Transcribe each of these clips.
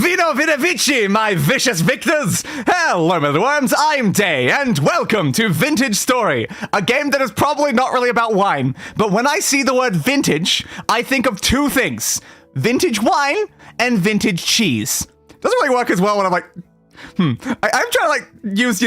Vino, Vidi, Vici, my vicious victors! Hello, Worms, I'm Day, and welcome to Vintage Story, a game that is probably not really about wine, but when I see the word vintage, I think of two things. Vintage wine and vintage cheese. Doesn't really work as well when I'm like, I'm trying to like use,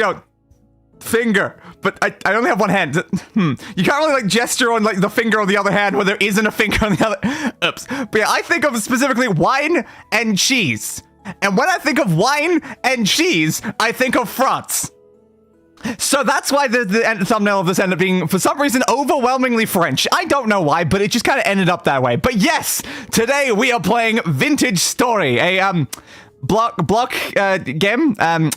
finger, but I only have one hand. You can't really like gesture on like the finger on the other hand when there isn't a finger on the other. Oops. But yeah, I think of specifically wine and cheese. And when I think of wine and cheese, I think of France. So that's why the thumbnail of this ended up being, for some reason, overwhelmingly French. I don't know why, but it just kind of ended up that way. But yes, today we are playing Vintage Story, a block game,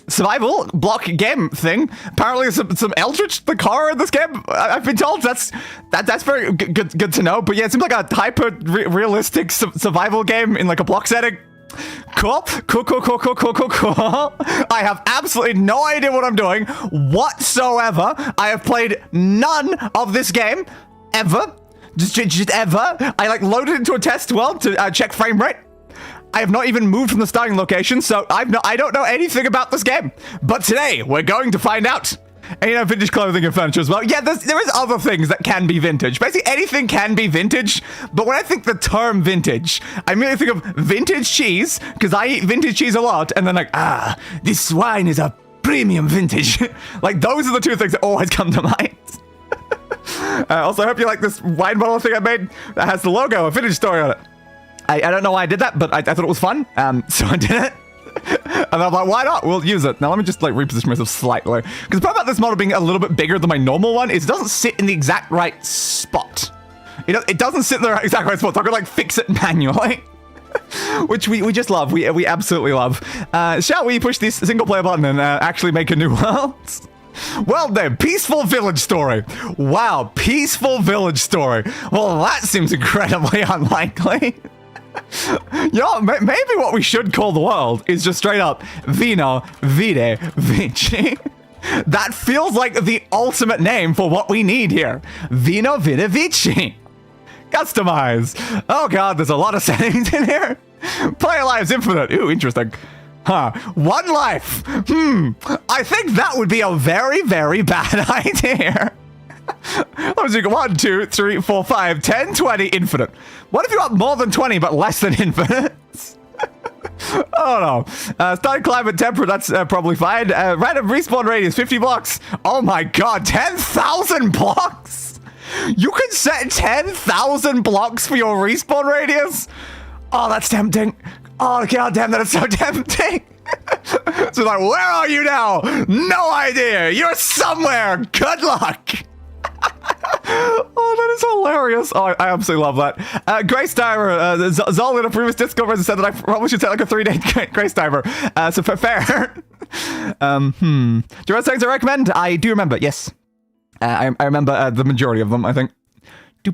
survival block game thing. Apparently some Eldritch the car in this game. I've been told that's very good to know. But yeah, it seems like a hyper realistic survival game in like a block setting. Cool. I have absolutely no idea what I'm doing whatsoever. I have played none of this game ever. Just ever. I like loaded into a test world to check frame rate. I have not even moved from the starting location, so I don't know anything about this game. But today, we're going to find out. And vintage clothing and furniture as well. Yeah, there is other things that can be vintage. Basically, anything can be vintage. But when I think the term vintage, I immediately think of vintage cheese, because I eat vintage cheese a lot, and then like, this wine is a premium vintage. Like, those are the two things that always come to mind. Also, I hope you like this wine bottle thing I made that has the logo of Vintage Story on it. I don't know why I did that, but I thought it was fun, so I did it. And I'm like, why not? We'll use it. Now let me just like reposition myself slightly. Because the part about this model being a little bit bigger than my normal one is it doesn't sit in the exact right spot. It doesn't sit in the exact right spot, so I'm gonna like fix it manually. Which we just love. We absolutely love. Shall we push this single player button and actually make a new world? Well then, Peaceful Village Story. Wow, Peaceful Village Story. Well, that seems incredibly unlikely. Maybe what we should call the world is just straight up Vino, Vidi, Vici. That feels like the ultimate name for what we need here. Vino, Vidi, Vici. Customize. Oh god, there's a lot of settings in here. Player lives infinite. Ooh, interesting. Huh. One life. I think that would be a very, very bad idea. Let's see, 1, 2, 3, 4, 5, 10, 20, infinite. What if you want more than 20 but less than infinite? Oh no. Starting climate temperate, that's probably fine. Random respawn radius, 50 blocks. Oh my god, 10,000 blocks? You can set 10,000 blocks for your respawn radius? Oh, that's tempting. Oh god damn, that is so tempting. So like, where are you now? No idea. You're somewhere. Good luck. Oh, that is hilarious. Oh, I absolutely love that. Grace Diver, Zol in a previous Discord said that I probably should set like a 3-day Grace Diver. So fair. Do you know things I recommend? I do remember, yes. I remember the majority of them, I think. The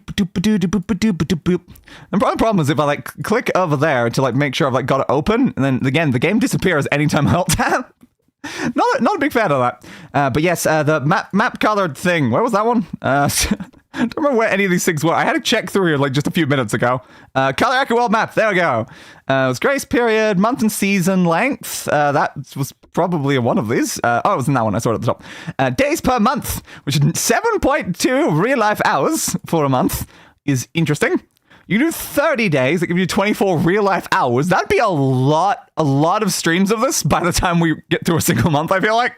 problem is if I like click over there to like make sure I've like got it open, and then again the game disappears anytime I alt tab. Not a big fan of that. But yes, the map colored thing. Where was that one? I don't remember where any of these things were. I had to check through here like just a few minutes ago. Color accurate world map. There we go. It was grace period, month and season length. That was probably one of these. It was in that one. I saw it at the top. Days per month, which is 7.2 real life hours for a month, is interesting. You do 30 days, that give you 24 real-life hours. That'd be a lot of streams of this by the time we get through a single month, I feel like.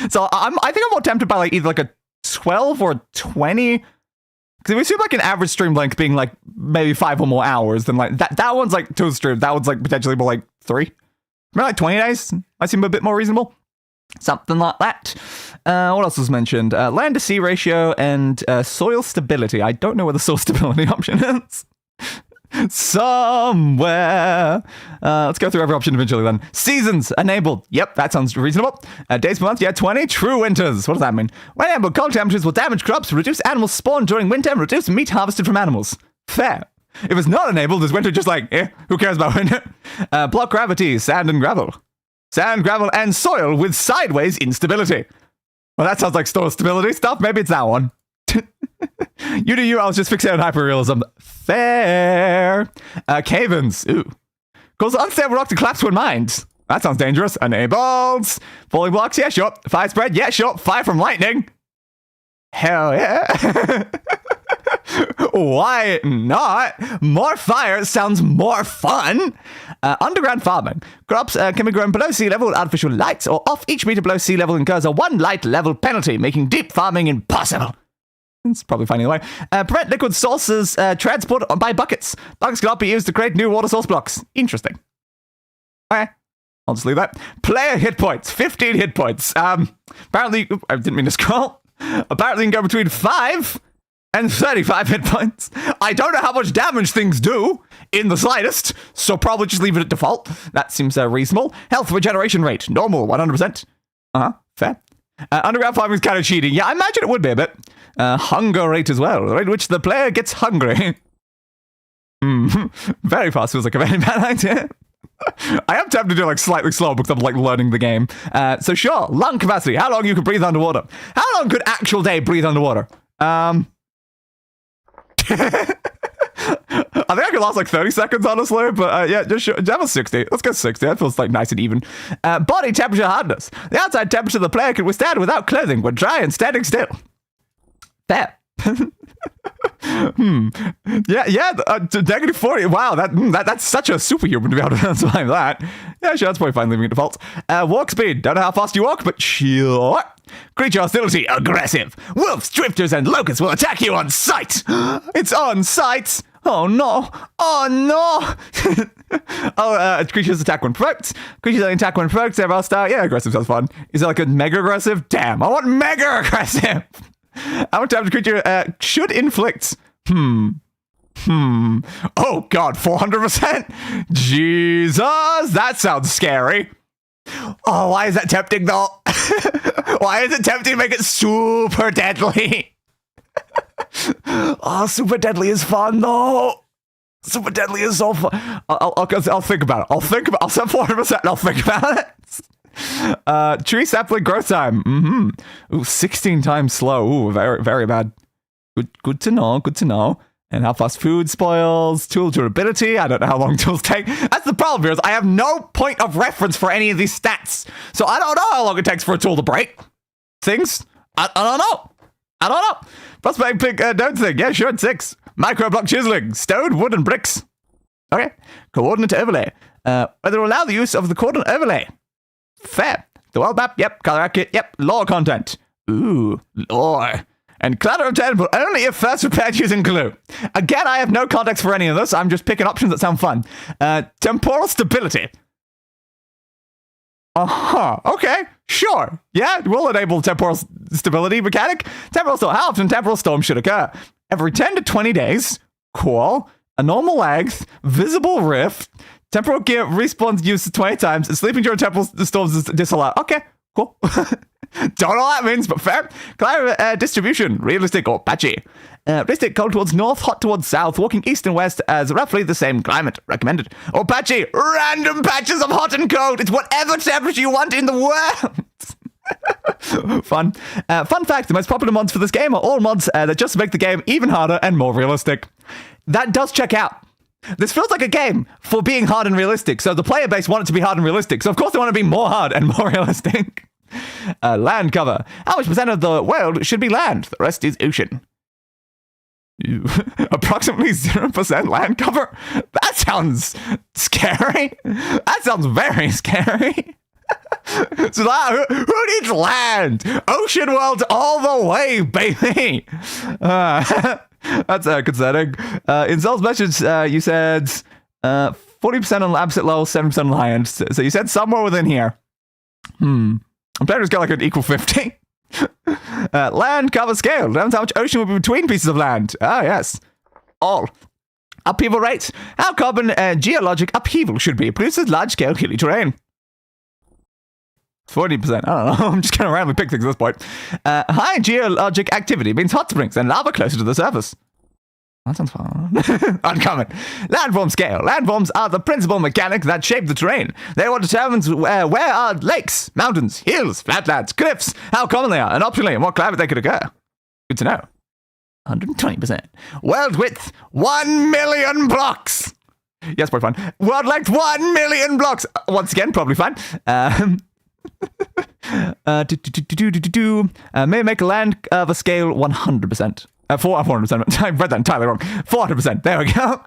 So I think I'm more tempted by like either like a 12 or 20. Because if we assume like an average stream length being like maybe 5 or more hours, then like that one's like 2 streams. That one's like potentially more like 3. Maybe like 20 days. I seem a bit more reasonable. Something like that. What else was mentioned? Land to sea ratio and soil stability. I don't know where the soil stability option is. Somewhere. Let's go through every option eventually then. Seasons enabled. Yep, that sounds reasonable. Days per month, yeah, 20. True winters. What does that mean? When enabled, cold temperatures will damage crops, reduce animals spawn during winter, and reduce meat harvested from animals. Fair. If it's not enabled, is winter just like, who cares about winter? Block gravity, sand and gravel. Sand, gravel, and soil with sideways instability. Well, that sounds like soil stability stuff. Maybe it's that one. You do you. I was just fixated on hyperrealism. Fair. Cave-ins. Ooh. Cause unstable rock to collapse when mined. That sounds dangerous. Enabled. Falling blocks, yeah, sure. Fire spread, yeah, sure. Fire from lightning. Hell yeah. Why not? More fire sounds more fun. Underground farming. Crops can be grown below sea level with artificial lights, or off each meter below sea level incurs a 1 light level penalty, making deep farming impossible. It's probably finding a way. Prevent liquid sources transport by buckets. Buckets cannot be used to create new water source blocks. Interesting. Okay. I'll just leave that. Player hit points. 15 hit points. Apparently, I didn't mean to scroll. Apparently you can go between 5 and 35 hit points. I don't know how much damage things do in the slightest, so probably just leave it at default. That seems reasonable. Health regeneration rate. Normal, 100%. Fair. Underground farming is kind of cheating. Yeah, I imagine it would be a bit. Hunger rate as well, right? Which the player gets hungry. Very fast feels like a very bad idea. I am tempted to do like slightly slow because I'm like learning the game. So sure, lung capacity. How long you can breathe underwater? How long could actual day breathe underwater? I think I could last like 30 seconds, honestly, but yeah, just sure. That was 60. Let's go 60. That feels like nice and even. Body temperature hardness. The outside temperature the player can withstand without clothing when dry and standing still. Fair. Yeah, negative 40. Wow, that's such a superhuman to be able to survive that. Yeah, sure, that's probably fine leaving it default. Walk speed. Don't know how fast you walk, but sure. Creature hostility. Aggressive. Wolves, drifters, and locusts will attack you on sight. It's on sight. Oh no. Oh no. Creatures attack when provoked. Creatures attack when provoked. Everyone else style. Yeah, aggressive sounds fun. Is it like a mega aggressive? Damn, I want mega aggressive. How much damage the creature should inflict? Oh god, 400%? Jesus, that sounds scary. Oh, why is that tempting though? Why is it tempting to make it super deadly? Oh, super deadly is fun though. Super deadly is so fun. I'll think about it. I'll set 400% and I'll think about it. Tree sapling growth time. Ooh, 16 times slow. Ooh, very, very bad. Good to know. Good to know. And how fast food spoils. Tool durability. I don't know how long tools take. That's the problem here is I have no point of reference for any of these stats. So I don't know how long it takes for a tool to break things. I don't know. Prospect pick don't thing. Yeah, sure, 6. Microblock chiseling. Stone, wood, and bricks. Okay. Coordinate overlay. Whether to allow the use of the coordinate overlay. Fair. The world map, yep. Color accurate, yep. Lore content. Ooh, lore. And clutter of 10, but only if first prepared using glue. Again, I have no context for any of this. I'm just picking options that sound fun. Temporal stability. Okay. Sure. Yeah, we'll enable temporal stability mechanic. Temporal storm. How often temporal storms should occur? Every 10 to 20 days. Cool. A normal length. Visible rift. Temporal gear respawns used 20 times, and sleeping during temporal storms is disallowed. Okay, cool. Don't know what that means, but fair. Climate distribution, realistic or patchy. Realistic, cold towards north, hot towards south, walking east and west as roughly the same climate. Recommended. Or patchy, random patches of hot and cold. It's whatever temperature you want in the world. Fun. Fun fact, the most popular mods for this game are all mods that just make the game even harder and more realistic. That does check out. This feels like a game for being hard and realistic, so the player base want it to be hard and realistic, so of course they want to be more hard and more realistic. Land cover. How much percent of the world should be land? The rest is ocean. Approximately 0% land cover? That sounds scary. That sounds very scary. So who needs land? Ocean world all the way, baby. That's concerning. In Zell's message, you said 40% on absolute low, 7% on the high end. So you said somewhere within here. I'm trying to just get like an equal 50. Land cover scale. That's how much ocean will be between pieces of land. Ah, yes. All. Upheaval rate. How common geologic upheaval should be. Produces large-scale hilly terrain. 40%. I don't know. I'm just going to randomly pick things at this point. High geologic activity means hot springs and lava closer to the surface. That sounds fun. Uncommon. Landform scale. Landforms are the principal mechanic that shape the terrain. They are what determines where are lakes, mountains, hills, flatlands, cliffs, how common they are, and optionally in what climate they could occur. Good to know. 120%. World width, 1 million blocks. Yes, probably fine. World length 1 million blocks. Once again, probably fine. May make a land of a scale 100%. 400%. I read that entirely wrong. 400%. There we go.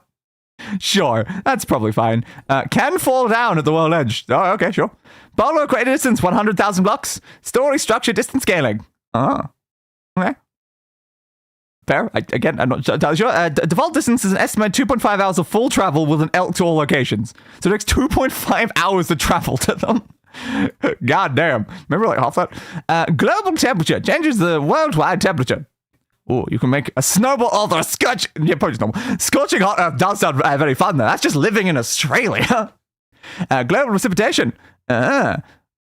Sure, that's probably fine. Can fall down at the world edge. Oh, okay, sure. Polar equator distance 100,000 blocks. Story structure distance scaling. Oh, okay. Fair. Again, I'm not entirely sure. Default distance is an estimated 2.5 hours of full travel with an elk to all locations. So it takes 2.5 hours to travel to them. God damn. Remember like half that? Global temperature changes the worldwide temperature. Oh, you can make a snowball although scorching hot does sound very fun though. That's just living in Australia. Global precipitation.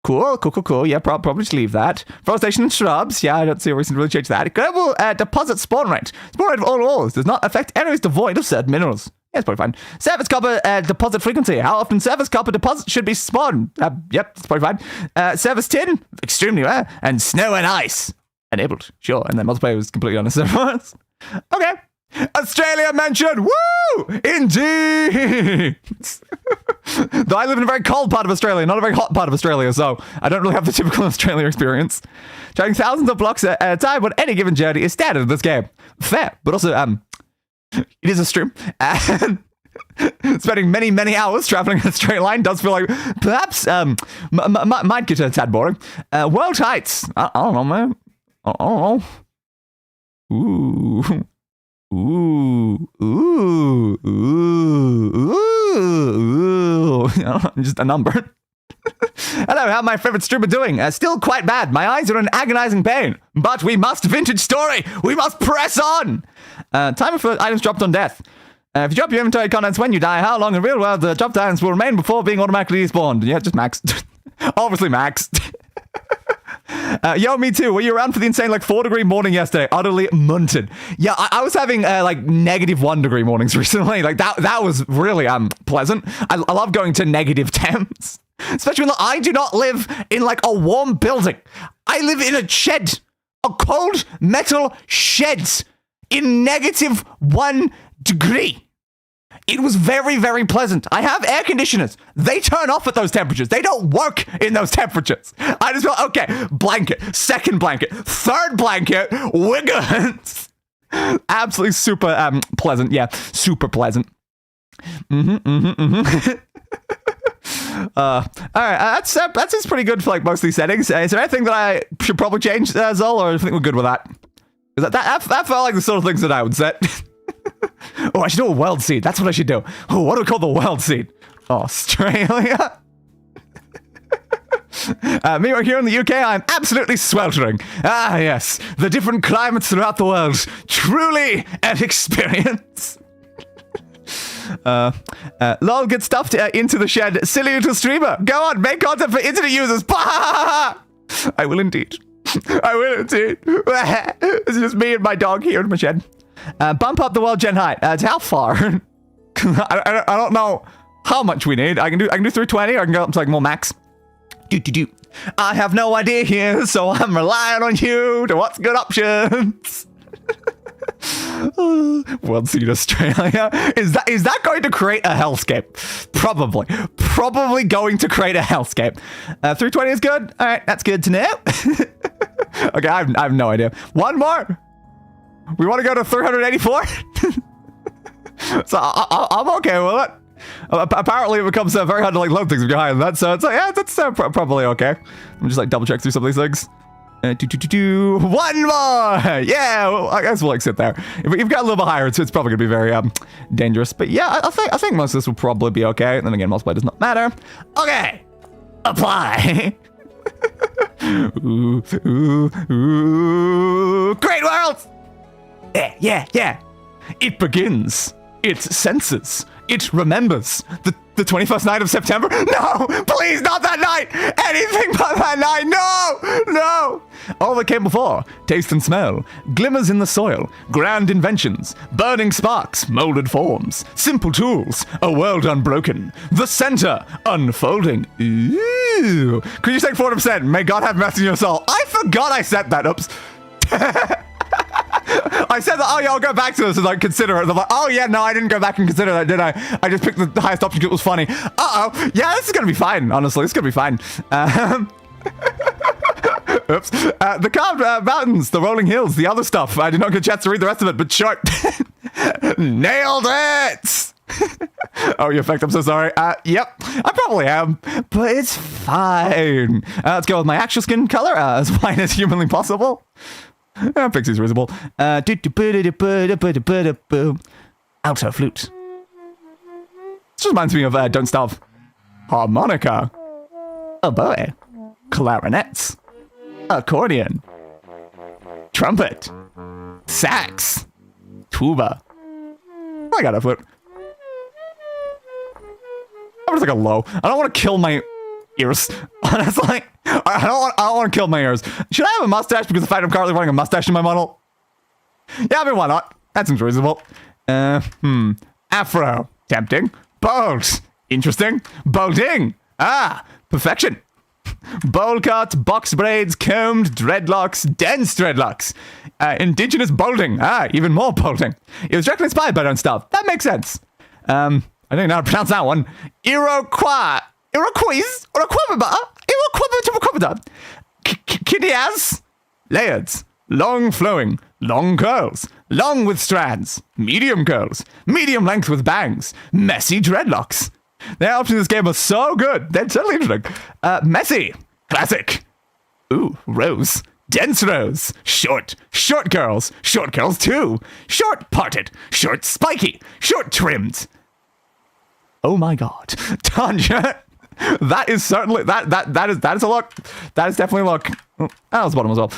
Cool. Yeah, probably just leave that. Forestation and shrubs. Yeah, I don't see a reason to really change that. Global deposit spawn rate. Spawn rate of all ores does not affect areas devoid of certain minerals. Yeah, it's probably fine. Surface copper deposit frequency. How often surface copper deposits should be spawned? Yep, it's probably fine. Surface tin. Extremely rare. And snow and ice. Enabled. Sure. And then multiplayer was completely unnecessary. Okay. Australia mentioned. Woo! Indeed! Though I live in a very cold part of Australia, not a very hot part of Australia, so I don't really have the typical Australia experience. Traveling thousands of blocks at a time on any given journey is standard in this game. Fair, but also, it is a stream. And spending many hours traveling in a straight line does feel like perhaps might get a tad boring. World heights. I don't know, man. I don't know. Just a number. Hello, how my favorite streamer doing? Still quite bad. My eyes are in agonizing pain. But we must vintage story. We must press on. Timer for items dropped on death. If you drop your inventory contents when you die, how long in real world the dropped items will remain before being automatically despawned? Yeah, just max. Obviously max. Yo, me too. Were you around for the insane 4-degree morning yesterday? Utterly munted. Yeah, I was having -1 degree mornings recently. That was really pleasant. I love going to negative temps, especially when I do not live in a warm building. I live in a shed, a cold metal shed in -1 degree. It was very, very pleasant. I have air conditioners. They turn off at those temperatures. They don't work in those temperatures. I just feel, okay, blanket, second blanket, third blanket, we're good. Absolutely super pleasant. Yeah, super pleasant. All right, that seems pretty good for most of these settings. Is there anything that I should probably change, Zol, or do you think we're good with that? Because that felt like the sort of things that I would set. Oh, I should do a world seed. That's what I should do. Oh, what do we call the world seed? Australia. Meanwhile, here in the UK, I'm absolutely sweltering. Ah, yes. The different climates throughout the world. Truly an experience. Lol, get stuffed into the shed. Silly little streamer. Go on, make content for internet users. I will indeed. I will indeed. It's just me and my dog here in my shed. Bump up the world gen height. To how far? I don't know how much we need. I can do 320, or I can go up to more max. I have no idea here, so I'm relying on you to what's good options. World Seed Australia. Is that going to create a hellscape? Probably going to create a hellscape. 320 is good. All right, that's good to know. Okay, I have no idea. One more. We want to go to 384? So I'm okay with it. Apparently it becomes very hard to load things if you're higher than that, so it's yeah, that's probably okay. I'm just double check through some of these things. One more! Yeah, well, I guess we'll sit there. If you've got a little bit higher, it's probably gonna be very dangerous. But yeah, I think most of this will probably be okay. And then again, multiplayer does not matter. Okay, apply. Great world! Yeah. It begins. It senses. It remembers. The 21st night of September? No! Please, not that night! Anything but that night! No! All that came before. Taste and smell. Glimmers in the soil. Grand inventions. Burning sparks. Molded forms. Simple tools. A world unbroken. The center. Unfolding. Ooh. Could you take 40%? May God have mercy on your soul. I forgot I set that. Oops. I said that, oh yeah, I'll go back to this and like consider it. They're like, oh yeah, no, I didn't go back and consider that, did I? I just picked the highest option because it was funny. Uh-oh. Yeah, this is going to be fine, honestly. This is going to be fine. Oops. The carved mountains, the rolling hills, the other stuff. I did not get a chance to read the rest of it, but short. Nailed it! Oh, you effect, I'm so sorry. Yep, I probably am, but it's fine. Let's go with my actual skin color, as white as humanly possible. Pixie's reasonable. Alto flute. This reminds me of Don't Starve. Harmonica. Oboe. Clarinets. Accordion. Trumpet. Sax. Tuba. I got a flute. I'm just like a low. I don't want to kill my ears. Honestly, I don't want to kill my ears. Should I have a mustache because the fact I'm currently running a mustache in my model? Yeah, I mean, why not? That seems reasonable. Afro. Tempting. Bold. Interesting. Bolding. Perfection. Bowl cut, box braids, combed, dreadlocks, dense dreadlocks. Indigenous bolding. Even more bolding. It was directly inspired by Don't Starve. That makes sense. I don't know how to pronounce that one. Iroquois. Kidias. Layers. Long flowing. Long curls. Long with strands. Medium curls. Medium length with bangs. Messy dreadlocks. The options in this game are so good. They're totally interesting. Messy. Classic. Ooh, rose. Dense rose. Short. Short curls. Short curls too. Short parted. Short spiky. Short trimmed. Oh my god. Tanya. That is certainly that is a look. That is definitely a look. Oh, that was the bottom as well.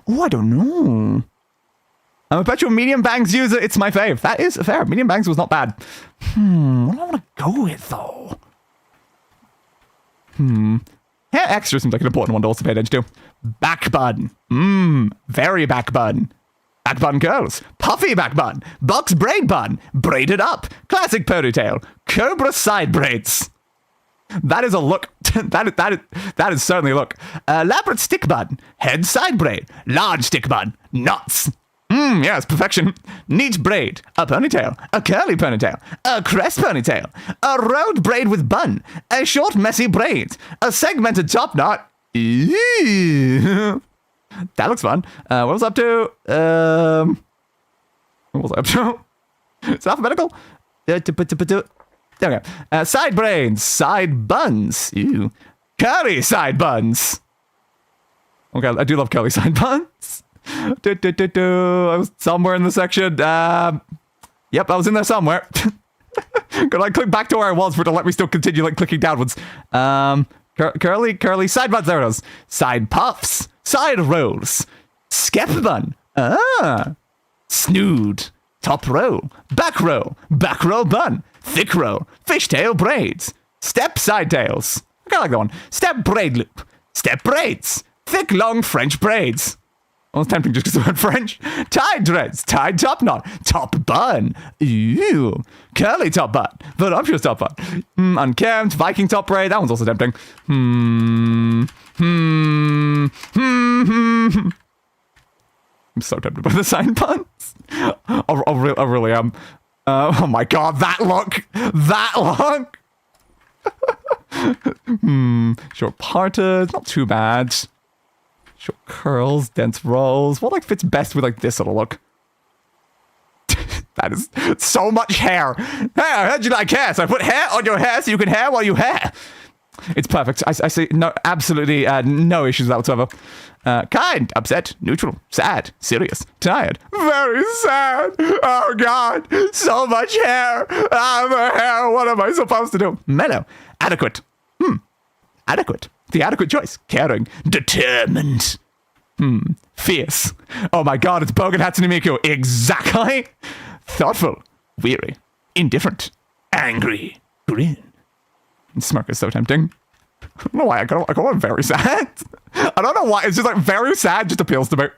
Oh, I don't know. I'm a perpetual medium bangs user. It's my fave. That is fair. Medium bangs was not bad. What do I want to go with though? Hair extra seems like an important one to also pay attention to. Back bun. Very back bun. Back bun curls. Puffy back bun. Box braid bun. Braided up. Classic ponytail. Cobra side braids. That is a look. that is certainly a look. Elaborate stick bun. Head side braid. Large stick bun. Knots. Yes, perfection. Neat braid. A ponytail. A curly ponytail. A crest ponytail. A road braid with bun. A short messy braid. A segmented top knot. Ew. That looks fun. What was I up to? What was I up to? It's alphabetical. Okay. Side braids. Side buns. Ew. Curly side buns. Okay, I do love curly side buns. I was somewhere in the section. Yep, I was in there somewhere. Could I click back to where I was for it to let me still continue like clicking downwards? Curly side buns. There it is. Side puffs. Side rolls. Skep bun. Snood. Top row. Back row bun. Thick row. Fishtail braids. Step side tails. I kinda like that one. Step braid loop. Step braids. Thick long French braids. Well, it's tempting just because the word French. Tied dreads. Tied top knot. Top bun. Ew. Curly top bun. Voluptuous top bun. Unkempt. Viking top braid. That one's also tempting. I'm so tempted by the side buns. I really am. Oh my god, that look. That look. Short parted. Not too bad. Short curls, dense rolls. What like fits best with like this little look? That is so much hair. Hey, I heard you like hair, so I put hair on your hair so you can hair while you hair. It's perfect. I see no, absolutely no issues with that whatsoever. Kind, upset, neutral, sad, serious, tired, very sad. Oh god, so much hair. I'm a hair. What am I supposed to do? Mellow, adequate. Adequate. The adequate choice. Caring. Determined. Fierce. Oh my god, it's Bogan Hatsune Miku. Exactly. Thoughtful. Weary. Indifferent. Angry. Grin. And smirk is so tempting. I don't know why I call it very sad. I don't know why. It's just like very sad just appeals to me.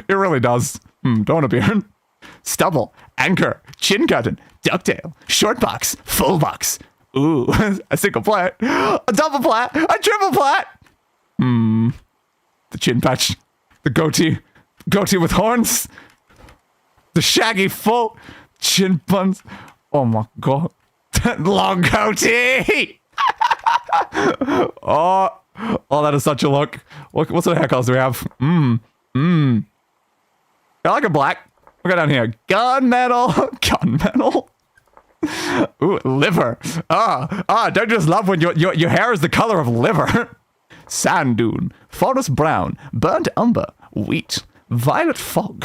It really does. Don't want to be in. Stubble. Anchor. Chin curtain. Ducktail. Short box. Full box. Ooh, a single plat, a double plat, a triple plat. The chin patch. The goatee. Goatee with horns. The shaggy full chin buns. Oh my god. Long goatee! Oh, that is such a look. What sort of haircuts do we have? I like a black. We'll go down here. Gunmetal. Gunmetal. Ooh, liver. Don't you just love when your hair is the color of liver? Sand dune. Forest brown. Burnt umber. Wheat. Violet fog.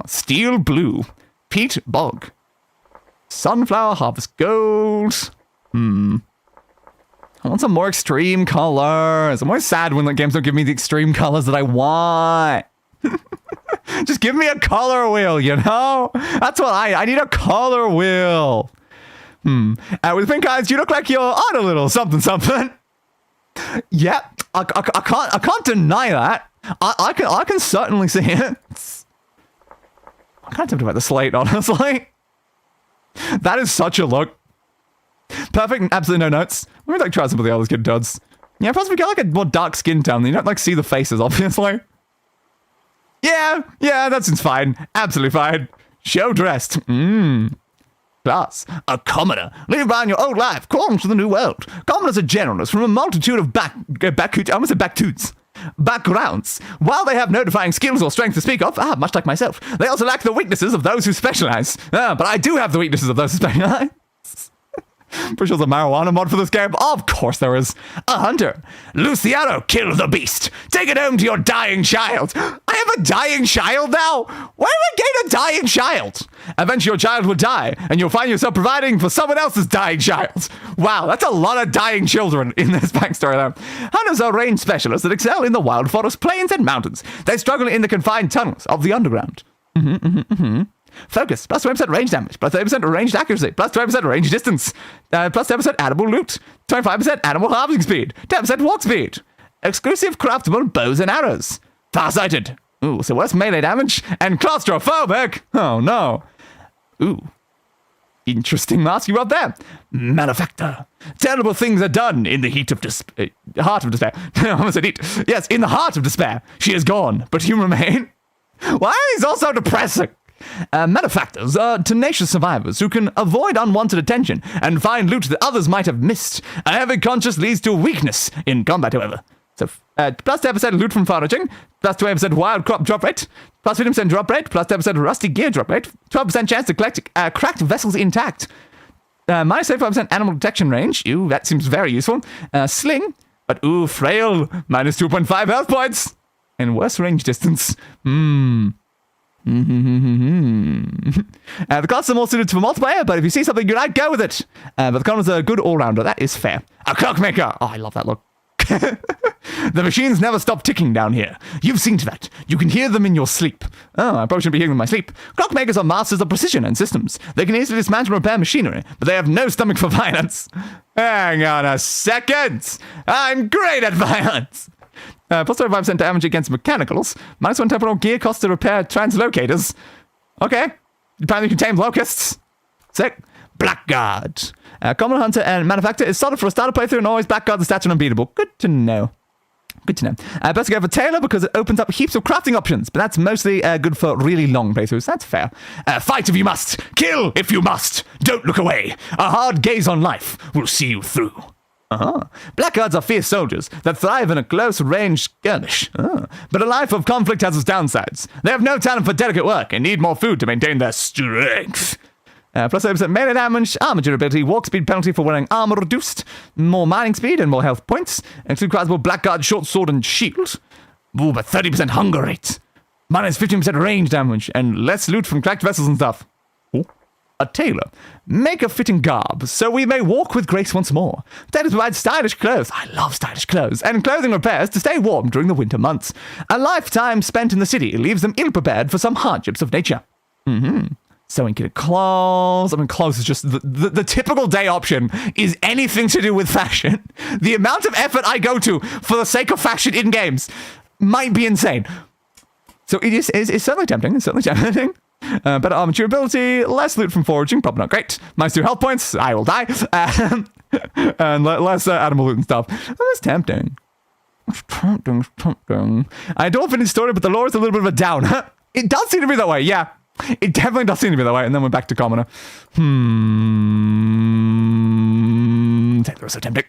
Steel blue. Peat bog. Sunflower harvest gold. I want some more extreme colors. I'm always sad when games don't give me the extreme colors that I want. Just give me a color wheel, you know? That's what I need, a color wheel. With pink eyes, you look like you're on a little something. Yeah, I can't deny that. I can certainly see it. I'm kind of tempted about the slate, honestly. That is such a look. Perfect, absolutely no notes. Let me try some of the other skin tones. Yeah, possibly get a more dark skin tone. You don't see the faces, obviously. Yeah, that seems fine. Absolutely fine. Show dressed. Class. A commoner. Live behind your old life. Calling to the new world. Commoners are generalists from a multitude of backgrounds. While they have no defining skills or strength to speak of, much like myself, they also lack the weaknesses of those who specialize. But I do have the weaknesses of those who specialize. Pretty sure there's a marijuana mod for this game. Of course there is. A hunter. Luciano, kill the beast. Take it home to your dying child. I have a dying child now? Why did I gain a dying child? Eventually your child will die, and you'll find yourself providing for someone else's dying child. Wow, that's a lot of dying children in this backstory though. Hunters are range specialists that excel in the wild forest, plains, and mountains. They struggle in the confined tunnels of the underground. Focus, plus 20% range damage, plus 30% ranged accuracy, plus 20% range distance, plus 10% animal loot, 25% animal harvesting speed, 10% walk speed. Exclusive craftable bows and arrows. Farsighted. Ooh, so worse melee damage, and claustrophobic. Oh no. Ooh. Interesting mask you got there. Malefactor. Terrible things are done in the heat of heart of despair. I almost said heat. Yes, in the heart of despair. She is gone, but you remain. Why are these all so depressing? Malefactors are tenacious survivors who can avoid unwanted attention and find loot that others might have missed. A heavy conscience leads to weakness in combat, however. So, plus 10% loot from foraging, plus 20% wild crop drop rate, plus 50% drop rate, plus 10% rusty gear drop rate, 12% chance to collect cracked vessels intact, minus 35% animal detection range. Ooh, that seems very useful. Sling, but ooh, frail, minus 2.5 health points, and worse range distance. The cards are more suited for multiplayer, but if you see something you like, go with it. But the Connor's a good all-rounder. That is fair. A clockmaker. Oh, I love that look. The machines never stop ticking down here. You've seen to that. You can hear them in your sleep. Oh, I probably shouldn't be hearing them in my sleep. Clockmakers are masters of precision and systems. They can easily dismantle and repair machinery, but they have no stomach for violence. Hang on a second. I'm great at violence. Plus 25% damage against mechanicals. Minus 1 temporal gear cost to repair translocators. Okay. Apparently you can tame locusts. Sick. Blackguard. Common hunter and manufacturer is solid for a starter playthrough, and always Blackguard the stats are unbeatable. Good to know. Best to go for Tailor because it opens up heaps of crafting options, but that's mostly good for really long playthroughs. That's fair. Fight if you must. Kill if you must. Don't look away. A hard gaze on life will see you through. Blackguards are fierce soldiers that thrive in a close-range skirmish. But a life of conflict has its downsides. They have no talent for delicate work and need more food to maintain their strength. Plus 30% melee damage, armor durability, walk speed penalty for wearing armor reduced, more mining speed and more health points, include craftable Blackguard short sword and shield. Ooh, but 30% hunger rate, minus 15% range damage, and less loot from cracked vessels and stuff. A tailor. Make a fitting garb, so we may walk with grace once more. Tailors provide stylish clothes. I love stylish clothes. And clothing repairs to stay warm during the winter months. A lifetime spent in the city leaves them ill-prepared for some hardships of nature. Sewing kit clothes. I mean, clothes is just the typical day option is anything to do with fashion. The amount of effort I go to for the sake of fashion in games might be insane. So it's certainly tempting. It's certainly tempting. Better armor durability, less loot from foraging, probably not great. Minus 2 health points, I will die. And less animal loot and stuff. That's tempting. I don't finish story, but the lore is a little bit of a down. It does seem to be that way, yeah. It definitely does seem to be that way. And then we're back to commoner. Taylor is so tempting.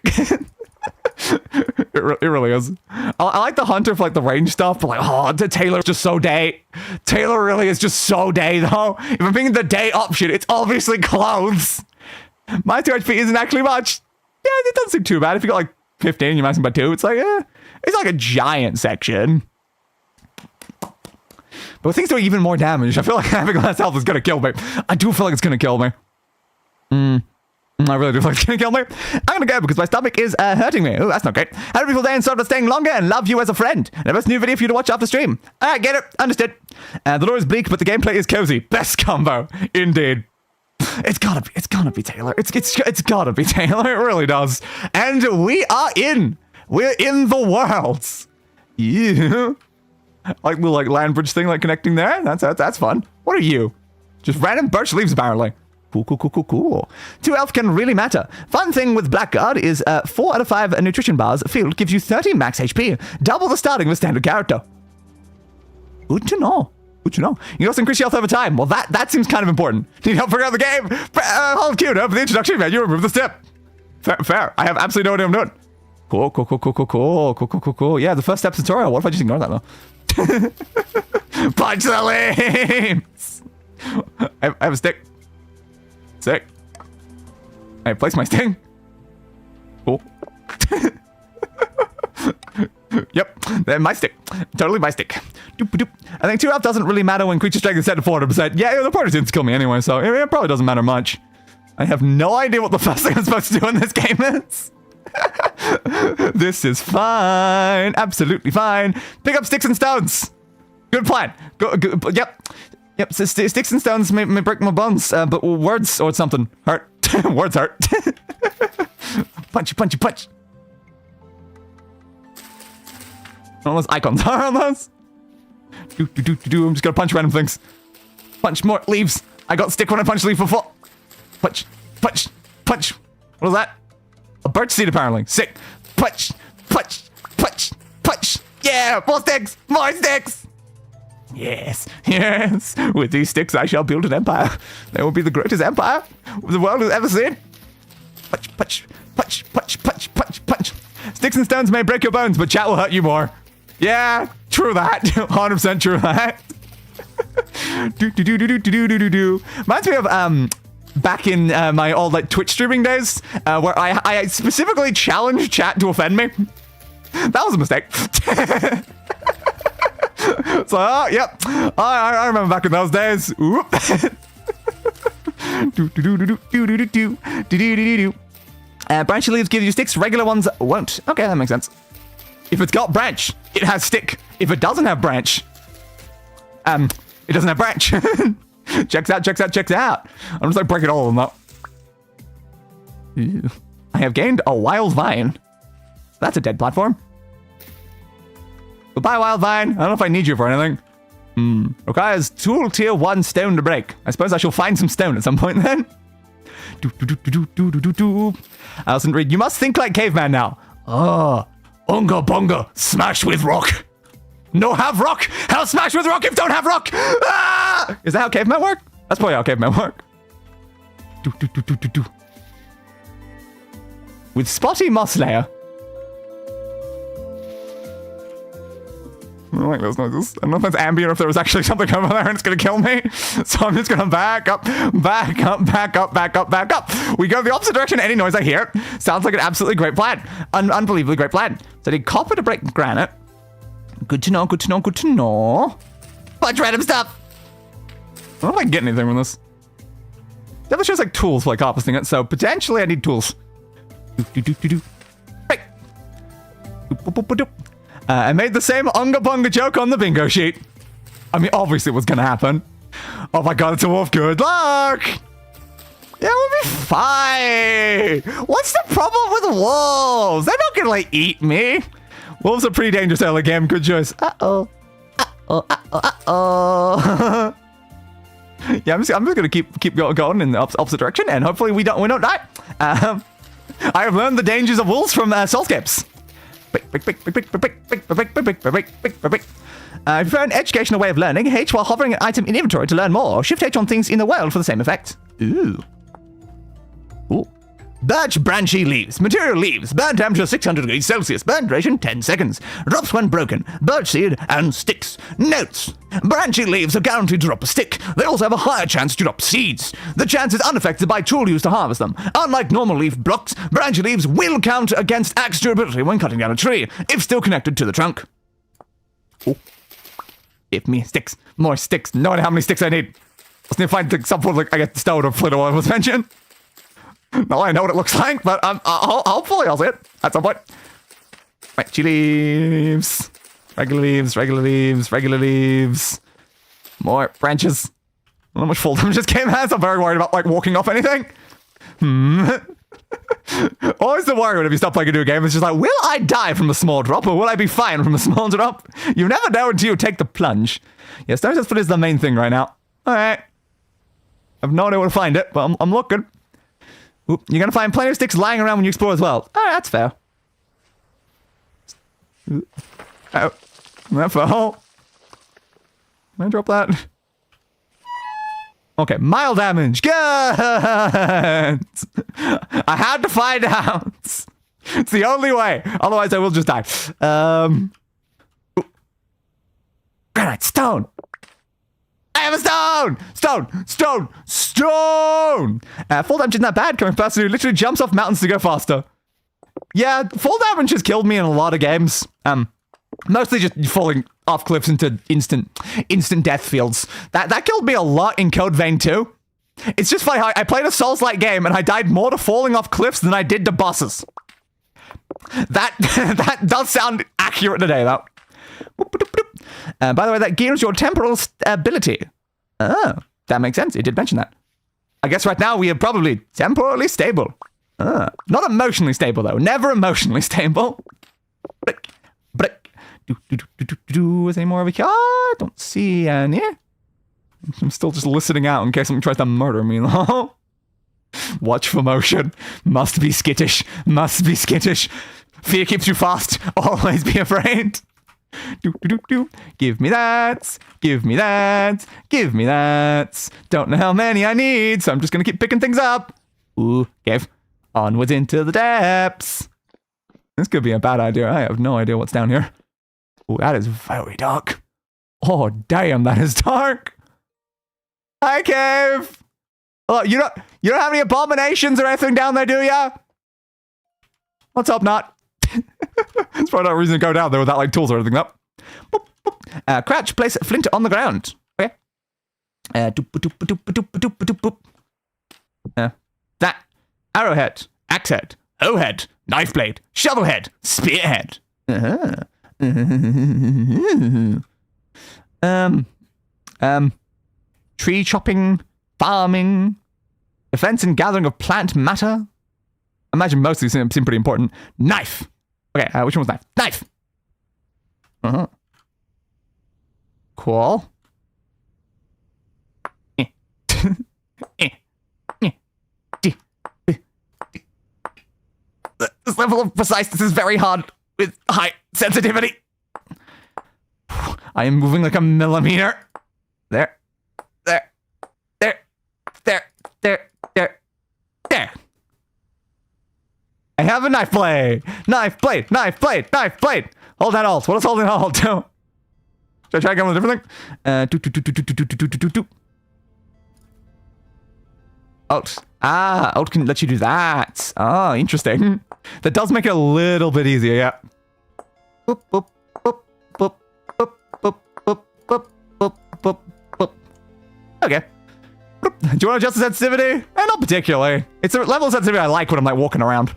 It really is. I like the hunter for like the range stuff, but like, oh, Taylor's just so day. Taylor really is just so day, though. If I'm thinking the day option, it's obviously clothes. My 2 HP isn't actually much. Yeah, it doesn't seem too bad. If you got like 15, you're maxing by 2. It's like, it's like a giant section. But with things doing even more damage, I feel like having less health is gonna kill me. I do feel like it's gonna kill me. I really do feel like it's gonna kill me. I'm gonna go because my stomach is hurting me. Oh, that's not great. Have a beautiful day and sorry for staying longer and love you as a friend. And a best new video for you to watch after stream. Alright, get it. Understood. The lore is bleak, but the gameplay is cozy. Best combo. Indeed. It's gotta be Taylor. It's gotta be Taylor. It really does. And we are in. We're in the worlds. Yeah. Like little like land bridge thing like connecting there. That's fun. What are you? Just random birch leaves apparently. Cool. 2 health can really matter. Fun thing with Blackguard is 4 out of 5 nutrition bars filled gives you 30 max HP. Double the starting of a standard character. Good to know. You can also increase your health over time. Well, that seems kind of important. Need help figure out the game? Hold Q for the introduction menu. Remove the step. Fair. I have absolutely no idea what I'm doing. Cool. Yeah, the first step's tutorial. What if I just ignore that though? Punch the limbs. I have a stick. Sick. I place my sting. Cool. Yep, my stick. Totally my stick. Doop. I think 2 health doesn't really matter when creature strength is set to 400%. Yeah, the party didn't kill me anyway, so it probably doesn't matter much. I have no idea what the first thing I'm supposed to do in this game is. This is fine. Absolutely fine. Pick up sticks and stones. Good plan. Go, yep. So sticks and stones may break my bones, but words or something hurt. Words hurt. Punch. All those icons are on those. I'm just gonna punch random things. Punch more leaves. I got stick when I punch leaf before. Punch. What was that? A birch seed apparently. Sick. Punch. Yeah, more sticks. Yes. With these sticks, I shall build an empire. They will be the greatest empire the world has ever seen. Punch. Sticks and stones may break your bones, but chat will hurt you more. Yeah, true that. 100% true that. Reminds me of back in my old like Twitch streaming days, where I specifically challenged chat to offend me. That was a mistake. So, yep. I remember back in those days. Branchy leaves give you sticks, regular ones won't. Okay, that makes sense. If it's got branch, it has stick. If it doesn't have branch, it doesn't have branch. Checks out. I'm just like breaking all of them up. Ew. I have gained a wild vine. That's a dead platform. Goodbye, wild vine. I don't know if I need you for anything. Requires tool tier 1 stone to break. I suppose I shall find some stone at some point then. Alison Reed, you must think like caveman now. Oh, unga bunga, smash with rock. No have rock. How smash with rock if don't have rock? Ah! Is that how cavemen work? That's probably how cavemen work. With spotty moss layer. I don't like those noises. I don't know if that's ambient or if there was actually something over there and it's gonna kill me. So I'm just gonna back up. We go the opposite direction. Any noise I hear sounds like an absolutely great plan. Unbelievably great plan. So I need copper to break granite. Good to know. Bunch random stuff. I don't know if I can get anything from this. Definitely shows like tools for like harvesting it, so potentially I need tools. Break. I made the same unga bunga joke on the bingo sheet. I mean, obviously it was gonna happen. Oh my god, it's a wolf. Good luck! Yeah, we'll be fine. What's the problem with wolves? They're not gonna like eat me. Wolves are pretty dangerous early game. Good choice. Uh-oh. Yeah, I'm just gonna keep going in the opposite direction, and hopefully we don't die. I have learned the dangers of wolves from Soulscapes. If you prefer an educational way of learning, H while hovering an item in inventory to learn more, or shift H on things in the world for the same effect. Ooh. Ooh. Birch branchy leaves. Material leaves. Burn temperature 600 degrees Celsius. Burn duration 10 seconds. Drops when broken. Birch seed and sticks. Notes. Branchy leaves are guaranteed to drop a stick. They also have a higher chance to drop seeds. The chance is unaffected by tool used to harvest them. Unlike normal leaf blocks, branchy leaves will count against axe durability when cutting down a tree, if still connected to the trunk. Ooh. Give me sticks. More sticks. No idea how many sticks I need. Let's need to find some point, like, I guess the stone or flint or whatever was mentioned. No, I know what it looks like, but hopefully I'll see it at some point. Right, tea leaves. Regular leaves, regular leaves, regular leaves. More branches. I don't know how much full damage this game has. I'm very worried about, like, walking off anything. Always the worry whenever you stop playing a new game. It's just like, will I die from a small drop, or will I be fine from a small drop? You never know until you take the plunge. Yeah, stone chest foot is the main thing right now. Alright. I have no idea where to find it, but I'm looking. Oop, you're gonna find plenty of sticks lying around when you explore as well. Alright, that's fair. Oh, that fell. Can I drop that? Okay, mild damage. Good! I had to find out. It's the only way. Otherwise, I will just die. Granite, stone. I have a stone! Stone! Stone! Stone! Fall damage isn't that bad coming past who literally jumps off mountains to go faster. Yeah, fall damage has killed me in a lot of games. Mostly just falling off cliffs into instant death fields. That killed me a lot in Code Vein 2. It's just funny how I played a Souls-like game and I died more to falling off cliffs than I did to bosses. That does sound accurate today, though. By the way, that gears your temporal ability. Oh, that makes sense. It did mention that. I guess right now we are probably temporally stable. Not emotionally stable, though. Never emotionally stable. But is any more over here? I don't see any. I'm still just listening out in case someone tries to murder me. Watch for motion. Must be skittish. Must be skittish. Fear keeps you fast. Always be afraid. Give me that. Give me that. Give me that. Don't know how many I need, so I'm just gonna keep picking things up. Ooh, give. Onwards into the depths. This could be a bad idea. I have no idea what's down here. Ooh, that is very dark. Oh, damn, that is dark. Hi, cave. Oh, you don't have any abominations or anything down there, do ya? Let's hope not. There's probably no reason to go down there without, like, tools or anything, though. Boop, boop. Crouch, place flint on the ground. Okay. That. Arrowhead. Axe head. Hoe head. Knife blade. Shovel head. Spear head. Tree chopping. Farming. Defense and gathering of plant matter. I imagine most of these seem pretty important. Knife. Okay, which one was knife? Knife! Cool. This level of preciseness is very hard with high sensitivity. I am moving like a millimeter. There. There. There. There. There. There. There. I have a knife blade! Knife blade! Knife blade! Knife blade! Hold that alt. What does holding alt do? Should I try again with a different thing? Alt. Alt can let you do that. Ah, interesting. That does make it a little bit easier, yeah. Boop, boop, boop, boop, boop, boop, boop, boop, boop, boop, boop. Okay. Do you want to adjust the sensitivity? Not particularly. It's a level of sensitivity I like when I'm, like, walking around.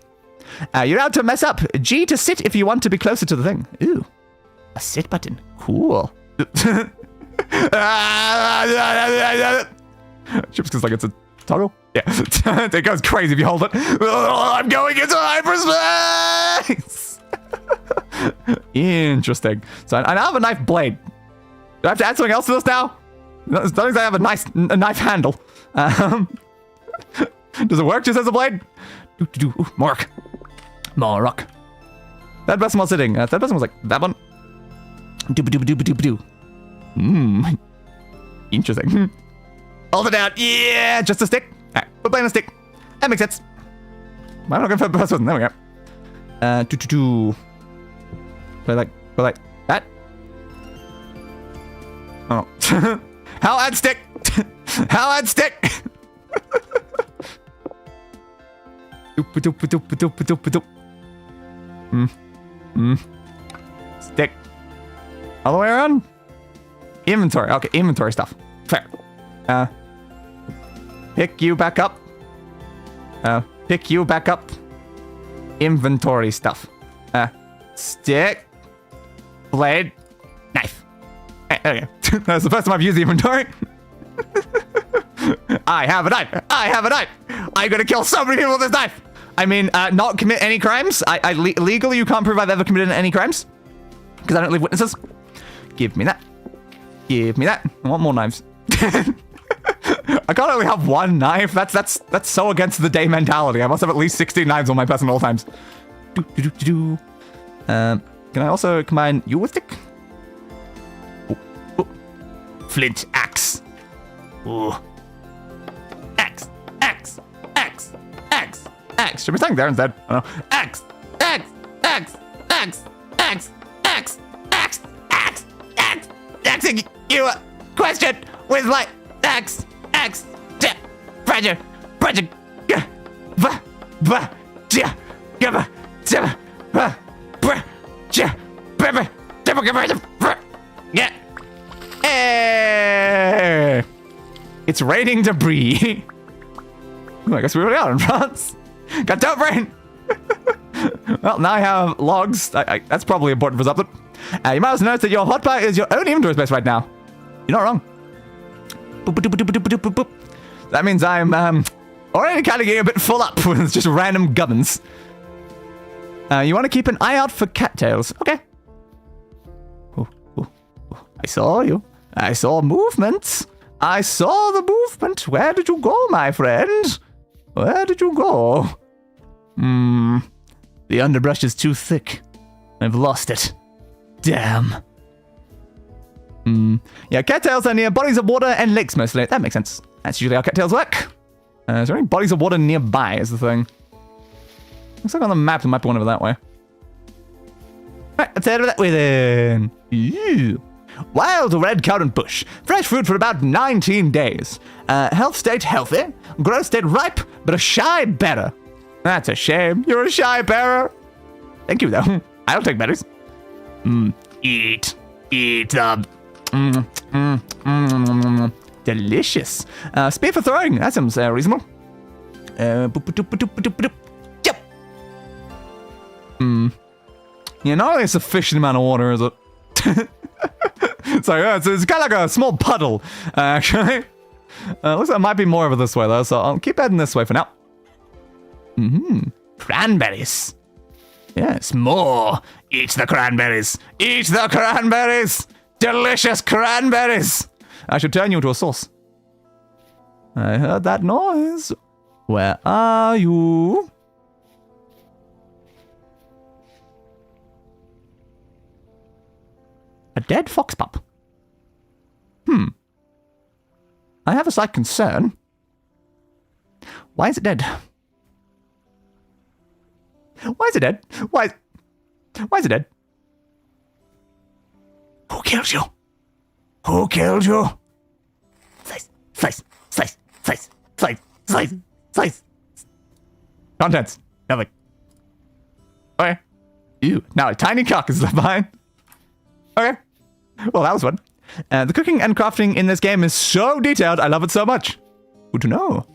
You're out to mess up. G to sit if you want to be closer to the thing. Ooh. A sit button. Cool. Just because, like, it's a toggle? Yeah. It goes crazy if you hold it. I'm going into hyperspace! Interesting. So I now have a knife blade. Do I have to add something else to this now? As long as I have a knife handle. Does it work just as a blade? Ooh, more rock. More rock. Third person while sitting. Third person was like, that one. Dooba-dooba-dooba-dooba-doo. Interesting. Hold it down. Yeah, just a stick. Alright, we're playing a stick. That makes sense. Why am I not going for the first person? There we go. Play like that. Oh. How I'd stick. How I'd stick. Stick. All the way around? Inventory. Okay, inventory stuff. Fair. Pick you back up. Pick you back up. Inventory stuff. Stick. Blade. Knife. Okay. That's the first time I've used the inventory. I have a knife. I have a knife. I'm gonna kill so many people with this knife. I mean, not commit any crimes. Legally, you can't prove I've ever committed any crimes. Because I don't leave witnesses. Give me that. Give me that. I want more knives. I can't only have one knife. That's so against the day mentality. I must have at least 16 knives on my person at all times. Can I also combine you with stick? Ooh. Flint axe. Ooh. Axe. Axe. Axe. Axe. Axe. Should we saying there instead? I don't know. Axe. Axe. Axe. Axe. Axe. Axe. Axe. Axe. Axe. Axing you a question with my axe. Axe. Pressure. Pressure. Yeah. Hey. It's raining debris. Oh, I guess we really are in France. Got dope rain. Well, now I have logs. That's probably important for something. You might also notice that your hotbar is your own inventory space right now. You're not wrong. That means I'm already kind of getting a bit full up with just random gubbins. You want to keep an eye out for cattails. Okay. Ooh. I saw you. I saw movement. I saw the movement. Where did you go, my friend? Where did you go? The underbrush is too thick. I've lost it. Damn. Yeah, cattails are near bodies of water and lakes mostly. That makes sense. That's usually how cattails work. Is there any bodies of water nearby is the thing. Looks like on the map there might be one over that way. Right, let's head over that way then. Ew. Wild red currant bush. Fresh fruit for about 19 days. Health state healthy. Growth state ripe, but a shy bearer. That's a shame. You're a shy bearer. Thank you, though. I'll take berries. Eat. Eat them. Delicious. Spear for throwing. That seems reasonable. Yep. Yeah, not really a sufficient amount of water, is it? So yeah, it's kind of like a small puddle, actually. Looks like it might be more over this way, though, so I'll keep heading this way for now. Cranberries. Yes, more. Eat the cranberries. Eat the cranberries. Delicious cranberries. I should turn you into a sauce. I heard that noise. Where are you? A dead fox pup. I have a slight concern. Why is it dead? Why is it dead? Why is it dead? Who killed you? Who killed you? Slice, slice, slice, slice, slice, slice, slice. Contents. Nothing. Okay. Ew. Now a tiny cock is left behind. Okay. Well, that was fun. The cooking and crafting in this game is so detailed. I love it so much. Good to know.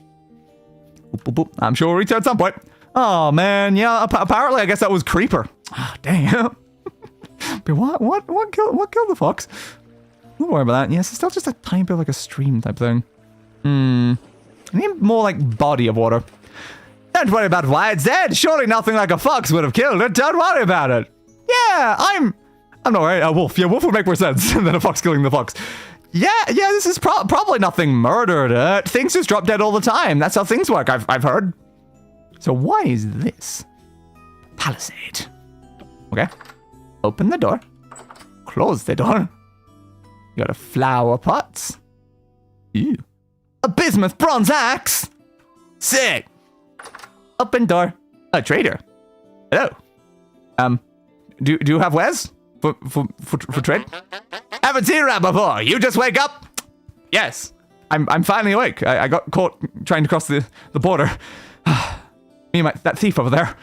Boop, boop, boop. I'm sure we'll reach there at some point. Oh, man. Yeah, apparently I guess that was Creeper. Ah, damn. But what killed the fox? Don't worry about that. Yes, it's still just a tiny bit like a stream type thing. I need more like body of water. Don't worry about why it's dead. Surely nothing like a fox would have killed it. Don't worry about it. Yeah, I'm not worried. A wolf. Yeah, wolf would make more sense than a fox killing the fox. Yeah, this is probably nothing murdered. Things just drop dead all the time. That's how things work, I've heard. So why is this? Palisade. Okay. Open the door. Close the door. You got a flower pot. Ew. A bismuth bronze axe. Sick. Open door. A trader. Hello. Do you have wares for trade? Haven't seen that before. You just wake up. Yes. I'm finally awake. I got caught trying to cross the border. Me and that thief over there.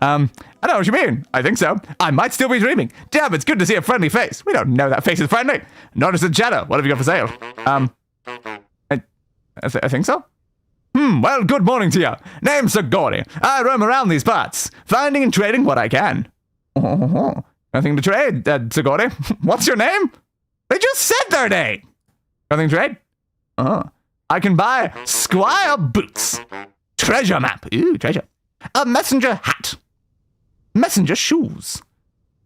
I know what you mean. I think so. I might still be dreaming. Damn, it's good to see a friendly face. We don't know that face is friendly. Notice the shadow. What have you got for sale? I think so. Well, good morning to you. Name's Sigourney. I roam around these parts, finding and trading what I can. Nothing to trade, Sigourney. What's your name? They just said their name. Nothing to trade? I can buy Squire Boots. Treasure map. Ooh, treasure. A messenger hat. Messenger shoes.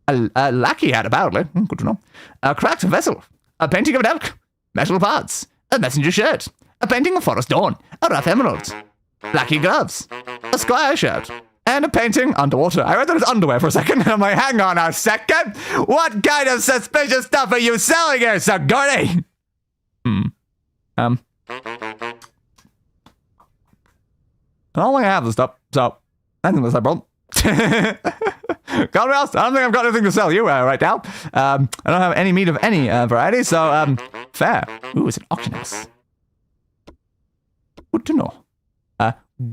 A lackey hat, apparently. Good to know. A cracked vessel. A painting of an elk. Metal parts. A messenger shirt. A painting of forest dawn. A rough emerald. Lackey gloves. A squire shirt. And a painting underwater. I read that as underwear for a second. I'm like, hang on a second. What kind of suspicious stuff are you selling here, Sigourney? I don't think I have the stuff, so I think that's a problem. Can't be asked. I don't think I've got anything to sell you right now. I don't have any meat of any variety, so fair. Ooh, it's an auction house. Good to know.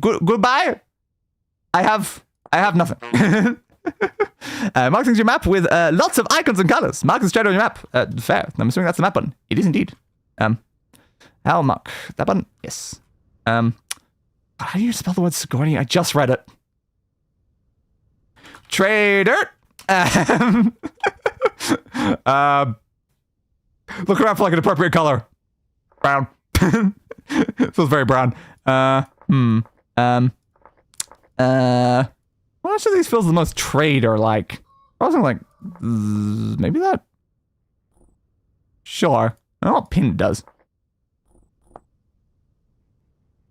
Goodbye. I have nothing. Markings your map with lots of icons and colors. Mark the strategy on your map. Fair. I'm assuming that's the map button. It is indeed. I'll mark that button. Yes. How do you spell the word Sigourney? I just read it. Trader. Look around for like an appropriate color. Brown. Feels very brown. Which of these feels the most trader like? Probably like maybe that. Sure. I don't know what pin does.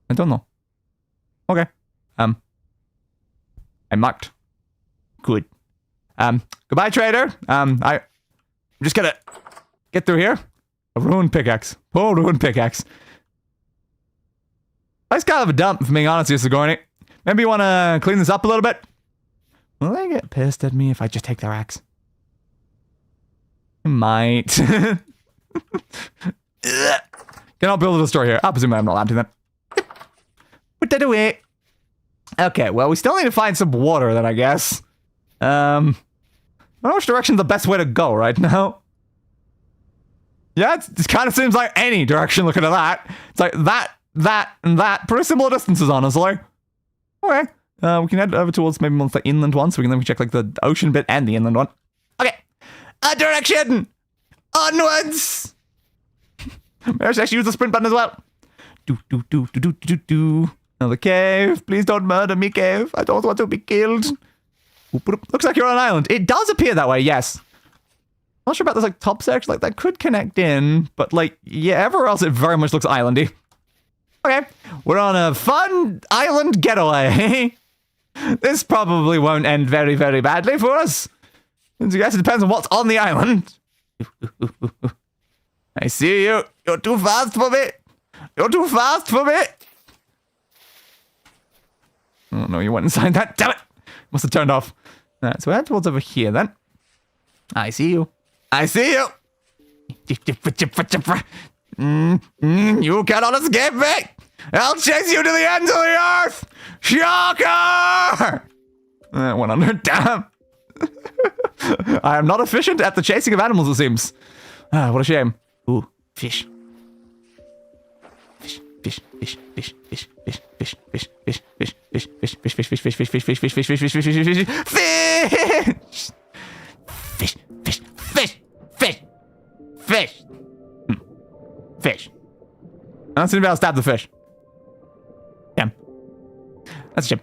I don't know. Okay. I marked. Good. Goodbye, trader. I'm just gonna get through here. A ruined pickaxe. Oh, ruined pickaxe. That's kind of a dump, if I'm being honest here, Sigourney. Maybe you want to clean this up a little bit? Will they get pissed at me if I just take their axe? I might. Can I build a store here? I presume I'm not allowed to then. Put that away. Okay, well, we still need to find some water then, I guess. I don't know which direction's the best way to go right now. Yeah, it kind of seems like any direction looking at that. It's like that, and that. Pretty similar distances, honestly. Okay. We can head over towards maybe the inland one, so we can then check like the ocean bit and the inland one. Okay. A direction! Onwards! Maybe I should actually use the sprint button as well. Do. Another cave. Please don't murder me, cave. I don't want to be killed. Looks like you're on an island. It does appear that way, yes. Not sure about this like top section. Like that could connect in, but like yeah, everywhere else it very much looks islandy. Okay, we're on a fun island getaway. This probably won't end very, very badly for us. I guess it depends on what's on the island. I see you. You're too fast for me. You're too fast for me. Oh no, you went inside that. Damn it. Must have turned off. Alright, so we're heading towards over here then. I see you. I see you. You cannot escape me. I'll chase you to the ends of the earth. Shocker! Went under. Damn. I am not efficient at the chasing of animals, it seems. What a shame. Ooh, fish. Fish. I don't seem to be able to stab the fish. Damn. That's a shame.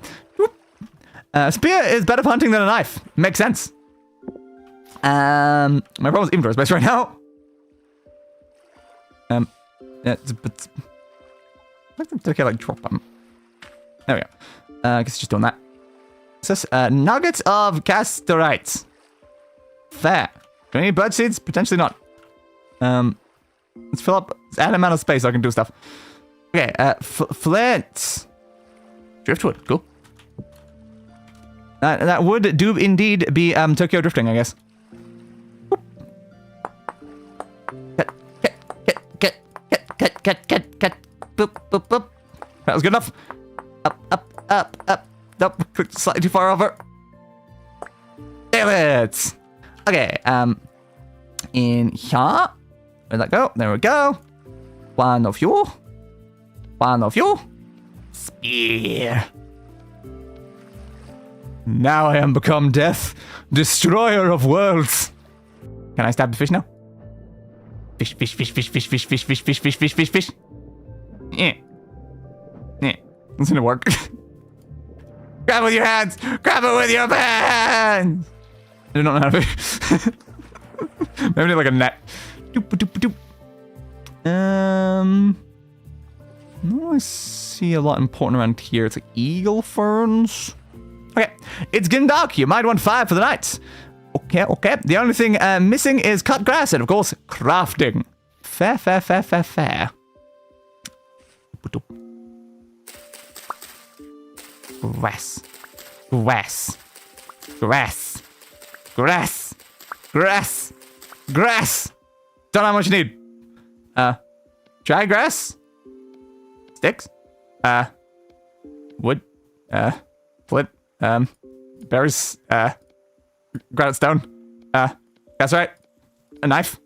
Spear is better for hunting than a knife. Makes sense. My problem is inventory space right now. Okay, like drop button. There we go. I guess it's just doing that. It says nuggets of castorites. fair. Do I need bird seeds? Potentially not. Let's fill up, add an amount of space so I can do stuff. Okay, flint. Driftwood, cool. That would do indeed be Tokyo drifting, I guess. Cut. Boop, boop, boop. That was good enough. Up. Nope, slightly too far over. Damn it. Okay, in here. Where'd that go? There we go. One of you. Spear. Now I am become death, destroyer of worlds. Can I stab the fish now? Fish. Yeah. This gonna work. Grab it with your hands! Grab it with your hands! I don't know how to. Maybe like a net. Doop. I don't really see a lot important around here. It's like eagle ferns. Okay, it's getting dark. You might want 5 for the night. Okay. The only thing missing is cut grass and, of course, crafting. Fair. Grass. Don't know how much you need. Dry grass. Sticks. Wood. Flint. Berries. Granite stone. That's right. A knife.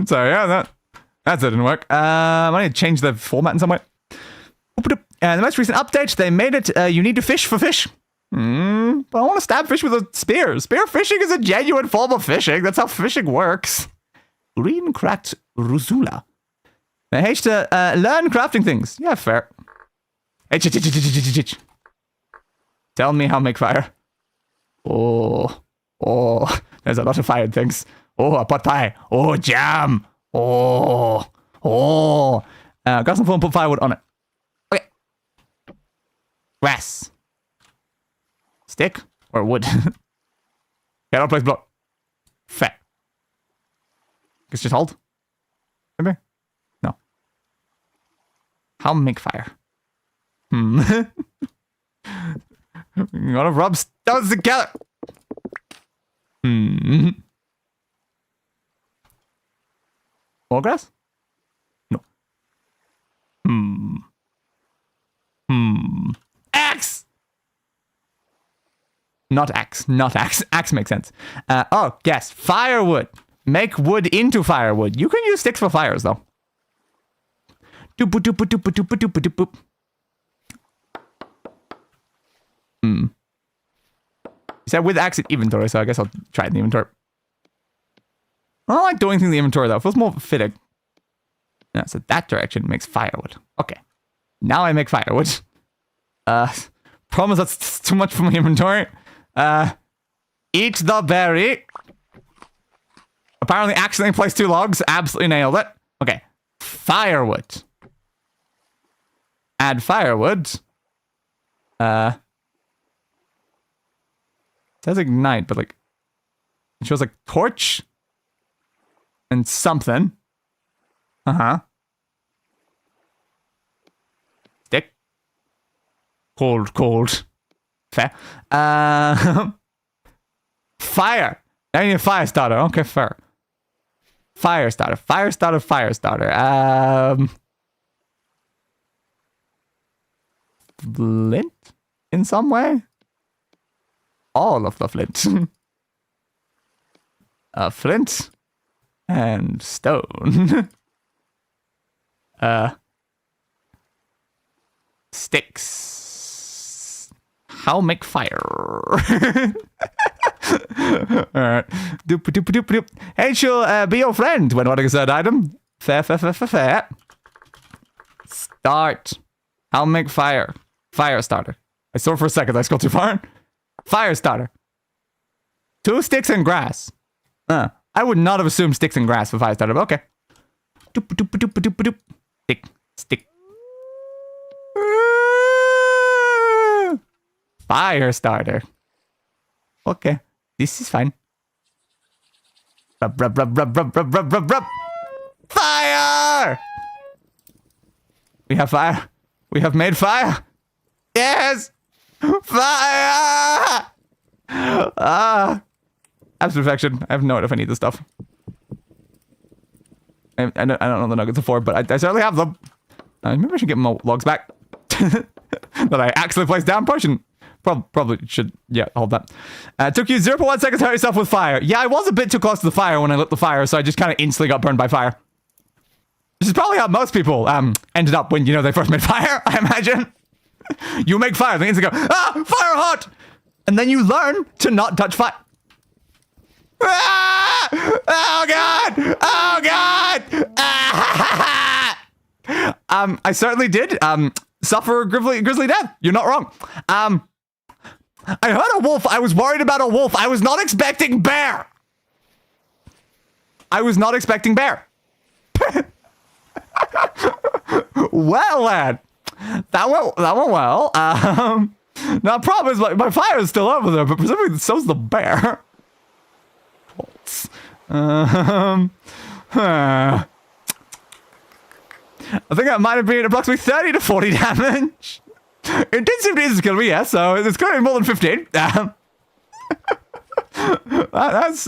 Sorry, yeah, that didn't work. I need to change the format in some way. And the most recent update, they made it you need to fish for fish. But I want to stab fish with a spear. Spear fishing is a genuine form of fishing. That's how fishing works. Green cracked Ruzula. I hate to learn crafting things. Yeah, fair. Tell me how to make fire. Oh, there's a lot of fired things. Oh, a pot pie. Oh, jam. Oh. Got some phone, put firewood on it. Okay. Grass. Stick or wood? Get out, place block. Fat. Guess just hold. Maybe? No. How make fire? Gotta rub stones together. More grass? No. Axe! Not axe. Axe makes sense. Oh, yes. Firewood. Make wood into firewood. You can use sticks for fires, though. Doop. You said with axe in inventory, so I guess I'll try it in the inventory. I don't like doing things in the inventory, though. It feels more fitting. Yeah, so that direction makes firewood. Okay. Now I make firewood. Promise that's too much for my inventory. Eat the berry. Apparently accidentally placed 2 logs. Absolutely nailed it. Okay. Firewood. Add firewood. It says ignite, but like it shows like torch and something. Stick. Cold. Fair. Fire. I need a fire starter. Okay, fair. Fire starter. Flint in some way? All of the flint. Flint and stone. Sticks. How make fire? Alright. Doop. Hey, she'll be your friend when wanting a certain item. Fair. Start. How make fire? Fire starter. I saw for a second, I scrolled too far. Fire starter. 2 sticks and grass. I would not have assumed sticks and grass for fire starter, but okay. Doop. Stick. Fire starter. Okay. This is fine. Rub, rub, rub, rub, rub, rub, rub, rub, rub. Fire! We have fire. We have made fire. Yes! Fire! Absolute perfection. I have no idea if I need this stuff. I don't know the nuggets are for, but I certainly have them. Maybe I should get my logs back. That I actually placed down potion. Probably should, yeah, hold that. Took you 0.1 seconds to hurt yourself with fire. Yeah, I was a bit too close to the fire when I lit the fire, so I just kind of instantly got burned by fire. This is probably how most people ended up when, you know, they first made fire, I imagine. You make fire, then instantly go, ah, fire hot! And then you learn to not touch fire. Ah! Oh god! Oh god! Ah! I certainly did suffer a grisly death. You're not wrong. I heard a wolf. I was worried about a wolf. I was not expecting bear. I was not expecting bear. Well, lad, that went well. Now the problem is my fire is still over there, but presumably so's the bear. I think that might have been approximately 30 to 40 damage. It did seem to easily kill me, yeah, so it's going to be more than 15. That's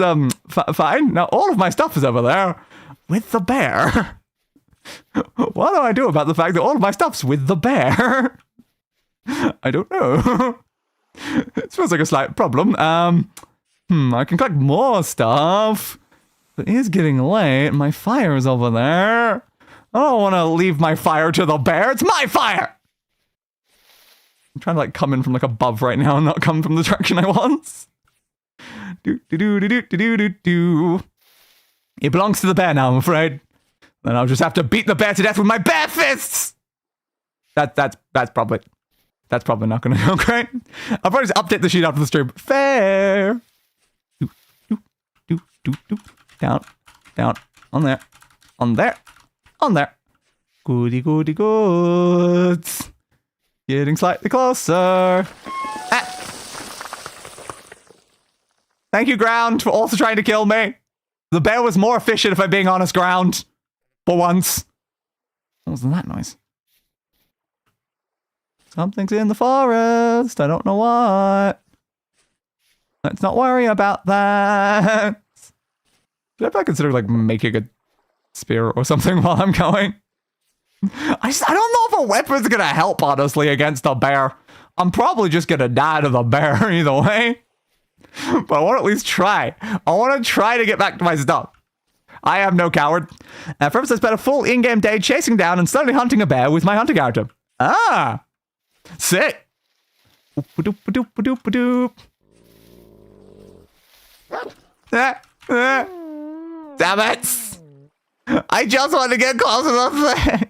fine. Now all of my stuff is over there with the bear. What do I do about the fact that all of my stuff's with the bear? I don't know. It feels like a slight problem. I can collect more stuff. But it is getting late. My fire is over there. I don't want to leave my fire to the bear. It's my fire! I'm trying to like come in from like above right now and not come from the direction I want. Do. It belongs to the bear now, I'm afraid. Then I'll just have to beat the bear to death with my bare fists! That's probably not gonna go great. I'll probably just update the sheet after the stream. Fair! Do. Down. On there. Goody goods. Getting slightly closer. Ah. Thank you, ground, for also trying to kill me. The bear was more efficient, if I'm being honest, ground. For once. What was that noise? Something's in the forest. I don't know what. Let's not worry about that. Should I probably consider, like, making a spear or something while I'm going? I don't know if a weapon's gonna help, honestly, against a bear. I'm probably just gonna die to the bear either way. But I want to at least try. I want to try to get back to my stuff. I am no coward. First, I spent a full in-game day chasing down and slowly hunting a bear with my hunter character. Ah! Sick! Doop-a-doop-a-doop-a-doop-a-doop. Damn it! I just want to get close enough there.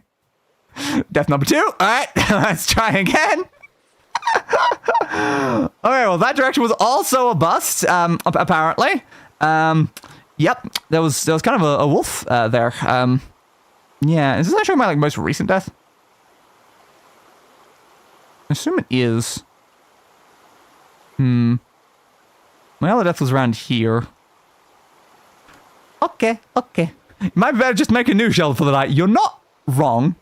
Death number 2. Alright, let's try again. Okay, well, that direction was also a bust, apparently. Yep, there was kind of a wolf there. Yeah, is this actually my like most recent death? I assume it is. My other death was around here. Okay. You might better just make a new shelter for the night. You're not wrong.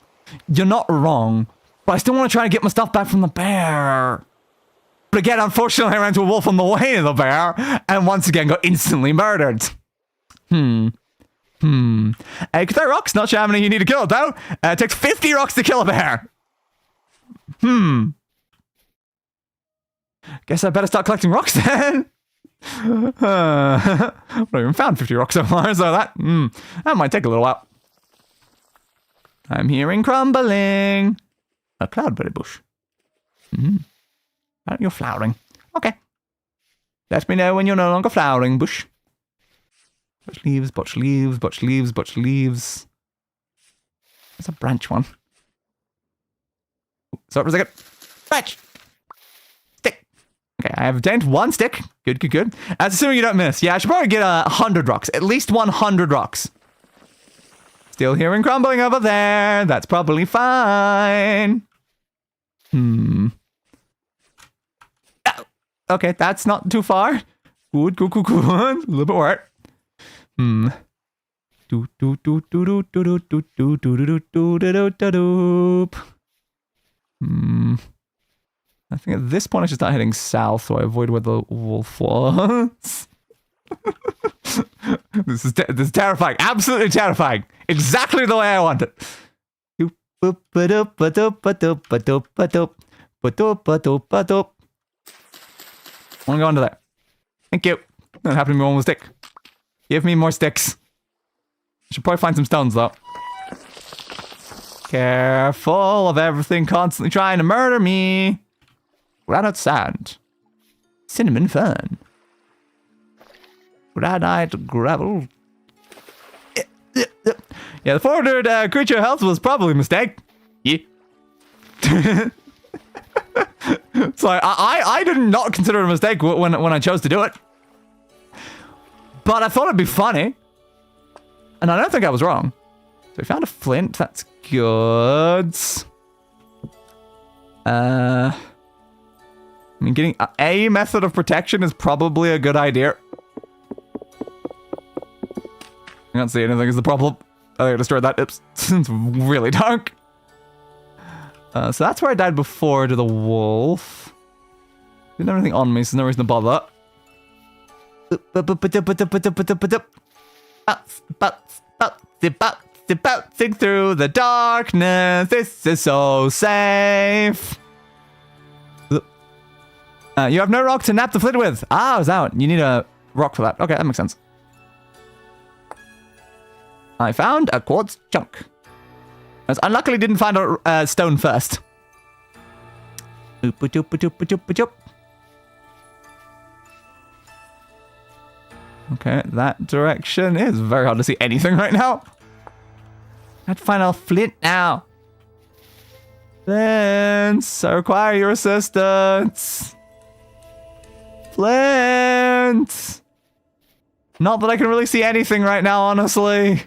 But I still want to try to get my stuff back from the bear. But again, unfortunately, I ran into a wolf on the way to the bear, and once again got instantly murdered. Hey, could throw rocks? Not sure how many you need to kill it, though. It takes 50 rocks to kill a bear. Guess I better start collecting rocks then. I've not even found 50 rocks so far, so that might take a little while. I'm hearing crumbling. A cloudberry bush. You're flowering. Okay. Let me know when you're no longer flowering, bush. Botch leaves. There's a branch one. Stop for a second. Branch! Stick. Okay, I have obtained 1 stick. Good. That's assuming you don't miss. Yeah, I should probably get 100 rocks. At least 100 rocks. Still hearing crumbling over there. That's probably fine. Okay, that's not too far. Good, good, good, good. A little bit worse. Hmm. Do do do do do do do do do do do do do do. Hmm. I think at this point I should start heading south so I avoid where the wolf was. This is terrifying. Absolutely terrifying. Exactly the way I want it. I want to go under there. Thank you. That happened to me with one stick. Give me more sticks. Should probably find some stones though. Careful of everything constantly trying to murder me. Granite sand. Cinnamon fern. Granite gravel. Yeah, the forwarded creature health was probably a mistake. Yeah. So I did not consider it a mistake when I chose to do it. But I thought it'd be funny. And I don't think I was wrong. So we found a flint. That's good. I mean, getting a method of protection is probably a good idea. I can't see anything is the problem. Oh, I destroyed that. Oops. It's really dark. So that's where I died before to the wolf. Didn't have anything on me, so there's no reason to bother. Bouncing through the darkness. This is so safe. You have no rock to nap the flint with. Ah, I was out. You need a rock for that. Okay, that makes sense. I found a quartz chunk. I unluckily didn't find a stone first. Okay, that direction is very hard to see anything right now. I have to find a flint now. Flint, I require your assistance. Flint. Not that I can really see anything right now, honestly.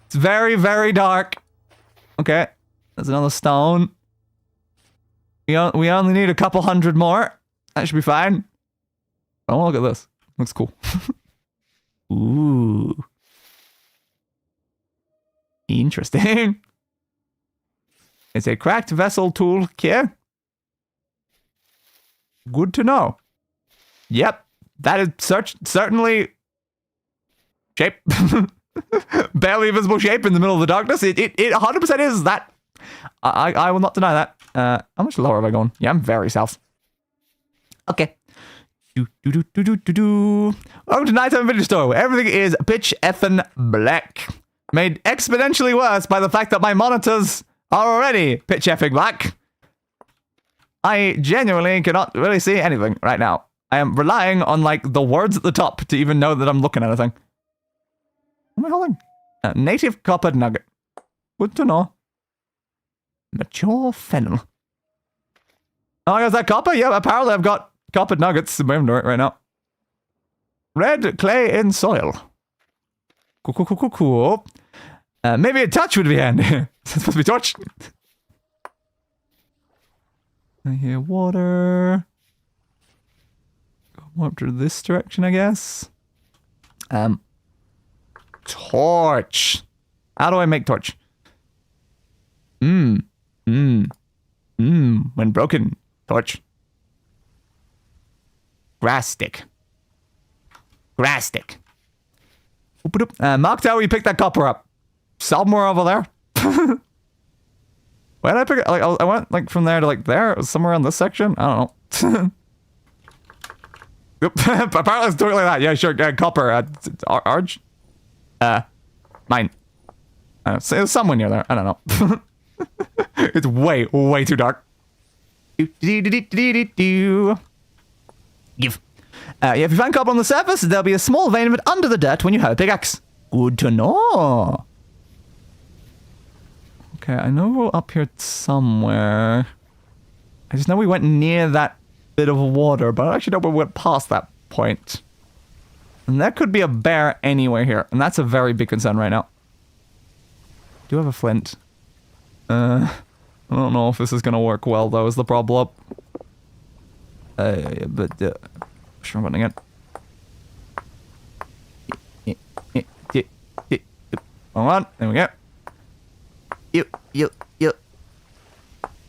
It's very, very dark. Okay, there's another stone. We only need a couple hundred more. That should be fine. Oh, look at this. Looks cool. Ooh. Interesting. It's a cracked vessel tool here. Good to know. Yep, that is certainly shape. Barely visible shape in the middle of the darkness. It 100% is that. I will not deny that. How much lower have I gone? Yeah, I'm very south. Okay. Welcome to Nighttime Video Store, where everything is pitch effing black. Made exponentially worse by the fact that my monitors are already pitch effing black. I genuinely cannot really see anything right now. I am relying on, like, the words at the top to even know that I'm looking at anything. What am I holding? A native copper nugget. Good to know. Mature fennel. Oh, I got that copper? Yeah, apparently I've got copper nuggets in my inventory right now. Red clay in soil. Cool. Maybe a touch would be handy. Is it supposed to be torch? I hear water. Go up to this direction, I guess. Torch. How do I make torch? When broken. Torch. Grass stick. Marked out where you picked that copper up. Somewhere over there. Why did I pick it? Like, I went like from there to like there. It was somewhere in this section. I don't know. Apparently it's doing like that. Yeah, sure. Copper. Arch. Mine. I don't know. It's somewhere near there. I don't know. It's way too dark. Give. Yeah, if you find copper on the surface, there'll be a small vein of it under the dirt when you have a pickaxe. Good to know. Okay, I know we're up here somewhere. I just know we went near that bit of water, but I actually know we went past that point. And there could be a bear anywhere here, and that's a very big concern right now. Do have a flint. I don't know if this is gonna work well, though, is the problem. Push my button again. Hold on. There we go. You.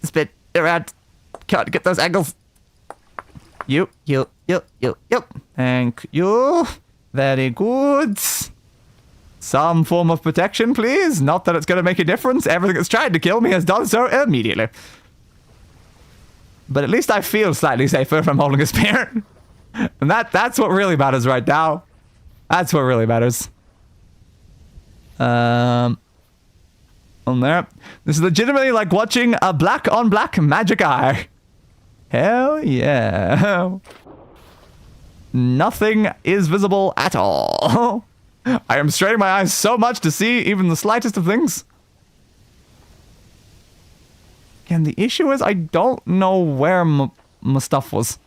Spin around. Can't get those angles. You. Thank you. Very good. Some form of protection, please. Not that it's going to make a difference. Everything that's tried to kill me has done so immediately. But at least I feel slightly safer if I'm holding a spear. And that's what really matters right now. That's what really matters. On there. This is legitimately like watching a black on black magic eye. Hell yeah. Nothing is visible at all. I am straining my eyes so much to see even the slightest of things. And the issue is I don't know where my stuff was.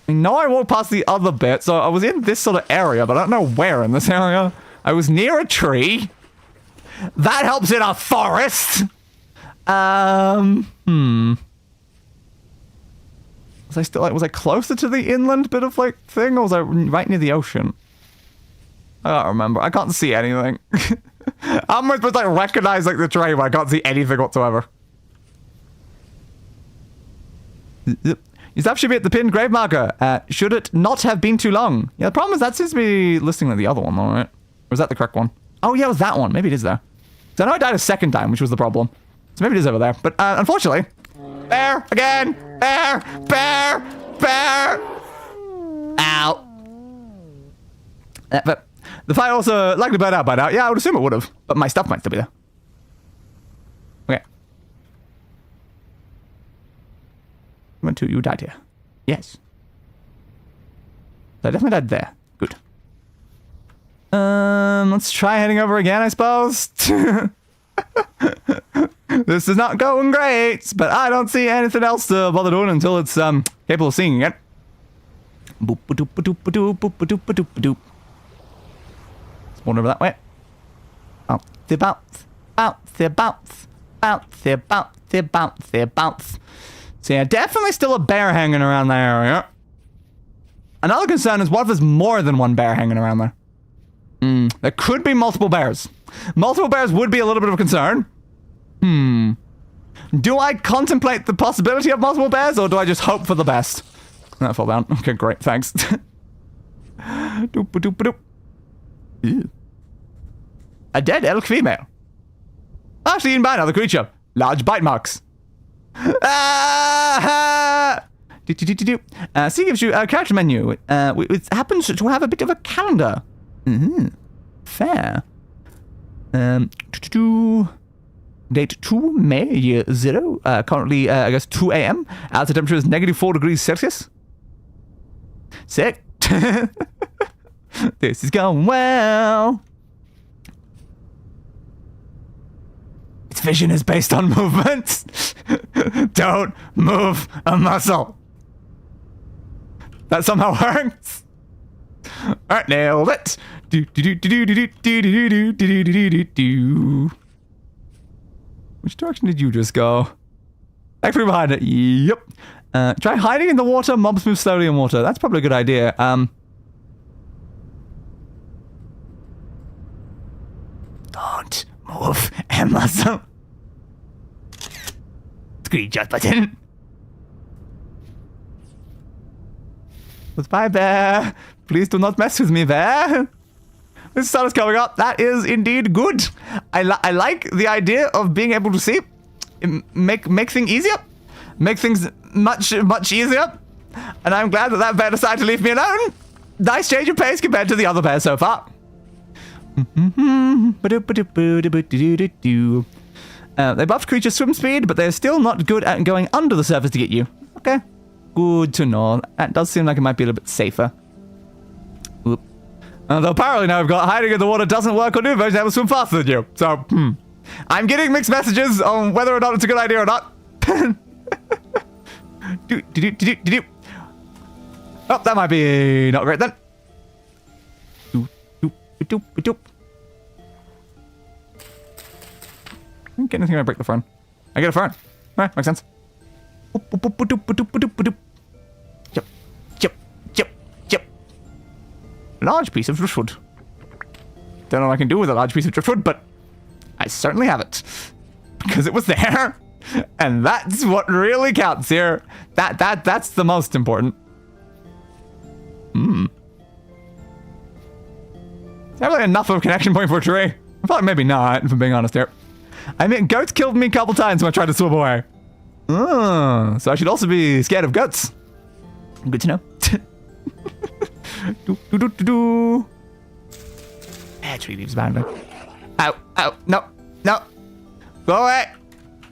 I know I walked past the other bit, so I was in this sort of area, but I don't know where in this area. I was near a tree. That helps in a forest. Was I still like, was I closer to the inland bit of like thing, or was I right near the ocean? I don't remember. I can't see anything. How am I supposed to like recognize like the terrain when I can't see anything whatsoever? Your stuff should be at the pinned grave marker. Should it not have been too long? Yeah, the problem is that seems to be listing like the other one, though, right? Or was that the correct one? Oh yeah, it was that one. Maybe it is there. So I know I died a second time, which was the problem. So maybe it is over there. But unfortunately, bear again. Bear. Ow. But the fire also likely burned out by now. Yeah, I would assume it would have. But my stuff might still be there. Okay. You died here. Yes. So I definitely died there. Good. Let's try heading over again, I suppose. This is not going great, but I don't see anything else to bother doing until it's capable of seeing it. Boop ba doop ba doop ba doop boop ba doop ba doop ba doop. Let's wander over that way. Bounce, bounce. So yeah, definitely still a bear hanging around that area. Another concern is what if there's more than one bear hanging around there? There could be multiple bears. Multiple bears would be a little bit of a concern. Do I contemplate the possibility of multiple bears, or do I just hope for the best? That fell down. Okay, great, thanks. Doop-a-doop-a-doop. Ew. A dead elk female. Actually eaten by another creature. Large bite marks. C gives you a character menu. It happens to have a bit of a calendar. Fair. Date 2 May, year 0. Currently, I guess 2 a.m. Outside temperature is -4 degrees Celsius. Sick. This is going well. Its vision is based on movement. Don't move a muscle. That somehow works. Alright, nailed it. Which direction did you just go? Back through behind it. Yep. Try hiding in the water. Mobs move slowly in water. That's probably a good idea. Don't move a muscle. Screenshot button. Goodbye, bear. Please do not mess with me, bear. This sun is coming up. That is indeed good. I like the idea of being able to see. Make things easier. Make things much easier. And I'm glad that bear decided to leave me alone. Nice change of pace compared to the other bear so far. They buffed creatures' swim speed, but they're still not good at going under the surface to get you. Okay. Good to know. That does seem like it might be a little bit safer. Oop. Although apparently now we've got hiding in the water doesn't work on new versions that will swim faster than you. So, I'm getting mixed messages on whether or not it's a good idea or not. Oh, that might be not great then. I don't get anything when I break the phone. I get a phone. Right, makes sense. Yep, yep, yep, yep. Large piece of driftwood. Don't know what I can do with a large piece of driftwood, but I certainly have it. Because it was there. And that's what really counts here. That's the most important. Is that really enough of a connection point for a tree? I thought maybe not, if I'm being honest here. I mean, goats killed me a couple times when I tried to swim away. Oh, so I should also be scared of goats. Good to know. Tree leaves behind me. Ow, ow, no, no. Go away.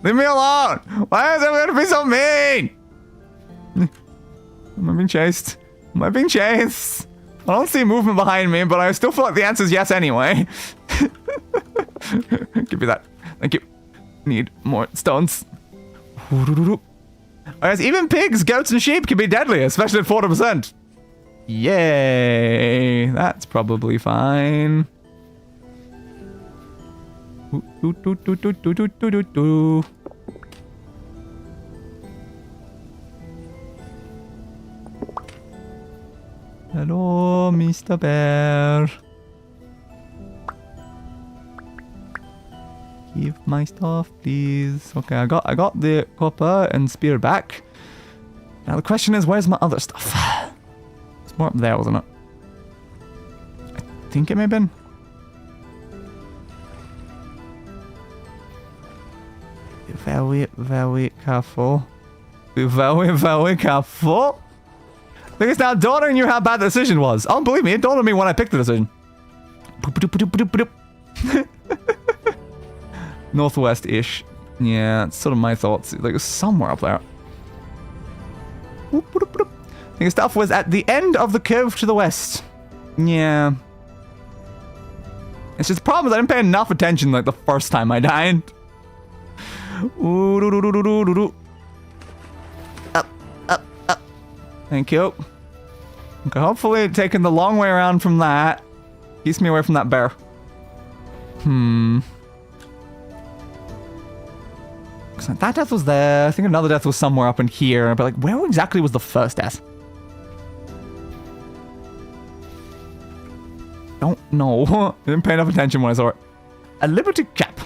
Leave me alone. Why is everyone be so mean? Am I being chased? Am I being chased? I don't see movement behind me, but I still feel like the answer is yes anyway. Give me that. Thank you. Need more stones. Whereas even pigs, goats, and sheep can be deadly, especially at 40%. Yay. That's probably fine. Hello, Mr. Bear. Give my stuff, please. Okay, I got the copper and spear back. Now the question is, where's my other stuff? It's more up there, wasn't it? I think it may have been. Very, very careful. Be very, very careful. I think it's now dawning on you how bad the decision was. Oh, believe me, it dawned on me when I picked the decision. Northwest-ish. Yeah, it's sort of my thoughts. Like, somewhere up there. I think stuff was at the end of the curve to the west. Yeah. It's just the problem is I didn't pay enough attention like the first time I died. Up, up, up. Thank you. Okay, hopefully taking the long way around from that keeps me away from that bear. That death was there. I think another death was somewhere up in here. But like, where exactly was the first death? Don't know. I didn't pay enough attention when I saw it. A liberty cap.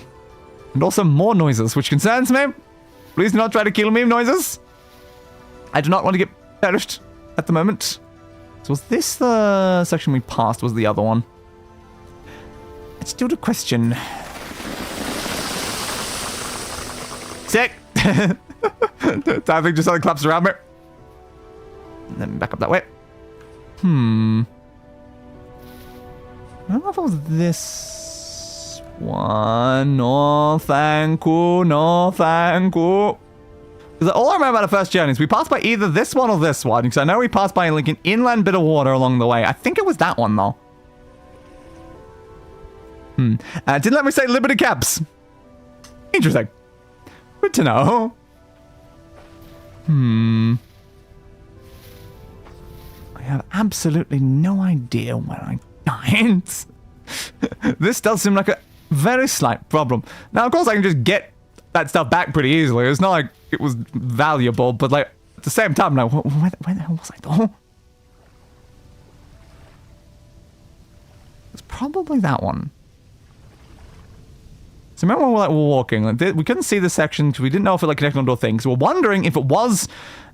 And also more noises, which concerns me. Please do not try to kill me, noises. I do not want to get perished at the moment. So was this the section we passed? Was the other one? It's still the question. Sick. Time thing just collapsed around me. And then back up that way. I don't know if it was this one. No, thank you. No, thank you. Because all I remember about the first journey is we passed by either this one or this one. Because I know we passed by like an inland bit of water along the way. I think it was that one though. Didn't let me say Liberty Caps. Interesting. Good to know. I have absolutely no idea where I died. This does seem like a very slight problem. Now, of course, I can just get that stuff back pretty easily. It's not like it was valuable, but like at the same time, like, where the hell was I though? It's probably that one. So remember when we were walking, like, we couldn't see the section because we didn't know if it like connected onto a thing. So we're wondering if it was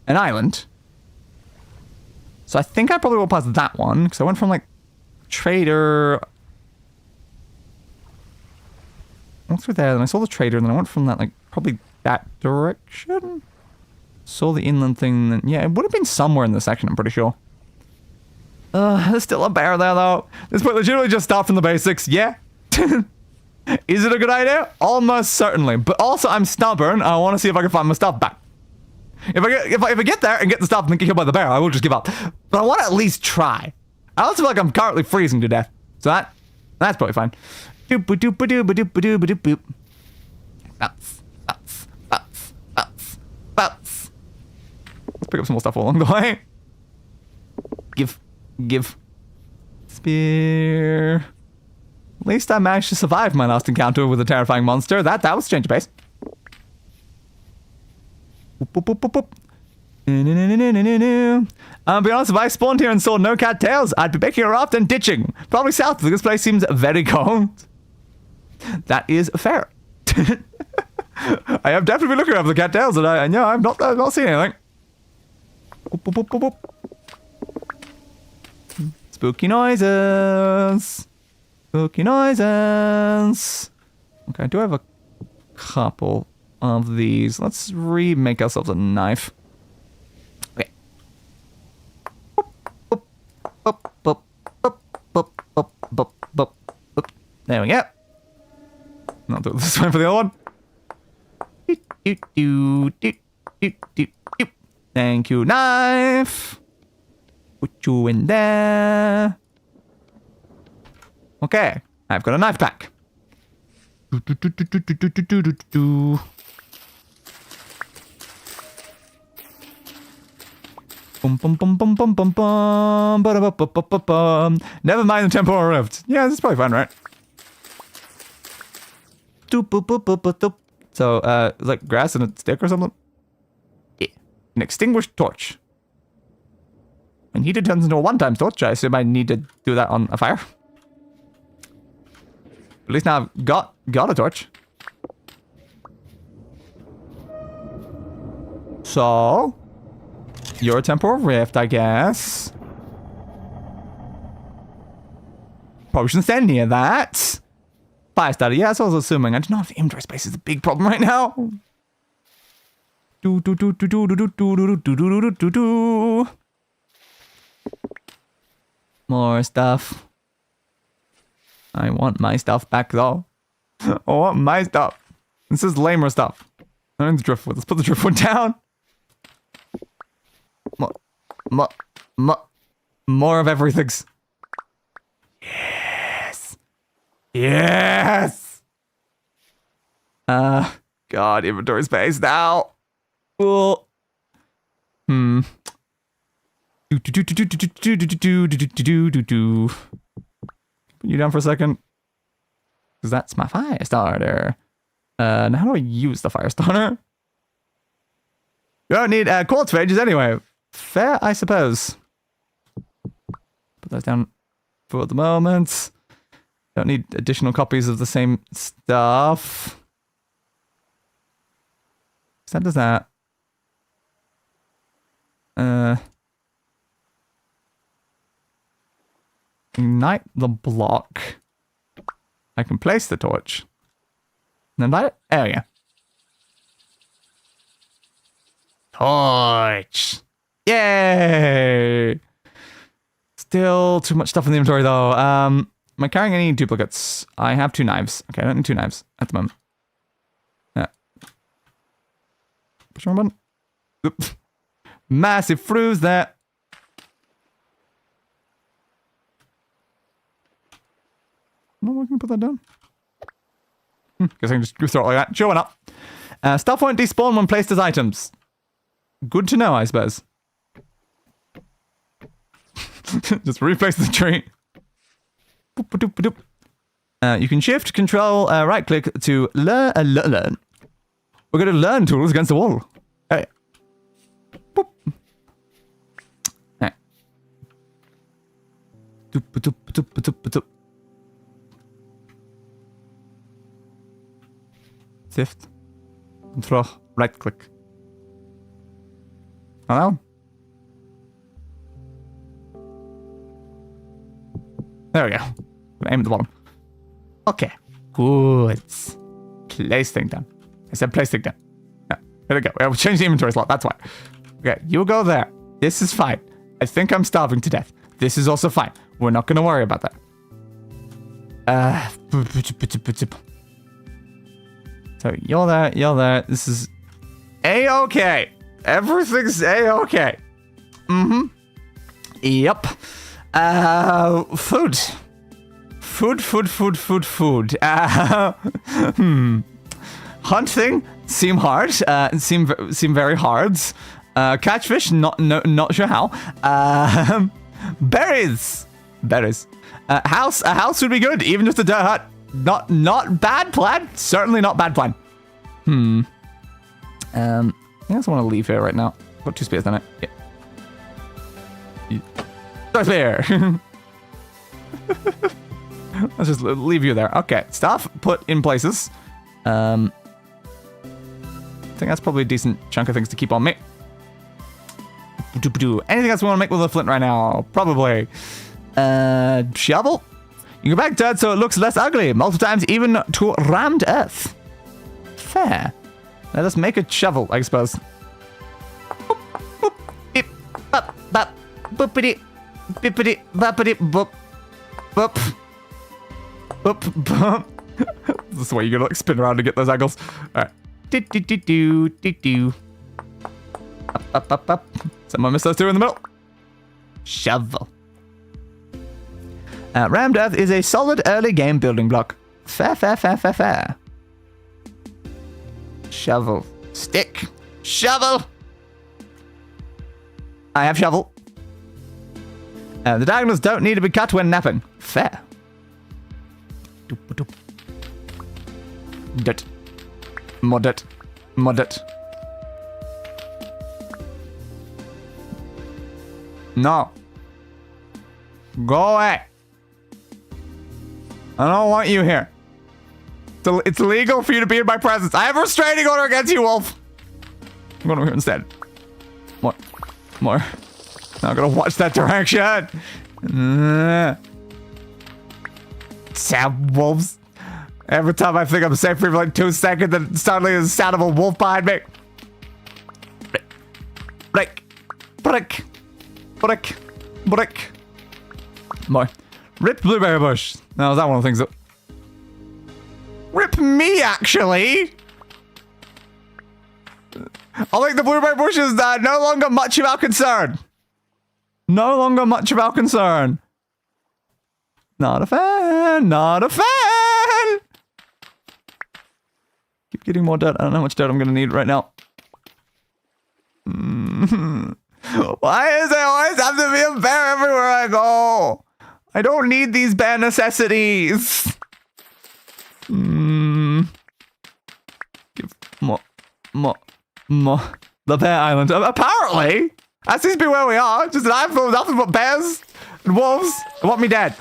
an island. So I think I probably walked past that one because I went from like trader. I went through there, then I saw the trader, and then I went from that like probably that direction. Saw the inland thing, then yeah, it would have been somewhere in the section. I'm pretty sure. There's still a bear there though. This point legitimately just start from the basics. Yeah. Is it a good idea? Almost certainly. But also, I'm stubborn. I want to see if I can find my stuff back. If I get there and get the stuff and then get killed by the bear, I will just give up. But I want to at least try. I also feel like I'm currently freezing to death. So that's probably fine. Doop doop doop doop doop doop doop. Bounce, bounce, bounce, bounce, bounce. Let's pick up some more stuff along the way. Give. Spear. At least I managed to survive my last encounter with a terrifying monster. That was change of pace. Boop, boop, boop, boop, boop. Be honest, if I spawned here and saw no cattails, I'd be making a raft and ditching. Probably south, because this place seems very cold. That is fair. I have definitely been looking over the cattails, and I've not seen anything. Boop, boop, boop, boop. Spooky noises. Spooky noises. Okay, I do have a couple of these. Let's remake ourselves a knife. Okay. Boop, boop, boop, boop, boop, boop, boop, boop, boop. There we go. I'll do it this time for the other one. Thank you, knife. Put you in there. Okay, I've got a knife pack. Bum bum bum bum bum bum bum. Never mind the temporal rift. Yeah, this is probably fun, right? So, like grass and a stick or something? Yeah. An extinguished torch. When heated turns into a one-time torch, I assume I need to do that on a fire. At least now I've got a torch. So, you're a temporal rift, I guess. Probably shouldn't stand near that. Fire starter, yeah, that's what I was assuming. I don't know if the inventory space is a big problem right now. More stuff. I want my stuff back though. I want my stuff. This is lamer stuff. I need the driftwood. Let's put the driftwood down. More of everything's. Yes. Yes. God, inventory space now. Cool. Put you down for a second. Because that's my fire starter. Now how do I use the fire starter? You don't need quartz pages anyway. Fair, I suppose. Put those down for the moment. Don't need additional copies of the same stuff. So that does that. Ignite the block. I can place the torch. And then light it. There we go. Torch. Yay! Still too much stuff in the inventory though. Am I carrying any duplicates? I have 2 knives. Okay, I don't need 2 knives at the moment. Yeah. Push the wrong button. Oop. Massive fruits there. No, I can put that down. Guess I can just throw it like that. Sure, why not? Stuff won't despawn when placed as items. Good to know, I suppose. Just replace the tree. You can shift, control, right click to learn. We're going to learn tools against the wall. Hey. Boop. Hey. Shift. Control, right click. Hello? There we go. Aim at the bottom. Okay. Good. Place thing down. I said place thing down. Yeah. There we go. We'll change the inventory slot. That's why. Okay. You go there. This is fine. I think I'm starving to death. This is also fine. We're not going to worry about that. So you're there. You're there. This is A-okay. Everything's A-okay. Mm-hmm. Yep. Food. Food. Hunting seem hard. Seem very hard. Catch fish, not sure how. Berries. A house would be good, even just a dirt hut. Not bad plan. Certainly not bad plan. I guess I want to leave here right now. Got 2 spears, don't I? Yeah. Start spear! Let's just leave you there. Okay, stuff put in places. I think that's probably a decent chunk of things to keep on me. Anything else we want to make with a flint right now? Probably. Shovel? You go back dirt so it looks less ugly. Multiple times even to rammed earth. Fair. Let us make a shovel, I suppose. Boop, boop, beep, bop, bop, boopity, bippity, boppity, boop, boop, boop, boop. This is the way you gotta like spin around to get those angles. Alright. Do. Up. Someone missed those 2 in the middle. Shovel. Rammed earth is a solid early game building block. Fair. Shovel. Stick. Shovel. I have shovel. The diagonals don't need to be cut when napping. Fair. Dirt. More dirt. No. Go away. I don't want you here. It's illegal for you to be in my presence. I have a restraining order against you, Wolf. I'm going over here instead. More. Now I'm gonna watch that direction. Sad wolves. Every time I think I'm safe for like 2 seconds, then suddenly there's the sound of a wolf behind me. Brick. More. Rip blueberry bush. No, is that one of the things that... Rip me, actually! I think the blueberry bush is no longer much of our concern. Not a fan. Keep getting more dirt. I don't know how much dirt I'm going to need right now. Why does it always have to be a bear everywhere I go? I don't need these bare necessities. Give more. The bear island. Apparently, that seems to be where we are. Just an island full of nothing but bears and wolves. They want me dead.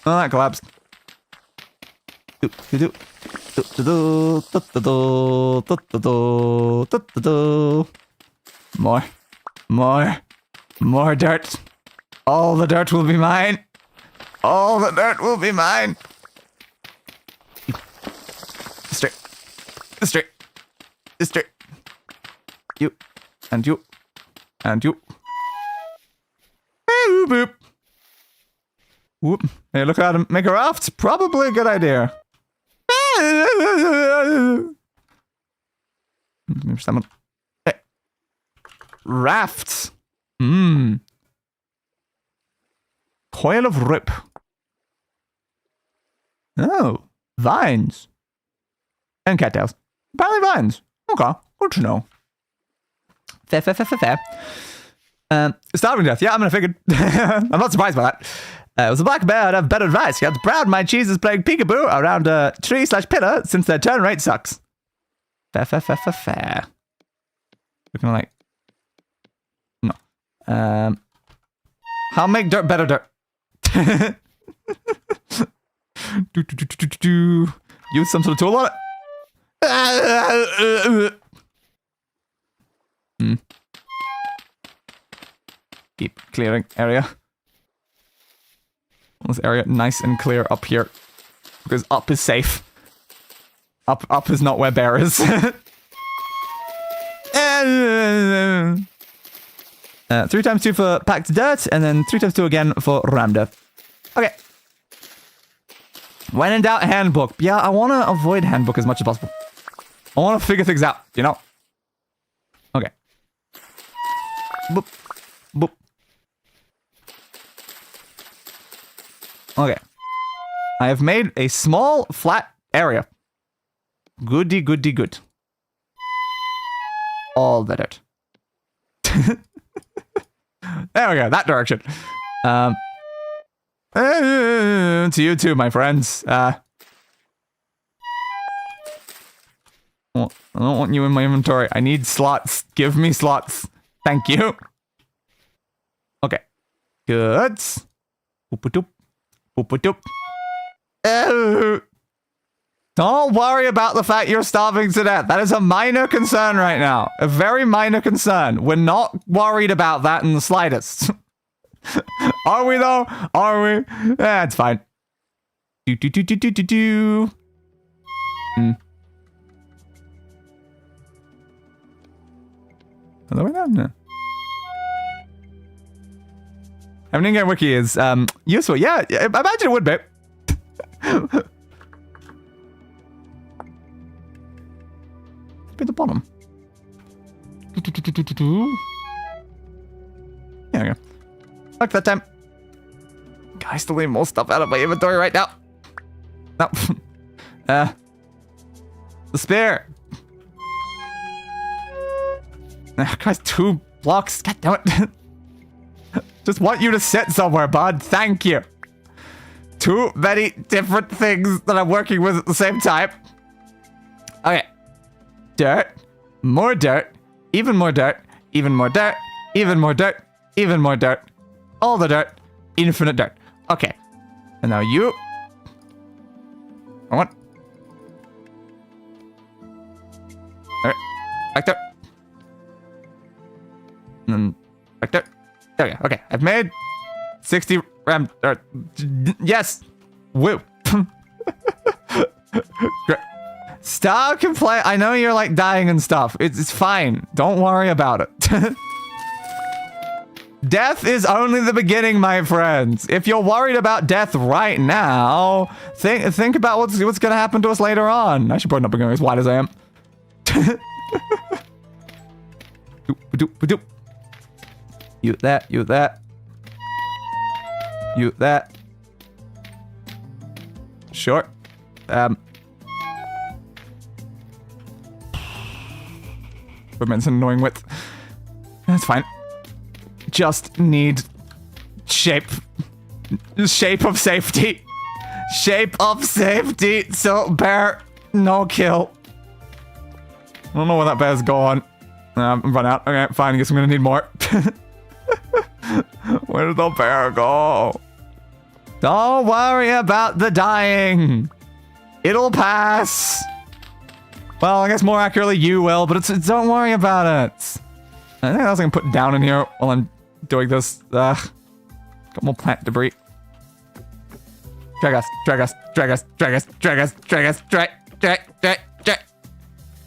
Oh, that collapsed. More dirt. All the dirt will be mine. Straight. You. Boop. Whoop. Hey, look at him. Make a raft. Probably a good idea. Someone. Hey. Rafts. Coil of rip. Oh, vines. And cattails. Apparently vines. Okay, good to know. Fair. Starving death. Yeah, I'm gonna figure. I'm not surprised by that. It was a black bear. I'd have better advice. He had proud my cheese is playing peekaboo around a tree/pillar since their turn rate sucks. Fair. Looking like... No. How make dirt better dirt? Use some sort of tool on it. Keep clearing area. This area nice and clear up here. Because up is safe. Up is not where bear is. 3 times 2 for packed dirt, and then 3 times 2 again for rammed earth. Okay. When in doubt, handbook. Yeah, I want to avoid handbook as much as possible. I want to figure things out, you know? Okay. Boop. Okay. I have made a small, flat area. Goody. Good. All the dirt. There we go, that direction. To you too, my friends. Well, I don't want you in my inventory. I need slots. Give me slots. Thank you. Okay. Good. Boop-a-doop. Boop-a-doop. Oh. Don't worry about the fact you're starving to death. That is a minor concern right now. A very minor concern. We're not worried about that in the slightest. Are we though? Are we? Yeah, it's fine. Do. Other way down? No. Having an in-game wiki is useful. Yeah, I imagine it would be. Be at the bottom. There we go. Fuck that time. Guys, still leave more stuff out of my inventory right now. No. The spear. Guys, 2 blocks. God damn it. Just want you to sit somewhere, bud. Thank you. Too many different things that I'm working with at the same time. Okay. Dirt. More dirt. Even more dirt. Even more dirt. Even more dirt. Even more dirt. All the dirt. Infinite dirt. Okay. And now you. I want. Alright. Back there. And then back there. There we go. Okay. I've made 60 RAM. Yes. Woo. Great. Stop complaining. I know you're like dying and stuff. It's fine. Don't worry about it. Death is only the beginning, my friends. If you're worried about death right now, think about what's gonna happen to us later on. I should probably not be going as wide as I am. You that. You that. You that. Sure. Women's an annoying width. That's fine. Just need shape. Shape of safety. Shape of safety. So bear, no kill. I don't know where that bear's gone. I'm run out. Okay, fine. I guess I'm gonna need more. Where did the bear go? Don't worry about the dying. It'll pass. Well, I guess more accurately you will, but it's don't worry about it. I think I was gonna put down in here while I'm doing this. Got more plant debris. Drag us, drag us, drag us, drag us, drag us, drag us, drag.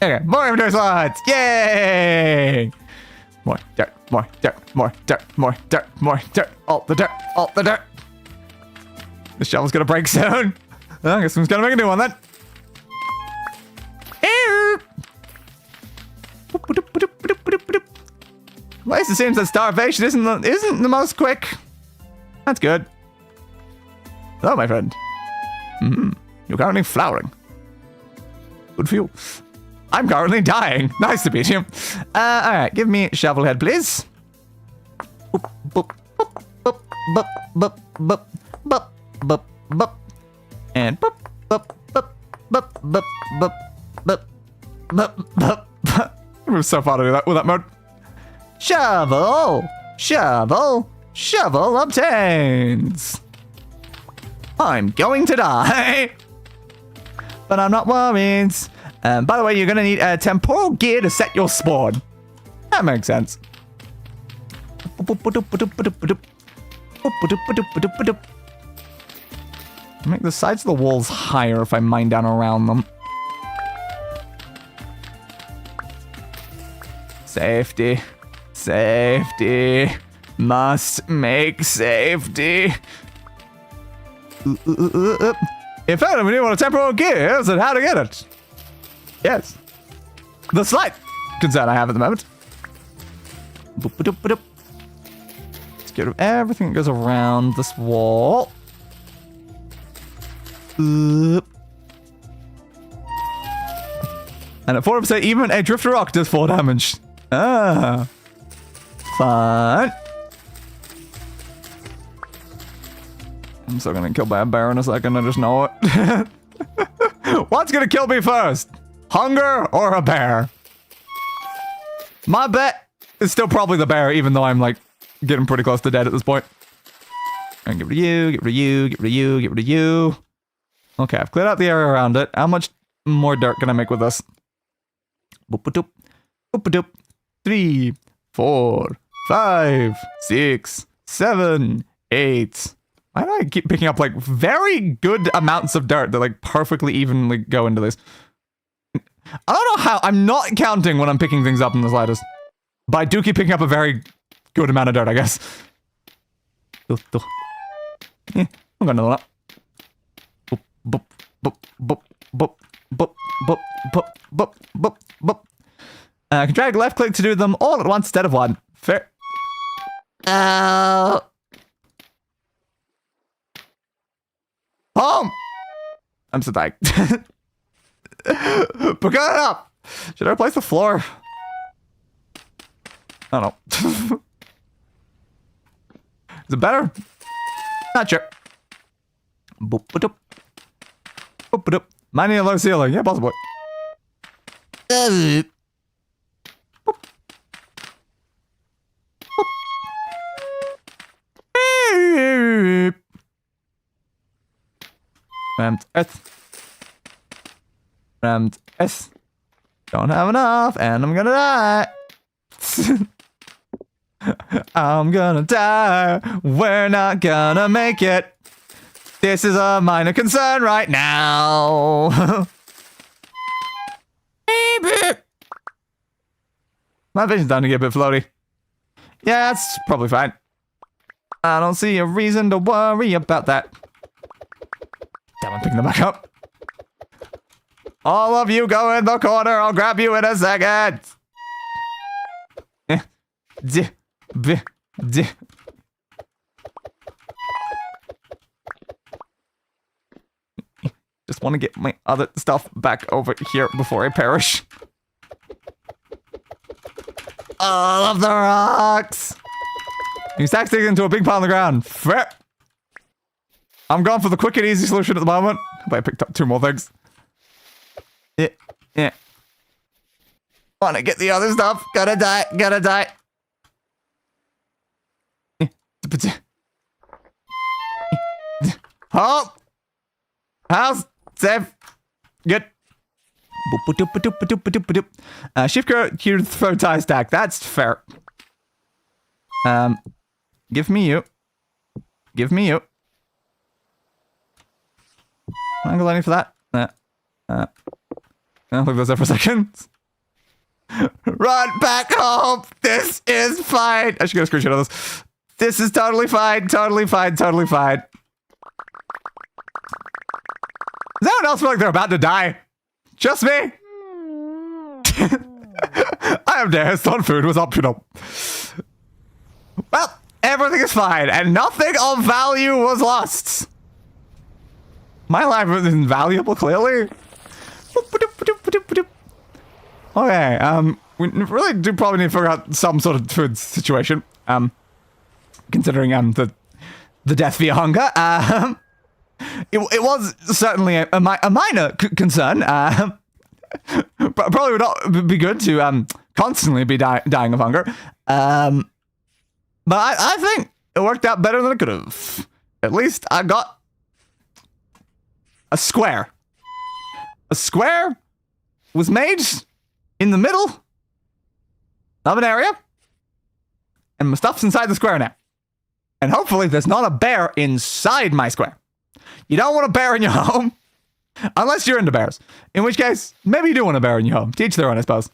Okay, more inventory slots! Yay! More dirt, more dirt, more dirt, more dirt, more dirt. All the dirt, all the dirt. The shovel's gonna break soon. I guess I'm just gonna make a new one then. At least it seems that starvation isn't the most quick. That's good. Hello, my friend. You're currently flowering. Good for you. I'm currently dying. Nice to meet you. Alright, give me shovel head, please. Boop, boop, boop, boop, boop, boop, boop, boop, boop. And boop, boop, boop, boop, boop, boop, boop, boop, boop, boop. It was so far to do that with that mode. Shovel, shovel, shovel obtains. I'm going to die. But I'm not worried. By the way, you're going to need a temporal gear to set your spawn. That makes sense. Make the sides of the walls higher if I mine down around them. Safety. Safety. Must make safety. In fact, if you want a temporal gear, here's how to get it. Yes. The slight concern I have at the moment. Let's get rid of everything that goes around this wall. And at 4%, even a drifter rock does 4 damage. Ah. Fun. I'm still gonna kill by a bear in a second, I just know it. What's gonna kill me first? Hunger or a bear? My bet it's still probably the bear, even though I'm like getting pretty close to dead at this point. And get rid of you, get rid of you, get rid of you, get rid of you. Okay, I've cleared out the area around it. How much more dirt can I make with this? Boop-a-doop, boop-a-doop. 3, 4, 5, 6, 7, 8. Why do I keep picking up like very good amounts of dirt that like perfectly evenly go into this? I don't know how. I'm not counting when I'm picking things up in the slightest. But I do keep picking up a very good amount of dirt, I guess. Yeah, I'm gonna know that. Boop, boop, boop, boop, boop, boop, boop, boop, boop, boop. I can drag left click to do them all at once instead of one. Fair. Home! I'm so tired. But good enough! Should I replace the floor? I don't know. Is it better? Not sure. Boop-a-doop. Boop-a-doop. Might need a low ceiling. Yeah, possibly. Boop. Boop. Boop. Rammed earth. Rammed earth. Don't have enough, and I'm gonna die. I'm gonna die. We're not gonna make it. This is a minor concern right now. My vision's starting to get a bit floaty. Yeah, that's probably fine. I don't see a reason to worry about that. Damn, I'm picking them back up. All of you go in the corner. I'll grab you in a second. Just want to get my other stuff back over here before I perish. All of the rocks. You stack sticks into a big pile on the ground. Fair. I'm going for the quick and easy solution at the moment. But I picked up 2 more things. Yeah. Want to get the other stuff. Gotta die. Gotta die. Oh! House! Safe! Good. Shift Q to throw tie stack. That's fair. Give me you. Give me you. I'm gonna for that. I'll leave those there for a second. Run back home! This is fine! I should get a screenshot of this. This is totally fine, totally fine, totally fine. Does anyone else feel like they're about to die? Just me? I am Deus, non-food was optional. Well, everything is fine, and nothing of value was lost. My life was invaluable, clearly. Okay, we really do probably need to figure out some sort of food situation. Considering the death via hunger. It was certainly a minor concern. Probably would not be good to constantly be dying of hunger. But I think it worked out better than it could have. At least I got a square. A square was made in the middle of an area, and my stuff's inside the square now. And hopefully there's not a bear inside my square. You don't want a bear in your home. Unless you're into bears. In which case, maybe you do want a bear in your home. To each their own, I suppose.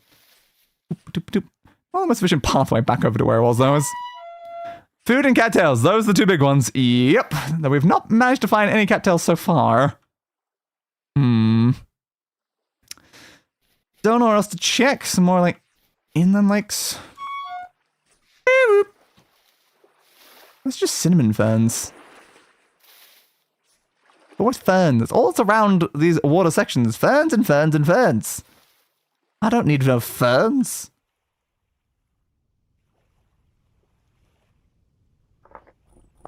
Well, I'm a sufficient pathway back over to where I was, though. Food and cattails. Those are the 2 big ones. Yep. Though we've not managed to find any cattails so far. Don't know where else to check. Some more, like, inland lakes. It's just cinnamon ferns. But what's ferns? It's all around these water sections. Ferns and ferns and ferns. I don't need no ferns.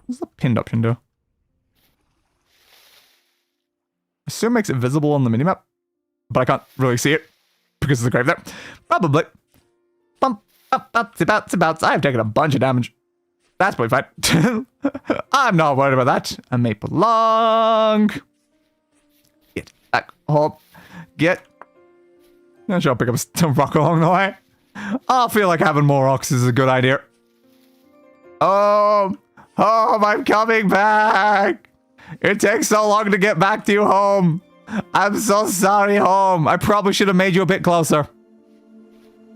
What's the pinned option do? Assume makes it visible on the minimap, but I can't really see it because of the grave there. Probably. Bump, About. I've taken a bunch of damage. That's pretty fine. I'm not worried about that. A maple log. Get back home. Get. I'm sure I'll pick up some rock along the way. I feel like having more rocks is a good idea. Home, I'm coming back. It takes so long to get back to you, home. I'm so sorry, home. I probably should have made you a bit closer.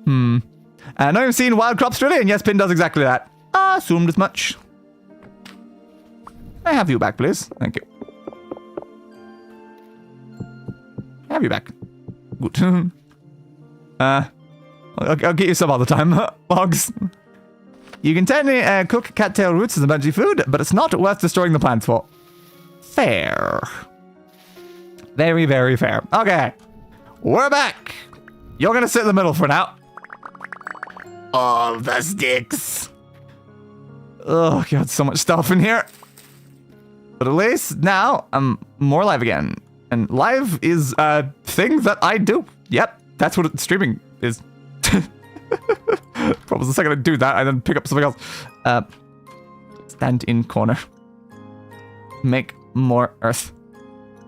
I know you've seen wild crops today, and yes, Pin does exactly that. I assumed as much. I have you back, please. Thank you. Have you back. Good. I'll get you some other time, logs. You can technically cook cattail roots as emergency food, but it's not worth destroying the plants for. Fair. Very, very fair. Okay. We're back. You're gonna sit in the middle for now. All the sticks. Oh, God, so much stuff in here. But at least now I'm more live again. And live is a thing that I do. Yep, that's what streaming is. Probably the second I do that, I then pick up something else. Stand in corner. Make more earth.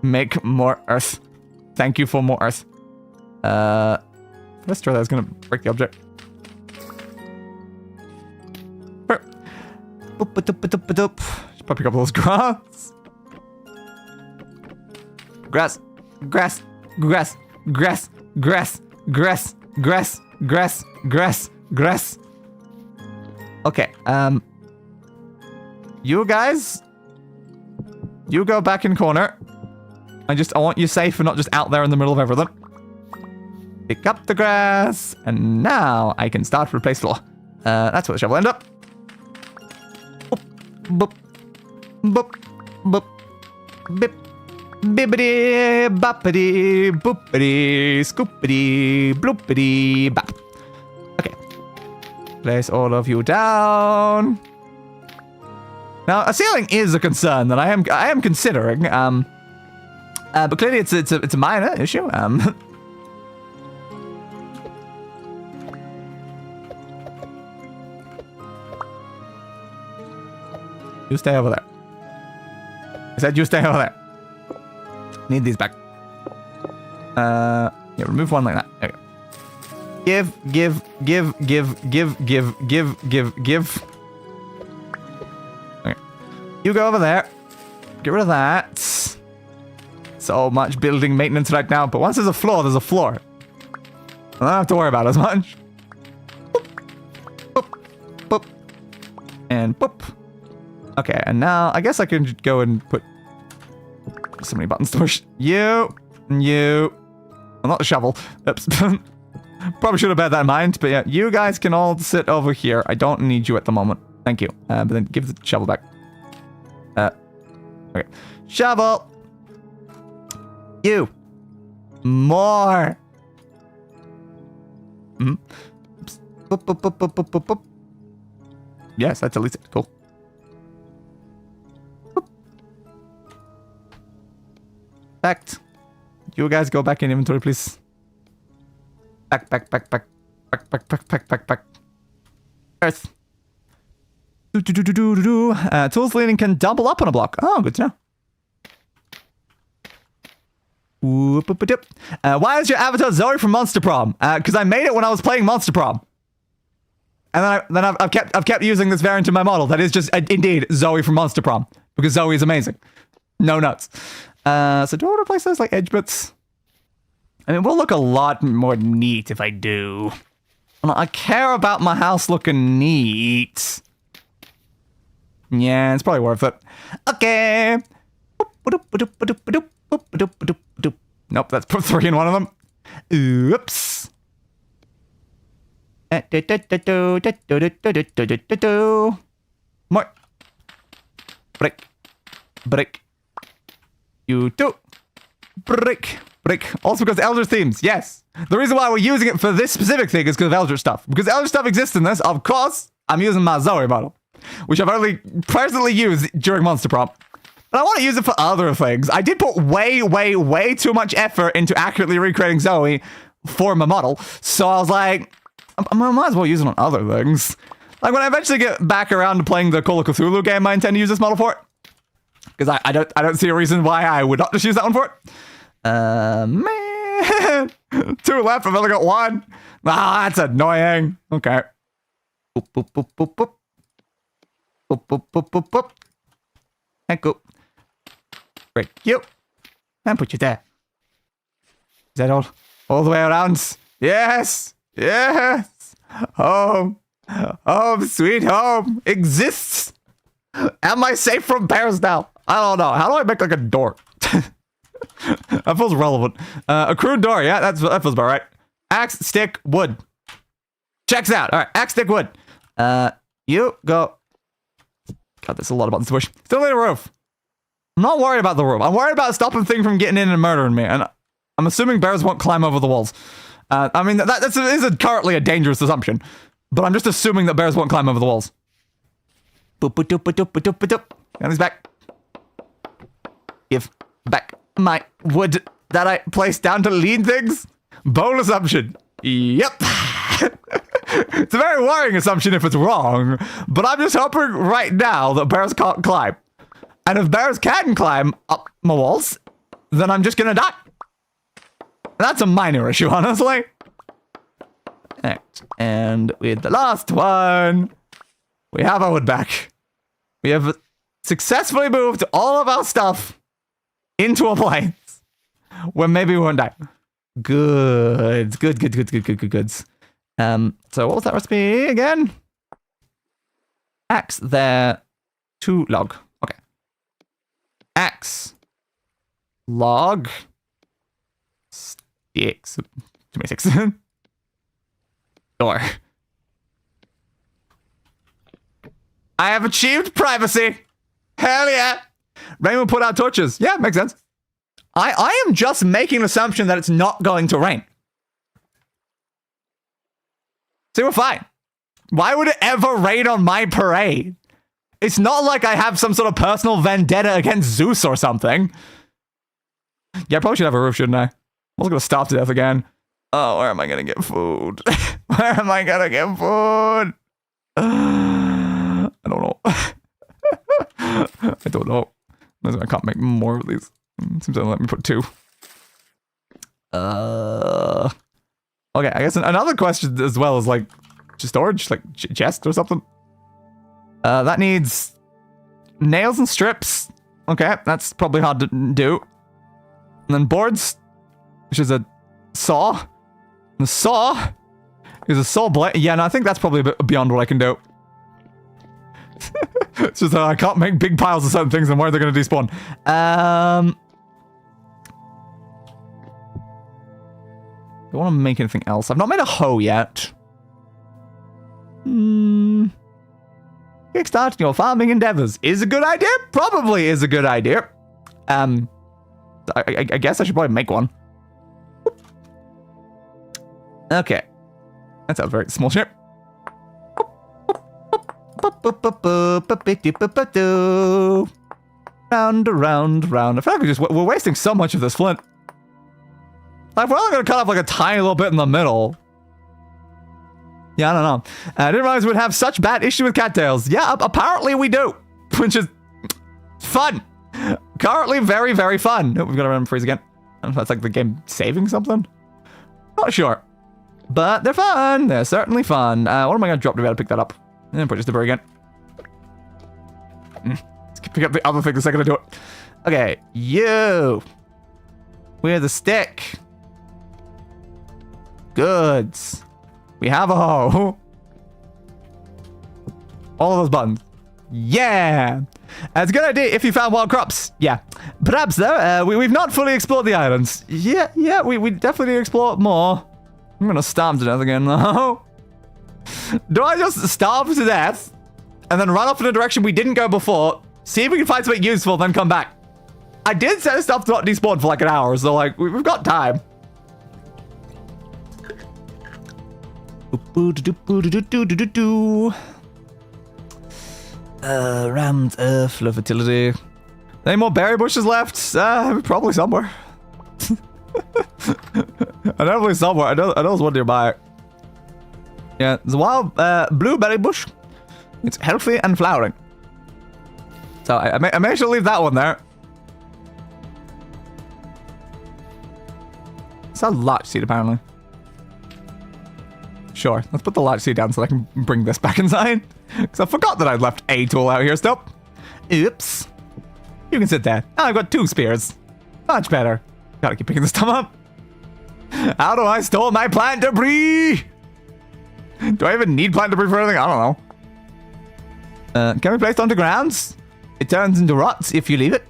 Make more earth. Thank you for more earth. Let's try that. I was gonna break the object. Just probably pick up those grass. Grass. Grass. Grass. Grass. Grass. Grass. Grass. Grass. Grass. Grass. Okay. You guys. You go back in corner. I want you safe and not just out there in the middle of everything. Pick up the grass. And now I can start to replace floor. That's where the shovel end up. Boop. Boop. Boop. Bip. Bibbidi, boppity, boopity, scoopity, bloopity, bop. Okay. Place all of you down. Now, a ceiling is a concern that I am considering. But clearly it's a minor issue. You stay over there. I said you stay over there. Need these back. Yeah, remove one like that. There you go. Give. Okay. You go over there. Get rid of that. So much building maintenance right now, but once there's a floor, there's a floor. I don't have to worry about it as much. Boop. Boop. Boop. And boop. Okay, and now I guess I can go and put so many buttons to push. You. Well, not the shovel. Oops. Probably should have bear that in mind, but yeah, you guys can all sit over here. I don't need you at the moment. Thank you. But then give the shovel back. Okay. Shovel. You. More. Oops. Boop, boop, boop, boop, boop, boop, boop. Yes, that's at least it. Cool. Fact. You guys go back in inventory, please. Back. Earth. Tools leaning can double up on a block. Oh, good to know. Why is your avatar Zoe from Monster Prom? Because I made it when I was playing Monster Prom. And then I've kept using this variant in my model. That is just indeed Zoe from Monster Prom. Because Zoe is amazing. No nuts. So do I want to replace those like edge bits? I mean, it will look a lot more neat if I do. I care about my house looking neat. Yeah, it's probably worth it. Okay. Nope, that's put 3 in one of them. Oops. More. Brick. You do. Brick. Also because Eldritch themes, yes. The reason why we're using it for this specific thing is because of Eldritch stuff. Because Eldritch stuff exists in this, of course, I'm using my Zoe model. Which I've only presently used during Monster Prom. But I want to use it for other things. I did put way too much effort into accurately recreating Zoe for my model. So I was like, I might as well use it on other things. Like when I eventually get back around to playing the Call of Cthulhu game, I intend to use this model for it. Because I don't see a reason why I would not just use that one for it. Man. 2 left, I've only got 1. Ah, that's annoying. Okay. Boop, boop, boop, boop, boop. Boop, boop, boop, boop, boop. And go. Break you. And put you there. Is that all the way around? Yes. Yes. Home. Home, sweet home. Exists. Am I safe from bears now? I don't know. How do I make like a door? That feels relevant. A crude door. Yeah, that feels about right. Axe, stick, wood. Checks out. All right, axe, stick, wood. You go. God, there's a lot of buttons to push. Still need a roof. I'm not worried about the roof. I'm worried about stopping things from getting in and murdering me. And I'm assuming bears won't climb over the walls. I mean, that is currently a dangerous assumption. But I'm just assuming that bears won't climb over the walls. Boop, boop, doop, doop, doop, doop, doop. And he's back. Give back my wood that I placed down to lean things. Bold assumption. Yep. It's a very worrying assumption if it's wrong, but I'm just hoping right now that bears can't climb. And if bears can climb up my walls, then I'm just gonna die. That's a minor issue, honestly. Right. And with the last one, we have our wood back. We have successfully moved all of our stuff into a place where maybe we won't die. Good. So what was that recipe again? Axe there. 2 log. Okay. Axe. Log. Sticks. 26. Door. I have achieved privacy. Hell yeah. Rain will put out torches. Yeah, makes sense. I am just making an assumption that it's not going to rain. See, we're fine. Why would it ever rain on my parade? It's not like I have some sort of personal vendetta against Zeus or something. Yeah, I probably should have a roof, shouldn't I? I'm also going to starve to death again. Oh, where am I going to get food? Where am I going to get food? I don't know. I don't know. I can't make more of these. Seems to let me put 2. Okay, I guess another question as well is like storage, like chest or something. That needs nails and strips. Okay, that's probably hard to do. And then boards, which is a saw. And the saw is a saw blade. Yeah, no, I think that's probably a bit beyond what I can do. It's just that I can't make big piles of certain things and where they're going to despawn. Do I want to make anything else? I've not made a hoe yet. Kickstarting your farming endeavors is a good idea. Probably is a good idea. I guess I should probably make one. Okay. That's a very small ship. Round, around, round. I feel like we're wasting so much of this flint. Like, we're only going to cut off like a tiny little bit in the middle. Yeah, I don't know. I didn't realize we'd have such bad issue with cattails. Yeah, apparently we do. Which is fun. Currently very, very fun. Oh, we've got to run freeze again. I don't know if that's like the game saving something. Not sure. But they're fun. They're certainly fun. What am I going to drop to be able to pick that up? And put just a bird again. Let's pick up the other thing the second I do it. Okay, you. With a stick. Goods. We have a hoe. All of those buttons. Yeah. It's a good idea if you found wild crops. Yeah. Perhaps though, we've not fully explored the islands. Yeah, we definitely need to explore more. I'm gonna starve to death again though. Do I just starve to death and then run off in a direction we didn't go before, see if we can find something useful, then come back? I did set stuff to not despawn for like an hour, so like we've got time. Rammed earth, low fertility. Any more berry bushes left? Probably somewhere. I know somewhere. I know there's one nearby. Yeah, there's a wild blueberry bush. It's healthy and flowering. So I may actually leave that one there. It's a larch seed, apparently. Sure, let's put the larch seed down so I can bring this back inside. Because I forgot that I'd left a tool out here still. Oops. You can sit there. Now I've got 2 spears. Much better. Gotta keep picking this stuff up. How do I store my plant debris? Do I even need plant debris for anything? I don't know. Can be placed onto grounds? It turns into rots if you leave it.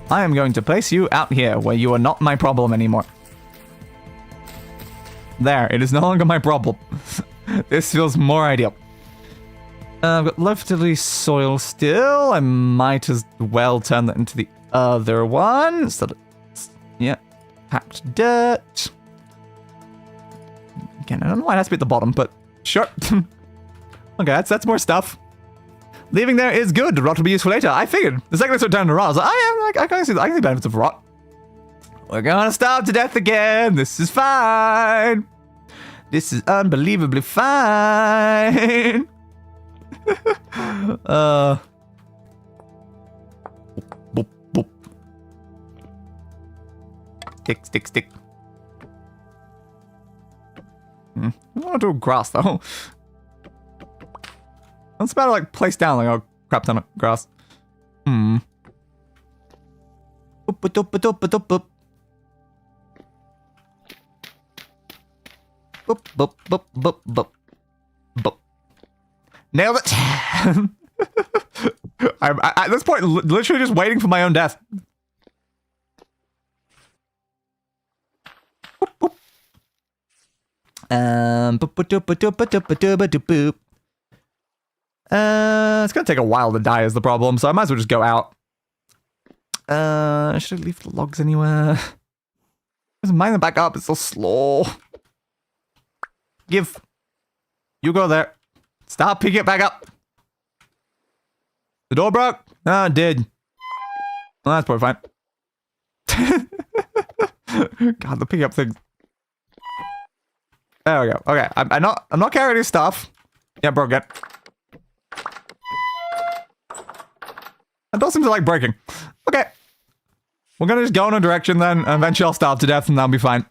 I am going to place you out here where you are not my problem anymore. There, it is no longer my problem. This feels more ideal. I've got leftovely soil still. I might as well turn that into the other one. So that it's, yeah, packed dirt. Again, I don't know why it has to be at the bottom, but sure. Okay, that's more stuff. Leaving there is good. Rot will be useful later. I figured. The second I started turning to rot, I was like, I can see the benefits of rot. We're gonna starve to death again. This is fine. This is unbelievably fine. Boop, boop. Stick. I want to do grass though. That's about to like place down like a crap ton of grass. Boop, boop, boop, boop, boop, boop. Boop, boop, boop, boop, boop. Boop. Nailed it. I'm at this point literally just waiting for my own death. Boop, boop. Boop, boop, boop, boop, boop, boop, boop, boop. It's gonna take a while to die is the problem, so I might as well just go out. Should I leave the logs anywhere? Just mine them back up, it's so slow. Give. You go there. Stop picking it back up. The door broke? Ah, it did. Well, that's probably fine. God, the picking up thing. There we go. Okay, I'm not carrying any stuff. Yeah, broke it. That does seem to like breaking. Okay. We're gonna just go in a direction then, and eventually I'll starve to death and that'll be fine.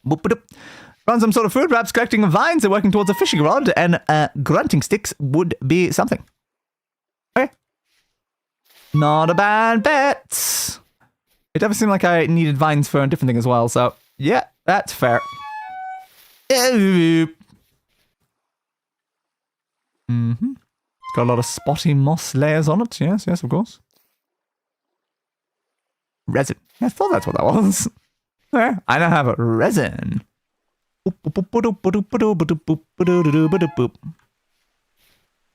Boop-a-doop. Run some sort of food, perhaps collecting vines and working towards a fishing rod, and grunting sticks would be something. Okay. Not a bad bet. It definitely seemed like I needed vines for a different thing as well, so yeah, that's fair. Mm-hmm. It's got a lot of spotty moss layers on it. Yes, of course. Resin. I thought that's what that was. There, I now have a resin.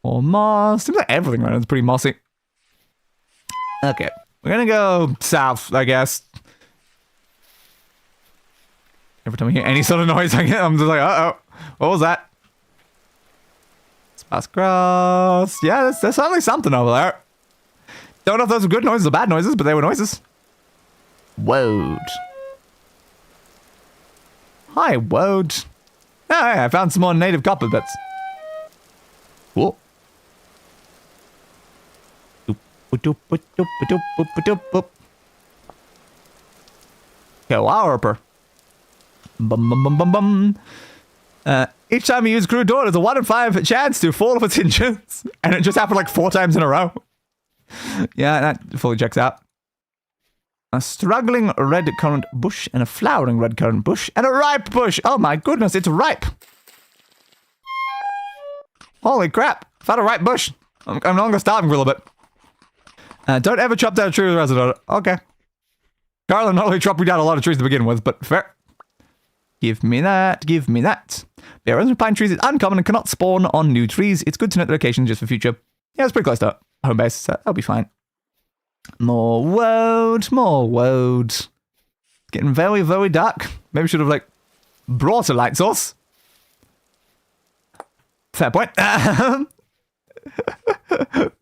Or moss. Seems like everything around is pretty mossy. Okay, we're gonna go south, I guess. Every time I hear any sort of noise, I'm just like, uh-oh. What was that? Sparse grass. Yeah, there's certainly something over there. Don't know if those were good noises or bad noises, but they were noises. Woad. Hi, Woad. Oh, hey, I found some more native copper bits. Cool. Cowarper. Bum bum bum bum bum. Each time you use crude door, there's a 1 in 5 chance to fall off its hinges. And it just happened like 4 times in a row. Yeah, that fully checks out. A struggling red currant bush and a flowering red currant bush and a ripe bush. Oh my goodness, it's ripe. Holy crap. Found a ripe bush. I'm no longer starving for a little bit. Don't ever chop down a tree with a resin on it. Okay. Carla not only chopped me down a lot of trees to begin with, but fair. Give me that. Give me that. The arrangement of pine trees is uncommon and cannot spawn on new trees. It's good to note the location just for future. Yeah, it's pretty close to home base, so that'll be fine. More woad, more woad. It's getting very, very dark. Maybe should have, like, brought a light source. Fair point.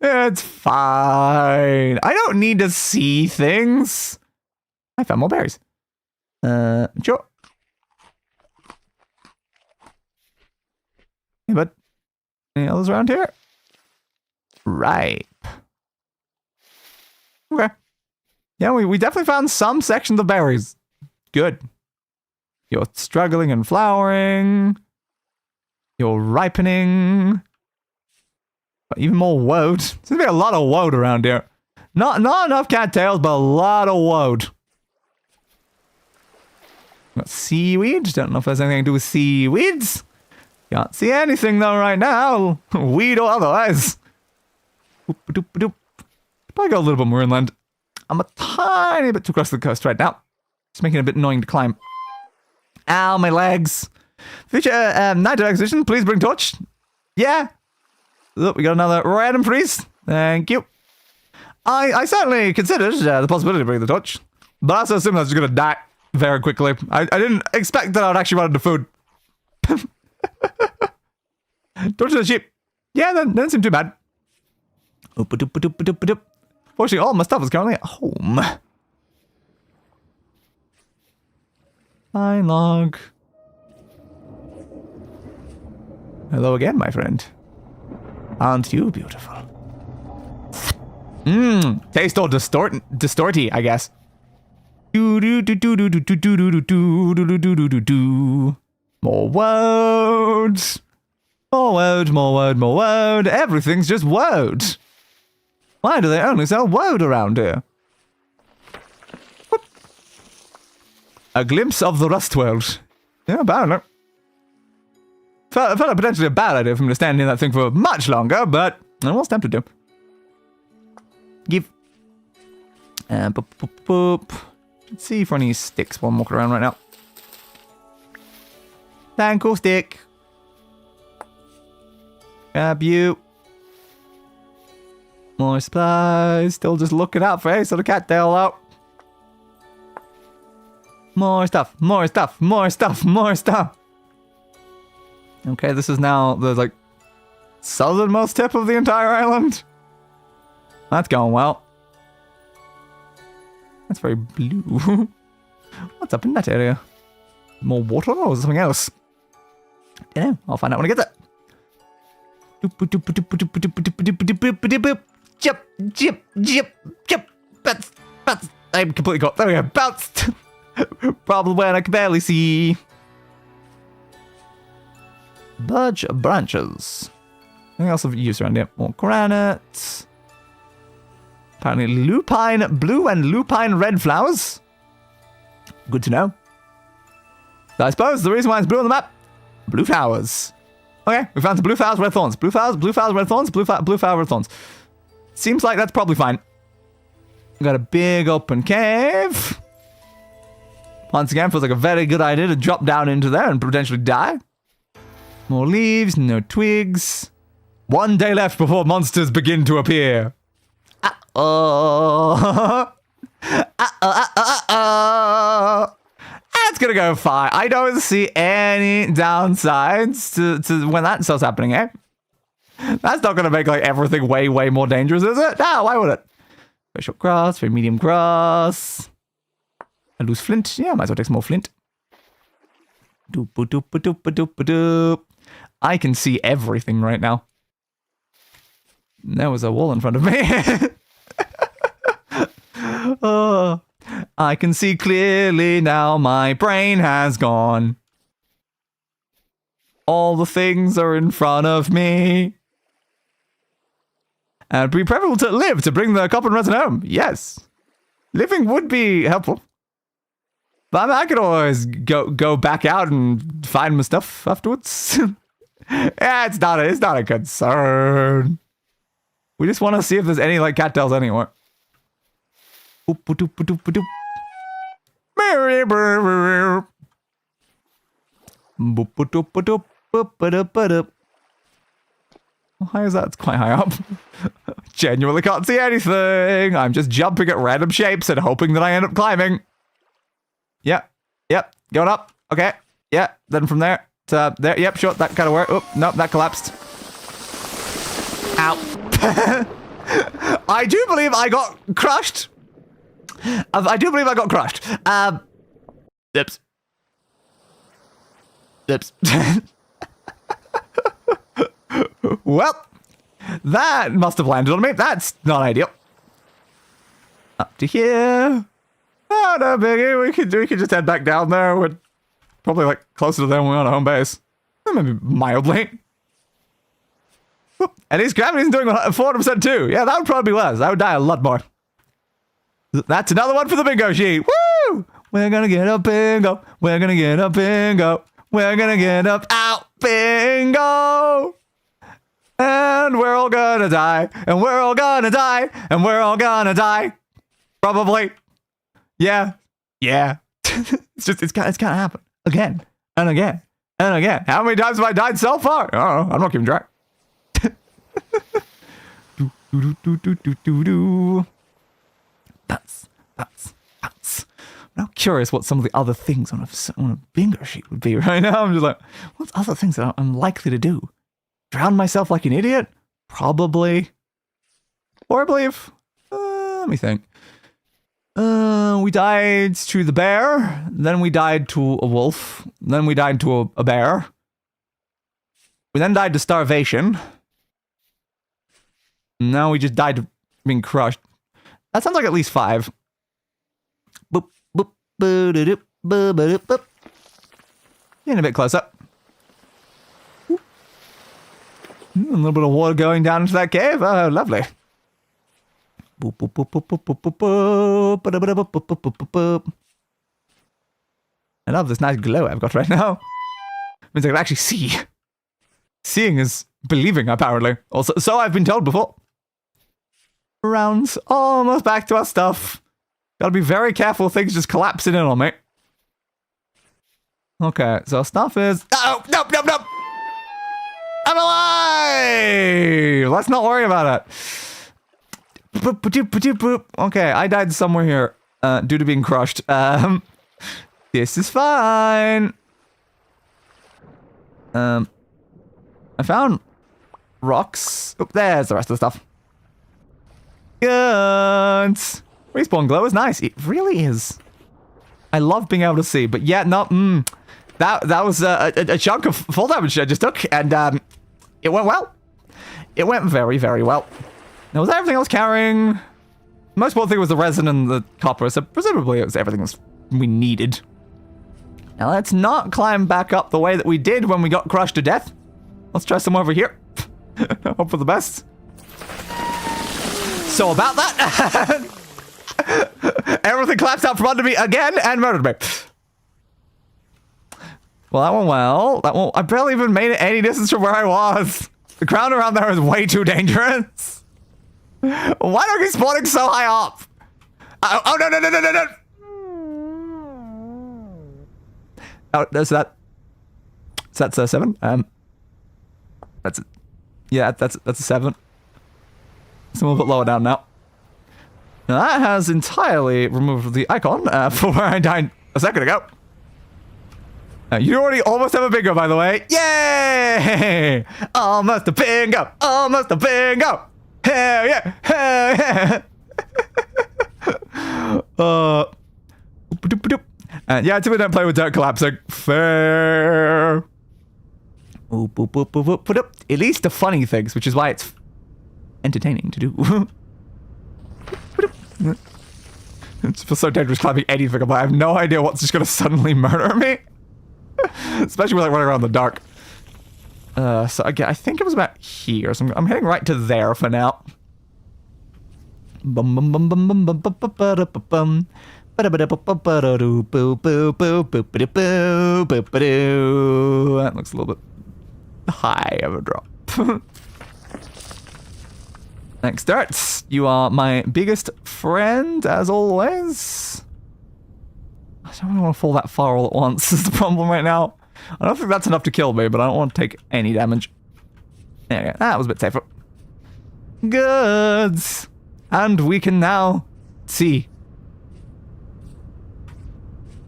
It's fine. I don't need to see things. I found more berries. Sure. Yeah, but any others around here? Ripe. Okay. Yeah, we definitely found some sections of berries. Good. You're struggling and flowering. You're ripening. But even more woad. Seems to be a lot of woad around here. Not enough cattails, but a lot of woad. Got seaweed. Don't know if there's anything to do with seaweeds. Can't see anything though right now. Weed or otherwise. Probably go a little bit more inland. I'm a tiny bit too close to the coast right now. It's making it a bit annoying to climb. Ow, my legs. Future night exhibition, please bring torch. Yeah. Look, we got another random freeze. Thank you. I certainly considered the possibility of bringing the torch, but I also assumed I was just going to die very quickly. I didn't expect that I would actually run into food. Torch to the sheep. Yeah, that doesn't seem too bad. Fortunately, all my stuff is currently at home. Fine log. Hello again, my friend. Aren't you beautiful? Taste all distorty, I guess. More woad. More woad, more woad, more woad. Everything's just woad. Why do they only sell woad around here? What? A glimpse of the Rust World. Yeah, apparently. Felt like potentially a bad idea for me to stand in that thing for much longer, but I was tempted to. Give. Boop, boop, boop. Let's see for any sticks while I'm walking around right now. Thank stick. Grab you. More supplies. Still just looking out for a sort of cattail out. More stuff. More stuff. More stuff. More stuff. Okay, this is now the, like, southernmost tip of the entire island. That's going well. That's very blue. What's up in that area? More water or something else? I don't know. I'll find out when I get there. Jip, jip, jip, jip. Bounce. I'm completely got. There we go. Bounced. Problem when I can barely see. Budge branches. Anything else of use around here? More granite. Apparently lupine blue and lupine red flowers. Good to know. So I suppose the reason why it's blue on the map, blue flowers. Okay, we found some blue flowers, red thorns. Blue flowers, red thorns, blue flower, red thorns. Seems like that's probably fine. We got a big open cave. Once again, feels like a very good idea to drop down into there and potentially die. More leaves, no twigs. 1 day left before monsters begin to appear. It's gonna go fine. I don't see any downsides to when that starts happening, eh? That's not gonna make like everything way more dangerous, is it? No, why would it? Very short grass, very medium grass. I lose flint. Yeah, might as well take some more flint. Doop doop doop doop doop. I can see everything right now. There was a wall in front of me. Oh, I can see clearly now. My brain has gone. All the things are in front of me. And it'd be preferable to live to bring the copper and resin home. Yes. Living would be helpful. But I could always go back out and find my stuff afterwards. Yeah, it's not a concern. We just want to see if there's any like cattails anywhere. How high is that? It's quite high up. Genuinely can't see anything. I'm just jumping at random shapes and hoping that I end up climbing. Yep. Going up. Okay. Yeah. Then from there to there. Yep. Sure. That kind of worked. Oh, nope. That collapsed. Ow. I do believe I got crushed I do believe I got crushed. Oops. Oops. Well, that must have landed on me. That's not ideal. Up to here. Oh, no biggie. We could just head back down there. We're probably like closer to them when we're on home base. Maybe mildly. And his gravity's doing 400% too. Yeah, that would probably be less. I would die a lot more. That's another one for the bingo sheet. Woo! We're gonna get a bingo. We're gonna get a bingo. We're gonna get up out bingo. And we're all gonna die. And we're all gonna die. And we're all gonna die. Probably. Yeah. Yeah. it's gotta happen. Again. And again. And again. How many times have I died so far? I don't know. I'm not keeping track. That's. I'm now curious what some of the other things on a bingo sheet would be right now. I'm just like, what's other things that I'm likely to do? Drown myself like an idiot? Probably. Or I believe. Let me think. We died to the bear. Then we died to a wolf. Then we died to a bear. We then died to starvation. Now we just died to being crushed. That sounds like at least 5. Boop, boop, boop, boop, boop, boop. Getting a bit closer. A little bit of water going down into that cave. Oh, lovely. Boop, boop, boop, boop, boop, boop, boop, boop, boop, boop, boop, boop. I love this nice glow I've got right now. Means I can actually see. Seeing is believing, apparently. Also, so I've been told before. Rounds almost back to our stuff. Gotta be very careful things just collapsing in on me. Okay, so our stuff is... Oh, nope. I'm alive! Let's not worry about it. Okay, I died somewhere here due to being crushed. This is fine. I found rocks. Oh, there's the rest of the stuff. Good. Respawn glow is nice. It really is. I love being able to see, but yeah, no, that was a chunk of full damage I just took, and it went well. It went very, very well. Now, was everything else carrying? The most important thing was the resin and the copper, so presumably it was everything we needed. Now, let's not climb back up the way that we did when we got crushed to death. Let's try some over here. Hope for the best. So about that, everything collapsed out from under me again and murdered me. Well, that went well. I barely even made it any distance from where I was. The ground around there is way too dangerous. Why are we spawning so high up? Oh, no. Oh, there's that. So that's a 7. That's it. Yeah, that's a 7. It's a little bit lower down now. Now that has entirely removed the icon for where I died a second ago. You already almost have a bingo, by the way. Yay! Almost a bingo! Almost a bingo! Hell yeah! Hell yeah! Yeah, typically don't play with dirt collapsing. Fair. At least the funny things, which is why it's entertaining to do. It feels so dangerous climbing anything. I have no idea what's just gonna suddenly murder me. Especially when I run around in the dark. So again, I think it was about here. So I'm heading right to there for now. That looks a little bit high of a drop. Next darts, you are my biggest friend, as always. I don't want to fall that far all at once, is the problem right now. I don't think that's enough to kill me, but I don't want to take any damage. There we go. That was a bit safer. Goods. And we can now see.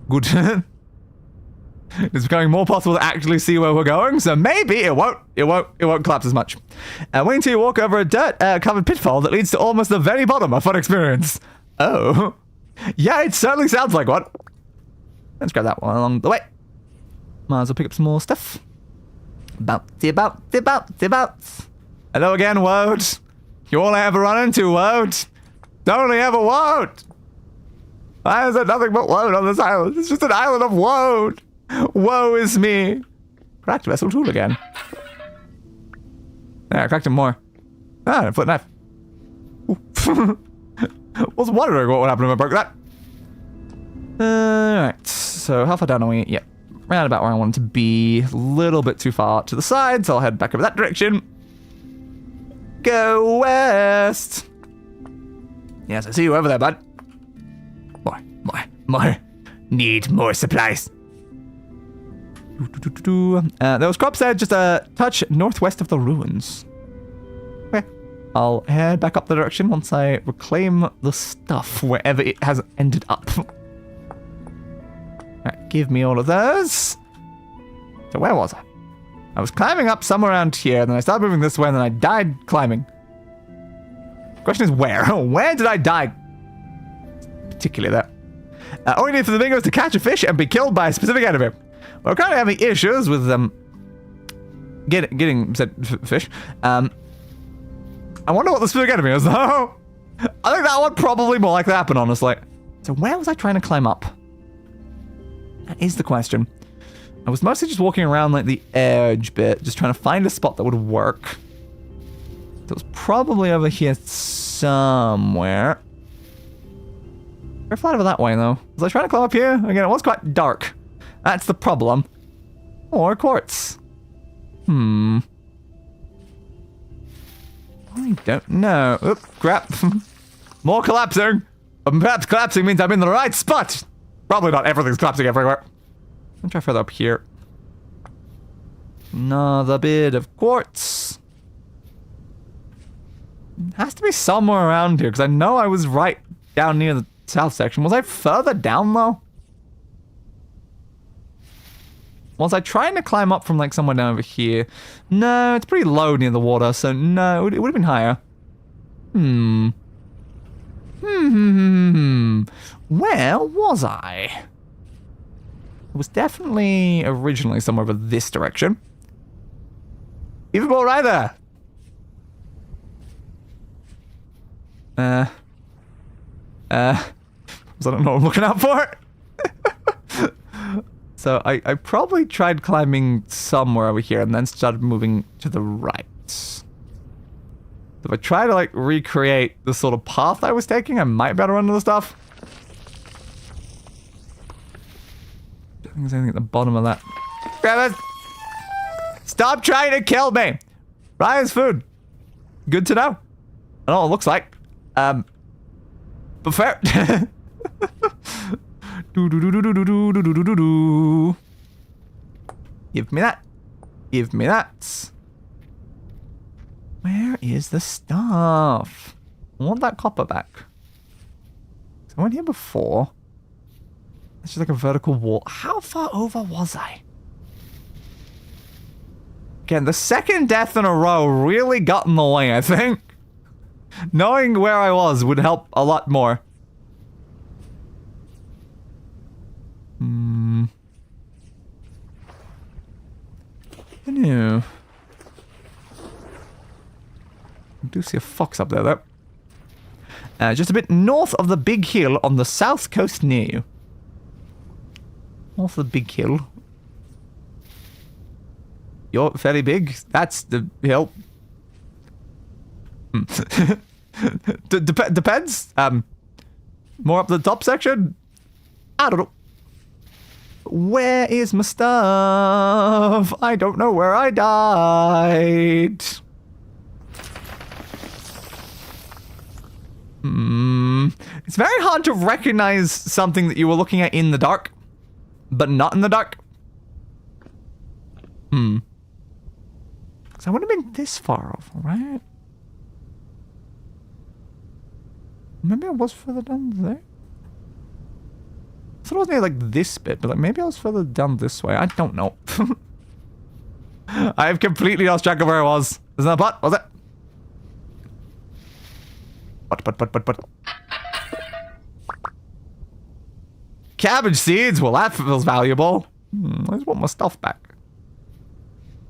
Good. It's becoming more possible to actually see where we're going, so maybe it won't collapse as much. Wait until you walk over a dirt covered pitfall that leads to almost the very bottom. A fun experience. Oh. Yeah, it certainly sounds like one. Let's grab that one along the way. Might as well pick up some more stuff. Bouncy. Hello again, Woad. You all I ever run into, Woad. Only ever Woad. Why is there nothing but Woad on this island? It's just an island of Woad. Woe is me. Cracked vessel tool again. Yeah, I cracked him more. Ah, a flip knife. Was wondering what would happen if I broke that. Alright, so how far down are we? Yep, round about where I wanted to be. A little bit too far to the side, so I'll head back over that direction. Go west. Yes, I see you over there, bud. More. Need more supplies. Those crops there just a touch northwest of the ruins. Okay. I'll head back up the direction once I reclaim the stuff wherever it has ended up. Alright, give me all of those. So where was I? I was climbing up somewhere around here, then I started moving this way, and then I died climbing. The question is where? Where did I die? Particularly there. All you need for the bingo is to catch a fish and be killed by a specific enemy. We're currently having issues with getting said fish. I wonder what the specific enemy is, though. I think that one probably more likely to happen, honestly. So where was I trying to climb up? That is the question. I was mostly just walking around like the edge bit, just trying to find a spot that would work. It was probably over here somewhere. Very flat over that way, though. Was I trying to climb up here? Again, it was quite dark. That's the problem. Or quartz. I don't know. Oop, crap. More collapsing. Perhaps collapsing means I'm in the right spot. Probably not everything's collapsing everywhere. I'll try further up here. Another bit of quartz. It has to be somewhere around here, because I know I was right down near the south section. Was I further down, though? Was I trying to climb up from, like, somewhere down over here? No, it's pretty low near the water, so no, it would have been higher. Where was I? It was definitely originally somewhere over this direction. Even more right there. I don't know what I'm looking out for. So I probably tried climbing somewhere over here and then started moving to the right. So if I try to like recreate the sort of path I was taking, I might be able to run into the stuff. I don't think there's anything at the bottom of that. Grab it! Stop trying to kill me! Ryan's food. Good to know. I don't know what it looks like. But fair. Give me that. Give me that. Where is the stuff? I want that copper back. I went here before. It's just like a vertical wall. How far over was I? Again, the second death in a row really got in the way, I think. Knowing where I was would help a lot more. I do see a fox up there, though. Just a bit north of the big hill on the south coast near you. North of the big hill. You're fairly big. That's the hill. Depends. More up the top section? I don't know. Where is my stuff? I don't know where I died. It's very hard to recognize something that you were looking at in the dark, but not in the dark. So I wouldn't have been this far off, right? Maybe I was further down there. I thought it was near like this bit, but like maybe I was further down this way. I don't know. I have completely lost track of where I was. Isn't that a butt? Was it? But. cabbage seeds. Well, that feels valuable. I just want my stuff back.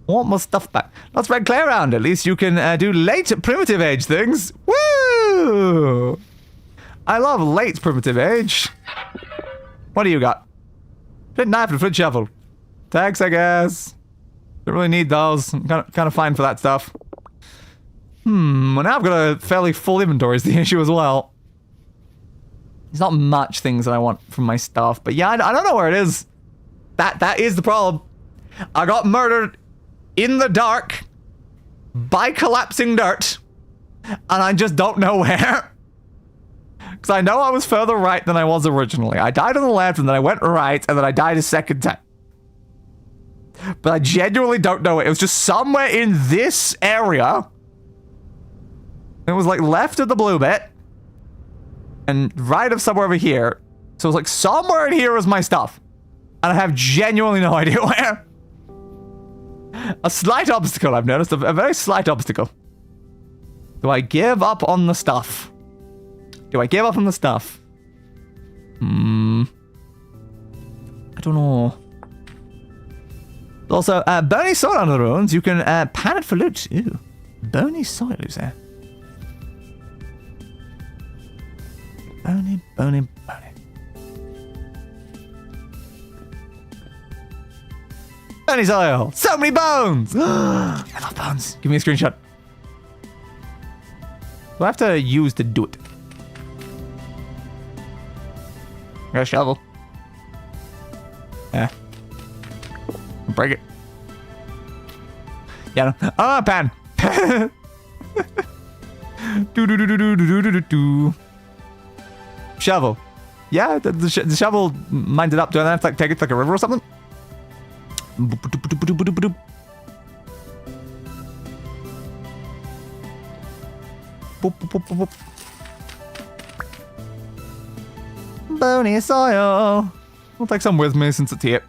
Want my stuff back. Let's red clay around. At least you can do late primitive age things. Woo! I love late primitive age. What do you got? Flint knife and flint shovel. Thanks, I guess. Don't really need those. I'm kind of fine for that stuff. Well, now I've got a fairly full inventory is the issue as well. There's not much things that I want from my stuff, but yeah, I don't know where it is. That is the problem. I got murdered in the dark by collapsing dirt, and I just don't know where. Because I know I was further right than I was originally. I died on the left, and then I went right, and then I died a second time. But I genuinely don't know it. It was just somewhere in this area. It was like left of the blue bit, and right of somewhere over here. So it was like somewhere in here is my stuff. And I have genuinely no idea where. A slight obstacle, I've noticed. A very slight obstacle. Do I give up on the stuff? Do I give up on the stuff? I don't know. Also, bony soil under the ruins. You can pan it for loot. Ooh. Bony soil is there. Bony. Bony soil. So many bones. I love bones. Give me a screenshot. Do I have to use to do it? I got a shovel. Yeah. Break it. Yeah. No. Oh, pan. Do. Shovel. Yeah, the shovel mined it up. Do I have to like, take it to like a river or something? Bony soil. I'll take some with me since it's here.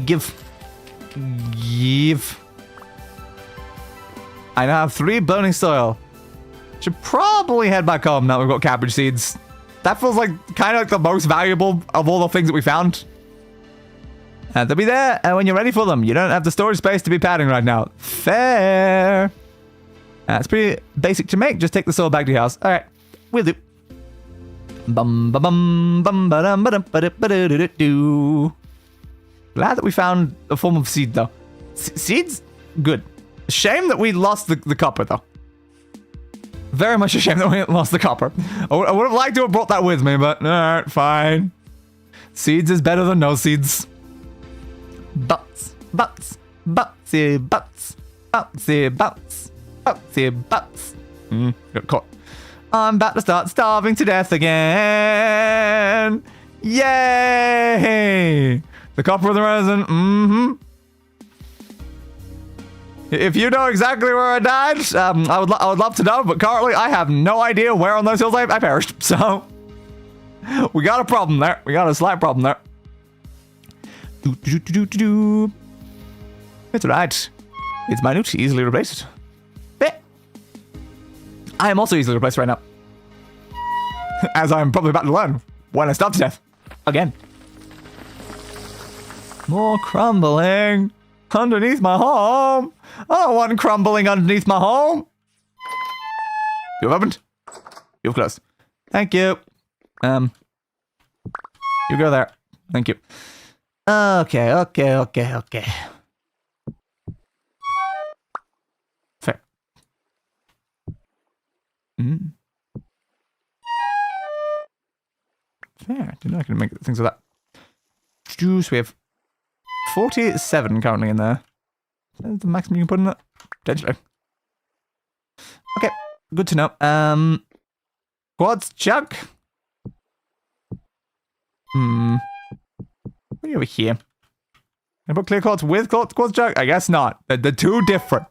Give. I now have 3 bony soil. Should probably head back home now that we've got cabbage seeds. That feels like kind of like the most valuable of all the things that we found. And they'll be there when you're ready for them. You don't have the storage space to be padding right now. Fair. It's pretty basic to make. Just take the soil back to your house. All right, we'll do. Bum ba bum bum ba dum ba dum ba ba do do. Glad that we found a form of seed though. Seeds, good. Shame that we lost the copper though. Very much a shame that we lost the copper. I would have liked to have brought that with me, but alright, fine. Seeds is better than no seeds. Butts. Got caught. I'm about to start starving to death again. Yay! The copper of the resin. If you know exactly where I died, I would love to know, but currently I have no idea where on those hills I perished. So we got a problem there. We got a slight problem there. It's right. It's minute, easily replaced. I am also easily replaced right now. As I'm probably about to learn when I starve to death. Again. More crumbling underneath my home. I don't want crumbling underneath my home. You've opened. You've closed. Thank you. You go there. Thank you. Okay. Fair. Fair. Didn't know I could make things like that. Juice. We have 47 currently in there. Is that the maximum you can put in that? Potentially. Okay. Good to know. Quartz chuck. What are you over here? Can I put clear quartz with quartz chuck? I guess not. They're too different.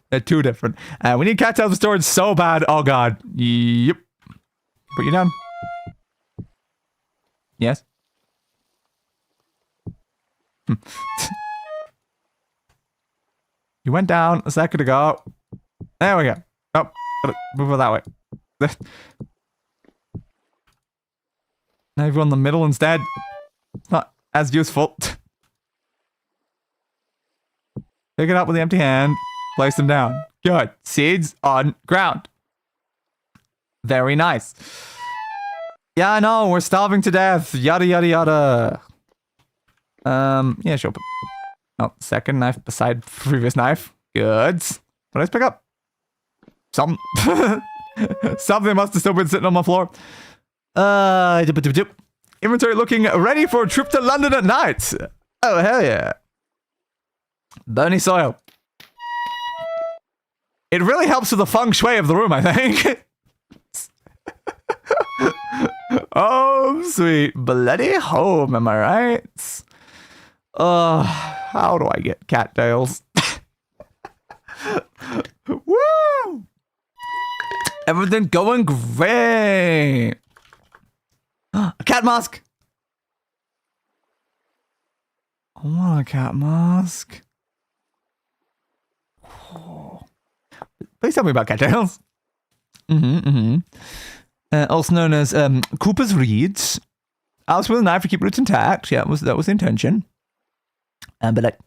They're too different. We need cattails for storage so bad. Oh god. Yep. Put you down. Yes. You went down a second ago. There we go. Oh, move it that way. Now you go in the middle instead. Not as useful. Pick it up with the empty hand. Place them down. Good. Seeds on ground. Very nice. Yeah, I know. We're starving to death. Yada, yada, yada. Yeah, sure. Oh, second knife beside previous knife. Good. What did I pick up? Something. Something must have still been sitting on my floor. Inventory looking ready for a trip to London at night. Oh, hell yeah. Bony soil. It really helps with the feng shui of the room, I think. Oh, sweet bloody home, am I right? How do I get cattails? Woo! Everything going great. A cat mask. I want a cat mask. Oh. Please tell me about cattails. Also known as Cooper's reeds. Alice with a knife to keep roots intact. Yeah, that was the intention. But like,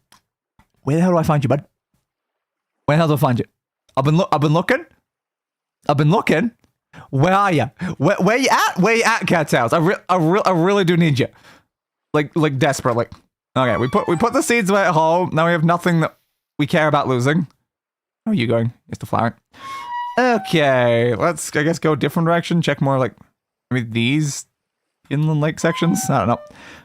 where the hell do I find you, bud? Where the hell do I find you? I've been looking. Where are you? Where you at? Where you at, cattails? I really do need you. Like desperately. Okay, we put the seeds away at home. Now we have nothing that we care about losing. How are you going? It's the flower. Okay, let's, I guess, go a different direction. Check more like maybe these inland lake sections. I don't know.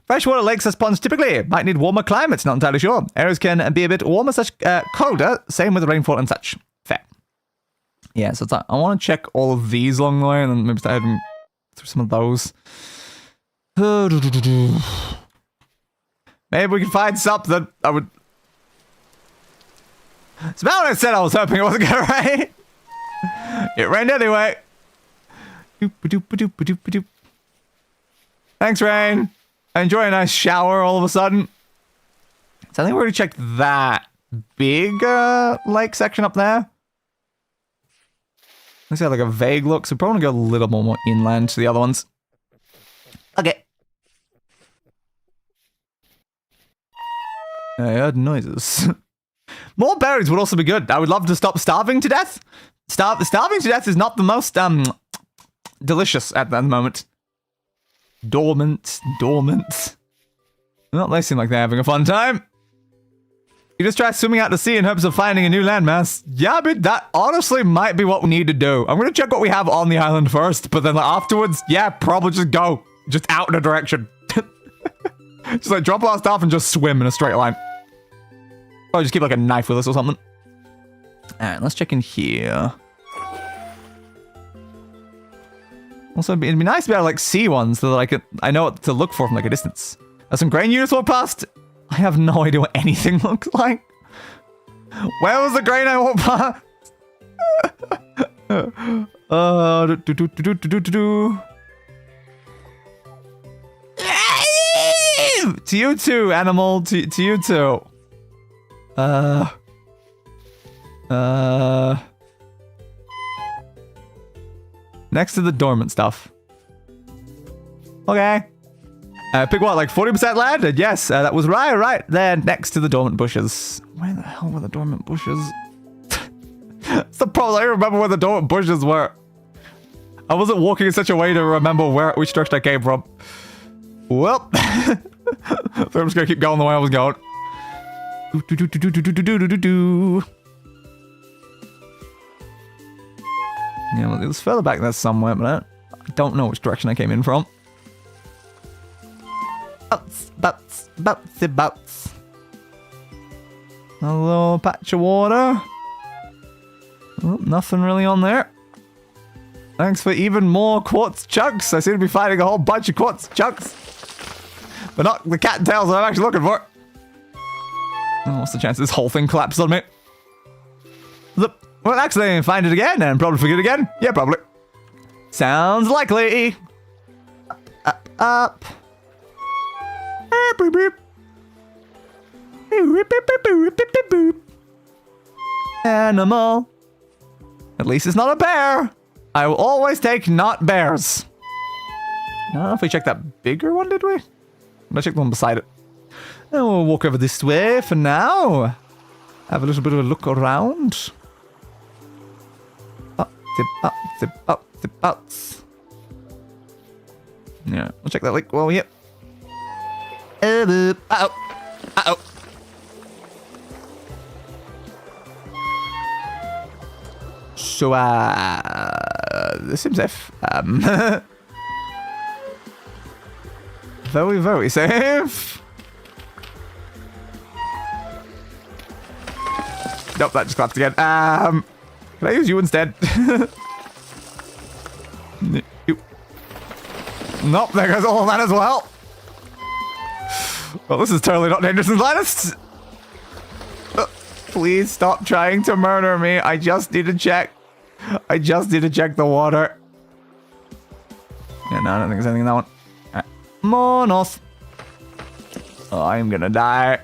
Freshwater lakes as ponds typically might need warmer climates. Not entirely sure. Areas can be a bit warmer, such colder. Same with rainfall and such. Fair. Yeah, so it's like, I want to check all of these along the way, and then maybe start heading through some of those. Maybe we can find something. I would. It's about what I said. I was hoping it wasn't gonna rain. It rained anyway. Thanks, rain. I enjoy a nice shower all of a sudden. So I think we're gonna check that big lake section up there. Let's have like a vague look. So probably go a little more inland to the other ones. Okay. I heard noises. More berries would also be good. I would love to stop starving to death. Starving to death is not the most delicious at the moment. Dormant. Well, they seem like they're having a fun time. You just try swimming out to sea in hopes of finding a new landmass. Yeah, but that honestly might be what we need to do. I'm gonna check what we have on the island first, but then afterwards, yeah, probably just go. Just out in a direction. Just like drop our stuff and just swim in a straight line. Or just keep like a knife with us or something. Alright, let's check in here. Also, it'd be nice to be able to like see one so that I know what to look for from like a distance. As some grain units walk past, I have no idea what anything looks like. Where was the grain I walked past? To you too, animal. To you too. Next to the dormant stuff. Okay. Pick what, like 40% land? And yes, that was right there next to the dormant bushes. Where the hell were the dormant bushes? That's the problem. I don't remember where the dormant bushes were. I wasn't walking in such a way to remember which direction I came from. Well. So I'm just gonna keep going the way I was going. Yeah, well, it was further back there somewhere, but I don't know which direction I came in from. Bouts. A little patch of water. Oh, nothing really on there. Thanks for even more quartz chunks. I seem to be finding a whole bunch of quartz chunks. But not the cattails that I'm actually looking for. Oh, what's the chance this whole thing collapses on me? Well, actually, find it again and probably forget it again. Yeah, probably. Sounds likely. Up. Animal. At least it's not a bear. I will always take not bears. I don't know if we checked that bigger one, did we? I checked the one beside it. And we'll walk over this way for now. Have a little bit of a look around. Up, zip, up, zip, up, zip, up. Yeah, we'll check that link while we're here. Uh-oh. Uh-oh. So, this seems safe. Very, very safe. Nope, that just collapsed again. Can I use you instead? Nope, there goes all of that as well. Well, this is totally not dangerous and Linus. Please stop trying to murder me. I just need to check. I just need to check the water. Yeah, no, I don't think there's anything in that one. Alright. Monos. Oh, I'm gonna die.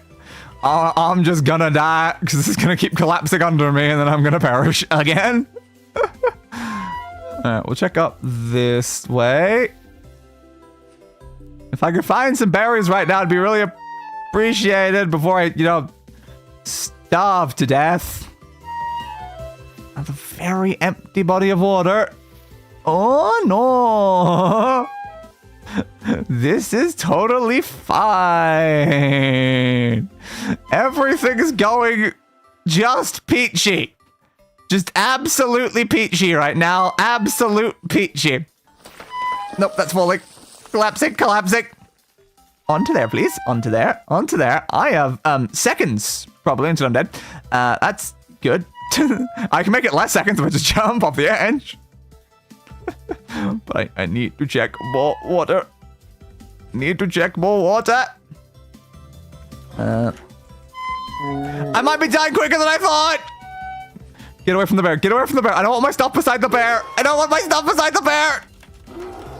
I'm just gonna die because this is gonna keep collapsing under me and then I'm gonna perish again. Alright, we'll check up this way. If I could find some berries right now, it'd be really appreciated before I, you know, starve to death. That's a very empty body of water. Oh no! This is totally fine. Everything's going just peachy. Just absolutely peachy right now. Absolute peachy. Nope, that's falling. Collapsing, collapsing. Onto there, please. Onto there. Onto there. I have seconds, probably, until I'm dead. That's good. I can make it less seconds if I just jump off the edge. But I need to check more water. Need to check more water. I might be dying quicker than I thought. Get away from the bear. Get away from the bear. I don't want my stuff beside the bear. I don't want my stuff beside the bear.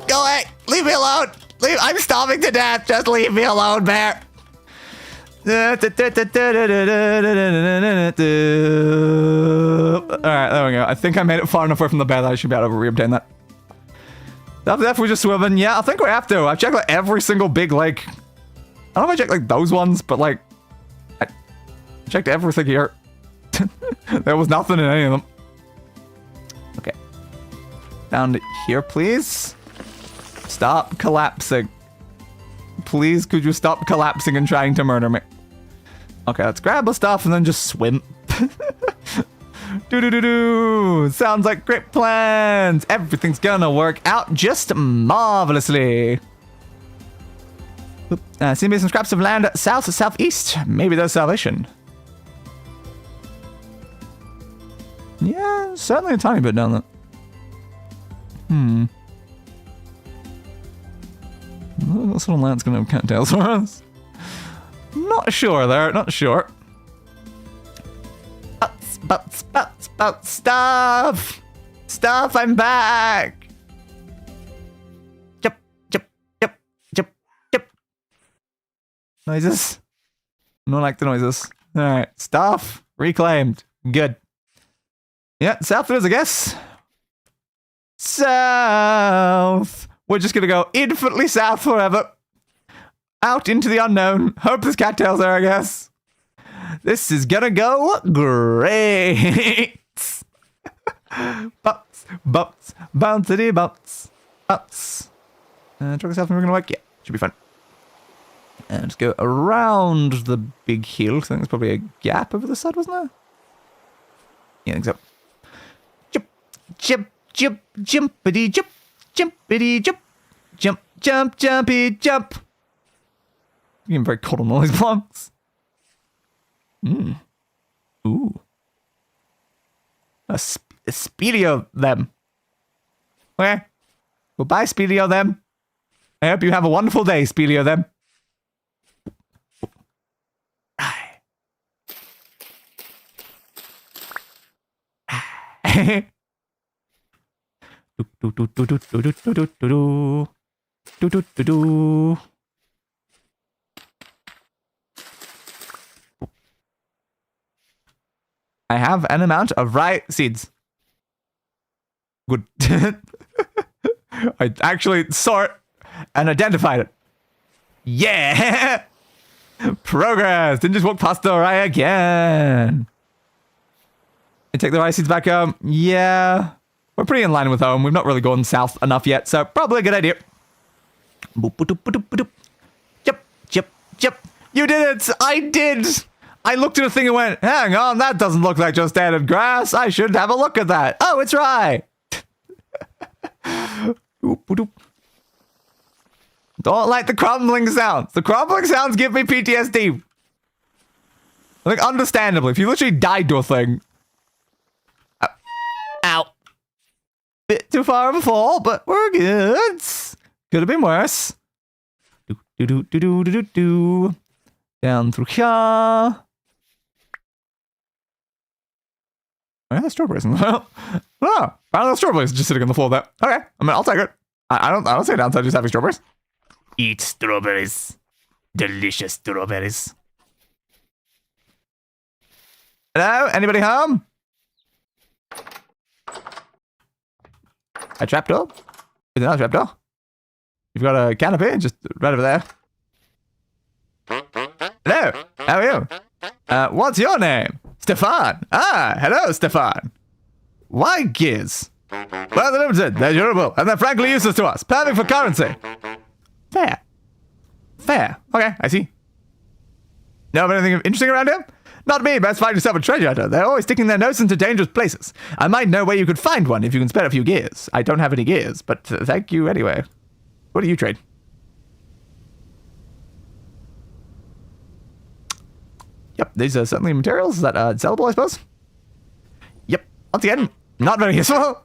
Go away. Leave me alone. Leave. I'm starving to death. Just leave me alone, bear. Alright, there we go. I think I made it far enough away from the bear that I should be able to re-obtain that. After that, we're just swimming. Yeah, I think we have to. I've checked like every single big lake. I don't know if I checked like those ones, but like I checked everything here. There was nothing in any of them. Okay. Down to here, please. Stop collapsing. Please, could you stop collapsing and trying to murder me? Okay, let's grab the stuff and then just swim. Do-do-do-do. Sounds like great plans. Everything's gonna work out just marvelously. See me some scraps of land south or southeast. Maybe there's salvation. Yeah, certainly a tiny bit down there. What sort of land's gonna have cattails for us? Not sure there, not sure. But stuff! Stuff, I'm back! Jump, jump, jump, jump, jump. Noises? Don't like the noises. Alright, stuff reclaimed. Good. Yeah, south it is, I guess. South! We're just gonna go infinitely south forever. Out into the unknown. Hope there's cattails there, I guess. This is gonna go great. Butts, butts, bouncity butts, butts. Truck us out and we're gonna work. Yeah, should be fun. And just go around the big hill. I think there's probably a gap over the side, wasn't there? Yeah, I think so. Jump, jump, jump, jumpity, jump, jumpity, jump, jump, jump, jumpy, jump. I'm getting very cold on all these blocks. Ooh. A speedio them. Okay. Goodbye, speedio them. I hope you have a wonderful day, speedio them. I have an amount of rye seeds. Good. I actually sort. and identified it. Yeah! Progress! Didn't just walk past the right again. And take the rice seeds back home. Yeah. We're pretty in line with home. We've not really gone south enough yet, so probably a good idea. Yep. You did it! I did! I looked at a thing and went, hang on, that doesn't look like just standard grass. I should have a look at that. Oh, it's right. Don't like the crumbling sounds. The crumbling sounds give me PTSD. Like, understandably, if you literally died to a thing. Ow. Bit too far of a fall, but we're good. Could have been worse. Down through here. Where are the strawberries? Oh, the strawberries just sitting on the floor there. Okay, I mean, I'll take it. I don't see a downside just having strawberries. Eat strawberries. Delicious strawberries. Hello? Anybody home? A trapdoor? Is another trapdoor? You've got a canopy just right over there. Hello, how are you? What's your name? Stefan. Ah, hello, Stefan. Why gears? Well, they're limited, they're durable, and they're frankly useless to us. Perfect for currency. Fair. Okay, I see. Know of anything interesting around here? Not me, best find yourself a treasure hunter. They're always sticking their nose into dangerous places. I might know where you could find one if you can spare a few gears. I don't have any gears, but thank you anyway. What do you trade? Yep, these are certainly materials that are sellable, I suppose. Yep, once again, not very useful.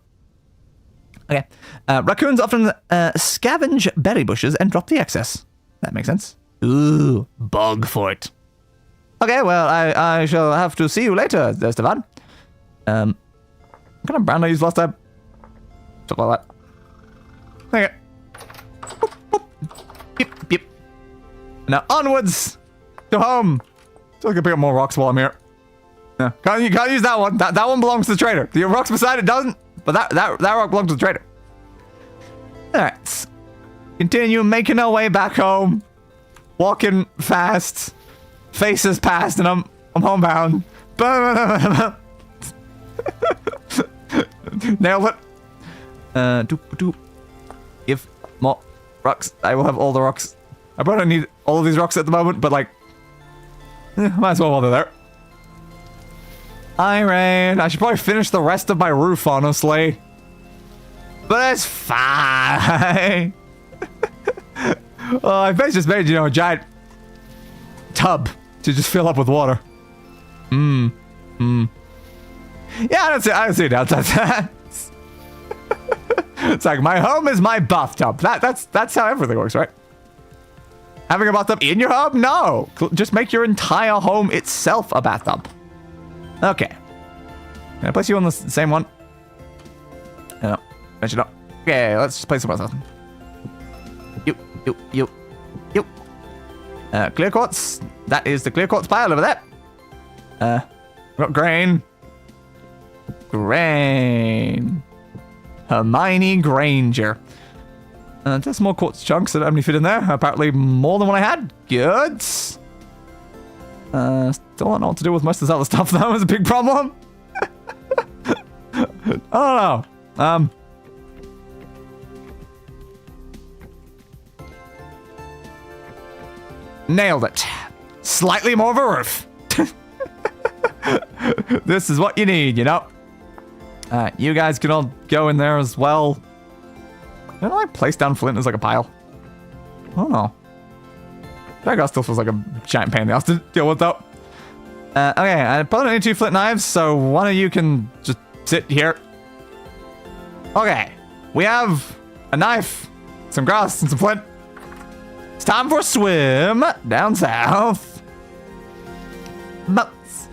Okay, raccoons often scavenge berry bushes and drop the excess. That makes sense. Ooh, bog for it. Okay, well, I shall have to see you later, Stefan. What kind of brand I used last time? Something like that. Okay. Boop, boop. Beep, beep. Now onwards to home. So I can pick up more rocks while I'm here. No, you can't use that one. That one belongs to the trader. The rocks beside it doesn't, but that rock belongs to the trader. Alright. Continue making our way back home. Walking fast. Faces past and I'm homebound. Nailed it. Give more rocks. I will have all the rocks. I probably don't need all of these rocks at the moment, but like, might as well while they're there. Rain. I should probably finish the rest of my roof, honestly. But it's fine. I basically just made, a giant tub to just fill up with water. Yeah, I don't see a downside to that. It's like, my home is my bathtub. That's how everything works, right? Having a bathtub in your home? No. Just make your entire home itself a bathtub. Okay. Can I place you on the same one? No. Mention not. Okay, let's just place someone else. You. Clear quartz. That is the clear quartz pile over there. Got grain. Hermione Granger. There's more quartz chunks that only fit in there. Apparently more than what I had. Good. Still don't know what to do with most of this other stuff. That was a big problem. I don't know. Nailed it. Slightly more of a roof. This is what you need, you guys can all go in there as well. Don't I place down flint as like a pile? I don't know. That guy still feels like a giant pain in the ass to deal with though. Okay, I probably need 2 flint knives, so one of you can just sit here. Okay, we have a knife, some grass, and some flint. It's time for a swim down south. Boats.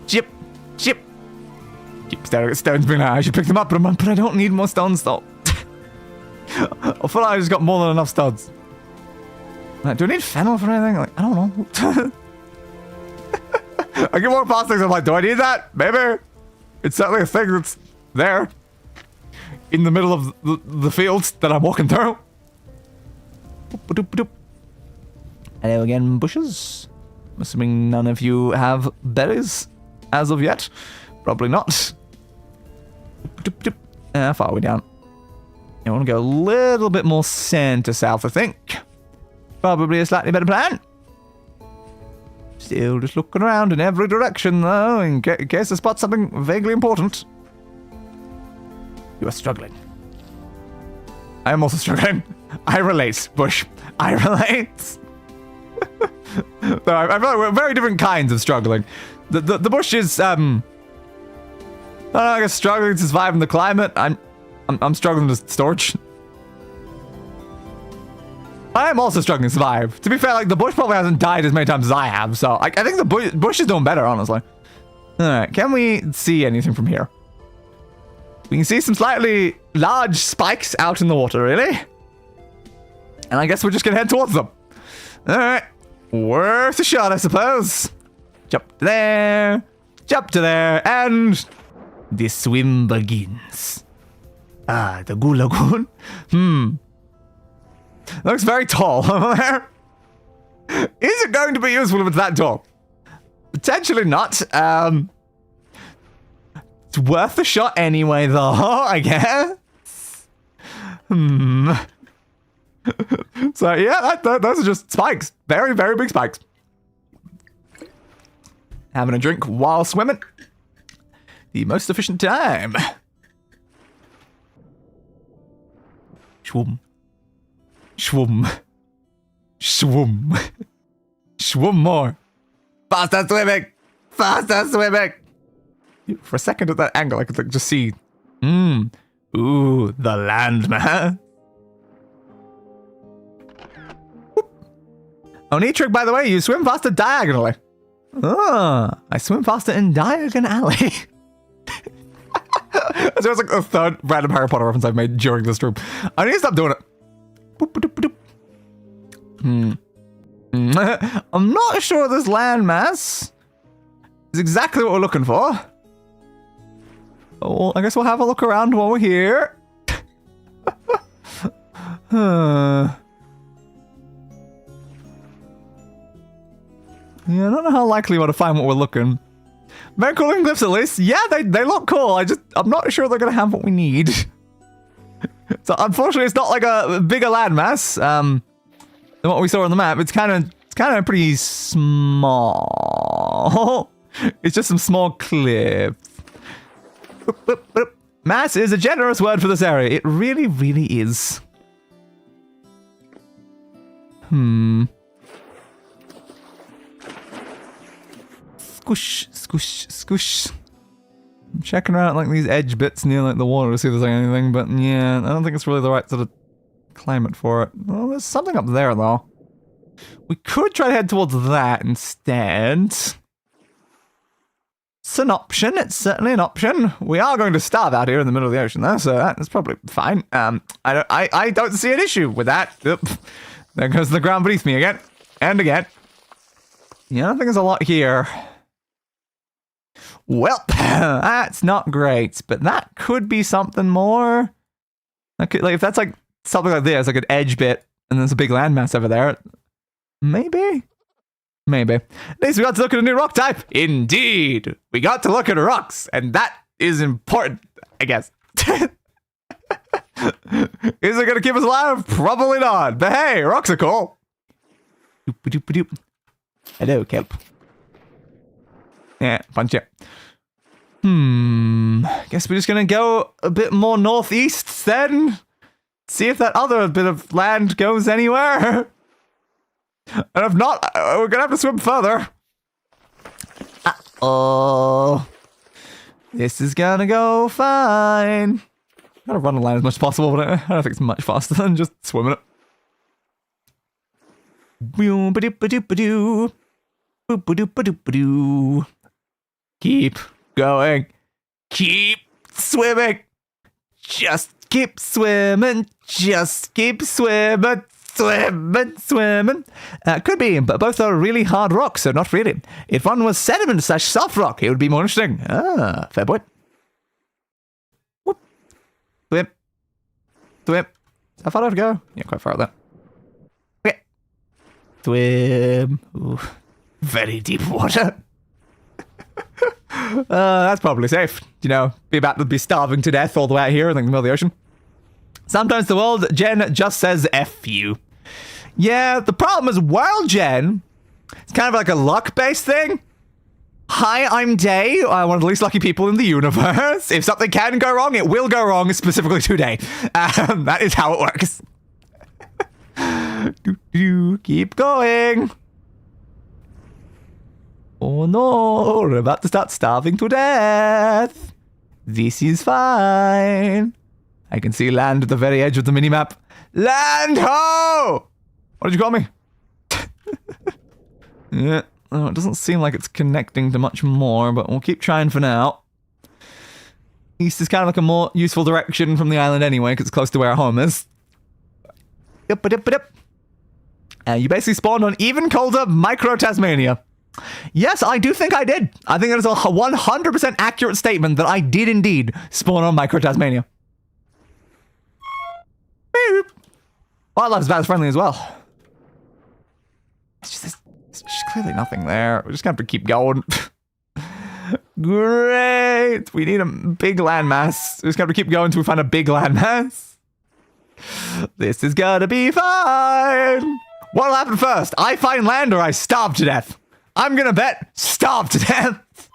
Chip. Keep staring at stones being like, I should pick them up, but I don't need more stones though. I feel like I just got more than enough stones. Do I need fennel for anything? Like, I don't know. I get more past things. I'm like, do I need that? Maybe. It's certainly a thing that's there. In the middle of the fields that I'm walking through. Hello again, bushes. I'm assuming none of you have berries as of yet. Probably not. How far are we down? I want to go a little bit more center-south, I think. Probably a slightly better plan. Still just looking around in every direction, though, in case I spot something vaguely important. You are struggling. I am also struggling. I relate, Bush. I relate. No, I feel like we're very different kinds of struggling. The Bush is, I don't know, I guess struggling to survive in the climate. I'm struggling to storage. I am also struggling to survive. To be fair, like, the Bush probably hasn't died as many times as I have, so I think the Bush is doing better, honestly. Alright, can we see anything from here? We can see some slightly large spikes out in the water, really. And I guess we're just gonna head towards them. Alright. Worth a shot, I suppose. Jump to there. Jump to there. And the swim begins. Ah, the Goo Lagoon. Looks very tall over there. Is it going to be useful if it's that tall? Potentially not. It's worth a shot anyway, though, I guess. So, yeah, those are just spikes. Very, very big spikes. Having a drink while swimming. The most efficient time. Schwum. Schwum. Schwum. Schwum more. Faster swimming. Faster swimming. For a second at that angle, I could like, just see. Ooh, the land, man. Oh, neat trick, by the way. You swim faster diagonally. Oh, I swim faster in diagonally. So it's like the third random Harry Potter reference I've made during this stream. I need to stop doing it. I'm not sure this landmass is exactly what we're looking for. Oh, I guess we'll have a look around while we're here. Yeah, I don't know how likely we want to find what we're looking. Very cool looking glyphs, at least. Yeah, they look cool. I'm not sure they're gonna have what we need. So unfortunately, it's not like a bigger landmass than what we saw on the map. It's kind of pretty small. It's just some small cliffs. Mass is a generous word for this area. It really, really is. Squish, squish, squish. I'm checking around like these edge bits near like the water to see if there's like anything, but yeah, I don't think it's really the right sort of climate for it. Well, there's something up there though. We could try to head towards that instead. It's an option. It's certainly an option. We are going to starve out here in the middle of the ocean though, so that's probably fine. I don't see an issue with that. Oop. There goes the ground beneath me again. And again. Yeah, I don't think there's a lot here. Well, that's not great, but that could be something more. Like if that's like something like this, like an edge bit, and there's a big landmass over there. Maybe. At least we got to look at a new rock type. Indeed, we got to look at rocks, and that is important, I guess. Is it gonna keep us alive? Probably not. But hey, rocks are cool. Hello, kelp. Yeah, punch it. Guess we're just gonna go a bit more northeast then. See if that other bit of land goes anywhere. And if not, we're gonna have to swim further. Uh-oh. This is gonna go fine. I'm gonna run the line as much as possible, but I don't think it's much faster than just swimming it. Keep going. Keep swimming. Just keep swimming. Just keep swimming. Swimming. Could be, but both are really hard rocks, so not really. If one was sediment/soft rock, it would be more interesting. Ah, fair point. Whoop. Swim. How far do I have to go? Yeah, quite far out there. Okay. Swim. Ooh. Very deep water. That's probably safe. You know, be about to be starving to death all the way out here in the middle of the ocean. Sometimes the world gen just says F you. Yeah, the problem is world gen, it's kind of like a luck-based thing. Hi, I'm Day, one of the least lucky people in the universe. If something can go wrong, it will go wrong, specifically today. That is how it works. Keep going. Oh no, we're about to start starving to death. This is fine. I can see land at the very edge of the minimap. Land ho! What did you call me? Yeah. Oh, it doesn't seem like it's connecting to much more, but we'll keep trying for now. East is kind of like a more useful direction from the island anyway, because it's close to where our home is. Yep. You basically spawned on even colder micro-Tasmania. Yes, I do think I did. I think that is a 100% accurate statement that I did indeed spawn on micro-Tasmania. Boop. Wildlife is about as friendly as well. It's just clearly nothing there. We're just gonna have to keep going. Great. We need a big landmass. We're just gonna have to keep going until we find a big landmass. This is gonna be fine. What'll happen first? I find land or I starve to death? I'm gonna bet starve to death.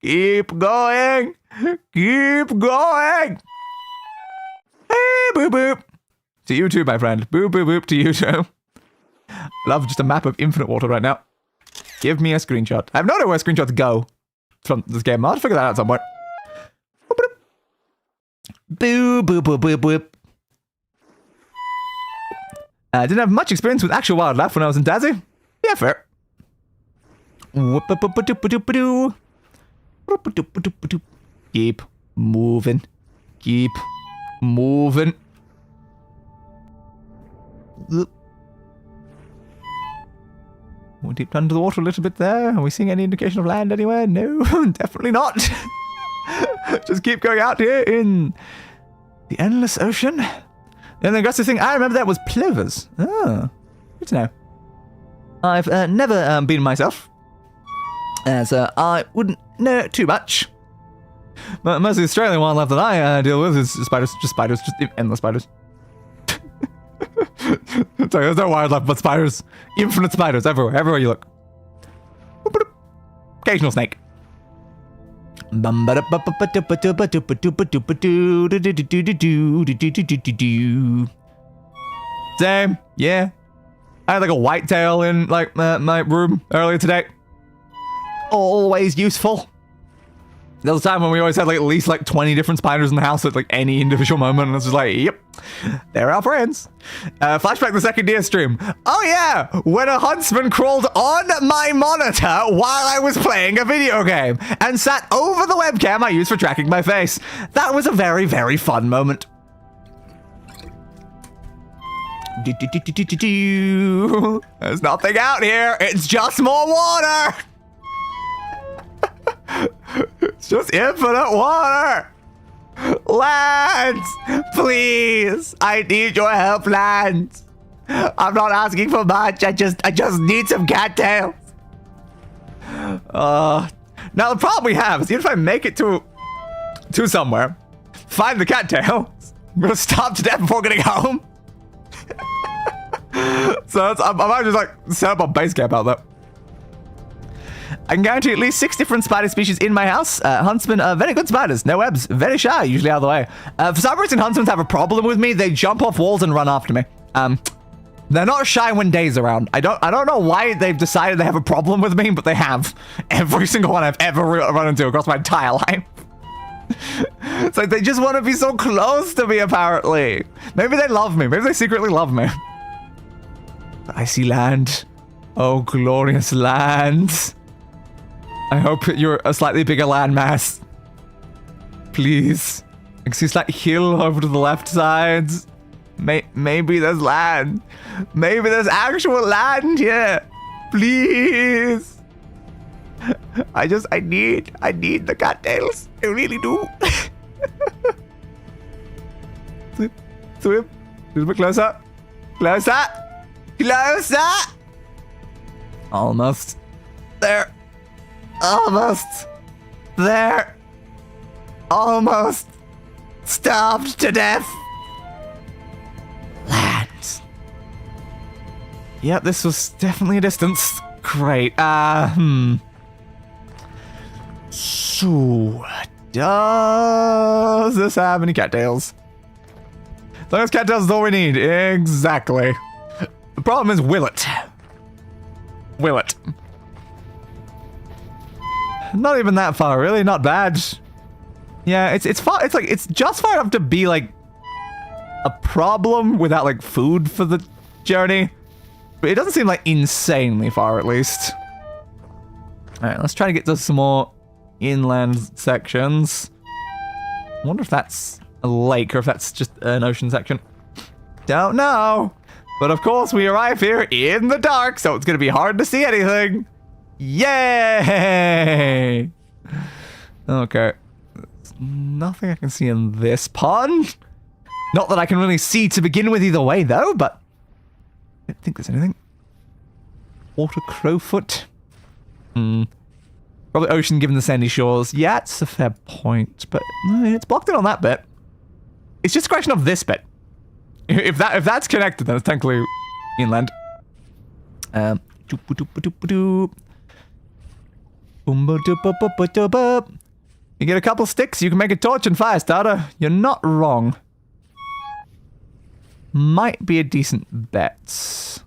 Keep going. Keep going. Hey, boop boop. To you too, my friend. Boop boop boop to you too. Love just a map of infinite water right now. Give me a screenshot. I have no idea where screenshots go from this game. I'll have to figure that out at some point. Boop boop boop boop boop. I didn't have much experience with actual wildlife when I was in Dazzy. Yeah, fair. Keep moving. Keep moving. We'll deep under the water a little bit there. Are we seeing any indication of land anywhere? No, definitely not. Just keep going out here in the endless ocean. And the aggressive thing I remember that was plovers. Oh, good to know. I've never been myself, as I wouldn't know too much. But most of the Australian wildlife that I deal with is spiders, just endless spiders. Sorry, there's no wildlife but spiders. Infinite spiders everywhere you look. Occasional snake. Same, yeah. I had like a whitetail in like my room earlier today. Always useful. There was a time when we always had like at least like 20 different spiders in the house at like any individual moment, and it's just like, yep, they're our friends. Flashback to the second Deus stream. Oh yeah, when a huntsman crawled on my monitor while I was playing a video game and sat over the webcam I used for tracking my face. That was a very, very fun moment. There's nothing out here. It's just more water. It's just infinite water. Land, please. I need your help, land. I'm not asking for much. I just need some cattails. Now the problem we have is even if I make it to somewhere, find the cattails, I'm gonna starve to death before getting home. So I might just like set up a base camp out there. I can guarantee at least 6 different spider species in my house. Huntsmen are very good spiders. No webs. Very shy, usually out of the way. For some reason, huntsmen have a problem with me. They jump off walls and run after me. They're not shy when Day's around. I don't know why they've decided they have a problem with me, but they have. Every single one I've ever run into across my entire life. It's like they just want to be so close to me, apparently. Maybe they love me. Maybe they secretly love me. But I see land. Oh, glorious land. I hope you're a slightly bigger landmass. Please. I can see a slight hill over to the left side. Maybe there's land. Maybe there's actual land here. Please. I need the cattails. I really do. Swim. A little bit closer. Closer. Closer. Almost. There. Almost. There. Almost. Starved to death. Land. Yep, this was definitely a distance. Great. So, does this have any cattails? As long as cattails is all we need. Exactly. The problem is, will it? Will it? Not even that far, really. Not bad. Yeah, it's far. It's like it's just far enough to be like a problem without like food for the journey. But it doesn't seem like insanely far, at least. All right, let's try to get to some more inland sections. I wonder if that's a lake or if that's just an ocean section. Don't know. But of course, we arrive here in the dark, so it's going to be hard to see anything. Yay! Okay. There's nothing I can see in this pond. Not that I can really see to begin with either way, though, but I don't think there's anything. Water crowfoot. Probably ocean given the sandy shores. Yeah, it's a fair point, but it's blocked in on that bit. It's just a question of this bit. If that's connected, then it's technically inland. You get a couple sticks, you can make a torch and fire starter. You're not wrong. Might be a decent bet.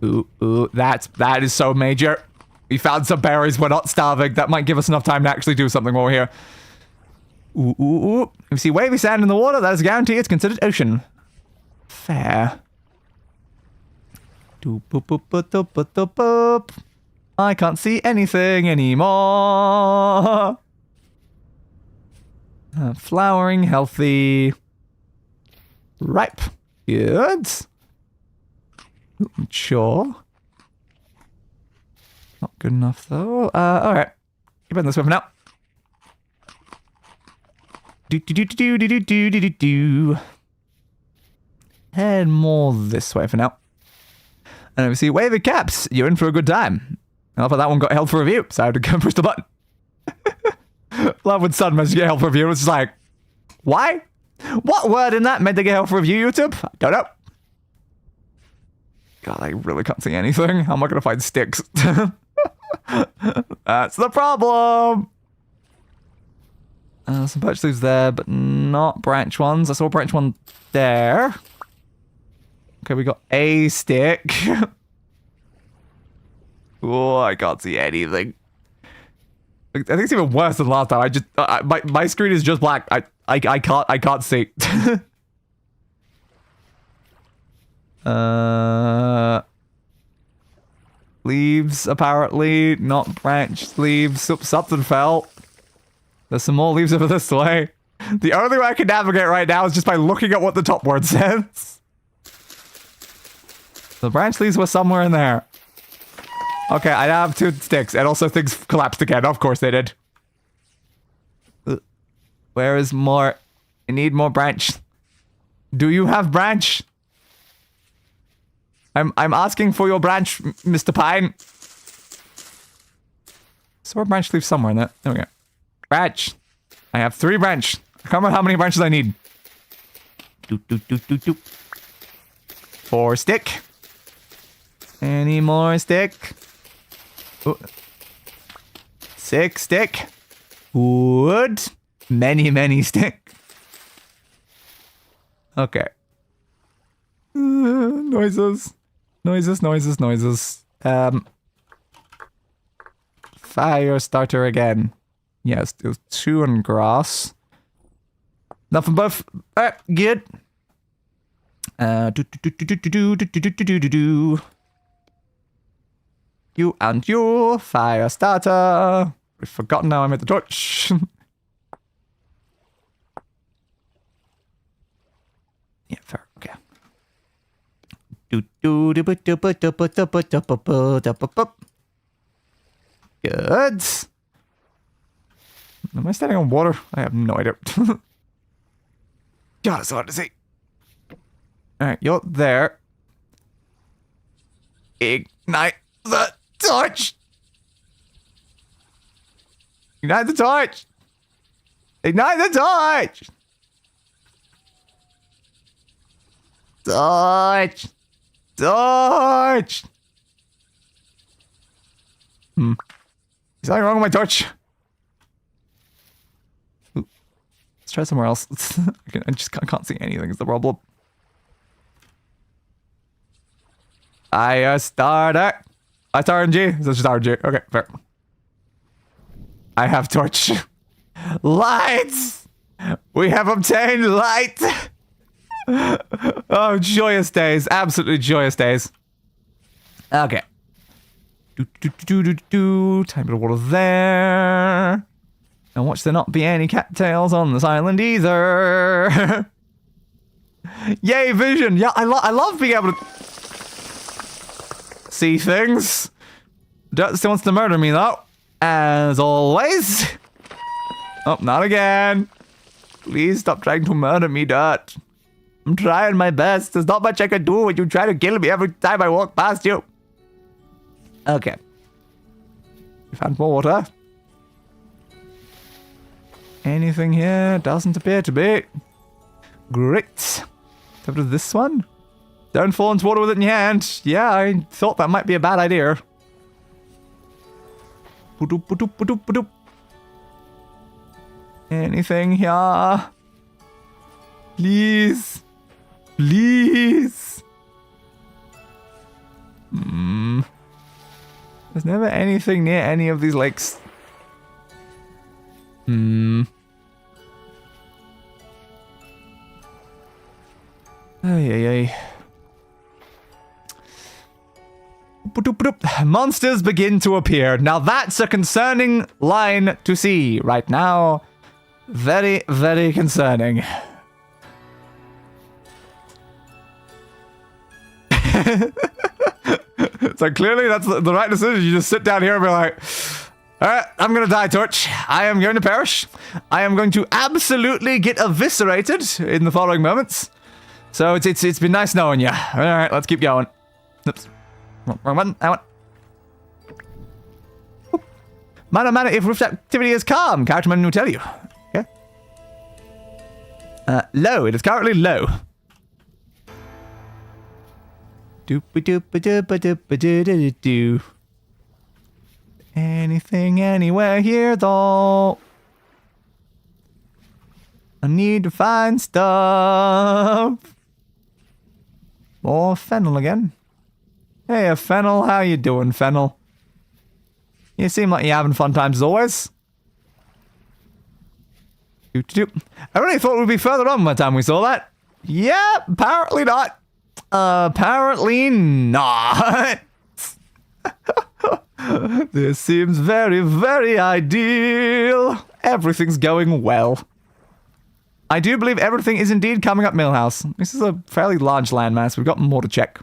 Ooh, that is so major. We found some berries, we're not starving. That might give us enough time to actually do something while we're here. Ooh. If you see wavy sand in the water, that is a guarantee it's considered ocean. Fair. I can't see anything anymore. Flowering, healthy. Ripe. Good. Ooh, mature. Not good enough though. Alright. Keep on this way for now. Head more this way for now. And if you see wavy caps, you're in for a good time. I love how that one got held for review, so I had to go push the button. Love when sudden managed to get held for review. It's just like, why? What word in that meant to get held for review, YouTube? I don't know. God, I really can't see anything. How am I going to find sticks? That's the problem. Some birch leaves there, but not branch ones. I saw a branch one there. Okay, we got a stick. Oh, I can't see anything. I think it's even worse than last time. I just my screen is just black. I can't see. Leaves apparently, not branch leaves. Something fell. There's some more leaves over this way. The only way I can navigate right now is just by looking at what the top word says. The branch leaves were somewhere in there. Okay, I now have 2 sticks, and also things collapsed again. Of course they did. Where is more? I need more branch. Do you have branch? I'm asking for your branch, Mr. Pine. So a branch leaves somewhere in there. There we go. Branch. I have 3 branch. I can't remember how many branches I need. 4 stick. Any more stick? Ooh. 6 stick. Wood. Many stick. Okay. Noises. Fire starter again. Yes, it was 2 on grass. Nothing but good. You and you, fire starter. We've forgotten now I made the torch. Yeah, fair. Okay. Good. Am I standing on water? I have no idea. God, it's hard to see. Alright, you're there. Ignite the torch! Ignite the torch! Ignite the torch! Torch! Torch! Is something wrong with my torch? Ooh. Let's try somewhere else. I just can't see anything is the problem. I started. I RNG. This is RNG. Okay, fair. I have torch. Lights! We have obtained light! Oh, joyous days. Absolutely joyous days. Okay. Time to water there. And watch there not be any cattails on this island either. Yay, vision! Yeah, I love being able to see things. Dirt still wants to murder me though. As always. Oh, not again. Please stop trying to murder me, Dirt. I'm trying my best. There's not much I can do when you try to kill me every time I walk past you. Okay. We found more water. Anything here? Doesn't appear to be. Great. Go to this one. Don't fall into water with it in your hand. Yeah, I thought that might be a bad idea. Anything here? Please. Please. There's never anything near any of these lakes. Ay. Monsters begin to appear. Now that's a concerning line to see right now. Very, very concerning. So clearly that's the right decision. You just sit down here and be like, alright, I'm gonna die, Torch. I am going to perish. I am going to absolutely get eviscerated in the following moments. So it's been nice knowing you. Alright, let's keep going. Oops. Wrong button. That one. Matter if rift activity is calm. Character menu will tell you. Okay. Low. It is currently low. Doop-a-doop-a-doop-a-doop-a-doop-a-doo. Anything anywhere here though? I need to find stuff. More fennel again. Hey, Fennel, how you doing, Fennel? You seem like you're having fun times as always. I really thought we'd be further on by the time we saw that. Yeah, apparently not. Apparently not. This seems very, very ideal. Everything's going well. I do believe everything is indeed coming up Millhouse. This is a fairly large landmass. We've got more to check.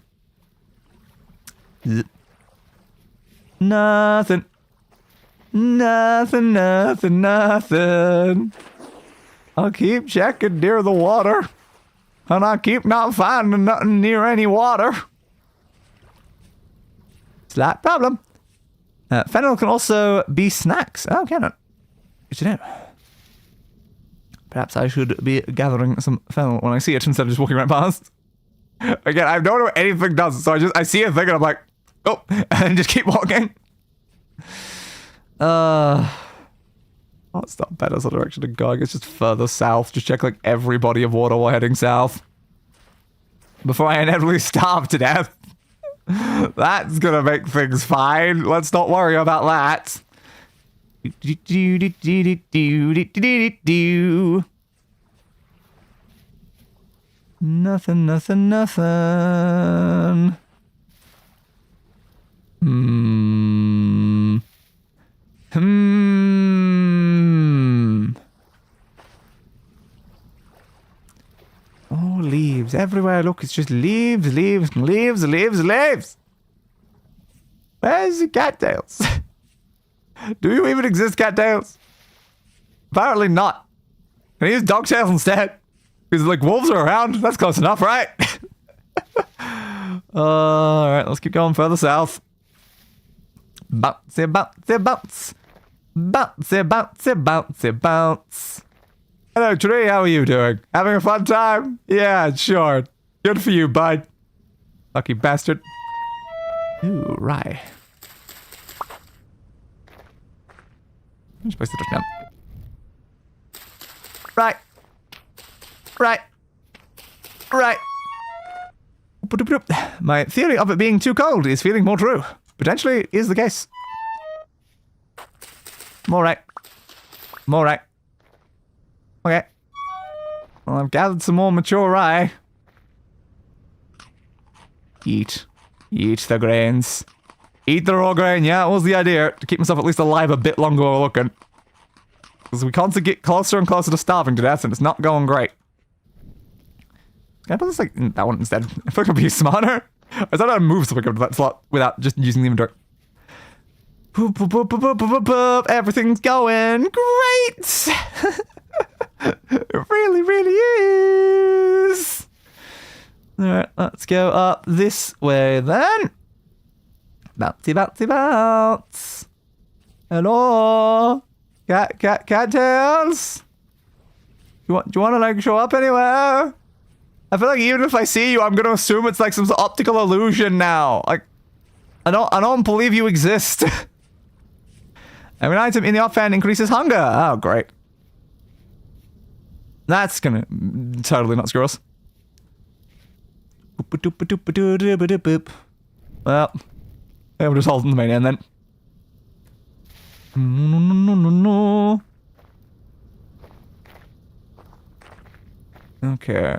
Nothing. Nothing. I'll keep checking near the water. And I keep not finding nothing near any water. Slight problem. Fennel can also be snacks. Oh, can it? Good to know. Perhaps I should be gathering some fennel when I see it instead of just walking right past. Again, I don't know what anything does, so I see a thing and I'm like, oh, and just keep walking. Oh, it's not better the direction of going. It's just further south. Just check like every body of water while heading south. Before I inevitably starve to death. That's gonna make things fine. Let's not worry about that. Nothing. Oh, leaves. Everywhere I look, it's just leaves, leaves, leaves, leaves, leaves. Where's the cattails? Do you even exist, cattails? Apparently not. Can I use dogtails instead? Because, like, wolves are around. That's close enough, right? Alright, let's keep going further south. Bouncy, bouncy, bounce. Bouncy, bouncy, bouncy, bounce. Hello, tree. How are you doing? Having a fun time? Yeah, sure. Good for you, bud. Lucky bastard. Ooh, right. I'm supposed to touch down. Right. Right. Right. My theory of it being too cold is feeling more true. Potentially is the case. More right. More right. Okay. Well, I've gathered some more mature rye. Eat. Eat the grains. Eat the raw grain, yeah, that was the idea. To keep myself at least alive a bit longer while looking. Because we constantly get closer and closer to starving to death, and it's not going great. Can I put this, like, in that one instead? I feel like I'd be smarter. I thought I'd move something up to that slot without just using the inventory. Boop, boop, boop, boop, boop, boop, boop. Everything's going great! It really, really is! Alright, let's go up this way then. Bouncy, bouncy, bounce. Hello? Cattails? Do you want to, like, show up anywhere? I feel like even if I see you, I'm gonna assume it's like some optical illusion now. Like, I don't believe you exist. Every item in the offhand increases hunger. Oh, great. That's gonna totally not screw us. Well, yeah, we're just holding the main end then. No. Okay.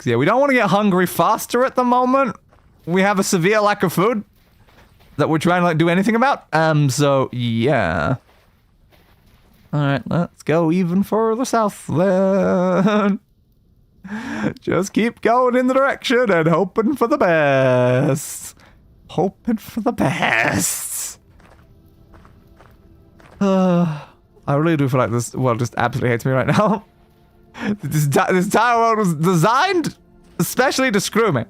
Yeah, we don't want to get hungry faster at the moment. We have a severe lack of food that we're trying to, like, do anything about. So, yeah. Alright, let's go even further south then. Just keep going in the direction and hoping for the best. Hoping for the best. I really do feel like this world just absolutely hates me right now. This entire world was designed especially to screw me.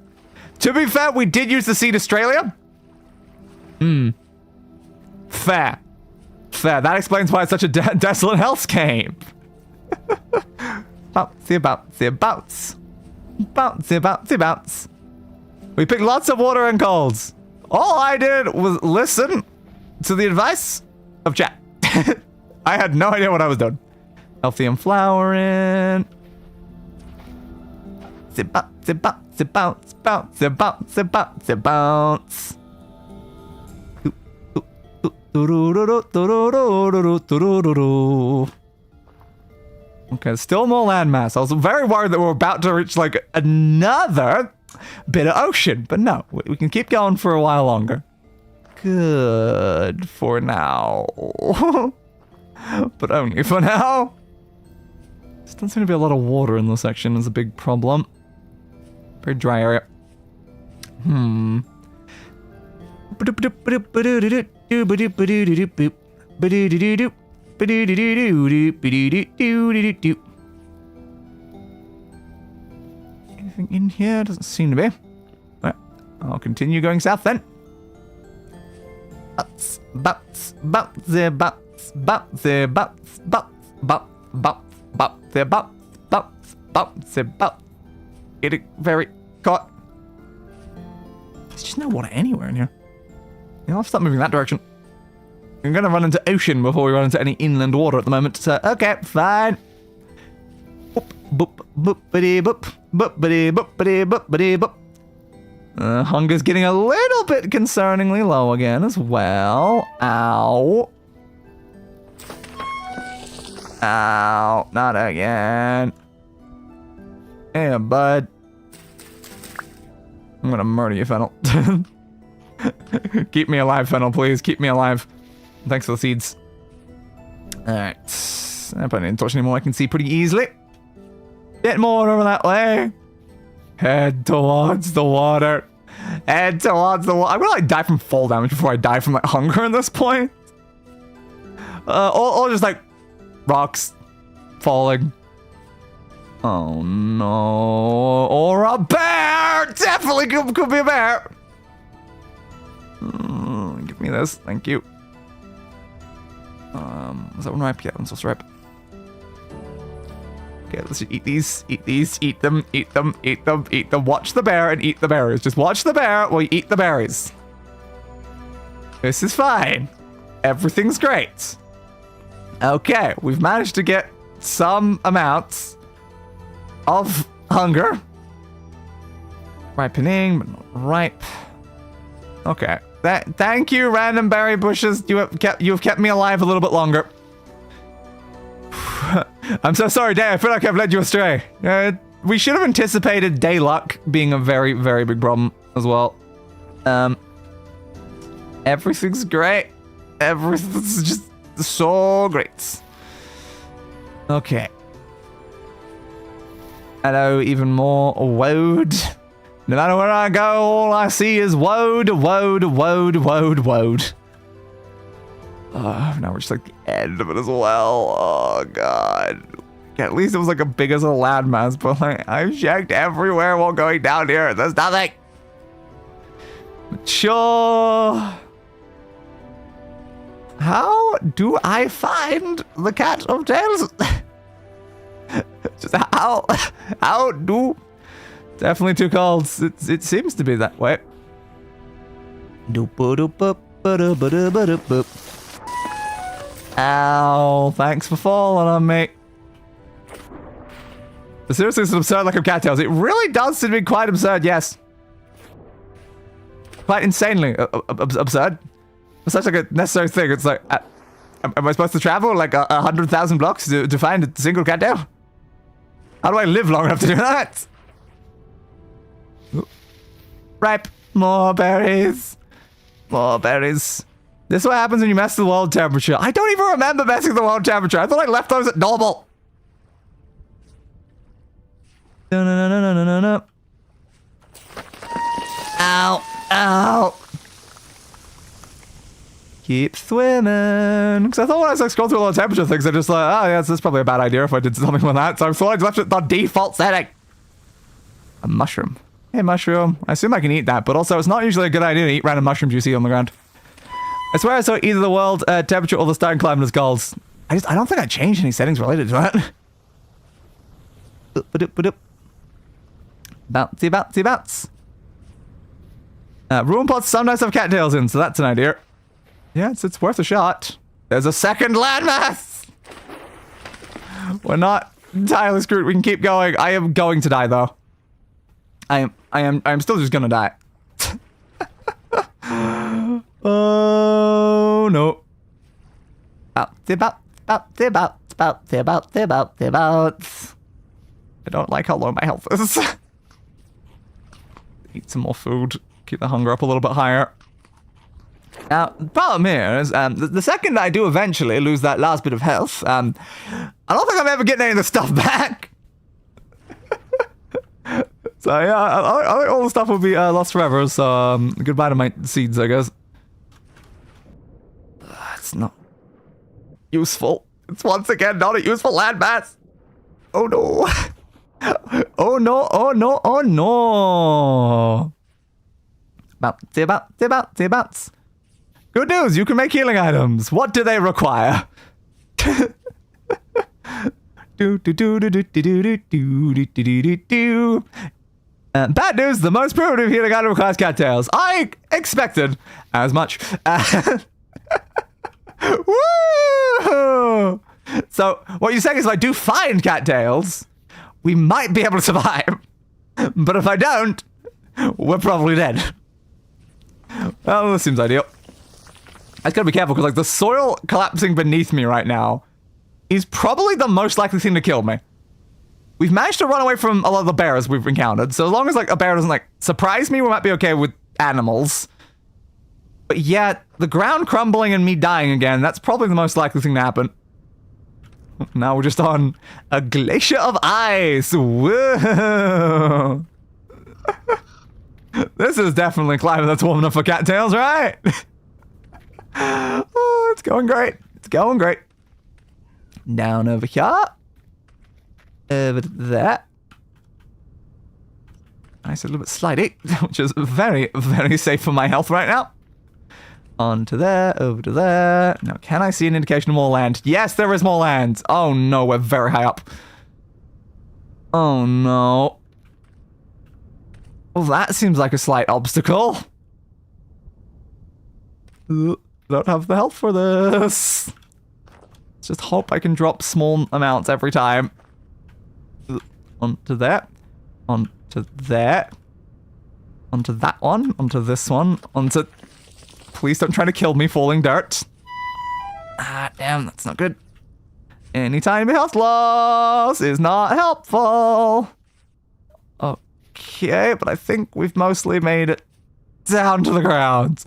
To be fair, we did use the seed Australia. Fair. That explains why it's such a desolate hellscape. Bouncy, bouncy, bounce. Bouncy, bouncy, bounce. We picked lots of water and colds. All I did was listen to the advice of chat. I had no idea what I was doing. Healthy and flowering. Bouncy, bouncy, bounce, bouncy, bouncy, bouncy, bounce. Okay, still more landmass. I was very worried that we were about to reach, like, another bit of ocean, but no, we can keep going for a while longer. Good for now. But only for now. There doesn't seem to be a lot of water in this section is a big problem. Very dry area. Anything in here? Doesn't seem to be. Right, I'll continue going south then. Bounce, bounce, bounce, bounce, bounce, bounce, bounce, bounce, bounce, bounce, bounce, bounce, bounce. Getting very caught. There's just no water anywhere in here. I'll have to start moving that direction. I'm gonna run into ocean before we run into any inland water at the moment, so okay, fine. Boop, boop, boopity boop, boopity boopity boopity boop. Hunger's getting a little bit concerningly low again as well. Ow. Ow, not again. Yeah, bud. I'm gonna murder you, Fennel. Keep me alive, Fennel, please. Keep me alive. Thanks for the seeds. Alright. I don't need to touch anymore. I can see pretty easily. Bit more over that way. Head towards the water. Head towards the water. I'm gonna like die from fall damage before I die from like hunger at this point. Or just like rocks falling. Oh no. Or a bear! Definitely could be a bear. Give me this. Thank you. Is that one ripe? Yeah, one's also ripe. Okay, let's just eat these. Eat these. Eat them. Eat them. Eat them. Eat them. Watch the bear and eat the berries. Just watch the bear while you eat the berries. This is fine. Everything's great. Okay, we've managed to get some amounts of hunger. Ripening, but not ripe. Okay. Thank you, random berry bushes. You have kept me alive a little bit longer. I'm so sorry, Day. I feel like I've led you astray. We should have anticipated day luck being a very, very big problem as well. Everything's great. Everything's just so great. Okay. Hello, even more woad. No matter where I go, all I see is woad, woad, woad, woad, woad. Now we're just like the end of it as well. Oh god. Yeah, at least it was like a big as a landmass, but like I've checked everywhere while going down here. There's nothing. Sure. How do I find the cat of tails? Just how do? Definitely too cold. It seems to be that way. Ow! Thanks for falling on me. Seriously, it's an absurd lack of cattails. It really does seem to be quite absurd. Yes, quite insanely absurd. It's such like a necessary thing. It's like, am I supposed to travel like 100,000 blocks to find a single cattail? How do I live long enough to do that? Ripe. More berries. More berries. This is what happens when you mess with the world temperature. I don't even remember messing with the world temperature. I thought I left those at normal. No. Ow. Ow. Keep swimming. Because I thought when I was like scrolling through all the temperature things, I just like, oh yeah, that's probably a bad idea if I did something with that. So I thought I left it the default setting. A mushroom. Hey, mushroom. I assume I can eat that, but also it's not usually a good idea to eat random mushrooms you see on the ground. I swear I saw either the world temperature or the starting climate as goals. I don't think I changed any settings related to that. Bouncy, bouncy, bounce. Ruin pots sometimes have cattails in, so that's an idea. Yeah, it's worth a shot. There's a second landmass! We're not entirely screwed. We can keep going. I am going to die, though. I'm still just gonna die. Oh, no. About. I don't like how low my health is. Eat some more food. Keep the hunger up a little bit higher. Now, the problem here is, the second I do eventually lose that last bit of health, I don't think I'm ever getting any of the stuff back. So, yeah, I think all the stuff will be lost forever, so, goodbye to my seeds, I guess. It's not useful. It's once again not a useful landmass. Oh, no. Oh, no, oh, no, oh, no. Bounce. Good news, you can make healing items. What do they require? Bad news, the most primitive healing item requires cattails. I expected as much. Woo! So, what you're saying is if I do find cattails, we might be able to survive. But if I don't, we're probably dead. Well, this seems ideal. I just gotta be careful, because like the soil collapsing beneath me right now is probably the most likely thing to kill me. We've managed to run away from a lot of the bears we've encountered, so as long as like a bear doesn't like surprise me, we might be okay with animals. But yeah, the ground crumbling and me dying again, that's probably the most likely thing to happen. Now we're just on a glacier of ice. Whoa. This is definitely climbing that's warm enough for cattails, right? Oh, it's going great. It's going great. Down over here. Over to there. Nice little bit slidey, which is very, very safe for my health right now. Onto there, over to there. Now, can I see an indication of more land? Yes, there is more land. Oh no, we're very high up. Oh no. Well, that seems like a slight obstacle. Don't have the health for this. Let's just hope I can drop small amounts every time. Onto there. Onto there. Onto that one. Onto this one. Onto... Please don't try to kill me falling dirt. Ah, damn, that's not good. Any tiny health loss is not helpful. Okay, but I think we've mostly made it down to the ground.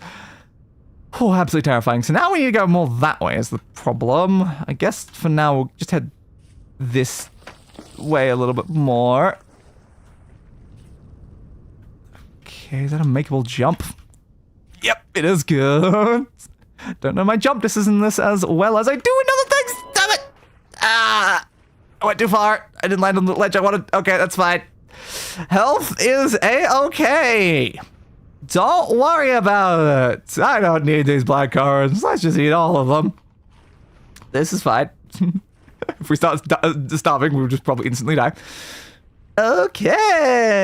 Oh, absolutely terrifying. So now we need to go more that way is the problem. I guess for now we'll just head this way a little bit more. Okay, is that a makeable jump? Yep, it is good. Don't know my jump distance in this as well as I do in other things. Damn it! Ah! I went too far. I didn't land on the ledge I wanted. Okay, that's fine. Health is a-okay. Don't worry about it. I don't need these black cards. Let's just eat all of them. This is fine. If we start starving, we'll just probably instantly die. Okay.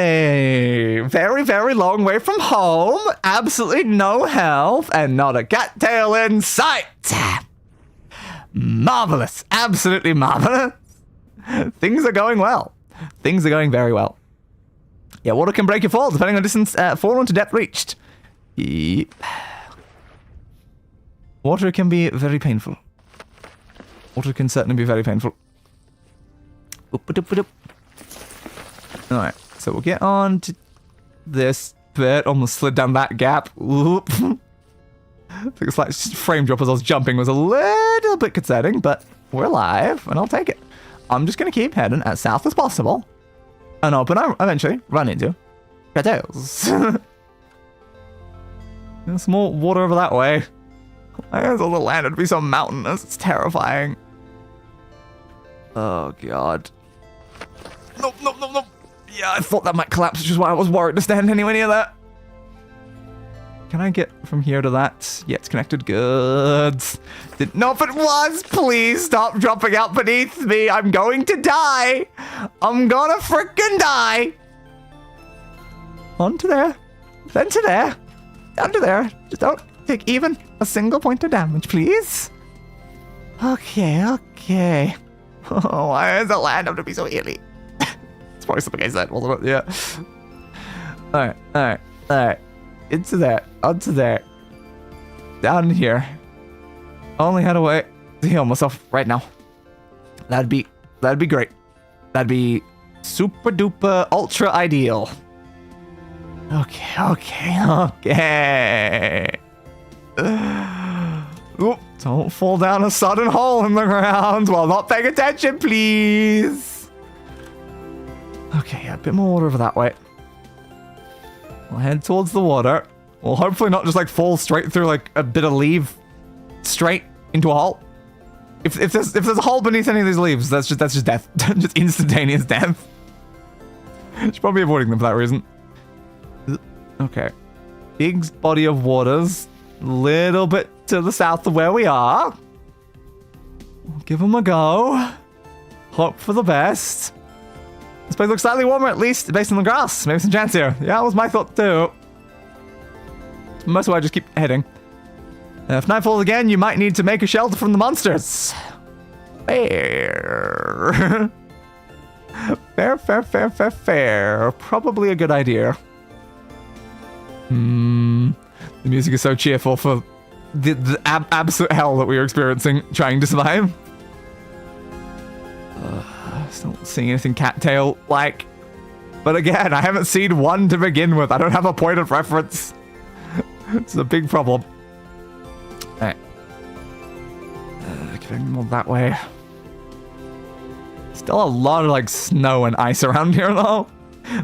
Very, very long way from home. Absolutely no health and not a cattail in sight. Marvelous. Absolutely marvelous. Things are going well. Things are going very well. Yeah, water can break your fall depending on distance fallen to depth reached. Yep. Water can be very painful. Water can certainly be very painful. Alright, so we'll get on to this bit. Almost slid down that gap. Oop. I think a slight frame drop as I was jumping was a little bit concerning, but we're alive, and I'll take it. I'm just going to keep heading as south as possible. And hoping I eventually run into cattails. There's some more water over that way. Why is all the land would be so mountainous? It's terrifying. Oh, God. Nope, nope, nope, nope. Yeah, I thought that might collapse, which is why I was worried to stand anywhere near that. Can I get from here to that? Yeah, it's connected. Good. Didn't know if it was. Please stop dropping out beneath me. I'm going to die. I'm gonna frickin' die. On to there. Then to there. Down to there. Just don't take even a single point of damage, please. Okay, okay. Oh, why does the land have to be so hilly? It's probably something I said, wasn't it? Yeah. Alright, alright, alright. Into there. Onto there. Down here. Only had a way to heal myself right now. That'd be great. That'd be super duper ultra ideal. Okay, okay, okay. Oop, don't fall down a sudden hole in the ground while not paying attention, please. Okay, yeah, a bit more water over that way. We'll head towards the water. We'll hopefully not just like fall straight through like a bit of leaf straight into a hole. If there's a hole beneath any of these leaves, that's just death. Just instantaneous death. Should probably be avoiding them for that reason. Okay. Big body of waters. Little bit to the south of where we are. We'll give them a go. Hope for the best. This place looks slightly warmer, at least, based on the grass. Maybe some chance here. Yeah, that was my thought, too. Most of I just keep heading. If night falls again, you might need to make a shelter from the monsters. Fair. Fair. Probably a good idea. The music is so cheerful for the absolute hell that we are experiencing trying to survive. Still not seeing anything cattail-like. But again, I haven't seen one to begin with. I don't have a point of reference. It's a big problem. Alright. Getting more that way. Still a lot of like snow and ice around here though.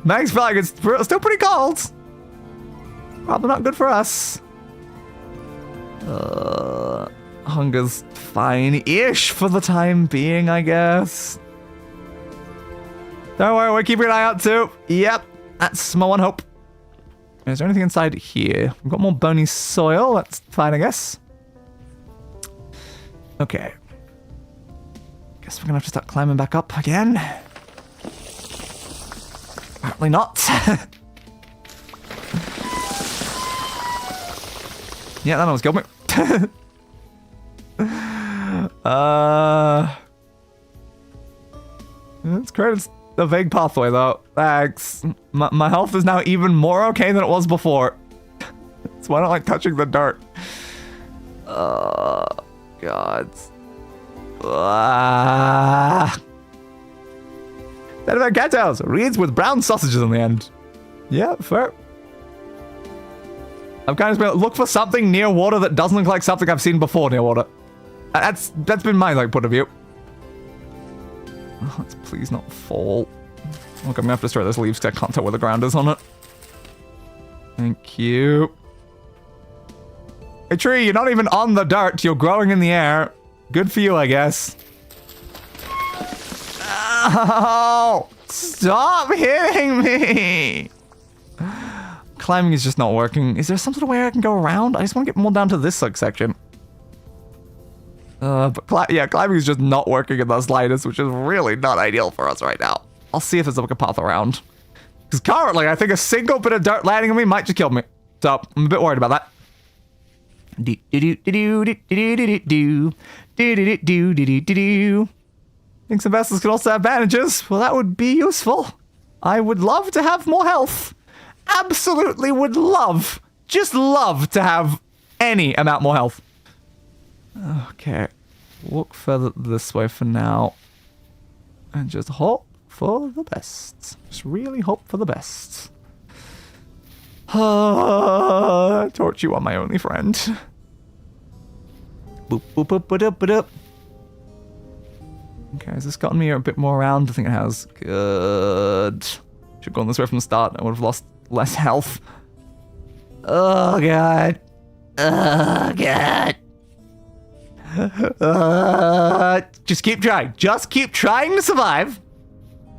Max feel like it's still pretty cold. Probably not good for us. Hunger's fine-ish for the time being, I guess. Don't worry, we're keeping an eye out too. Yep, that's my one hope. Is there anything inside here? We've got more bony soil. That's fine, I guess. Okay. Guess we're gonna have to start climbing back up again. Apparently not. Yeah, that almost killed me. It's created a vague pathway though. Thanks. My health is now even more okay than it was before. That's why I don't like touching the dirt. God. That about cattails. Reeds with brown sausages on the end. Yeah, fair. I'm kind of supposed to look for something near water that doesn't look like something I've seen before near water. That's been my point of view. Oh, let's please not fall. Look, I'm gonna have to destroy those leaves because I can't tell where the ground is on it. Thank you. Hey tree, you're not even on the dirt. You're growing in the air. Good for you, I guess. Oh, stop hitting me. Climbing is just not working. Is there some sort of way I can go around? I just want to get more down to this section. But climbing is just not working in the slightest, which is really not ideal for us right now. I'll see if there's like a path around. Because currently, I think a single bit of dirt landing on me might just kill me. So, I'm a bit worried about that. Think some vessels could also have bandages? Well, that would be useful. I would love to have more health. Absolutely would love, just love to have any amount more health. Okay, walk further this way for now. And just hope for the best. Just really hope for the best. Torch, you are my only friend. Boop, boop, boop, boop, boop, boop. Okay, has this gotten me a bit more around? I think it has. Good. Should have gone this way from the start. I would have lost less health. Oh, God. Oh, God. Just keep trying. Just keep trying to survive.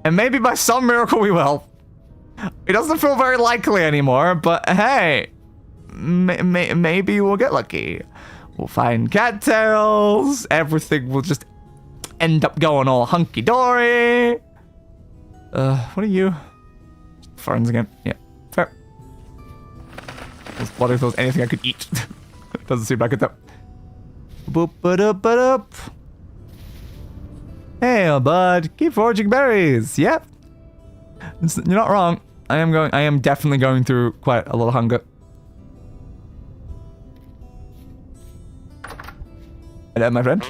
And maybe by some miracle we will. It doesn't feel very likely anymore, but hey. Maybe we'll get lucky. We'll find cattails. Everything will just end up going all hunky-dory. What are you? Ferns again. Yeah, fair. What if there was anything I could eat? Doesn't seem like it though. Boop, ba-dup, ba-dup. Hey, bud. Keep foraging berries. Yep. You're not wrong. I am definitely going through quite a lot of hunger. Hello, my friend.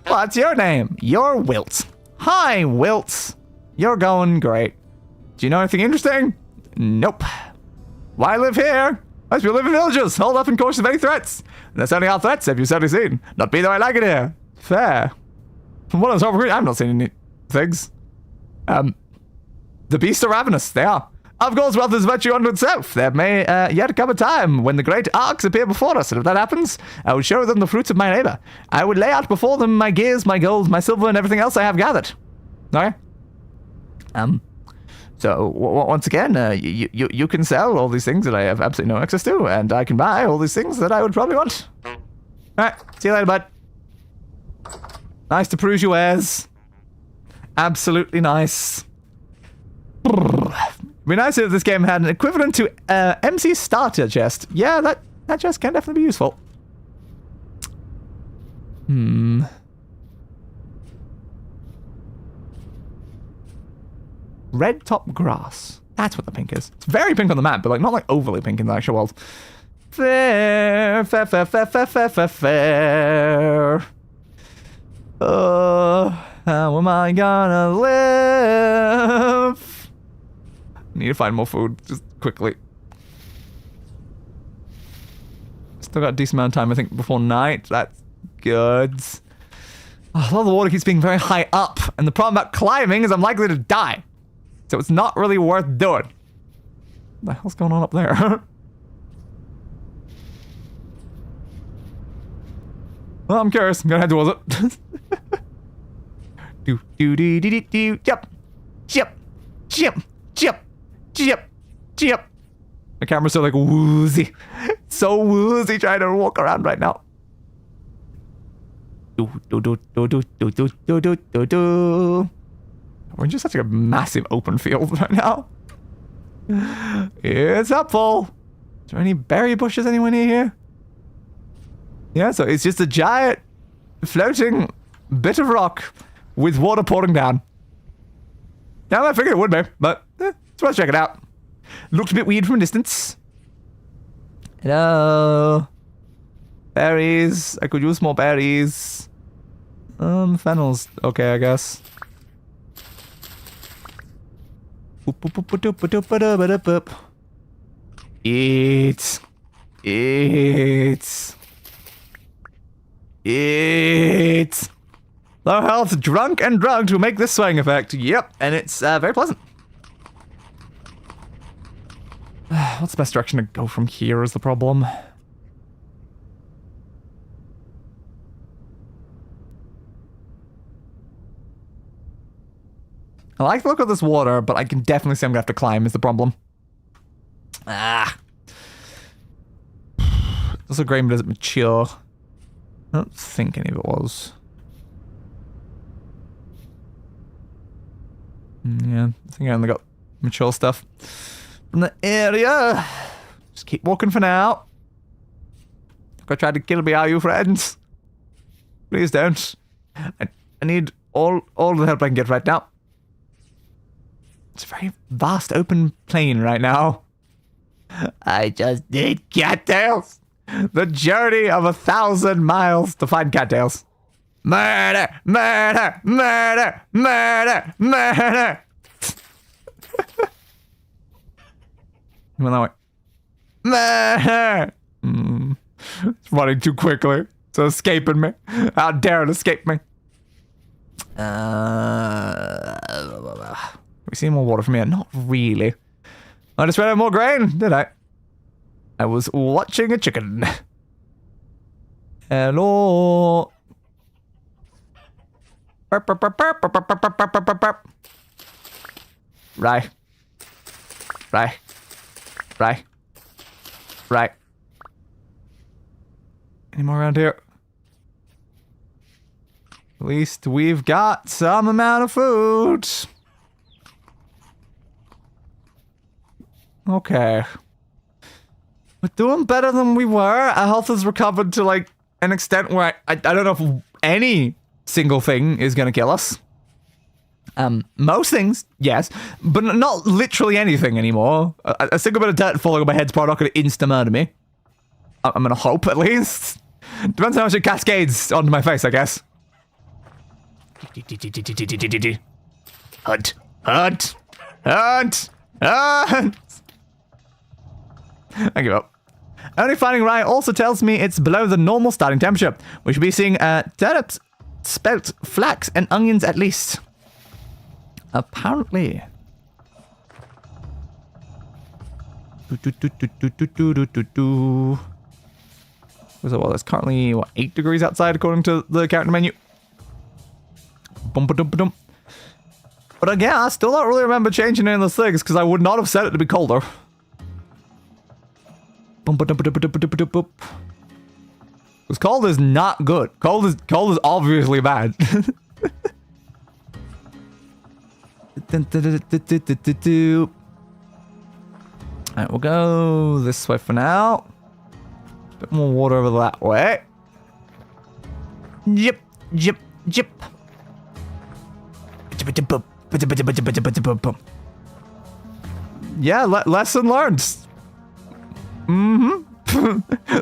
What's your name? You're Wilt. Hi, Wilt. You're going great. Do you know anything interesting? Nope. Why live here? Most people live in villages, holed up in course of any threats. And that's only our threats, have you certainly seen. Not be the way I like it here. Fair. From what I was hoping, I've not seen any things. The beasts are ravenous, they are. Of course, wealth is virtue unto itself. There may yet come a time when the great arcs appear before us, and if that happens, I would show them the fruits of my labor. I would lay out before them my gears, my gold, my silver, and everything else I have gathered. Okay? So, once again, you can sell all these things that I have absolutely no access to, and I can buy all these things that I would probably want. Alright, see you later, bud. Nice to peruse your wares. Absolutely nice. It'd be nice if this game had an equivalent to MC starter chest. Yeah, that chest can definitely be useful. Red top grass. That's what the pink is. It's very pink on the map, but like not like overly pink in the actual world. Fair, fair, fair, fair, fair, fair, fair, fair. How am I gonna live? Need to find more food, just quickly. Still got a decent amount of time, I think, before night. That's good. Oh, a lot of the water keeps being very high up, and the problem about climbing is I'm likely to die. So it's not really worth doing. What the hell's going on up there? Well, I'm curious. I'm gonna head towards it. Yep. Yep. Yep. Yep. Yep. Yep. The camera's so like woozy. So woozy trying to walk around right now. We're just such a massive open field right now. It's helpful. Is there any berry bushes anywhere near here? Yeah, so it's just a giant floating bit of rock with water pouring down. Now I figured it would be, but it's worth checking out. Looked a bit weird from a distance. Hello. Berries. I could use more berries. Fennels. Okay, I guess. Eat. Eat. Eat. Low health, drunk and drugged will make this swaying effect. Yep, and it's very pleasant. What's the best direction to go from here is the problem. I like the look of this water, but I can definitely see I'm gonna have to climb is the problem. Ah. It's also great, but does it mature? I don't think any of it was. Yeah, I think I only got mature stuff from the area. Just keep walking for now. Go try to kill me, are you friends? Please don't. I need all the help I can get right now. It's a very vast open plain right now. I just need cattails. The journey of 1,000 miles to find cattails. Murder! Murder! Murder! Murder! Murder! Come on that way. Murder! It's running too quickly. It's escaping me. How dare it escape me? We see more water from here? Not really. I just ran out more grain, did I? I was watching a chicken. Hello. Right. Right. Right. Right. Any more around here? At least we've got some amount of food. Okay. We're doing better than we were. Our health has recovered to like an extent where I don't know if any single thing is gonna kill us. Most things, yes, but not literally anything anymore. A single bit of dirt falling on my head's probably not gonna insta-murder me. I'm gonna hope, at least. Depends how much it cascades onto my face, I guess. Hunt. Hunt. Hunt. Hunt. I give up. Only finding rye also tells me it's below the normal starting temperature. We should be seeing turnips, spelt, flax, and onions at least. Apparently. Well, it's currently, what, 8 degrees outside according to the character menu. But again, I still don't really remember changing any of those things because I would not have set it to be colder. Because cold is not good. Cold is obviously bad. Alright, we'll go this way for now. Bit more water over that way. Yep, yep, yep. Yeah, lesson learned.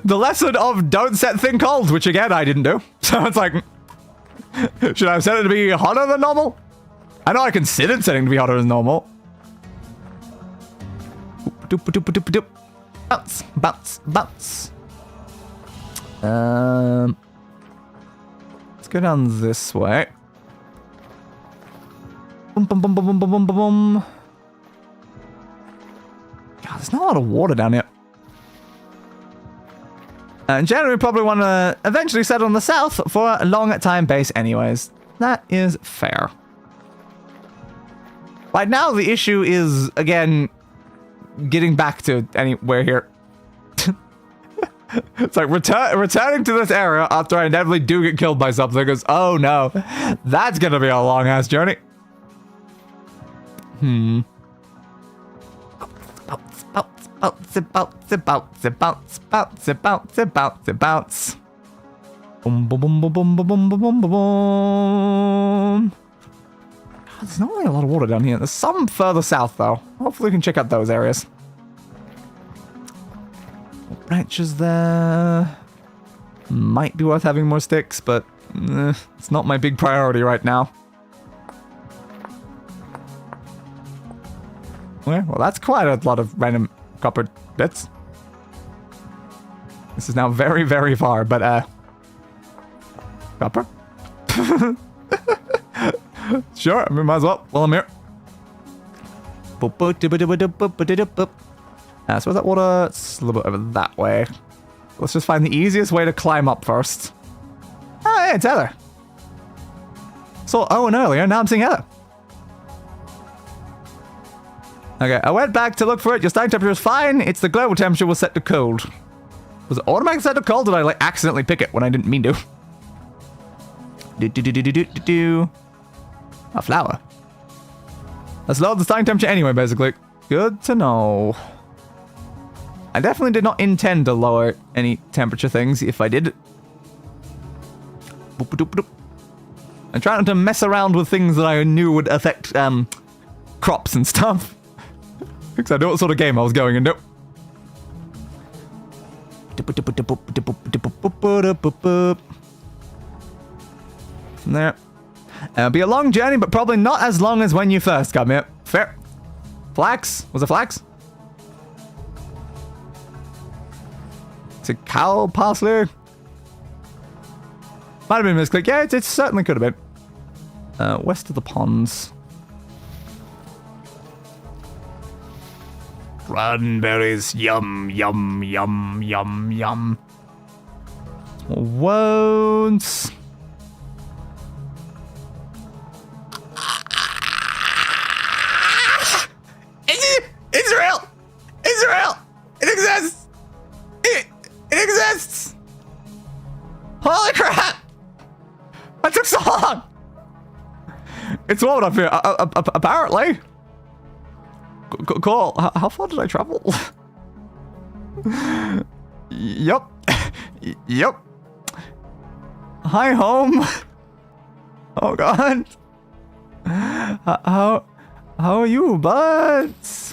The lesson of don't set thing cold, which again I didn't do. So it's like, should I have set it to be hotter than normal? I know I considered setting it to be hotter than normal. Bounce, bounce, bounce. Let's go down this way. Boom, boom, boom, boom, boom, boom, boom, boom. God, there's not a lot of water down here. And generally, we probably want to eventually settle in the south for a long-time base anyways. That is fair. Right now, the issue is, again, getting back to anywhere here. It's like returning to this area after I inevitably do get killed by something is, oh no, that's going to be a long-ass journey. Bounce. Boom, boom, boom, boom, boom, boom, boom, boom, boom, boom. There's not really a lot of water down here. There's some further south, though. Hopefully we can check out those areas. Branches there. Might be worth having more sticks, but it's not my big priority right now. Okay, well, that's quite a lot of random copper bits. This is now very, very far, but, copper? Sure, I mean, might as well, while I'm here. So where's that water? It's a little bit over that way. Let's just find the easiest way to climb up first. Oh, yeah, it's Heather. Saw Owen earlier, now I'm seeing Heather. Okay, I went back to look for it. Your starting temperature is fine. It's the global temperature was set to cold. Was it automatically set to cold? Did I, like, accidentally pick it when I didn't mean to? A flower. Let's lower the starting temperature anyway, basically. Good to know. I definitely did not intend to lower any temperature things if I did. I'm trying to mess around with things that I knew would affect crops and stuff. Because I knew what sort of game I was going into. There. It'll be a long journey, but probably not as long as when you first come here. Fair. Flax? Was it flax? Is it cow parsley? Might have been a misclick. Yeah, it certainly could have been. West of the ponds. Cranberries. Yum, yum, yum, yum, yum. Won't. It's real! It's real! It exists! It exists! Holy crap! That took so long! It's warm up here, apparently. Cool. How far did I travel? Yup. Yup. Hi, home. Oh, God. How are you, buds?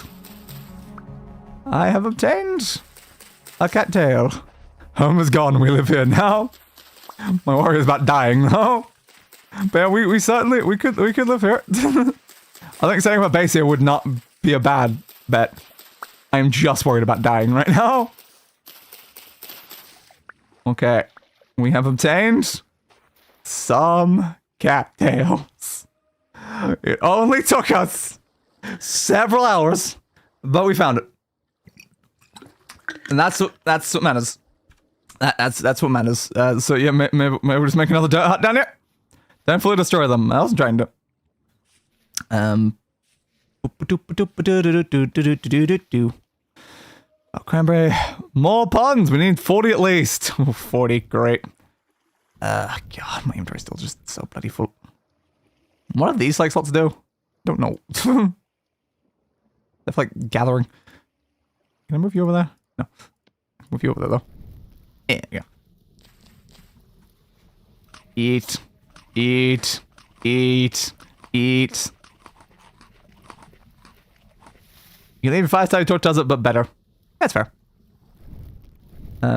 I have obtained a cattail. Home is gone. We live here now. My worry is about dying, though. But yeah, we certainly could live here. I think setting up a base here would not be a bad bet. I am just worried about dying right now. Okay, we have obtained some cattails. It only took us several hours, but we found it. And that's what matters. That's what matters. So yeah, maybe we'll just make another dirt hut down here. Don't fully destroy them. I wasn't trying to. Oh, cranberry. More ponds. We need 40 at least. 40, great. God, my inventory's still just so bloody full. What are these like slots do? Don't know. They're like gathering. Can I move you over there? No. Move you over there though. Yeah. Eat. Eat. Eat. Eat. You can leave 5-star torch does it, but better. That's fair.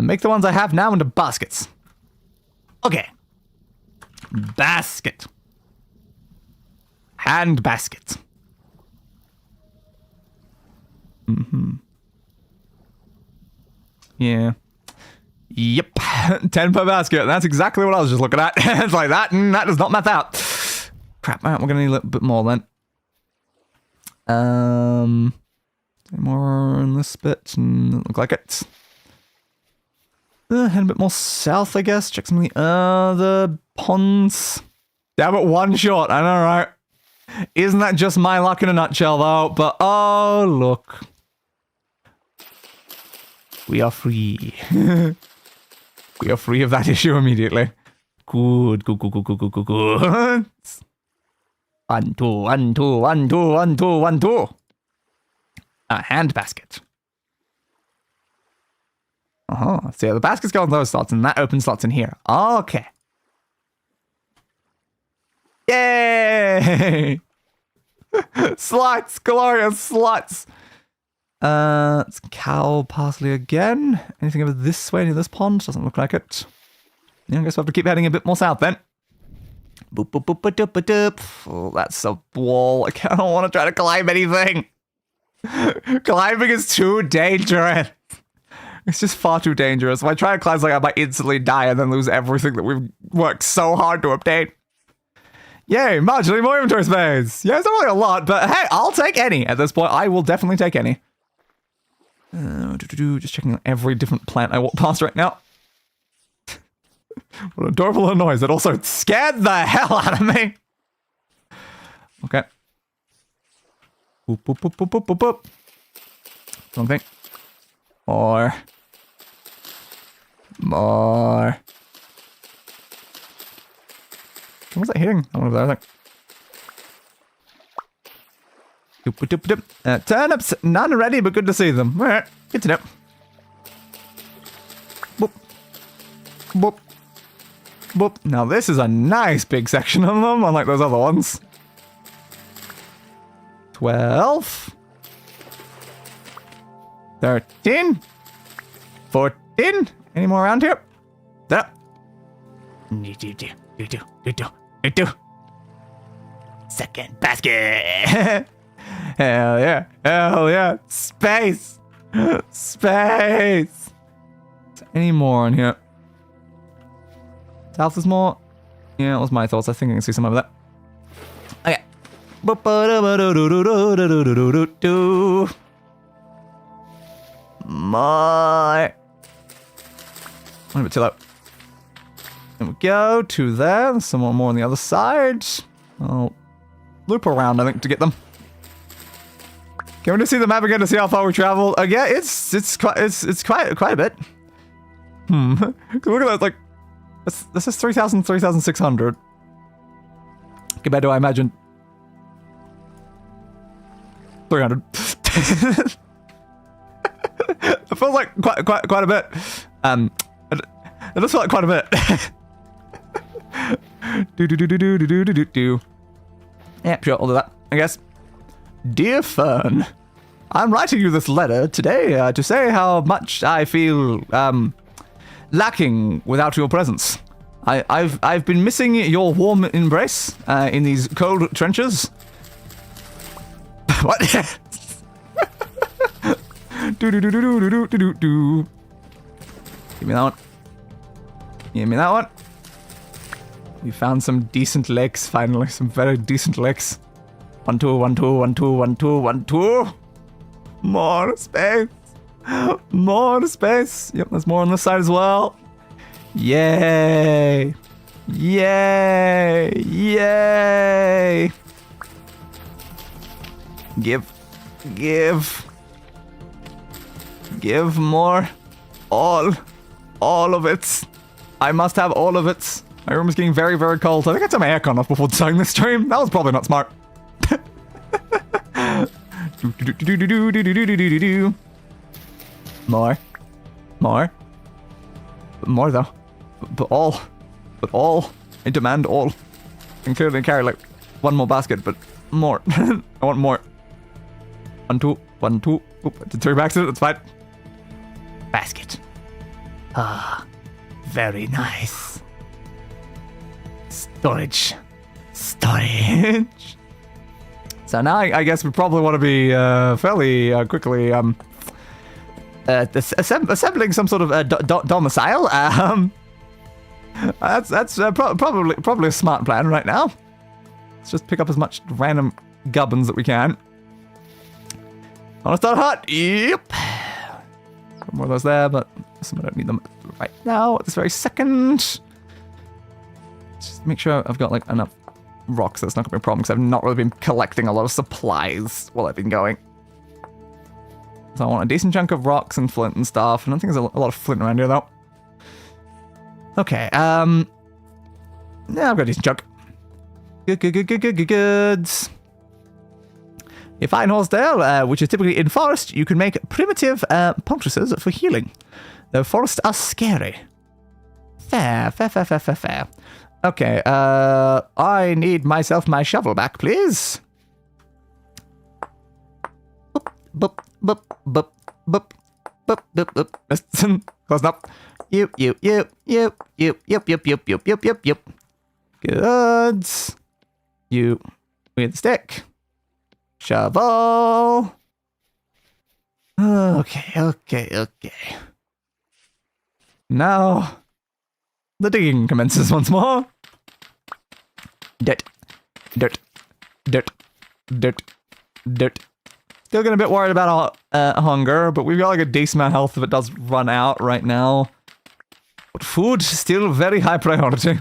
Make the ones I have now into baskets. Okay. Basket. Hand basket. Yeah. Yep. 10 per basket. That's exactly what I was just looking at. It's like that, and that does not math out. Crap. Alright, we're gonna need a little bit more then. More in this bit. Doesn't look like it. Head a bit more south, I guess. Check some of the other ponds. Damn it, one shot. I know, right? Isn't that just my luck in a nutshell, though? But, oh, look. We are free. We are free of that issue immediately. Good, good, good, good, good, good, good, good. 1, 2, 1, 2, 1, 2, 1, 2, 1, 2. A hand basket. So the baskets go in those slots, and that opens slots in here. Okay. Yay! Sluts! Glorious sluts! It's cow parsley again. Anything over this way, near this pond? Doesn't look like it. Yeah, I guess we'll have to keep heading a bit more south then. Boop, boop, boop, boop, boop, boop. Oh, that's a wall. I don't want to try to climb anything. Climbing is too dangerous. It's just far too dangerous. If I try to climb something, I might instantly die and then lose everything that we've worked so hard to obtain. Yay, marginally more inventory space. Yeah, it's not really a lot, but hey, I'll take any. At this point, I will definitely take any. Just checking every different plant I walk past right now. What an adorable little noise. That also scared the hell out of me. Okay. Boop, boop, boop, boop, boop, boop, boop. Wrong thing. More. More. What was that hitting? I wonder if that was turnips, none ready, but good to see them. Alright, good to know. Boop. Boop. Boop. Now this is a nice big section of them, unlike those other ones. 12. 13. 14. Any more around here? There. Do. Second basket. Hell yeah. Hell yeah. Space. Space. Is there any more in here? South is more. Yeah, that was my thoughts. I think I can see some over there. Okay. My. A bit too low. There we go. 2 there. Some more on the other side. I'll loop around, I think, to get them. Can we just see the map again to see how far we traveled? Yeah, it's quite a bit. Look at that, like this is 3,000, 3,600 compared to I imagine 300. It feels like quite a bit. It does feel like quite a bit. do. Yeah, sure, I'll do that, I guess. Dear Fern, I'm writing you this letter today to say how much I feel lacking without your presence. I've been missing your warm embrace in these cold trenches. What? do. Give me that one. Give me that one. We found some decent lakes finally, some very decent lakes. 1, 2, 1, 2, 1, 2, 1, 2, 1, 2. More space. More space. Yep, there's more on this side as well. Yay. Yay. Yay. Give more. All of it. I must have all of it. My room is getting very, very cold. I think I turned my aircon off before starting this stream. That was probably not smart. More. More though. But all. I demand all. I can clearly carry like one more basket, but more. I want more. 1, 2, 1, 2. Oop, I did 3 by accident, that's fine. Basket. Ah, very nice. Storage. So now I guess we probably want to be fairly quickly assembling some sort of domicile. That's probably a smart plan right now. Let's just pick up as much random gubbins that we can. Want to start hot? Yep. More of those there, but Some I don't need them right now at this very second. Just make sure I've got like enough rocks. That's not gonna be a problem because I've not really been collecting a lot of supplies while I've been going. So I want a decent chunk of rocks and flint and stuff. I don't think there's a lot of flint around here though. Okay, yeah, I've got a decent chunk. Goods. You find Horsdale, which is typically in forest, you can make primitive poultices for healing. The forests are scary. Fair. Okay, I need myself my shovel back, please. Boop. Listen, close enough. Yep. Goods. You with the stick. Shovel. Okay. Now, the digging commences once more. Dirt. Still getting a bit worried about hunger, but we've got like a decent amount of health if it does run out right now. But food, still very high priority.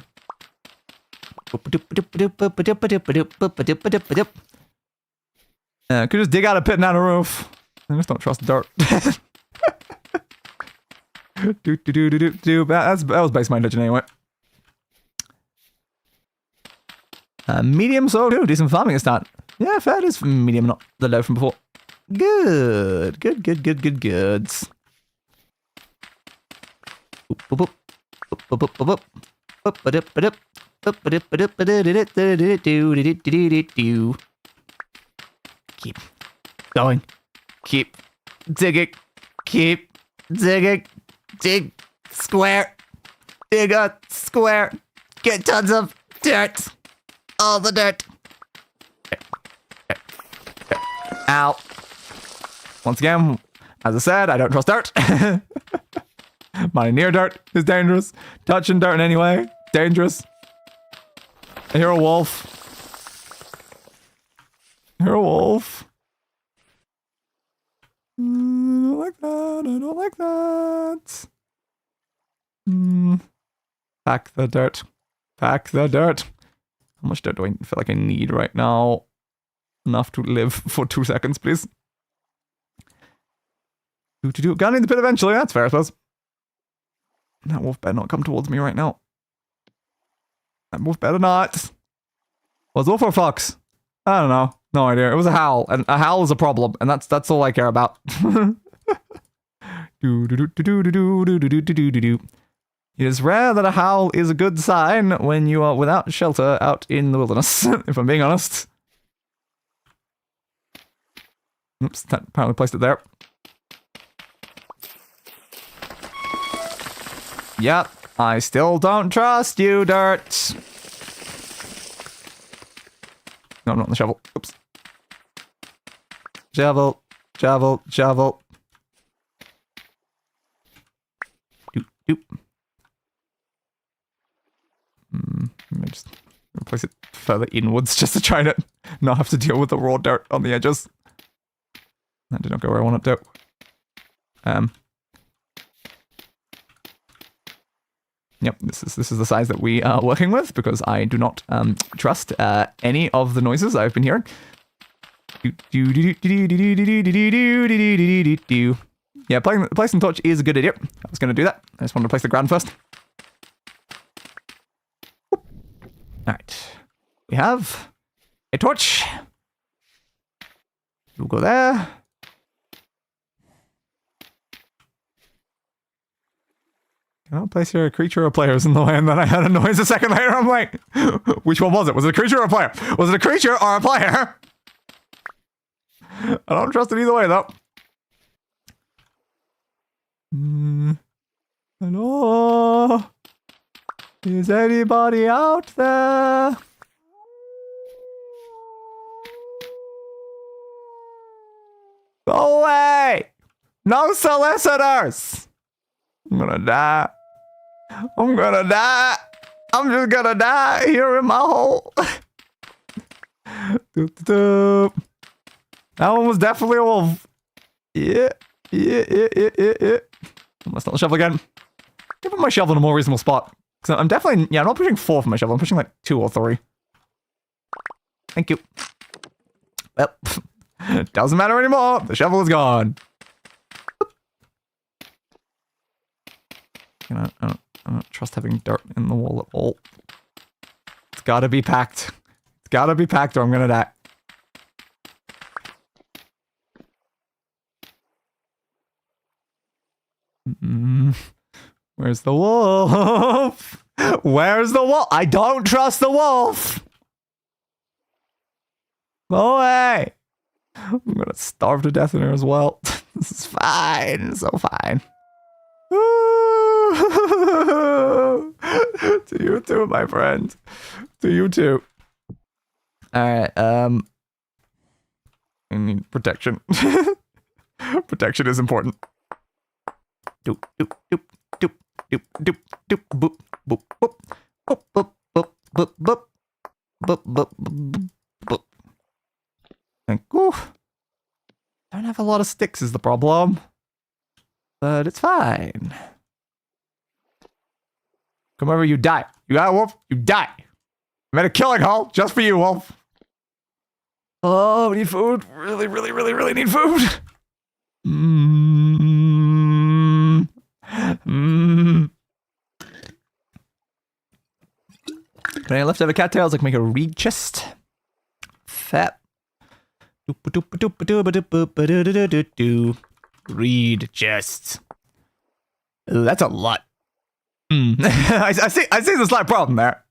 Could just dig out a pit and out a roof. I just don't trust dirt. That was base my legend anyway. Medium, so decent farming is start. Yeah, fair, it is medium, not the low from before. Goods. Keep going. Keep digging. Dig square. Dig a square. Get tons of dirt. All the dirt. Ow. Once again, as I said, I don't trust dirt. Mining near dirt is dangerous. Touching dirt in any way, dangerous. I hear a wolf. I don't like that. Pack the dirt. How much dirt do I feel like I need right now? Enough to live for 2 seconds, please. Gonna need the pit eventually, that's fair, I suppose. That wolf better not come towards me right now. That wolf better not. Was wolf or a fox? I don't know. No idea. It was a howl, and a howl is a problem, and that's all I care about. It is rare that a howl is a good sign when you are without shelter out in the wilderness, if I'm being honest. Oops, that apparently placed it there. Yep, I still don't trust you, dirt. No, not the shovel. Oops. Shovel. Doop. Let me just place it further inwards just to try to not have to deal with the raw dirt on the edges. That did not go where I want it to. Yep, this is the size that we are working with because I do not trust any of the noises I've been hearing. Yeah, placing the torch is a good idea. I was going to do that. I just wanted to place the ground first. Alright. We have a torch. We'll go there. Can I place here a creature or players in the way? And then I had a noise a second later. I'm like, which one was it? Was it a creature or a player? Was it a creature or a player? I don't trust it either way, though. Hello? Is anybody out there? Go away! No solicitors! I'm gonna die. I'm just gonna die here in my hole. That one was definitely a wolf. Yeah. That's not the shovel again. Give my shovel in a more reasonable spot. So I'm definitely, yeah, I'm not pushing 4 for my shovel. I'm pushing like 2 or 3. Thank you. Well, doesn't matter anymore. The shovel is gone. I don't trust having dirt in the wall at all. It's gotta be packed. It's gotta be packed or I'm gonna die. Where's the wolf? Where's the wolf? I don't trust the wolf. Go away. I'm gonna starve to death in here as well. This is fine. It's so fine. To you too, my friend. To you too. Alright, I need protection. Protection is important. Doop, doop, doop, doop, doop, doop, doop, boop, boop, boop, boop, boop, boop, boop, boop, boop, boop, boop, boop. And oof. Don't have a lot of sticks is the problem. But it's fine. Come over, you die. You got a wolf, you die. I made a killing hole just for you, wolf. Oh, we need food. Really, really, really, really need food. Can I leftover cattails? I can make a reed chest. Fat. Reed chest. Ooh, that's a lot. I see the slight problem there.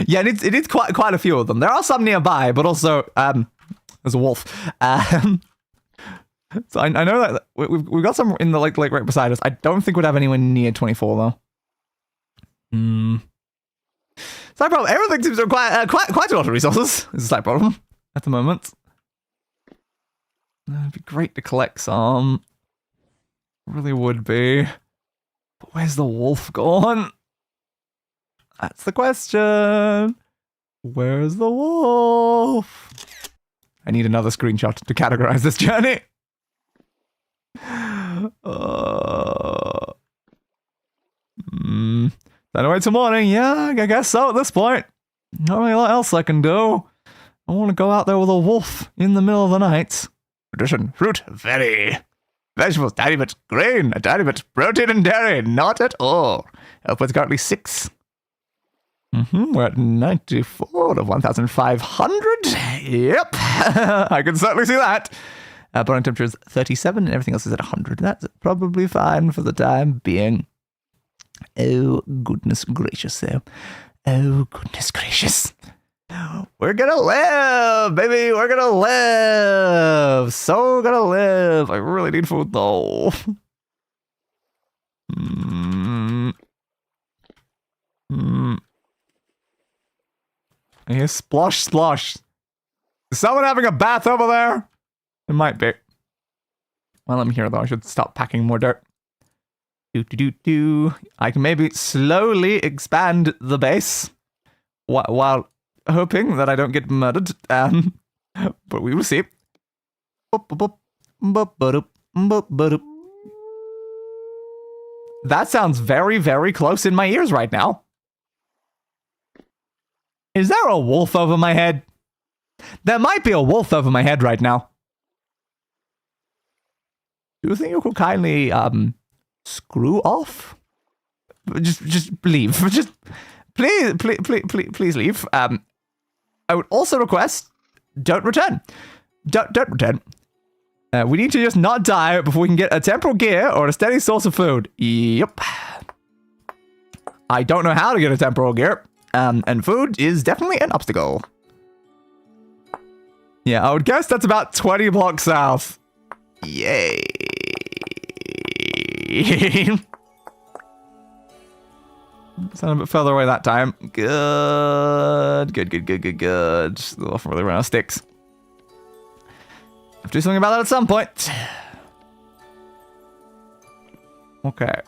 Yeah, it needs quite a few of them. There are some nearby, but also there's a wolf. So I know that we've got some in the like right beside us. I don't think we'd have anyone near 24 though. Slight problem. Everything seems to require quite a lot of resources. It's a slight problem at the moment. It'd be great to collect some. Really would be. But where's the wolf gone? That's the question. Where's the wolf? I need another screenshot to categorize this journey. Then I wait till morning. Yeah, I guess so at this point. Not really a lot else I can do. I want to go out there with a wolf in the middle of the night. Nutrition, fruit, very. Vegetables, tiny bit. Grain, a tiny bit. Protein and dairy, not at all. Output's currently 6. We're at 94 of 1,500. Yep. I can certainly see that. Body temperature is 37 and everything else is at 100. That's probably fine for the time being. Oh, goodness gracious, though. Oh, goodness gracious. We're gonna live, baby. We're gonna live. So gonna live. I really need food, though. I hear splosh, splosh. Is someone having a bath over there? It might be. Well, let me hear, though. I should stop packing more dirt. I can maybe slowly expand the base while hoping that I don't get murdered. But we will see. That sounds very, very close in my ears right now. Is there a wolf over my head? There might be a wolf over my head right now. Do you think you could kindly, screw off? Just leave. Just, please leave. I would also request, don't return. Don't return. We need to just not die before we can get a temporal gear or a steady source of food. Yep. I don't know how to get a temporal gear. And food is definitely an obstacle. Yeah, I would guess that's about 20 blocks south. Yay. Sound a bit further away that time. Good. Off really run out of sticks. Have to do something about that at some point. Okay.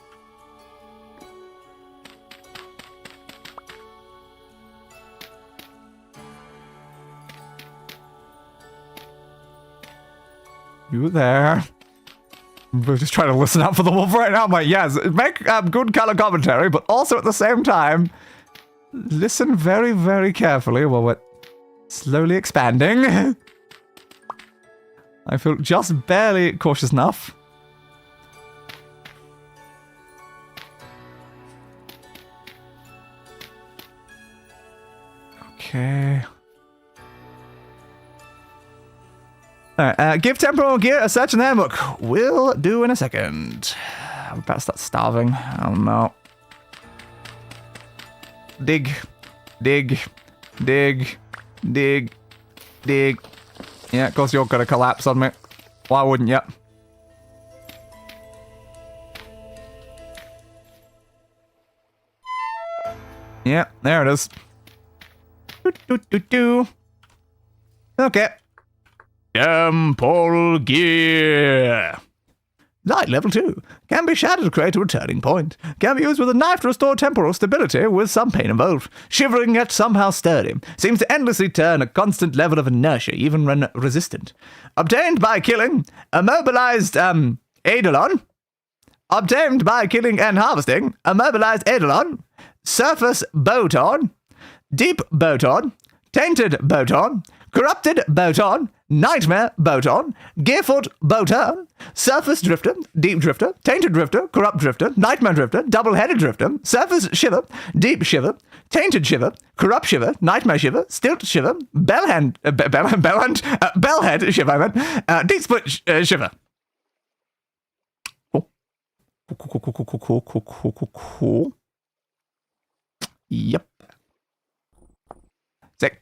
You there. We're just trying to listen out for the wolf right now. I'm like, yes, make good color commentary, but also at the same time, listen very, very carefully while we're slowly expanding. I feel just barely cautious enough. Okay. Alright, give temporal gear a search in the handbook. Will do in a second. I'm about to start starving. I don't know. Dig. Dig. Dig. Dig. Dig. Yeah, of course you're gonna collapse on me. Why wouldn't you? Yeah, there it is. Okay. Temporal gear. Light level 2. Can be shattered to create a returning point. Can be used with a knife to restore temporal stability with some pain involved. Shivering yet somehow sturdy. Seems to endlessly turn a constant level of inertia, even when resistant. Obtained by killing immobilized Eidolon. Obtained by killing and harvesting immobilized Eidolon. Surface Boton. Deep Boton. Tainted Boton. Corrupted Boton. Nightmare Boton, Gearfoot Boton, Surface Drifter, Deep Drifter, Tainted Drifter, Corrupt Drifter, Nightmare Drifter, Double-Headed Drifter, Surface Shiver, Deep Shiver, Tainted Shiver, Corrupt Shiver, Nightmare Shiver, Stilt Shiver, Bellhead Shiver, I meant, Deep Split Shiver. Cool. Yep. Sick.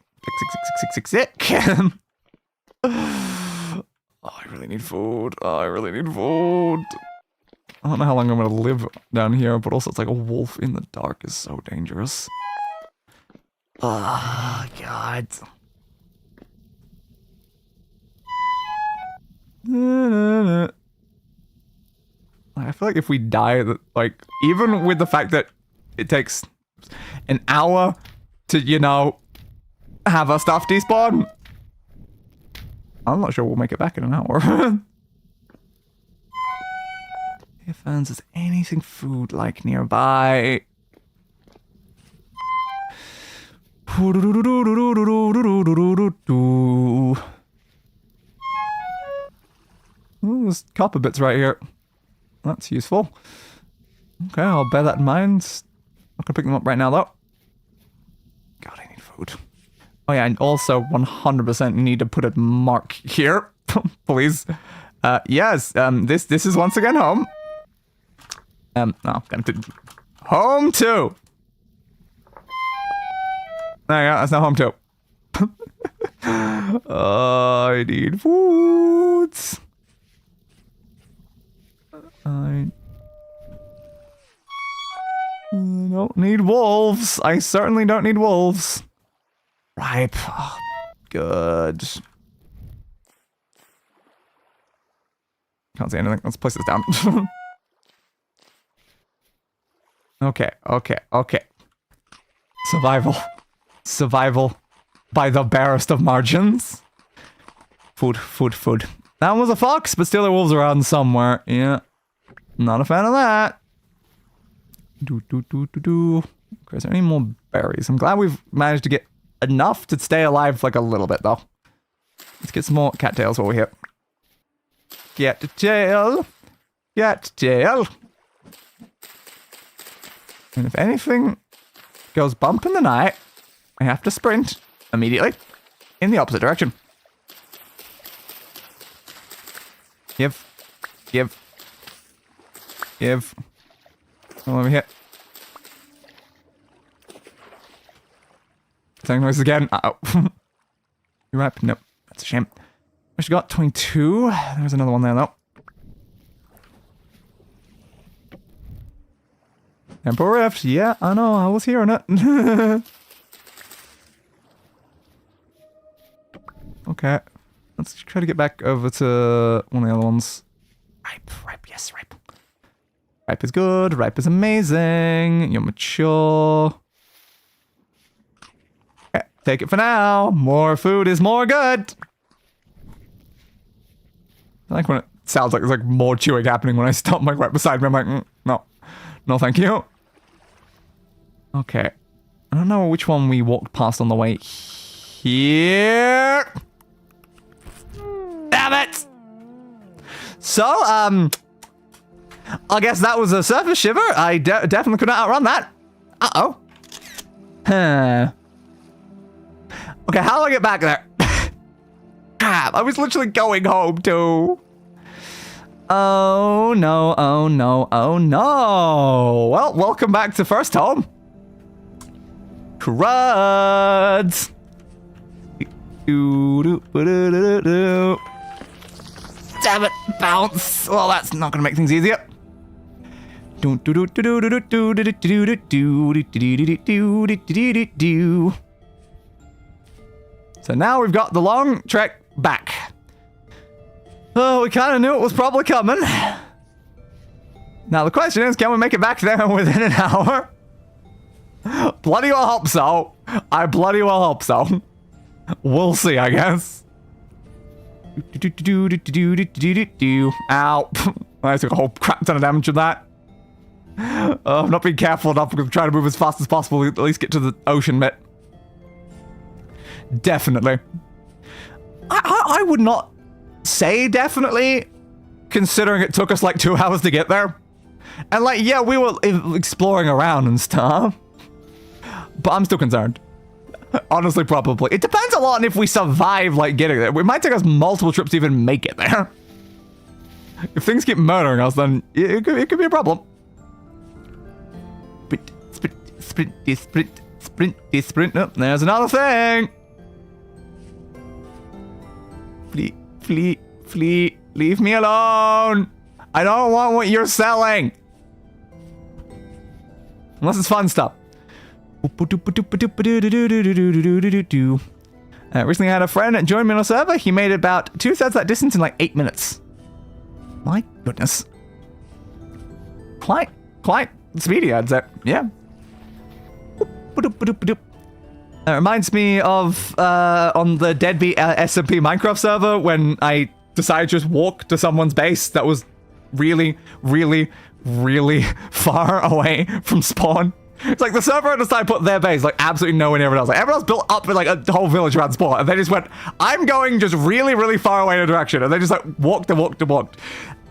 Oh, I really need food. I don't know how long I'm gonna live down here, but also it's like a wolf in the dark is so dangerous. Oh, God. I feel like if we die, like, even with the fact that it takes an hour to, you know, have our stuff despawn, I'm not sure we'll make it back in an hour. If there's anything food-like nearby. Ooh, there's copper bits right here. That's useful. Okay, I'll bear that in mind. Not gonna pick them up right now, though. God, I need food. Oh yeah, and also 100% need to put a mark here, please. Yes, this is once again home. No, gonna put home too. There you go, that's now home too. I need food. I don't need wolves. I certainly don't need wolves. Ripe. Oh, good. Can't see anything. Let's place this down. Okay. Survival by the barest of margins. Food. That was a fox, but still there are wolves around somewhere. Yeah. Not a fan of that. Okay, is there any more berries? I'm glad we've managed to get enough to stay alive like a little bit, though. Let's get some more cattails while we're here. Get tail. And if anything goes bump in the night, I have to sprint immediately in the opposite direction. Give. Come over here. Saying noises again. Uh-oh. You ripe? Nope. That's a shame. We should got 22. There's another one there, though. Temporal rift. Yeah, I know. I was hearing it. Okay. Let's try to get back over to one of the other ones. Ripe. Yes, ripe. Ripe is good. Ripe is amazing. You're mature. Okay, take it for now. More food is more good. I like when it sounds like there's like more chewing happening when I stop like right beside me. I'm like, no. No, thank you. Okay. I don't know which one we walked past on the way here. Damn it! So, I guess that was a surface shiver. I definitely couldn't outrun that. Uh-oh. Huh. Okay, how do I get back there? Crap, I was literally going home too. Oh no, oh no, oh no. Well, welcome back to first home. Cruds. Damn it, bounce. Well, that's not gonna make things easier. So now we've got the long trek back. Oh, we kind of knew it was probably coming. Now the question is, can we make it back there within an hour? Bloody well hope so. I bloody well hope so. We'll see, I guess. Ow. I took a whole crap ton of damage from that. I'm not being careful enough. I'm trying to move as fast as possible, at least get to the ocean bit. Definitely. I would not say definitely, considering it took us like 2 hours to get there. And like, yeah, we were exploring around and stuff. But I'm still concerned. Honestly, probably. It depends a lot on if we survive, like, getting there. It might take us multiple trips to even make it there. If things keep murdering us, then it could be a problem. Sprint. Oh, there's another thing. Flee. Leave me alone. I don't want what you're selling. Unless it's fun stuff. Recently I had a friend join me on a server. He made about 2/3 that distance in like 8 minutes. My goodness. Quite speedy, I'd say. Yeah. That reminds me of on the deadbeat SMP Minecraft server when I decided to just walk to someone's base that was really far away from spawn. It's like the server decided to put their base like absolutely nowhere near everyone else. Like everyone else built up in like a whole village around spawn, and they just went, I'm going just really far away in a direction, and they just like walked.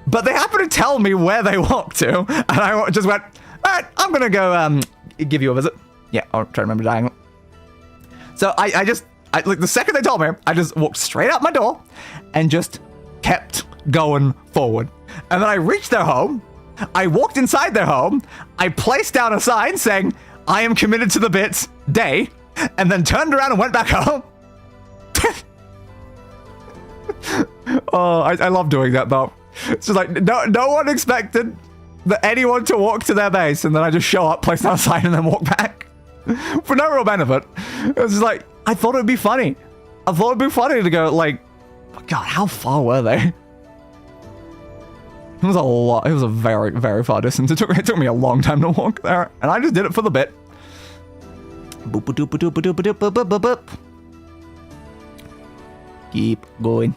But they happened to tell me where they walked to, and I just went, all right, I'm gonna go give you a visit. Yeah, I'll try to remember diagonal. So I like the second they told me, I just walked straight out my door and just kept going forward. And then I reached their home. I walked inside their home. I placed down a sign saying, I am committed to the bits, day, and then turned around and went back home. Oh, I love doing that though. It's just like, no one expected anyone to walk to their base, and then I just show up, place down a sign, and then walk back. For no real benefit. It was just like, I thought it would be funny. I thought it'd be funny to go like, oh God, how far were they? It was a lot. It was a very far distance. It took me a long time to walk there, and I just did it for the bit. Keep going.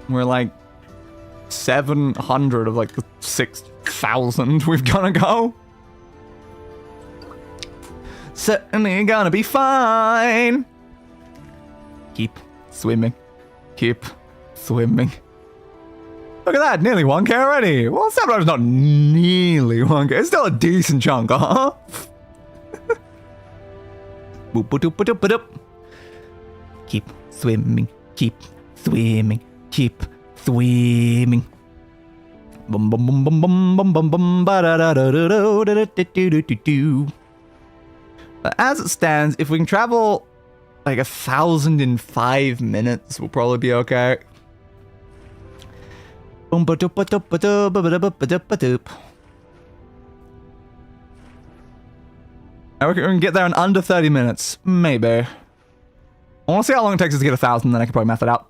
We're like 700 of like the 6,000 we've gotta go. Certainly gonna be fine. Keep swimming. Look at that, nearly 1k already. Well, sometimes not nearly 1k. It's still a decent chunk, huh? Keep swimming. Bum bum bum bum bum bum bum bum ba da da da da da da da. But as it stands, if we can travel like 1,000 in 5 minutes, we'll probably be okay. I reckon we can get there in under 30 minutes. Maybe. I want to see how long it takes us to get 1,000, then I can probably math it out.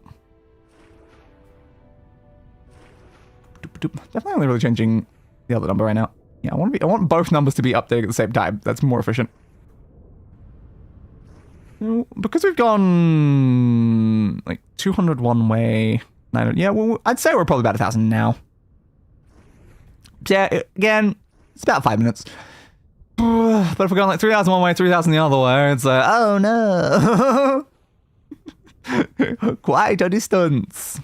Definitely only really changing the other number right now. Yeah, I want both numbers to be updated at the same time. That's more efficient. Because we've gone like 200 one way. 900, yeah, well, I'd say we're probably about 1,000 now. Yeah, again, it's about 5 minutes. But if we're going like 3,000 one way, 3,000 the other way, it's like, oh no. Quite a distance.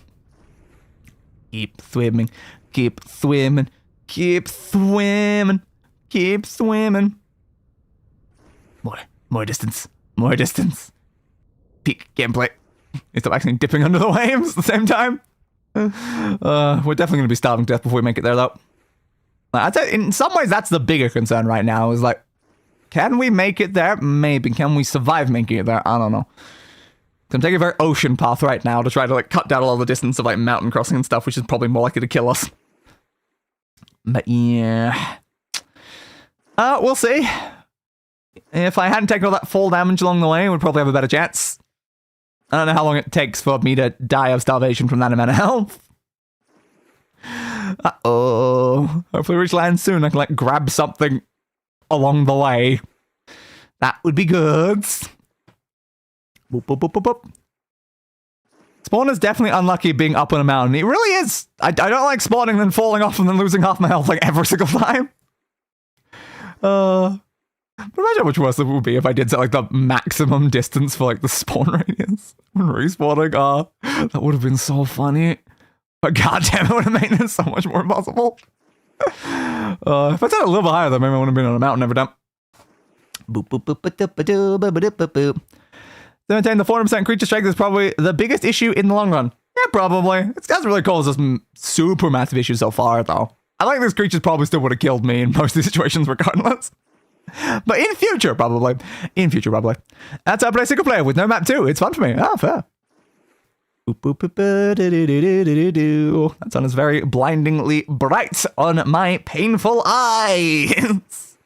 Keep swimming, keep swimming, keep swimming, keep swimming. More distance, more distance. Peak gameplay. Instead of actually dipping under the waves at the same time. We're definitely going to be starving to death before we make it there, though. I'd say in some ways that's the bigger concern right now. Is like, can we make it there? Maybe. Can we survive making it there? I don't know. I'm taking a very ocean path right now to try to like cut down all the distance of like mountain crossing and stuff, which is probably more likely to kill us. But yeah. We'll see. If I hadn't taken all that fall damage along the way, we'd probably have a better chance. I don't know how long it takes for me to die of starvation from that amount of health. Uh-oh. Hopefully we reach land soon. I can, like, grab something along the way. That would be good. Boop, boop, boop, boop, boop. Spawn is definitely unlucky being up on a mountain. It really is. I don't like spawning, then falling off, and then losing half my health, like, every single time. But imagine how much worse it would be if I did set like the maximum distance for like the spawn radius when respawning. That would have been so funny. But goddamn, it would have made it so much more impossible. If I set it a little bit higher, then maybe I would have been on a mountain every time. Boop boop boop boop boop boop boop boop boop. To maintain the 400% creature strength is probably the biggest issue in the long run. Yeah, probably. It doesn't really cause us super massive issues so far, though. I think this creature's probably still would have killed me in most of these situations regardless. But in future, probably. In future, probably. That's how I play single player with no map too. It's fun for me. Ah, fair. That sun is very blindingly bright on my painful eyes.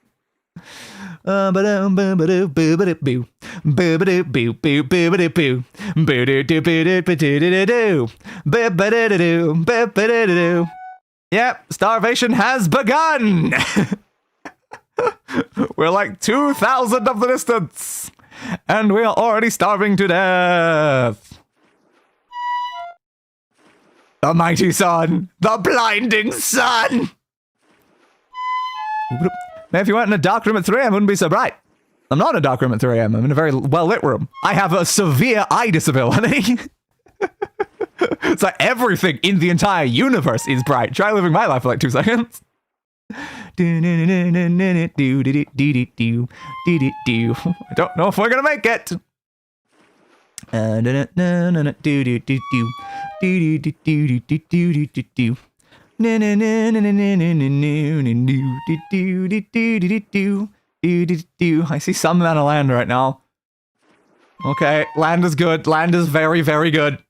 Yep, starvation has begun. We're like 2,000 of the distance, and we are already starving to death. The mighty sun, the blinding sun. Man, if you weren't in a dark room at 3 a.m., it wouldn't be so bright. I'm not in a dark room at 3 a.m. I'm in a very well-lit room. I have a severe eye disability. It's like everything in the entire universe is bright. Try living my life for like 2 seconds. I don't know if we're gonna make it. I see some amount of land right now. Okay, land is good. Land is very, very good.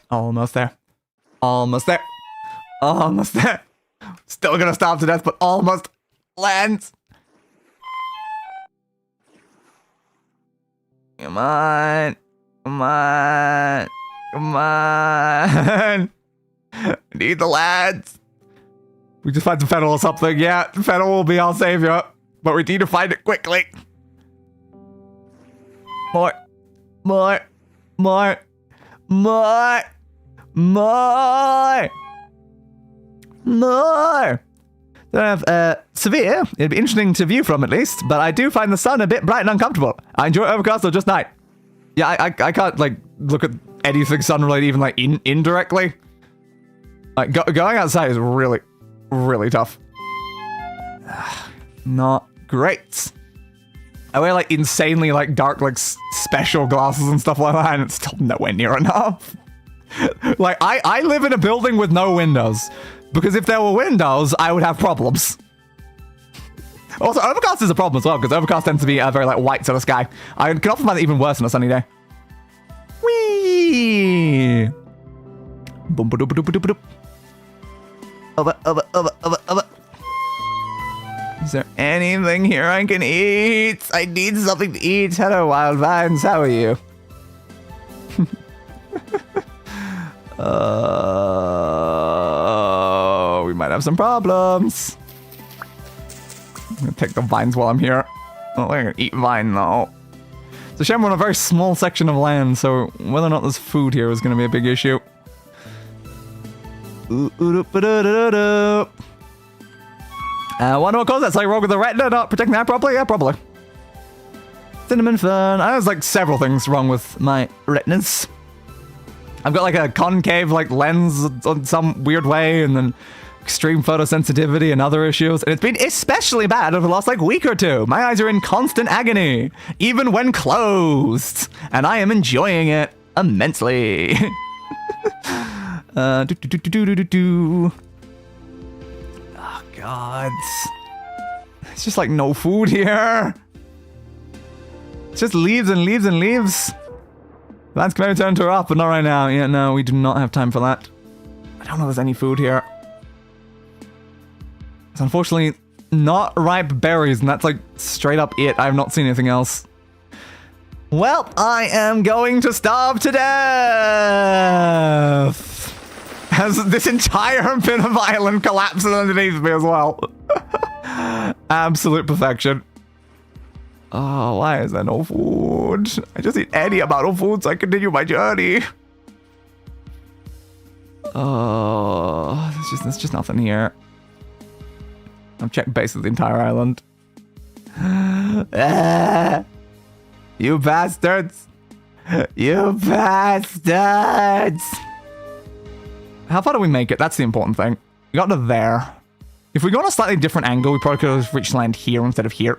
Almost there. Almost there. Almost there. Still gonna starve to death, but almost lands. Come on. Come on. Come on. I need the lads. We just find some fennel or something. Yeah, fennel will be our savior. But we need to find it quickly. More. More. More. More. More. More. Don't have severe. It'd be interesting to view from at least, but I do find the sun a bit bright and uncomfortable. I enjoy overcast or just night. Yeah, I can't like look at anything sun related even like indirectly. Like going outside is really, really tough. Not great. I wear like insanely like dark like special glasses and stuff like that, and it's still nowhere near enough. Like I live in a building with no windows. Because if there were windows, I would have problems. Also, overcast is a problem as well, because overcast tends to be a very like white sort of sky. I can often find it even worse on a sunny day. Whee! Boom, ba, doop, doop, doop, doop. Over. Is there anything here I can eat? I need something to eat. Hello, wild vines. How are you? We might have some problems. I'm gonna take the vines while I'm here. Oh, I'm gonna eat vine though. It's a shame we're on a very small section of land, so whether or not there's food here is gonna be a big issue. Wonder what caused that? Something wrong with the retina not protecting that properly? Yeah, probably. Cinnamon fern. There's like several things wrong with my retinas. I've got like a concave like lens on some weird way, and then extreme photosensitivity and other issues. And it's been especially bad over the last like week or two. My eyes are in constant agony, even when closed. And I am enjoying it immensely. Oh god. It's just like no food here. It's just leaves and leaves and leaves. That's going to turn to up, but not right now. Yeah, no, we do not have time for that. I don't know if there's any food here. It's unfortunately not ripe berries, and that's like straight up it. I have not seen anything else. Well, I am going to starve to death. As this entire bit of island collapses underneath me as well. Absolute perfection. Oh, why is there no food? I just need any amount of food so I continue my journey. Oh, there's just nothing here. I've checked basically the entire island. You bastards! You bastards! How far do we make it? That's the important thing. We got to there. If we go on a slightly different angle, we probably could have reached land here instead of here.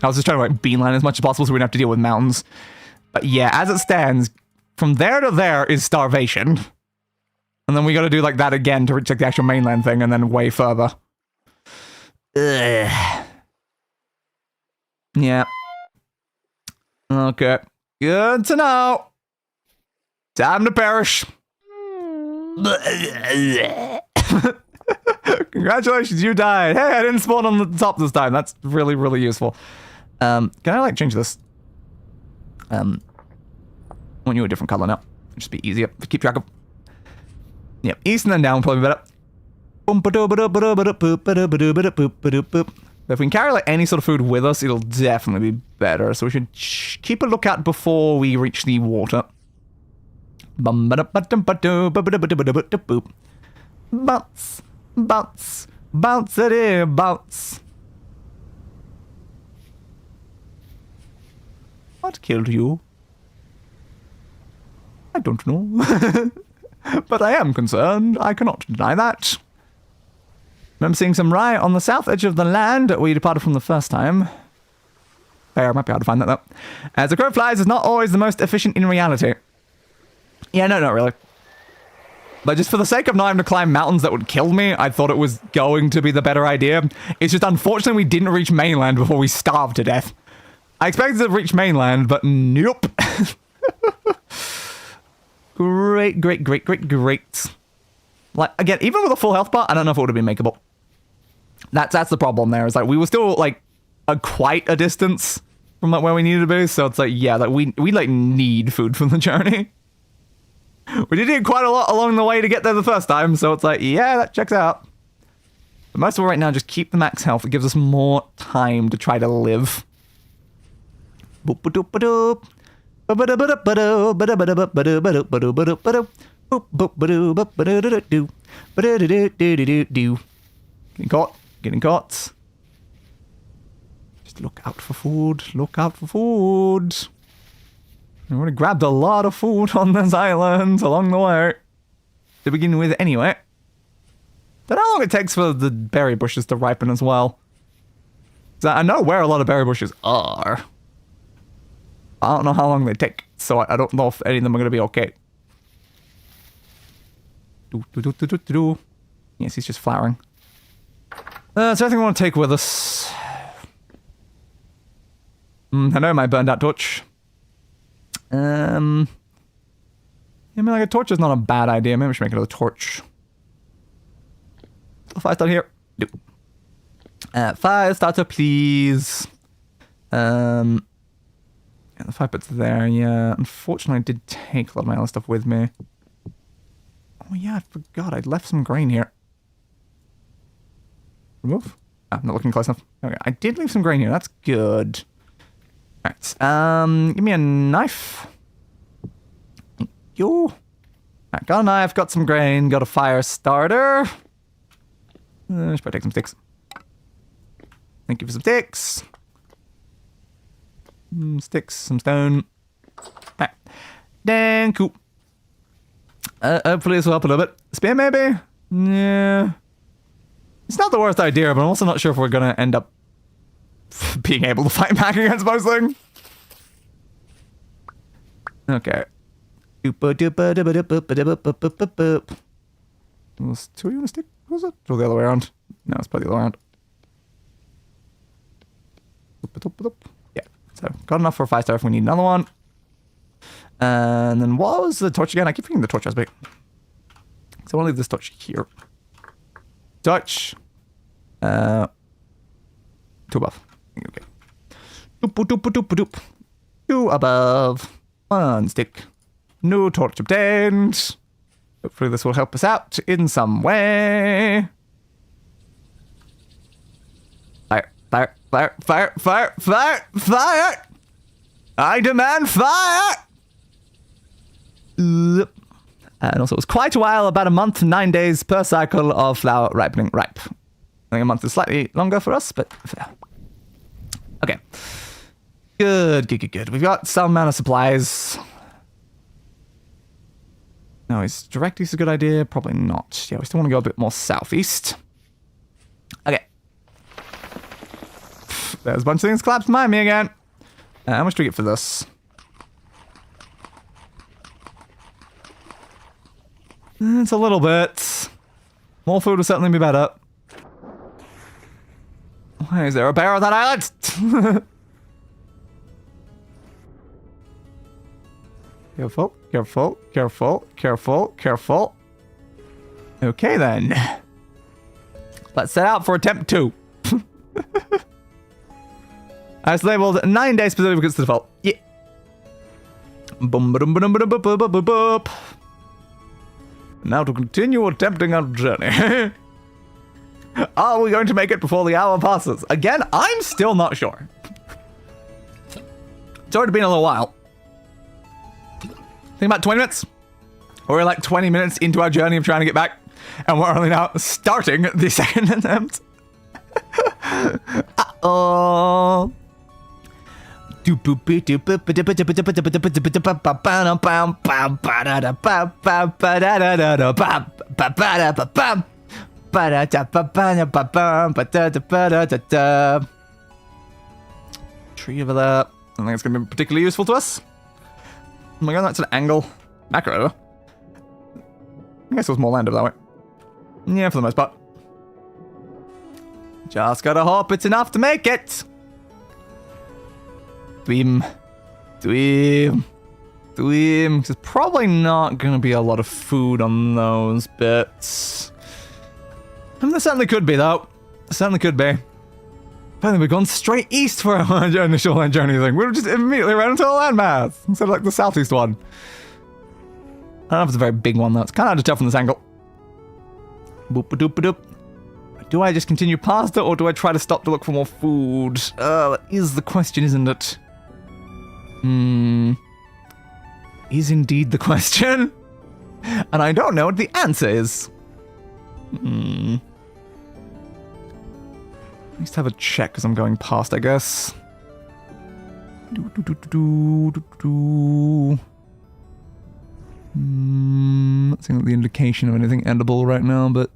I was just trying to like beeline as much as possible so we didn't have to deal with mountains. But yeah, as it stands, from there to there is starvation. And then we gotta do like that again to reach like the actual mainland thing, and then way further. Ugh. Yeah. Okay. Good to know. Time to perish. Congratulations, you died. Hey, I didn't spawn on the top this time. That's really, really useful. Can I like change this? I want you a different color now. Just be easier to keep track of. Yep, east and then down probably better. If we can carry like any sort of food with us, it'll definitely be better. So we should keep a lookout before we reach the water. Bounce, bounce, bounce it here, bounce. What killed you? I don't know. But I am concerned. I cannot deny that. Remember seeing some rye on the south edge of the land we departed from the first time. Fair, I might be able to find that though. As the crow flies is not always the most efficient in reality. Yeah, no, not really. But just for the sake of not having to climb mountains that would kill me, I thought it was going to be the better idea. It's just unfortunately we didn't reach mainland before we starved to death. I expected to reach mainland, but nope. Great, great, great, great, great. Like, again, even with a full health bar, I don't know if it would have been makeable. That's the problem there. Is like we were still like quite a distance from like where we needed to be. So it's like, yeah, like we like need food for the journey. We did eat quite a lot along the way to get there the first time. So it's like, yeah, that checks out. But most of all right now, just keep the max health. It gives us more time to try to live. Boop, ba, doop, ba, doop. Getting caught. Getting caught. Just look out for food. Look out for food. I already grabbed a lot of food on this island along the way. To begin with, anyway. Don't know how long it takes for the berry bushes to ripen as well. I know where a lot of berry bushes are. I don't know how long they take, so I don't know if any of them are going to be okay. Yes, he's just flowering. Is there anything we want to take with us? I know my burned out torch. I mean, like a torch is not a bad idea. Maybe we should make another torch. The fire starter here. No. Fire starter, please. Yeah, the fire pit's there, yeah. Unfortunately, I did take a lot of my other stuff with me. Oh yeah, I forgot. I'd left some grain here. Remove? I'm not looking close enough. Okay, I did leave some grain here. That's good. Alright, give me a knife. Thank you. Alright, got a knife, got some grain, got a fire starter. Should probably take some sticks. Thank you for some sticks. Sticks, some stone. Alright. Then, cool. Hopefully this will help a little bit. Spear, maybe? Yeah. It's not the worst idea, but I'm also not sure if we're gonna end up being able to fight back against most things. Okay. Was 2 you want to stick? Was it? Or the other way around? No, it's probably the other way around. Yeah. So, got enough for a 5-star if we need another one. And then what was the torch again? I keep forgetting the torch was big. So I want to leave this torch here. Torch. 2 above. Okay. Doop. 2 above. 1 stick. No torch obtained. Hopefully this will help us out in some way. Fire! I demand fire! And also it was quite a while, about a month, 9 days per cycle of flower ripening ripe. I think a month is slightly longer for us, but okay. Good. We've got some amount of supplies. No, is direct east a good idea? Probably not. Yeah, we still want to go a bit more southeast. Okay. There's a bunch of things collapsed behind me again. How much do we get for this? It's a little bit. More food would certainly be better. Why is there a bear on that island? Careful. Okay then. Let's set out for attempt 2. As labeled 9 days specific against the default. Yeah. Now to continue attempting our journey. Are we going to make it before the hour passes? Again, I'm still not sure. It's already been a little while. Think about 20 minutes. We're like 20 minutes into our journey of trying to get back. And we're only now starting the second attempt. Uh-oh. Tree over there. I think it's going to be particularly useful to us. Oh my god, that's an angle. Macro. I guess it was more land over that way. Yeah, for the most part. Just gotta hope it's enough to make it. Dream. There's probably not gonna be a lot of food on those bits. I mean, there certainly could be, though. Certainly could be. Apparently we've gone straight east for our initial land journey thing. We were just immediately ran into a landmass instead of like the southeast one. I don't know if it's a very big one, though. It's kind of hard to tell from this angle. Boop-a-doop-a-doop. Do I just continue past it, or do I try to stop to look for more food? That is the question, isn't it? Is indeed the question. And I don't know what the answer is. Let's have a check as I'm going past, I guess. Not seeing the indication of anything edible right now, but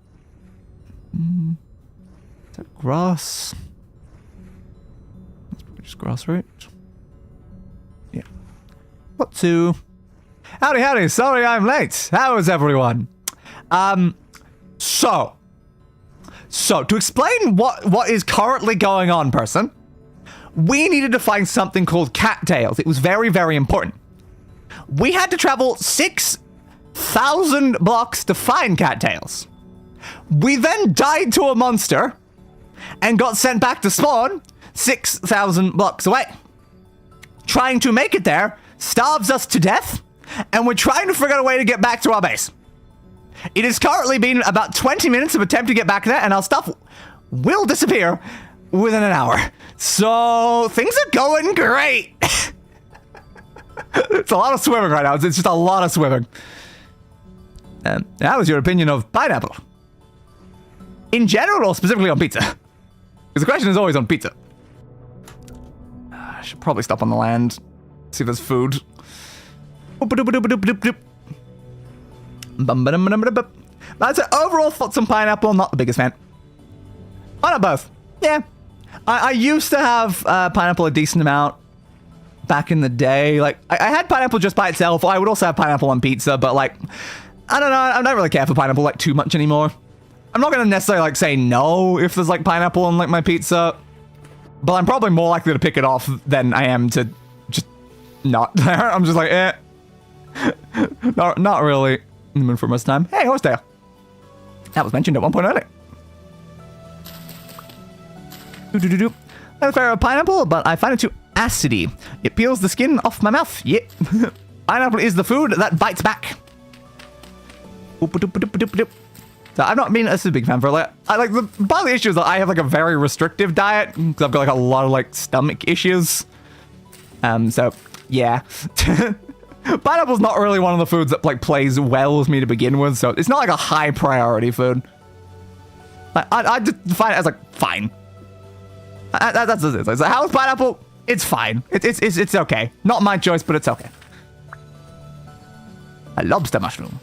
is that grass? That's probably just grass, right? Yeah. What to? Howdy. Sorry I'm late. How is everyone? So to explain what is currently going on, person, we needed to find something called cattails. It was very, very important. We had to travel 6,000 blocks to find cattails. We then died to a monster and got sent back to spawn 6,000 blocks away. Trying to make it there starves us to death, and we're trying to figure out a way to get back to our base. It has currently been about 20 minutes of attempt to get back there, and our stuff will disappear within an hour. So things are going great. It's a lot of swimming right now. It's just a lot of swimming. How was your opinion of pineapple? In general, or specifically on pizza? Because the question is always on pizza. I should probably stop on the land. See if there's food. I'd say overall, thoughts on pineapple, not the biggest fan. Why not both? Yeah. I used to have pineapple a decent amount back in the day. Like, I had pineapple just by itself. I would also have pineapple on pizza, but like, I don't know. I don't really care for pineapple like too much anymore. I'm not going to necessarily like say no if there's like pineapple on like my pizza, but I'm probably more likely to pick it off than I am to just not there. I'm just like, not really in the mood for most time. Hey, horsetail. That was mentioned at one point earlier. I'm a fan of pineapple, but I find it too acidy. It peels the skin off my mouth. Yeah. Pineapple is the food that bites back. So I've not been a super big fan for like, part of the issue is that I have like a very restrictive diet because I've got like a lot of like stomach issues. So yeah. Pineapple's not really one of the foods that like plays well with me to begin with, so it's not like a high priority food. I just find it as like fine. That's it. So how's pineapple? It's fine. It's okay. Not my choice, but it's okay. A lobster mushroom.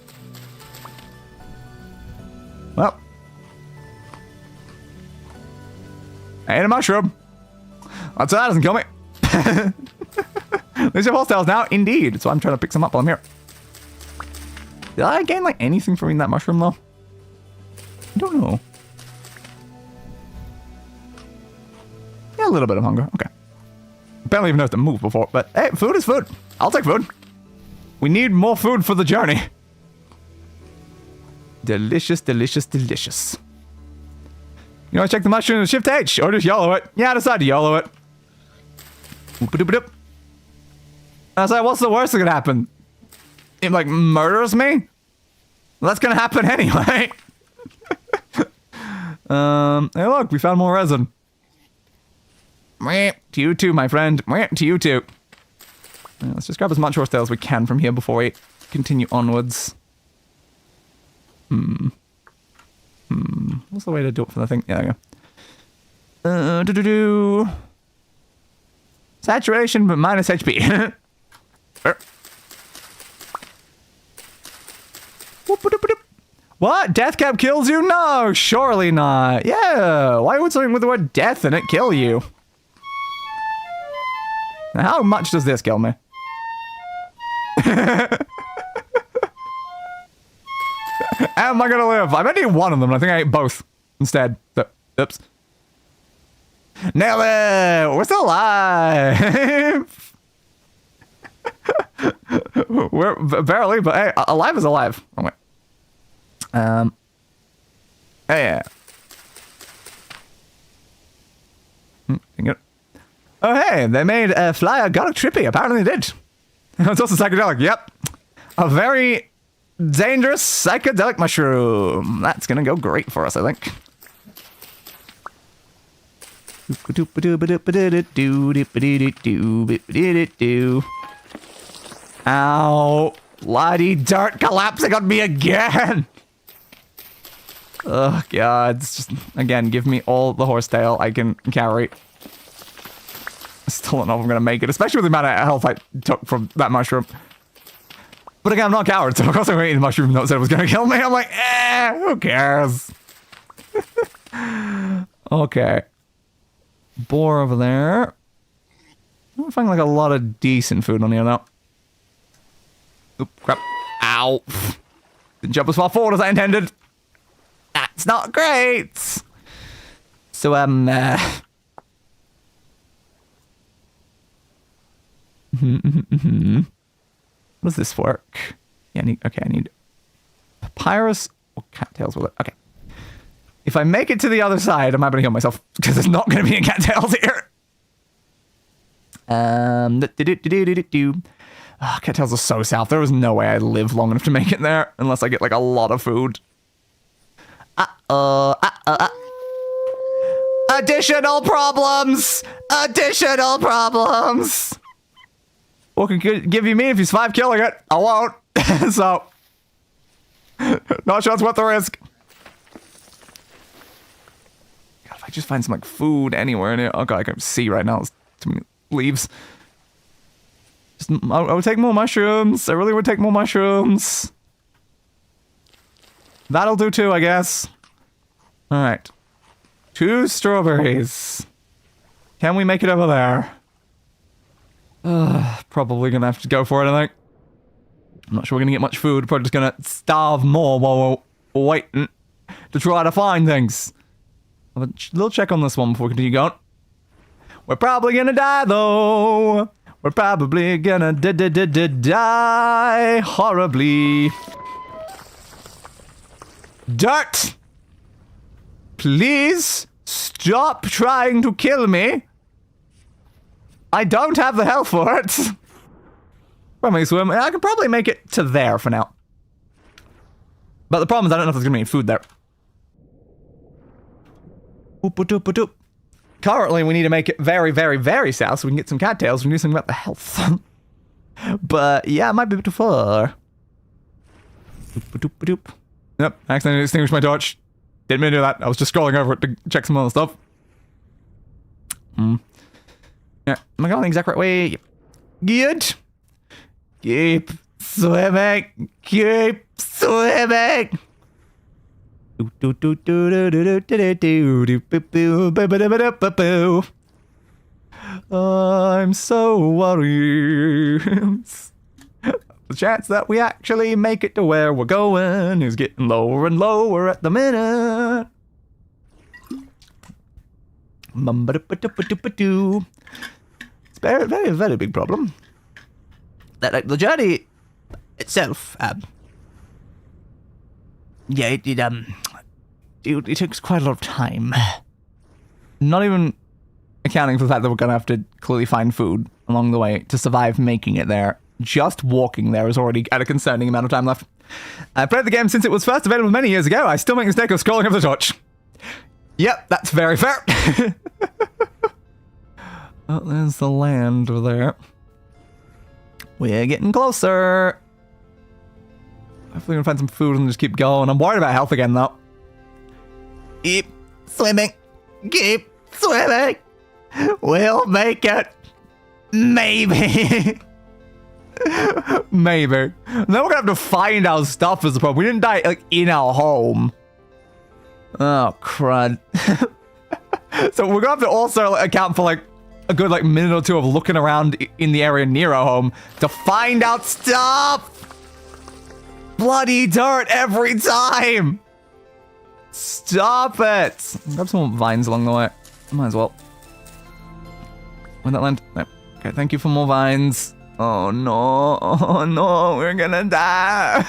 Well, I ate a mushroom. That's that doesn't kill me. There's your hostiles now, indeed. So I'm trying to pick some up while I'm here. Did I gain like anything from eating that mushroom though? I don't know. Yeah, a little bit of hunger. Okay. Barely even know to move before, but hey, food is food. I'll take food. We need more food for the journey. Delicious, delicious, delicious. You want to check the mushroom and shift H, or just YOLO it? Yeah, I decided to YOLO it. I was like, what's the worst that could happen? It like murders me? Well, that's gonna happen anyway. Hey look, we found more resin. To you too, my friend. To you too. Let's just grab as much horsetail as we can from here before we continue onwards. What's the way to do it for the thing? Yeah, there we go. Saturation, but minus HP. What? Death cap kills you? No, surely not. Yeah, why would something with the word death in it kill you? Now, how much does this kill me? How am I gonna live? I meant to eat one of them, and I think I ate both instead. So, oops. Nailed it! We're still alive! We're barely, but hey, alive is alive. Oh, wait. Yeah. Oh, hey, they made a flyer garlic trippy. Apparently they did. It's also psychedelic. Yep. A very dangerous psychedelic mushroom. That's gonna go great for us, I think. Ow. Bloody dirt collapsing on me again. Oh, God. It's just, again, give me all the horsetail I can carry. I still don't know if I'm going to make it, especially with the amount of health I took from that mushroom. But again, I'm not a coward, so of course I'm going to eat the mushroom that said it was going to kill me. I'm like, who cares? Okay. Boar over there. I'm finding like a lot of decent food on here now. Oop, crap. Ow. Didn't jump as far forward as I intended. That's not great. So, What does this work? Yeah, I need papyrus or cattails with it. Okay. If I make it to the other side, am I going to heal myself? Because there's not going to be any cattails here. Oh, cattails are so south. There was no way I'd live long enough to make it there unless I get like a lot of food. Additional problems! Additional problems! What could give you me if you survive killing it? I won't. So, not sure it's worth the risk. God, if I just find some like food anywhere in here. Oh god, I can't see right now. There's too many leaves. I would take more mushrooms. I really would take more mushrooms. That'll do too, I guess. All right. 2 strawberries. Can we make it over there? Probably gonna have to go for it, I think. I'm not sure we're gonna get much food. Probably just gonna starve more while we're waiting to try to find things. I'll have a little check on this one before we continue going. We're probably gonna die, though. We're probably gonna die horribly. Dirt! Please stop trying to kill me. I don't have the health for it. Probably swim. I could probably make it to there for now. But the problem is I don't know if there's gonna be any food there. Oop-a-doop-a-doop. Currently, we need to make it very, very, very south so we can get some cattails. We can do something about the health. But yeah, it might be a bit too far. Doop-a-doop-a-doop. Yep, accidentally extinguished my torch. Didn't mean to do that. I was just scrolling over it to check some other stuff. Yeah, am I going the exact right way? Yep. Good. Keep swimming. Keep swimming. I'm so worried. The chance that we actually make it to where we're going is getting lower and lower at the minute. It's a very, very, very big problem. That like the journey itself, yeah, it takes quite a lot of time. Not even accounting for the fact that we're gonna have to clearly find food along the way to survive making it there. Just walking there is already at a concerning amount of time left. I've played the game since it was first available many years ago. I still make the mistake of scrolling over the torch. Yep, that's very fair. Oh, there's the land over there. We're getting closer. Hopefully we can find some food and just keep going. I'm worried about health again, though. Keep swimming. Keep swimming. We'll make it. Maybe. Maybe. Then we're gonna have to find our stuff as the problem. We didn't die, like, in our home. Oh, crud. So we're gonna have to also account for, like, a good, like, minute or two of looking around in the area near our home to find out stuff! Bloody dirt every time! Stop it! Grab some more vines along the way. Might as well. Where'd that land? No. Okay, thank you for more vines. Oh no, oh no, we're gonna die.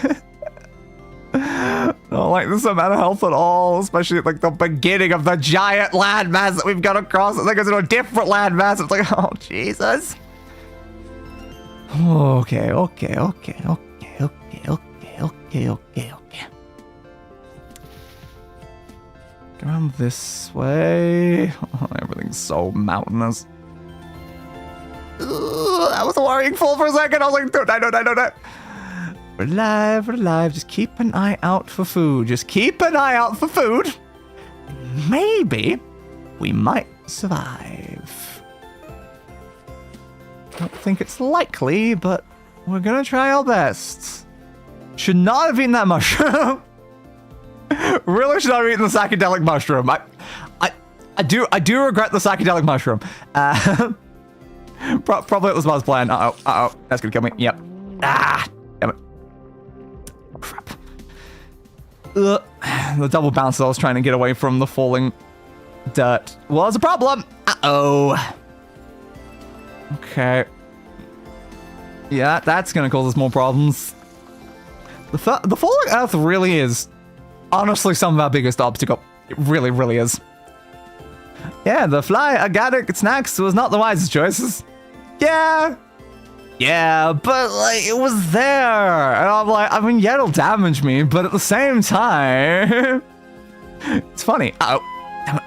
I don't like this amount of health at all, especially at like the beginning of the giant landmass that we've got across. It goes into a different landmass. It's like, oh Jesus. Okay. Go around this way. Oh, everything's so mountainous. I was worrying full for a second. I was like, don't die. Relive. Just keep an eye out for food. Maybe we might survive. Don't think it's likely, but we're gonna try our best. Should not have eaten that mushroom. Really should not have eaten the psychedelic mushroom. I do regret the psychedelic mushroom. Probably it was Buzz plan. Uh-oh. That's gonna kill me. Yep. Ah! Damn it. Crap. The double bounce I was trying to get away from the falling dirt was a problem. Uh-oh. Okay. Yeah, that's gonna cause us more problems. The falling earth really is honestly some of our biggest obstacle. It really, really is. Yeah, the fly organic snacks was not the wisest choices. Yeah, but like it was there, and I'm like, I mean, yeah, it'll damage me, but at the same time, it's funny. Uh-oh, damn it.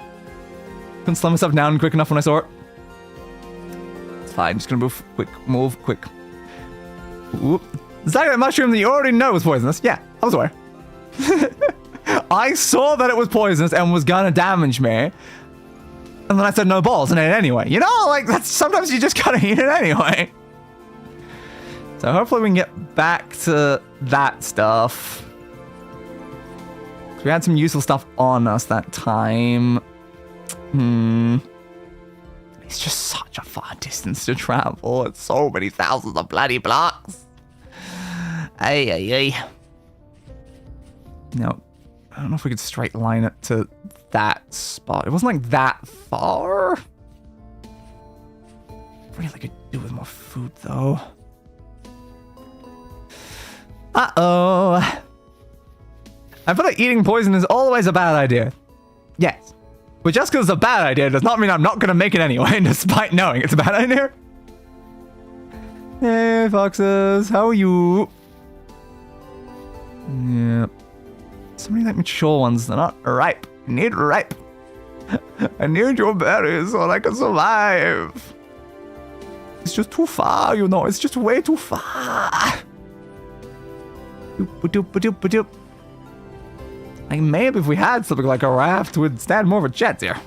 Couldn't slow myself down quick enough when I saw it. It's fine, just gonna move quick. Oop. Is that a mushroom that you already know was poisonous? Yeah, I was aware. I saw that it was poisonous and was gonna damage me. And then I said no balls and ate it anyway. You know, like, that's sometimes you just gotta eat it anyway. So hopefully we can get back to that stuff. We had some useful stuff on us that time. It's just such a far distance to travel. It's so many thousands of bloody blocks. Ay. No, I don't know if we could straight line it to that spot. It wasn't like that far. Really could do with more food though. Uh-oh. I feel like eating poison is always a bad idea. Yes. But just because it's a bad idea does not mean I'm not going to make it anyway, despite knowing it's a bad idea. Hey, foxes. How are you? Yeah. So many like mature ones. They're not ripe. I need ripe. I need your berries so I can survive. It's just too far, you know. It's just way too far. Doop. Like, maybe if we had something like a raft, we'd stand more of a chance here.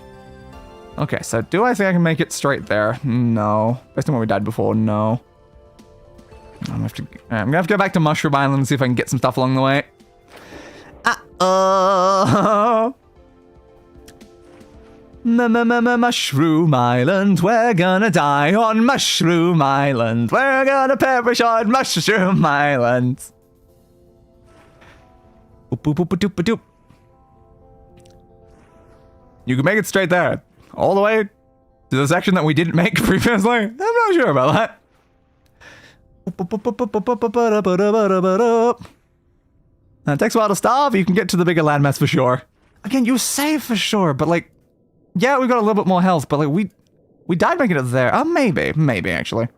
Okay, so do I think I can make it straight there? No. Based on where we died before, no. I'm gonna have to go back to Mushroom Island and see if I can get some stuff along the way. Mushroom Island, we're gonna die on Mushroom Island. We're gonna perish on Mushroom Island. Boop. You can make it straight there. All the way to the section that we didn't make previously. I'm not sure about that. And it takes a while to starve. You can get to the bigger landmass for sure. Again, you say for sure, but like, yeah, we got a little bit more health, but like we died making it there. Maybe actually.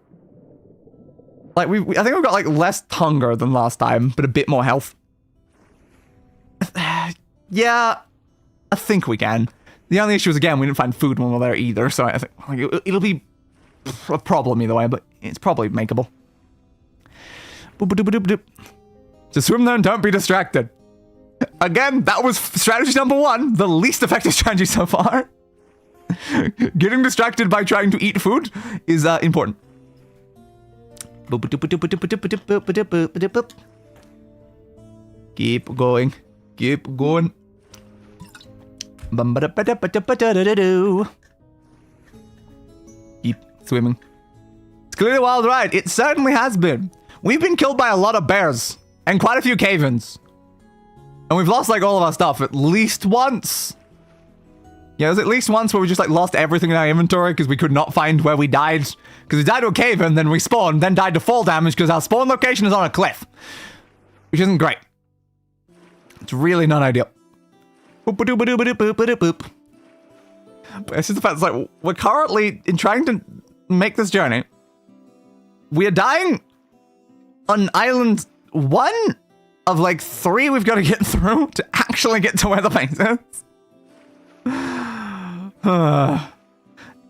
Like I think we've got like less hunger than last time, but a bit more health. Yeah, I think we can. The only issue is, again, we didn't find food when we were there either, so I think like, it'll be a problem either way, but it's probably makeable. Just swim there and don't be distracted. Again, that was strategy number 1, the least effective strategy so far. Getting distracted by trying to eat food is important. Keep going. Keep going. Keep swimming. It's clearly a wild ride. It certainly has been. We've been killed by a lot of bears and quite a few cave-ins. And we've lost like all of our stuff at least once. Yeah, there's at least once where we just like lost everything in our inventory because we could not find where we died. Because we died to a cave-in, then we spawned, then died to fall damage because our spawn location is on a cliff. Which isn't great. It's really not ideal. But it's just the fact it's like, we're currently, in trying to make this journey, we are dying on island 1 of like 3 we've got to get through to actually get to where the base is.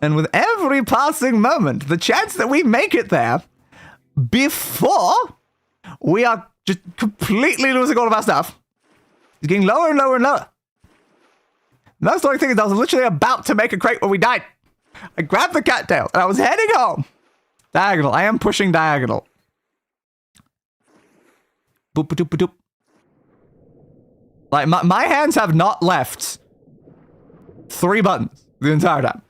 And with every passing moment, the chance that we make it there before we are just completely losing all of our stuff is getting lower and lower and lower. Most annoying thing is I was literally about to make a crate when we died. I grabbed the cattail and I was heading home. Diagonal. I am pushing diagonal. Boop, boop, boop, boop. Like, my hands have not left 3 buttons the entire time.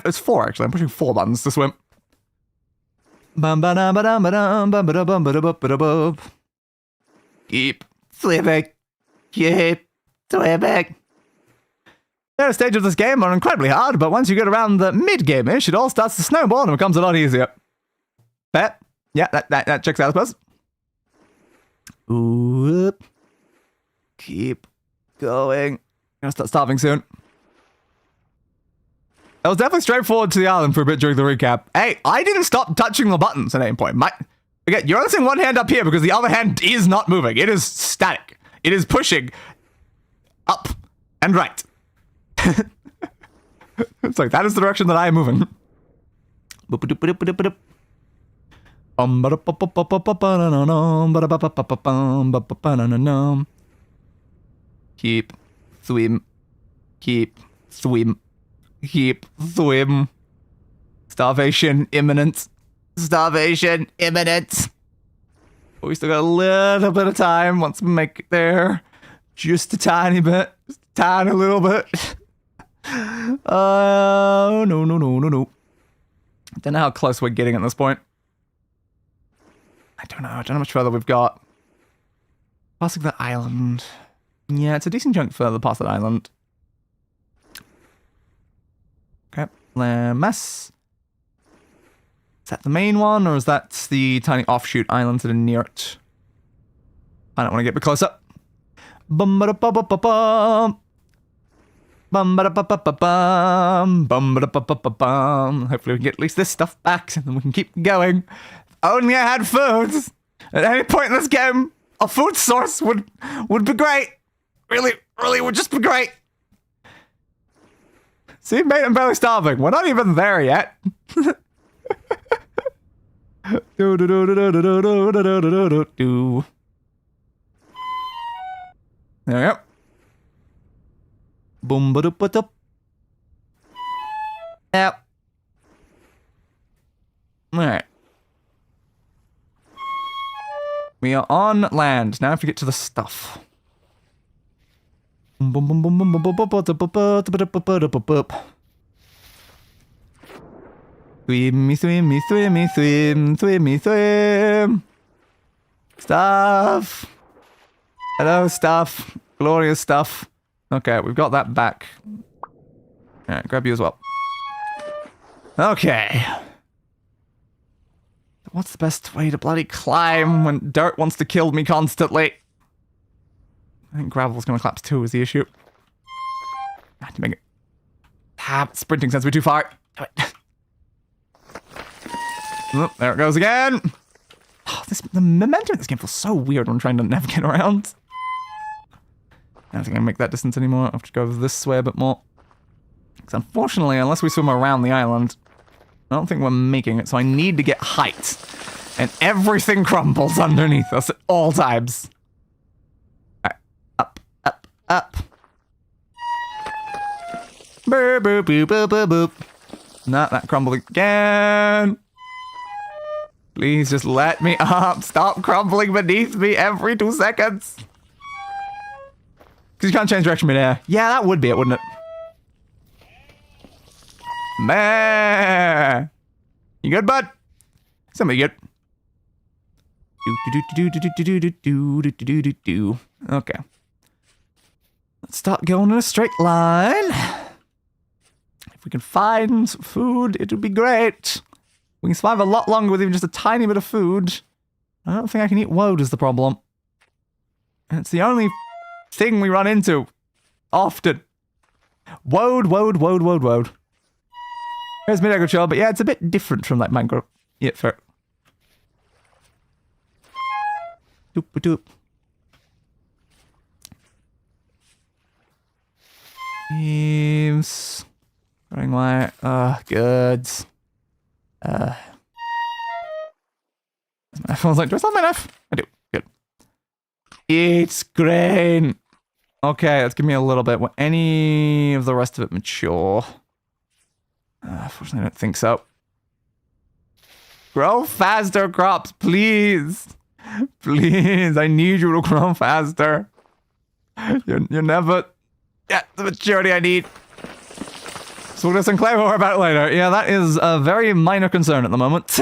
It's 4 actually. I'm pushing 4 buttons to swim. Keep swimming. Keep swimming. The stage of this game are incredibly hard, but once you get around the mid-game-ish, it all starts to snowball and becomes a lot easier. Bet. Yeah, that checks out, I suppose. Ooh. Keep going. I'm gonna start starving soon. That was definitely straightforward to the island for a bit during the recap. Hey, I didn't stop touching the buttons at any point. Again, you're only seeing one hand up here because the other hand is not moving. It is static. It is pushing up and right. It's like, that is the direction that I am moving. Keep swim. Keep swim. Keep swim. Starvation imminent. Starvation imminent. But we still got a little bit of time once we make it there. Just a tiny bit. Just a tiny little bit. Oh, no. I don't know how close we're getting at this point. I don't know how much further we've got. Passing the island. Yeah, it's a decent chunk further past that island. Okay, Lemas. Is that the main one, or is that the tiny offshoot islands that are near it? I don't want to get a bit closer. Bum-ba-da-ba-ba-ba-bum. Bum-ba-da-ba-ba-ba-bum. Bum-ba-da-ba-ba-ba-bum. Hopefully we can get at least this stuff back, and then we can keep going. If only I had food. At any point in this game, a food source would be great. Really would just be great. See, mate, I'm barely starving. We're not even there yet. There we go. Boom, ba doop, ba Yep. Alright. We are on land. Now I have to get to the stuff. Swim, swim, swim, swim, swim, swim. Stuff. Hello, stuff. Glorious stuff. Okay, we've got that back. Alright, grab you as well. Okay. What's the best way to bloody climb when dirt wants to kill me constantly? I think gravel's gonna collapse too is the issue. I have to make it. Sprinting sends me too far. Do it. Oh, there it goes again. Oh, the momentum in this game feels so weird when I'm trying to navigate around. I don't think I can make that distance anymore. I have to go this way a bit more. Because unfortunately, unless we swim around the island, I don't think we're making it, so I need to get height. And everything crumbles underneath us at all times. Alright, up, up, up. Boop, boop, boop, boop, boop, boop. Not that crumbled again. Please just let me up. Stop crumbling beneath me every 2 seconds. Because you can't change direction mid-air. Yeah, that would be it, wouldn't it? Meh. You good, bud? Somebody good. Okay. Let's start going in a straight line. If we can find some food, it would be great. We can survive a lot longer with even just a tiny bit of food. I don't think I can eat woad is the problem. And it's the only thing we run into often. Woad. Here's mid-agriculture, but yeah, it's a bit different from like mangrove. Yeah, fair. Doop-a-doop. Teams. Running white. Goods. My phone's like, do I still have my knife? I do. Good. It's grain. Okay, let's give me a little bit. Will any of the rest of it mature? Unfortunately, I don't think so. Grow faster, crops, please. Please, I need you to grow faster. You're never get the maturity I need. So we'll just enclave more about it later. Yeah, that is a very minor concern at the moment.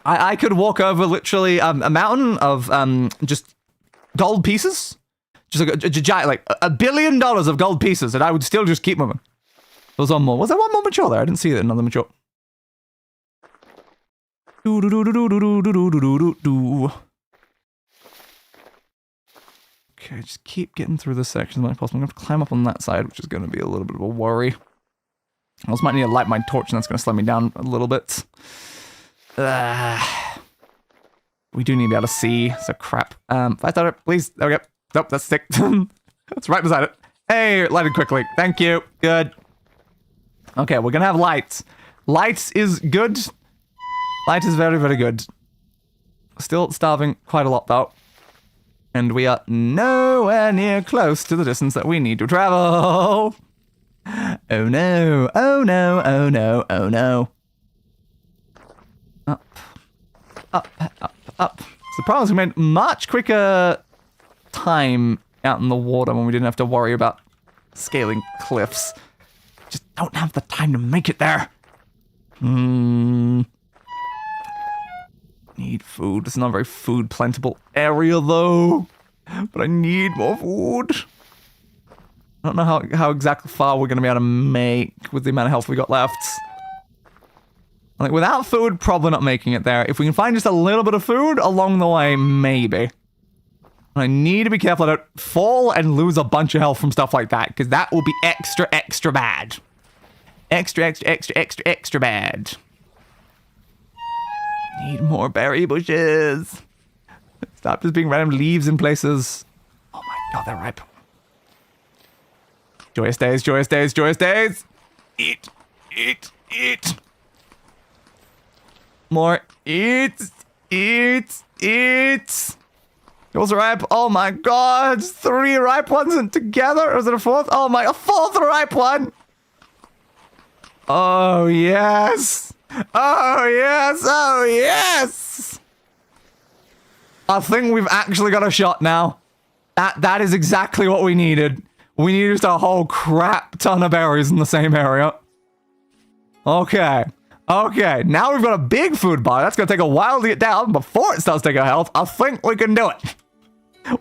I could walk over literally a mountain of just gold pieces. Just like a giant, like $1 billion of gold pieces, and I would still just keep moving. There was one more. Was there one more mature there? I didn't see it. Another mature. Okay, just keep getting through this section as much as possible. I'm going to have to climb up on that side, which is going to be a little bit of a worry. I also might need to light my torch, and that's going to slow me down a little bit. We do need to be able to see, so crap. Fire starter, please. There we go. Nope, that's stick. That's right beside it. Hey, lighted quickly. Thank you. Good. Okay, we're gonna have lights. Lights is good. Light is very, very good. Still starving quite a lot, though. And we are nowhere near close to the distance that we need to travel. Oh no. Oh no. Oh no. Oh no. Up. Up. Up. Up. So the problem is we made much quicker time out in the water when we didn't have to worry about scaling cliffs. Just don't have the time to make it there. Need food. It's not a very food plentiful area though. But I need more food. I don't know how exactly far we're going to be able to make with the amount of health we got left. Like, without food, probably not making it there. If we can find just a little bit of food along the way, maybe. I need to be careful I don't fall and lose a bunch of health from stuff like that, because that will be extra, extra bad. Extra, extra, extra, extra, extra bad. Need more berry bushes. Stop just being random leaves in places. Oh my god, they're ripe. Joyous days, joyous days, joyous days. Eat, eat, eat. More. Eat, eat, eat. Those are ripe. Oh my god. 3 ripe ones together. Or is it a 4th? Oh my, a 4th ripe one. Oh yes. Oh yes. Oh yes. I think we've actually got a shot now. That is exactly what we needed. We needed just a whole crap ton of berries in the same area. Okay. Okay, now we've got a big food bar. That's going to take a while to get down before it starts taking our health. I think we can do it.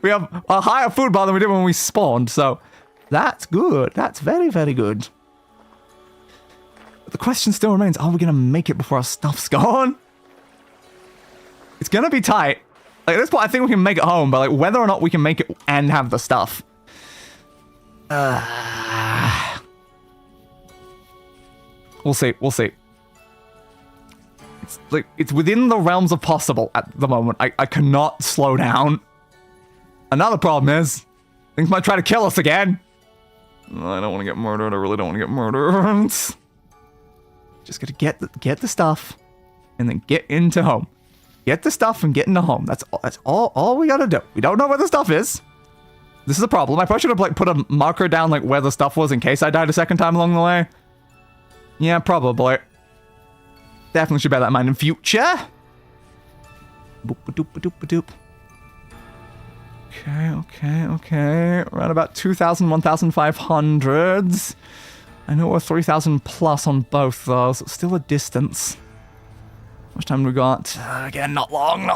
We have a higher food bar than we did when we spawned, so that's good. That's very, very good. But the question still remains, are we going to make it before our stuff's gone? It's going to be tight. Like, at this point, I think we can make it home, but like whether or not we can make it and have the stuff. We'll see. We'll see. It's like, it's within the realms of possible at the moment. I cannot slow down. Another problem is, things might try to kill us again. I don't want to get murdered. I really don't want to get murdered. Just gotta get the stuff, and then get into home. Get the stuff and get into home. That's all we gotta do. We don't know where the stuff is. This is a problem. I probably should have like put a marker down like where the stuff was in case I died a second time along the way. Yeah, probably. Definitely should bear that in mind in future. Boop, ba-doop, ba-doop, ba-doop. Okay. Around about 2,000, 1,500. I know we're 3,000 plus on both those. It's still a distance. How much time have we got? Again, not long.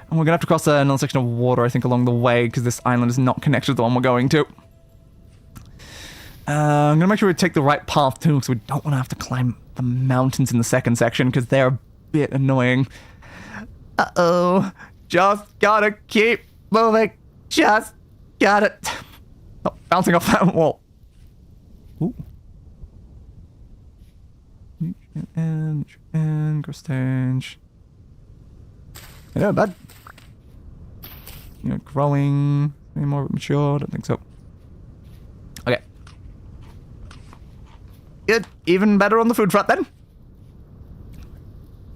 And we're gonna have to cross another section of water, I think, along the way, because this island is not connected to the one we're going to. I'm gonna make sure we take the right path too, because we don't want to have to climb the mountains in the second section, because they're a bit annoying. Uh-oh. Just gotta keep moving. Just gotta... Oh, bouncing off that wall. Ooh. And Gristange. Yeah, bad. You know, growing. Any more mature? I don't think so. Okay. Good. Even better on the food front then.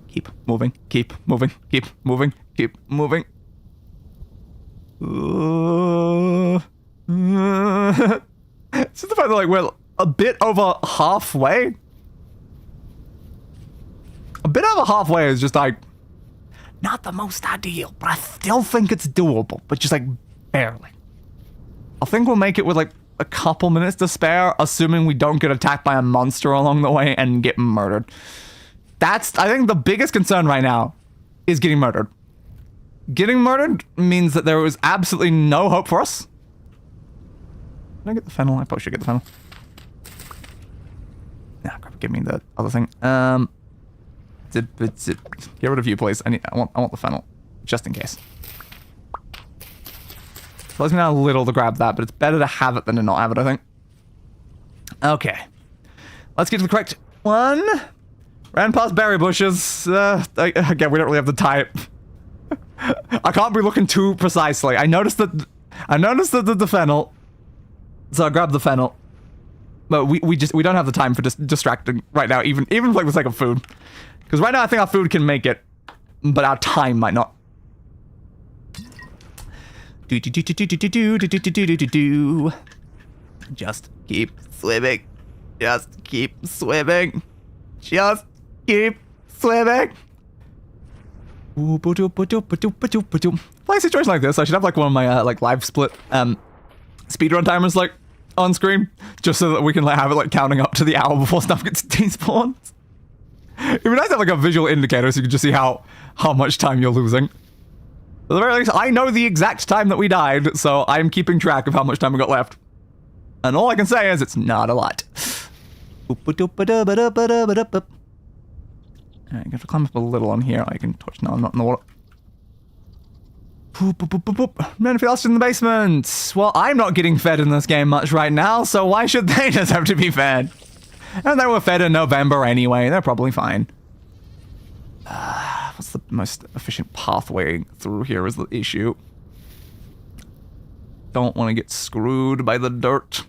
Keep moving. Keep moving. Keep moving. Keep moving. It's just the fact that like we're a bit over halfway. A bit over halfway is just like not the most ideal, but I still think it's doable, but just like barely. I think we'll make it with like a couple minutes to spare, assuming we don't get attacked by a monster along the way and get murdered. That's, I think, the biggest concern right now is getting murdered. Getting murdered means that there is absolutely no hope for us. Can I get the fennel? I probably should get the fennel. Nah, give me the other thing. Get rid of you, please. I want the fennel, just in case. It slows me down a little to grab that, but it's better to have it than to not have it, I think. Okay. Let's get to the correct one. Ran past berry bushes. Again, we don't really have the type. I can't be looking too precisely. I noticed that the fennel. So I grabbed the fennel. But we don't have the time for distracting right now, even for like the sake of food. Because right now I think our food can make it, but our time might not. Just keep swimming. Just keep swimming. Just keep swimming. Like a situation like this, I should have like one of my like live split speedrun timers like on screen, just so that we can like have it like counting up to the hour before stuff gets despawned. It'd be nice to have like a visual indicator so you can just see how much time you're losing. At the very least, I know the exact time that we died, so I'm keeping track of how much time we got left. And all I can say is it's not a lot. Alright, I have to climb up a little on here. I can touch now, I'm not in the water. Anything else in the basement? Well, I'm not getting fed in this game much right now, so why should they just have to be fed? And they were fed in November anyway, they're probably fine. What's the most efficient pathway through here is the issue. Don't want to get screwed by the dirt.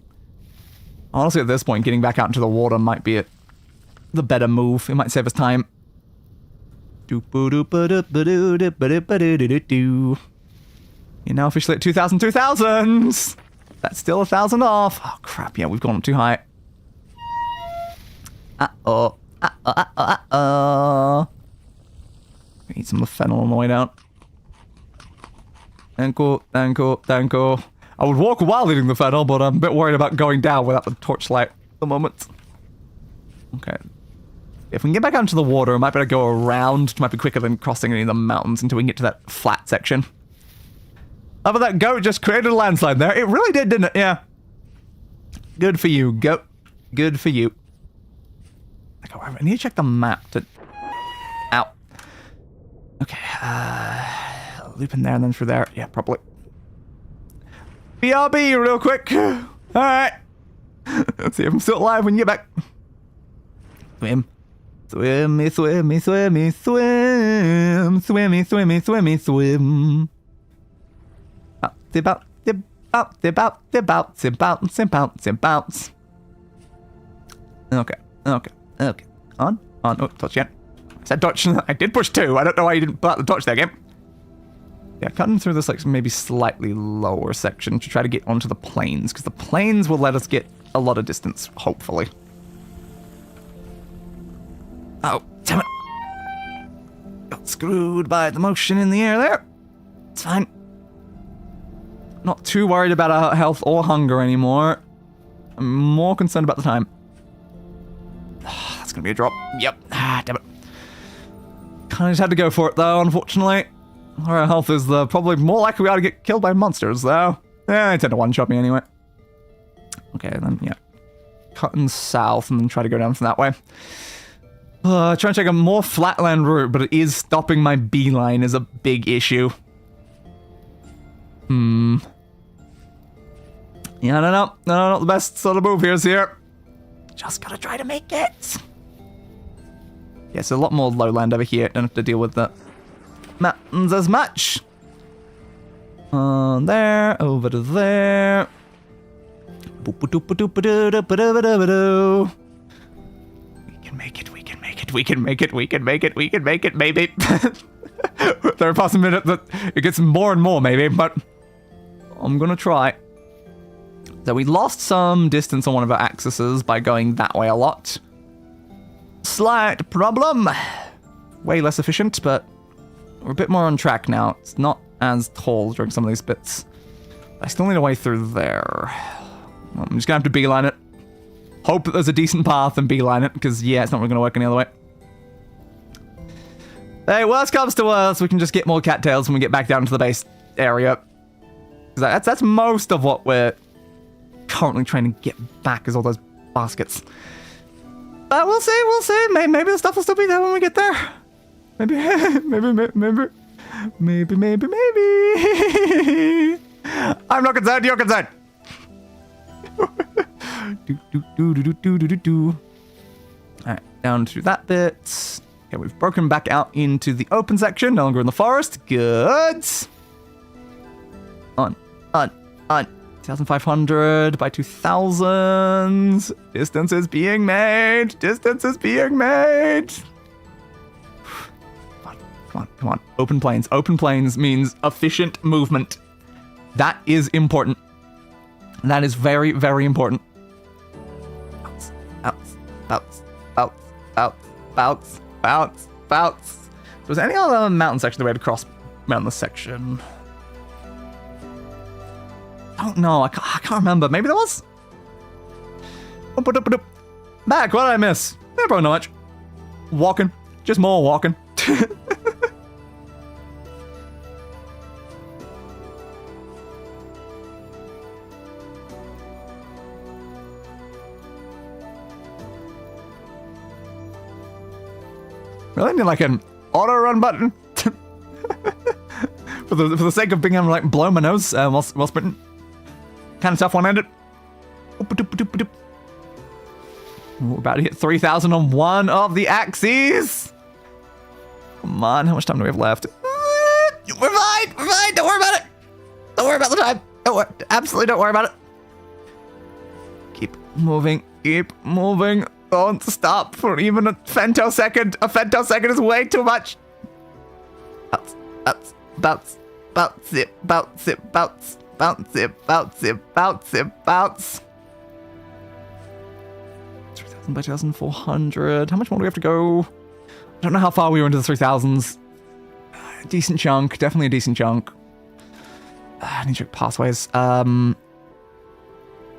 Honestly, at this point, getting back out into the water might be the better move. It might save us time. You're now officially at 2000. That's still 1,000 off. Oh, crap. Yeah, we've gone up too high. Uh-oh. Eat some of the fennel on the way down. Thank you. I would walk while eating the fennel, but I'm a bit worried about going down without the torchlight at the moment. Okay. If we can get back out into the water, we might be able to go around. It might be quicker than crossing any of the mountains until we can get to that flat section. How about that goat just created a landslide there? It really did, didn't it? Yeah. Good for you, goat. Good for you. I need to check the map to... Ow. Okay, loop in there and then through there. Yeah, probably. BRB real quick. Alright. Let's see if I'm still alive when you get back. Swim. Swimmy, swimmy, swimmy, swim. Swimmy, swimmy, swimmy, swim. Zip out, zip out, zip out, zip out, zip out, zip out, zip out. Okay. On. Oh, touch again. I said touch. I did push 2. I don't know why you didn't put out the touch there, game. Yeah, cutting through this like maybe slightly lower section to try to get onto the plains, because the plains will let us get a lot of distance, hopefully. Oh, damn it. Got screwed by the motion in the air there. It's fine. Not too worried about our health or hunger anymore. I'm more concerned about the time. That's gonna be a drop. Yep. Damn it. Kinda just had to go for it though, unfortunately. Our health is probably more likely we ought to get killed by monsters though. Yeah, they tend to one-shot me anyway. Okay, then, yeah. Cutting south and then try to go down from that way. Trying to take a more flatland route, but it is stopping my beeline is a big issue. Yeah, I don't know. No, not the best sort of move here. Just gotta try to make it. Yeah, so a lot more lowland over here. Don't have to deal with the mountains as much. There, over to there. We can make it, maybe. There are possibilities that it gets more and more, maybe, but I'm gonna try. So we lost some distance on one of our axes by going that way a lot. Slight problem. Way less efficient, but we're a bit more on track now. It's not as tall during some of these bits. I still need a way through there. I'm just gonna have to beeline it. Hope that there's a decent path and beeline it, because yeah, it's not really gonna work any other way. Hey, worst comes to worst, we can just get more cattails when we get back down to the base area. That's most of what we're currently trying to get back, is all those baskets. But we'll see. Maybe the stuff will still be there when we get there. Maybe. I'm not concerned, you're concerned. Alright, down through that bit. Okay, we've broken back out into the open section, no longer in the forest. Good. On. 2,500 by 2,000. Distance is being made. Distance is being made. Come on. Open plains. Open plains means efficient movement. That is important. That is very, very important. Bounce. So was there any other mountain section that we had to cross around this section? I don't know. I can't remember. Maybe there was? Back, what did I miss? Probably not much. Walking. Just more walking. Really need like an auto run button for the sake of being able to like blow my nose while sprinting. Kind of tough one-handed. We're about to hit 3,000 on one of the axes. Come on, how much time do we have left? We're fine. Don't worry about it. Don't worry about the time. Absolutely don't worry about it. Keep moving. Don't stop for even a femtosecond. A femtosecond is way too much. Bounce. 3,000 by 2,400. How much more do we have to go? I don't know how far we were into the 3,000s. Decent chunk. Definitely a decent chunk. I need to check pathways.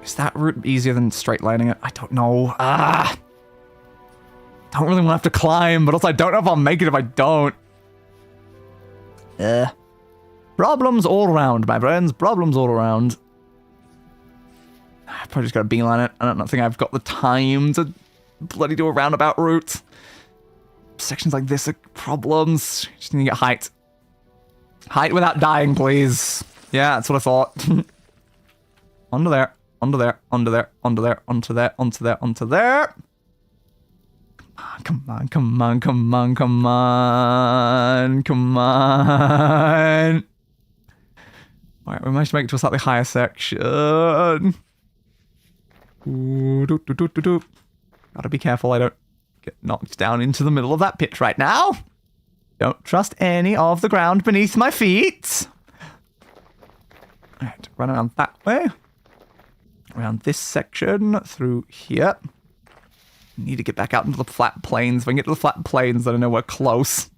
Is that route easier than straight lining it? I don't know. Don't really want to have to climb, but also I don't know if I'll make it if I don't. Problems all around, my friends. Problems all around. I've probably just got to beeline it. I don't think I've got the time to bloody do a roundabout route. Sections like this are problems. Just need to get height. Height without dying, please. Yeah, that's what I thought. Onto there. Onto there. Come on. Alright, we managed to make it to a slightly higher section. Gotta be careful I don't get knocked down into the middle of that pit right now. Don't trust any of the ground beneath my feet. Alright, run around that way. Around this section, through here. Need to get back out into the flat plains. If I can get to the flat plains, then I know we're close.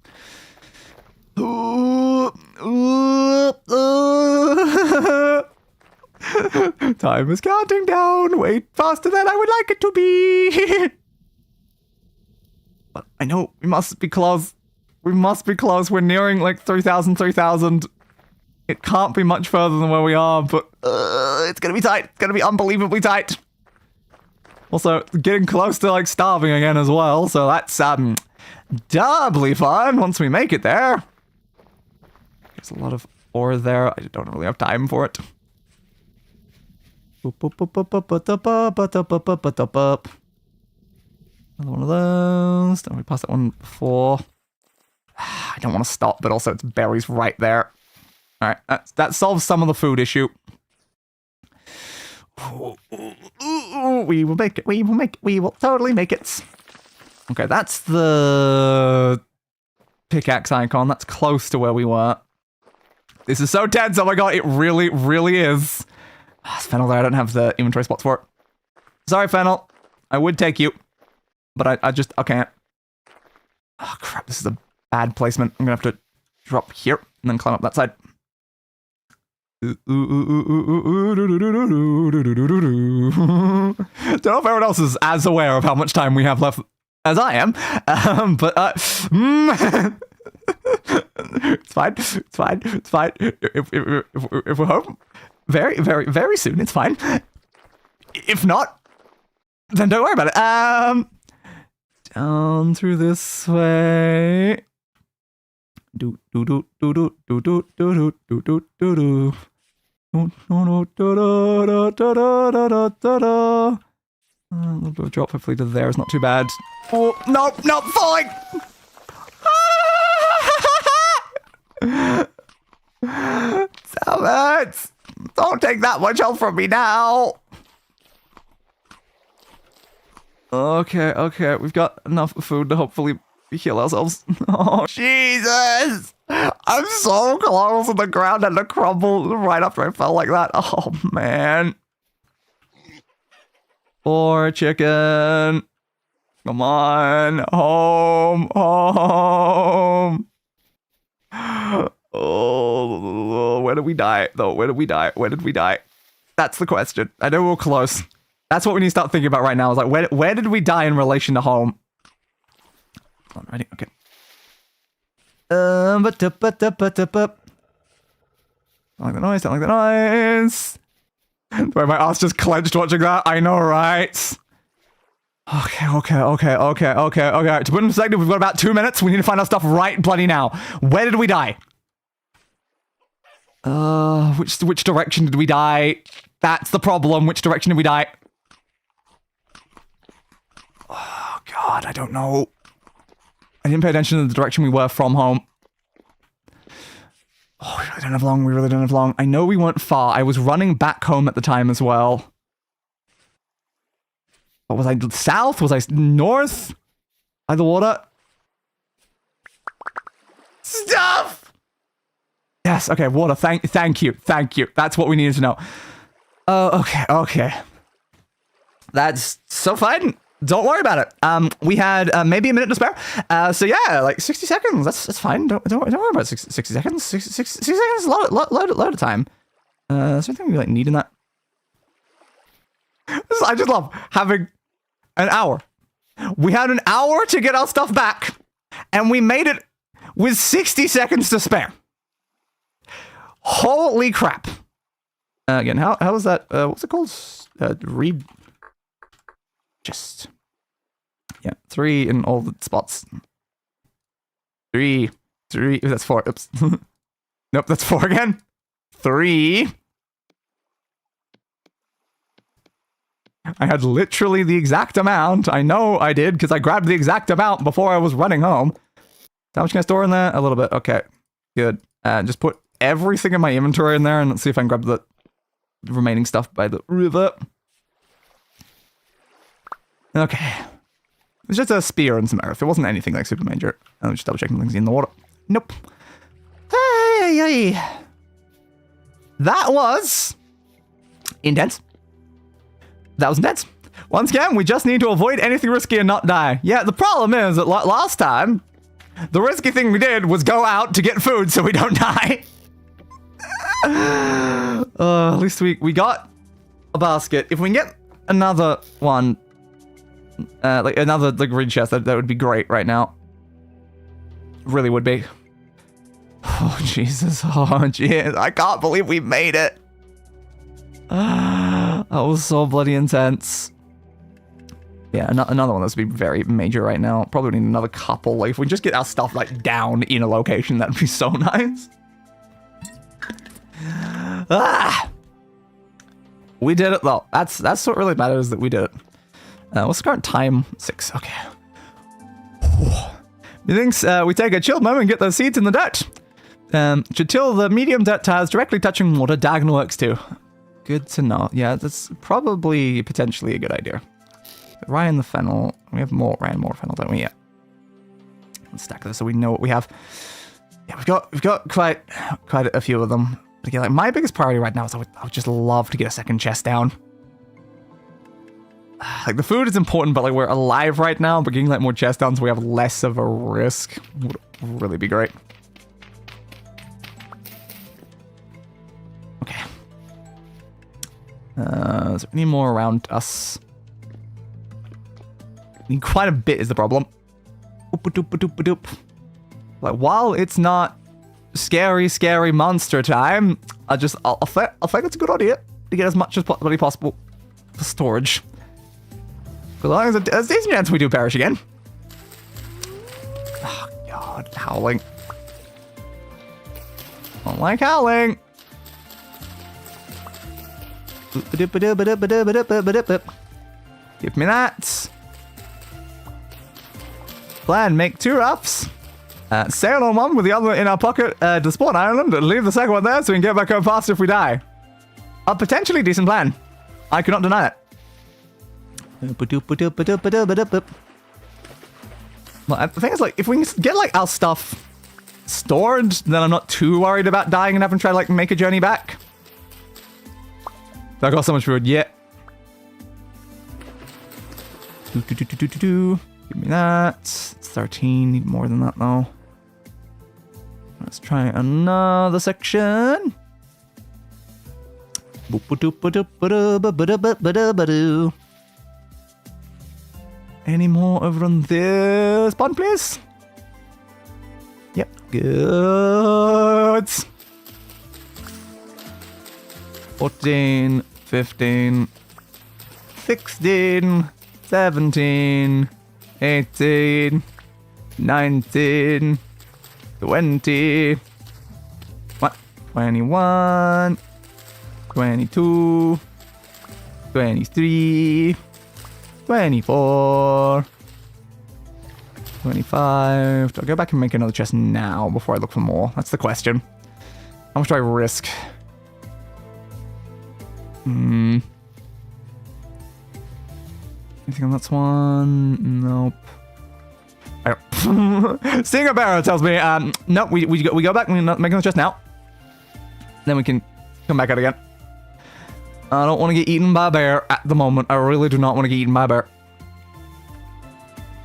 Time is counting down. Way faster than I would like it to be. But I know we must be close. We're nearing like 3,000. It can't be much further than where we are, but it's gonna be tight. It's gonna be unbelievably tight. Also, getting close to like starving again as well, so that's doubly fun once we make it there. There's a lot of ore there. I don't really have time for it. Another one of those. Don't we pass that one before? I don't want to stop, but also it's berries right there. Alright, that solves some of the food issue. We will make it. We will totally make it. Okay, that's the pickaxe icon. That's close to where we were. This is so tense. Oh my god, it really, really is. Fennel there, I don't have the inventory spots for it. Sorry, Fennel. I would take you. But I can't. Oh crap, this is a bad placement. I'm gonna have to drop here and then climb up that side. Don't know if everyone else is as aware of how much time we have left as I am, but it's fine. If we're home very, very, very soon, it's fine. If not, then don't worry about it. Down through this way. Do. A little bit of a drop, hopefully to there is not too bad. Oh, no, no, falling! Damn it! Don't take that much health from me now! Okay, we've got enough food to hopefully heal ourselves. Oh, Jesus! I'm so close and the ground had to crumble right after I fell like that. Oh, man. Poor chicken. Come on. Home. Oh, where did we die, though? Where did we die? That's the question. I know we're close. That's what we need to start thinking about right now. Is like, where did we die in relation to home? Alrighty, okay. Don't like the noise. Where my ass just clenched watching that. I know, right? Okay. To put in perspective, we've got about 2 minutes. We need to find our stuff right bloody now. Where did we die? Which direction did we die? That's the problem. Which direction did we die? Oh, God, I don't know. I didn't pay attention to the direction we were from home. Oh, we really don't have long. I know we weren't far. I was running back home at the time as well. What was I? South? Was I north? By the water? Stuff! Yes, okay, water. Thank you. That's what we needed to know. Okay. That's so fine. Don't worry about it. We had maybe a minute to spare. So yeah, like 60 seconds. That's fine. Don't worry about 60 seconds. 60 seconds is a lot of time. Is there anything we like need in that? I just love having an hour. We had an hour to get our stuff back, and we made it with 60 seconds to spare. Holy crap! Again, how was that? What's it called? Yeah, 3 in all the spots. 3. That's 4. Oops. Nope, that's 4 again. 3. I had literally the exact amount. I know I did, because I grabbed the exact amount before I was running home. How much can I store in there? A little bit. Okay, good. Just put everything in my inventory in there, and let's see if I can grab the remaining stuff by the river. Okay. It's just a spear and some earth. It wasn't anything like super major. I'm just double checking things in the water. Nope. Hey. That was intense. Once again, we just need to avoid anything risky and not die. Yeah, the problem is that last time, the risky thing we did was go out to get food so we don't die. At least we got a basket. If we can get another one, like another green chest, that would be great right now. Really would be. Oh, Jesus. Oh, jeez. I can't believe we made it. That was so bloody intense. Yeah, another one that's be very major right now. Probably need another couple. Like, if we just get our stuff, like, down in a location, that'd be so nice. We did it, though. That's what really matters, that we did it. What's the current time? 6. Okay. Methinks we take a chill moment and get those seeds in the dirt. Should till the medium dirt tiles directly touching water. Diagonal works too. Good to know. Yeah, that's probably potentially a good idea. Rye and the fennel. We have more rye and more fennel, don't we? Yeah. Let's stack this so we know what we have. Yeah, we've got quite a few of them. But again, like, my biggest priority right now is I would just love to get a second chest down. Like, the food is important, but like, we're alive right now, but getting like more chest down so we have less of a risk would really be great. Okay. Is there any more around us? I mean, quite a bit is the problem. Like, while it's not scary monster time, I think it's a good idea to get as much as possible for storage. As long as there's a chance we do perish again. Oh, God, howling. I don't like howling. Give me that. Plan, make 2 rafts. Sail on one with the other in our pocket to spawn island and leave the second one there so we can get back home faster if we die. A potentially decent plan. I cannot deny it. Well, the thing is, like, if we can get, like, our stuff stored, then I'm not too worried about dying and having to try to, like, make a journey back. I got so much food. Yeah. Give me that. It's 13. Need more than that, though. Let's try another section. Any more over on this pond, please? Yep, good. 14, 15, 16, 17, 18, 19, 20, what? 21, 22, 23, 24, 25. Do I go back and make another chest now before I look for more? That's the question. How much do I risk? Anything on that one? Nope. Seeing a barrow tells me, nope, we go back and we make another chest now. Then we can come back out again. I don't want to get eaten by a bear at the moment. I really do not want to get eaten by a bear.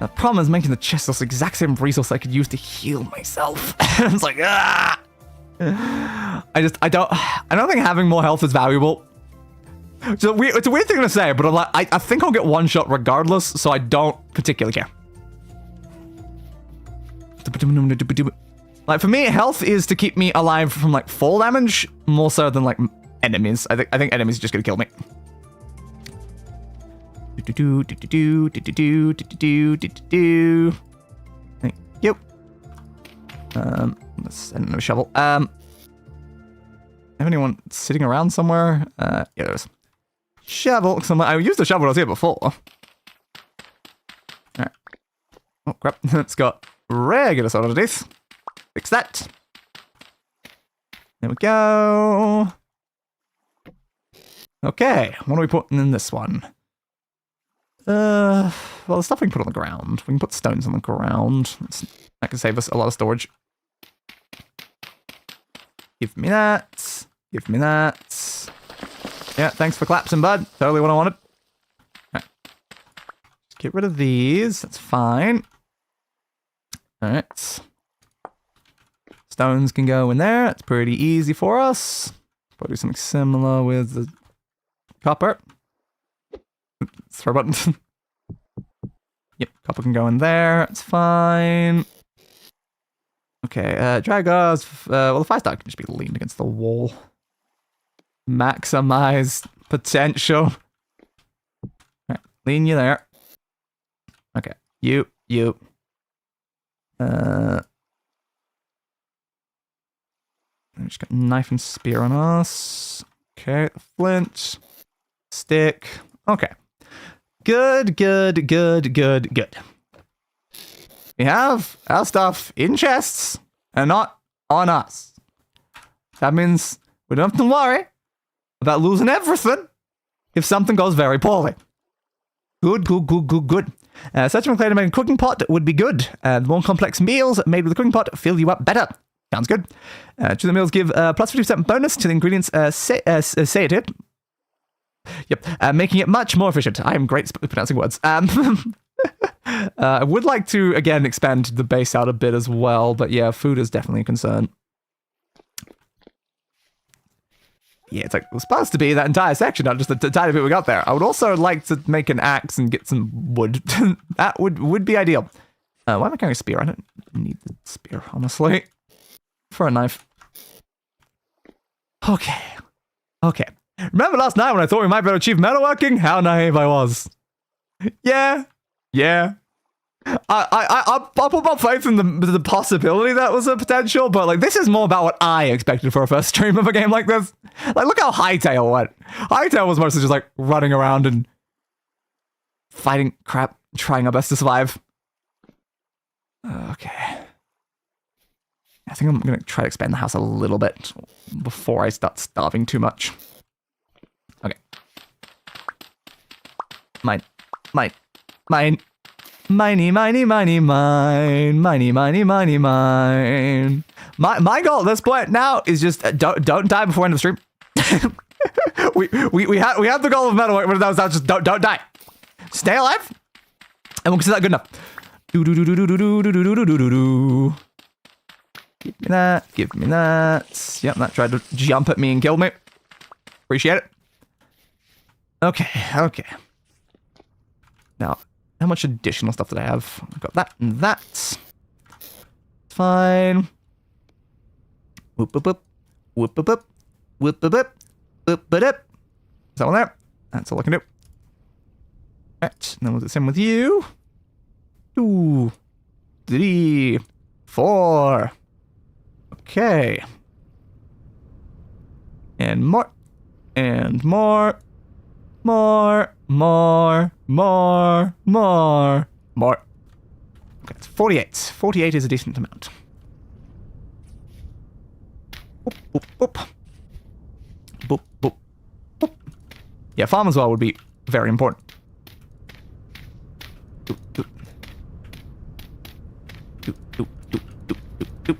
The problem is making the chest the exact same resource I could use to heal myself. It's like, ah! I don't think having more health is valuable. It's a weird thing to say, but I'm like, I think I'll get one shot regardless, so I don't particularly care. Like, for me, health is to keep me alive from, like, fall damage, more so than, like, enemies. I think enemies are just gonna kill me. Thank you. Let's send another shovel. Have anyone sitting around somewhere? Yeah, there's shovel. I used the shovel when I was here before. Alright. Oh crap! It's got regular soda underneath. Fix that. There we go. Okay, what are we putting in this one? Well, the stuff we can put on the ground. We can put stones on the ground. That can save us a lot of storage. Give me that. Give me that. Yeah, thanks for collapsing, bud. Totally what I wanted. Alright. Just get rid of these. That's fine. Alright. Stones can go in there. That's pretty easy for us. Probably do something similar with the copper. Throw button. Yep, copper can go in there. It's fine. Okay, drag us. Well, the fire star can just be leaned against the wall. Maximize potential. Alright, lean you there. Okay, you. We just got knife and spear on us. Okay, flint. Stick. Okay. Good. We have our stuff in chests and not on us. That means we don't have to worry about losing everything if something goes very poorly. Good. Such a McLean made a cooking pot would be good. The more complex meals made with a cooking pot fill you up better. Sounds good. Choose the meals give plus 50% bonus to the ingredients stated. Yep, making it much more efficient. I am great at pronouncing words. I would like to, again, expand the base out a bit as well, but yeah, food is definitely a concern. Yeah, it's like, it was supposed to be that entire section, not just the tiny bit we got there. I would also like to make an axe and get some wood. That would be ideal. Why am I carrying a spear? I don't need the spear, honestly. For a knife. Okay. Remember last night when I thought we might be able to achieve metalworking? How naive I was. Yeah. I put my faith in the possibility that was a potential, but like this is more about what I expected for a first stream of a game like this. Like, look how Hightail went. Hightail was mostly just like running around and fighting crap, trying our best to survive. Okay. I think I'm going to try to expand the house a little bit before I start starving too much. Okay. Mine. Miney, miny, mine. My goal at this point now is just don't die before end of stream. we have the goal of metal, but that was just don't die. Stay alive, and we'll consider that good enough. Give me that. Yep, that tried to jump at me and killed me. Appreciate it. Okay. Now, how much additional stuff did I have? I've got that and that. Fine. Whoop, whoop, whoop. Whoop, whoop, whoop. Whoop, whoop, whoop. Whoop, whoop, whoop. Is that one there? That's all I can do. Right, then we'll do the same with you. 2, 3, 4. Okay. And more. And more. More. Okay, it's 48. 48 is a decent amount. Boop, boop, boop. Boop, boop, boop. Yeah, farm as well would be very important. Doop, doop. Doop, doop, doop, doop, doop, doop.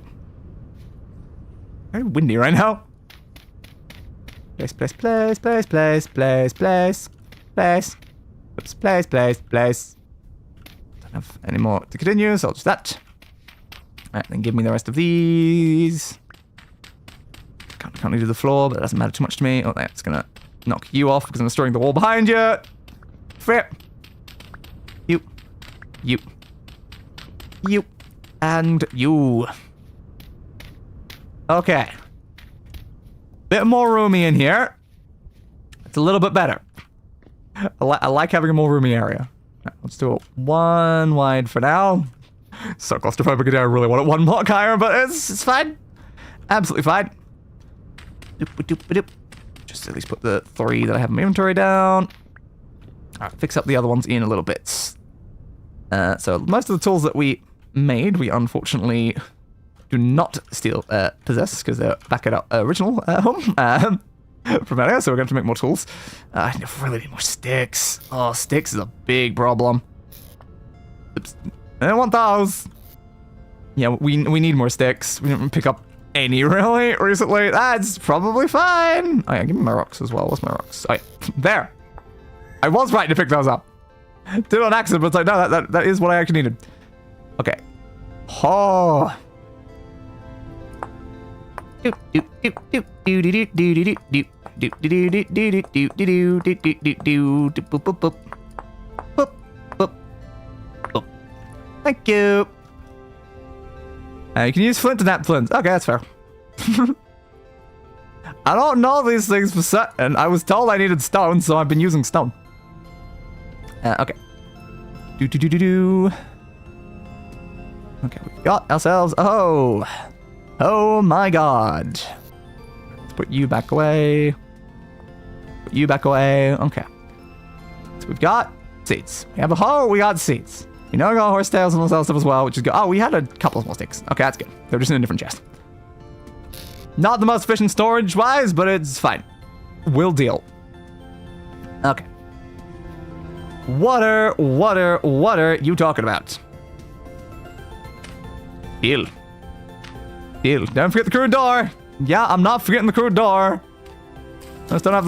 Very windy right now. Place. Oops, place. Don't have any more to continue, so I'll just that. Alright, then give me the rest of these. Can't do the floor, but it doesn't matter too much to me. Oh, that's gonna knock you off because I'm destroying the wall behind you. Fair. You. And you. Okay. Bit more roomy in here. It's a little bit better. I like having a more roomy area. Right, let's do it 1 wide for now. So claustrophobic, I really want it 1 block higher, but it's fine. Absolutely fine. Just at least put the 3 that I have in my inventory down. Alright, fix up the other ones in a little bit. So most of the tools that we made, we unfortunately do not still possess because they're back at our original home from earlier, so we're going to make more tools. I really need more sticks. Oh, sticks is a big problem. Oops. I don't want those. Yeah, we need more sticks. We didn't pick up any really recently. That's probably fine. Oh yeah, give me my rocks as well. What's my rocks? Oh yeah, there. I was right to pick those up. Did it on accident, but it's like, no, that is what I actually needed. Okay. Oh. Thank you. You can use flint to nap flints. Okay, that's fair. I don't know these things for certain. I was told I needed stone, so I've been using stone. Okay. Okay, we got ourselves. Oh my god. Let's put you back away. Put you back away. Okay. So we've got seeds. We have a hoe. We got seeds. We know we got horse tails and all that stuff as well, which is good. Oh, we had a couple of small sticks. Okay, that's good. They're just in a different chest. Not the most efficient storage-wise, but it's fine. We'll deal. Okay. What are you talking about? Deal. Don't forget the crude door. Yeah, I'm not forgetting the crude door. I just don't have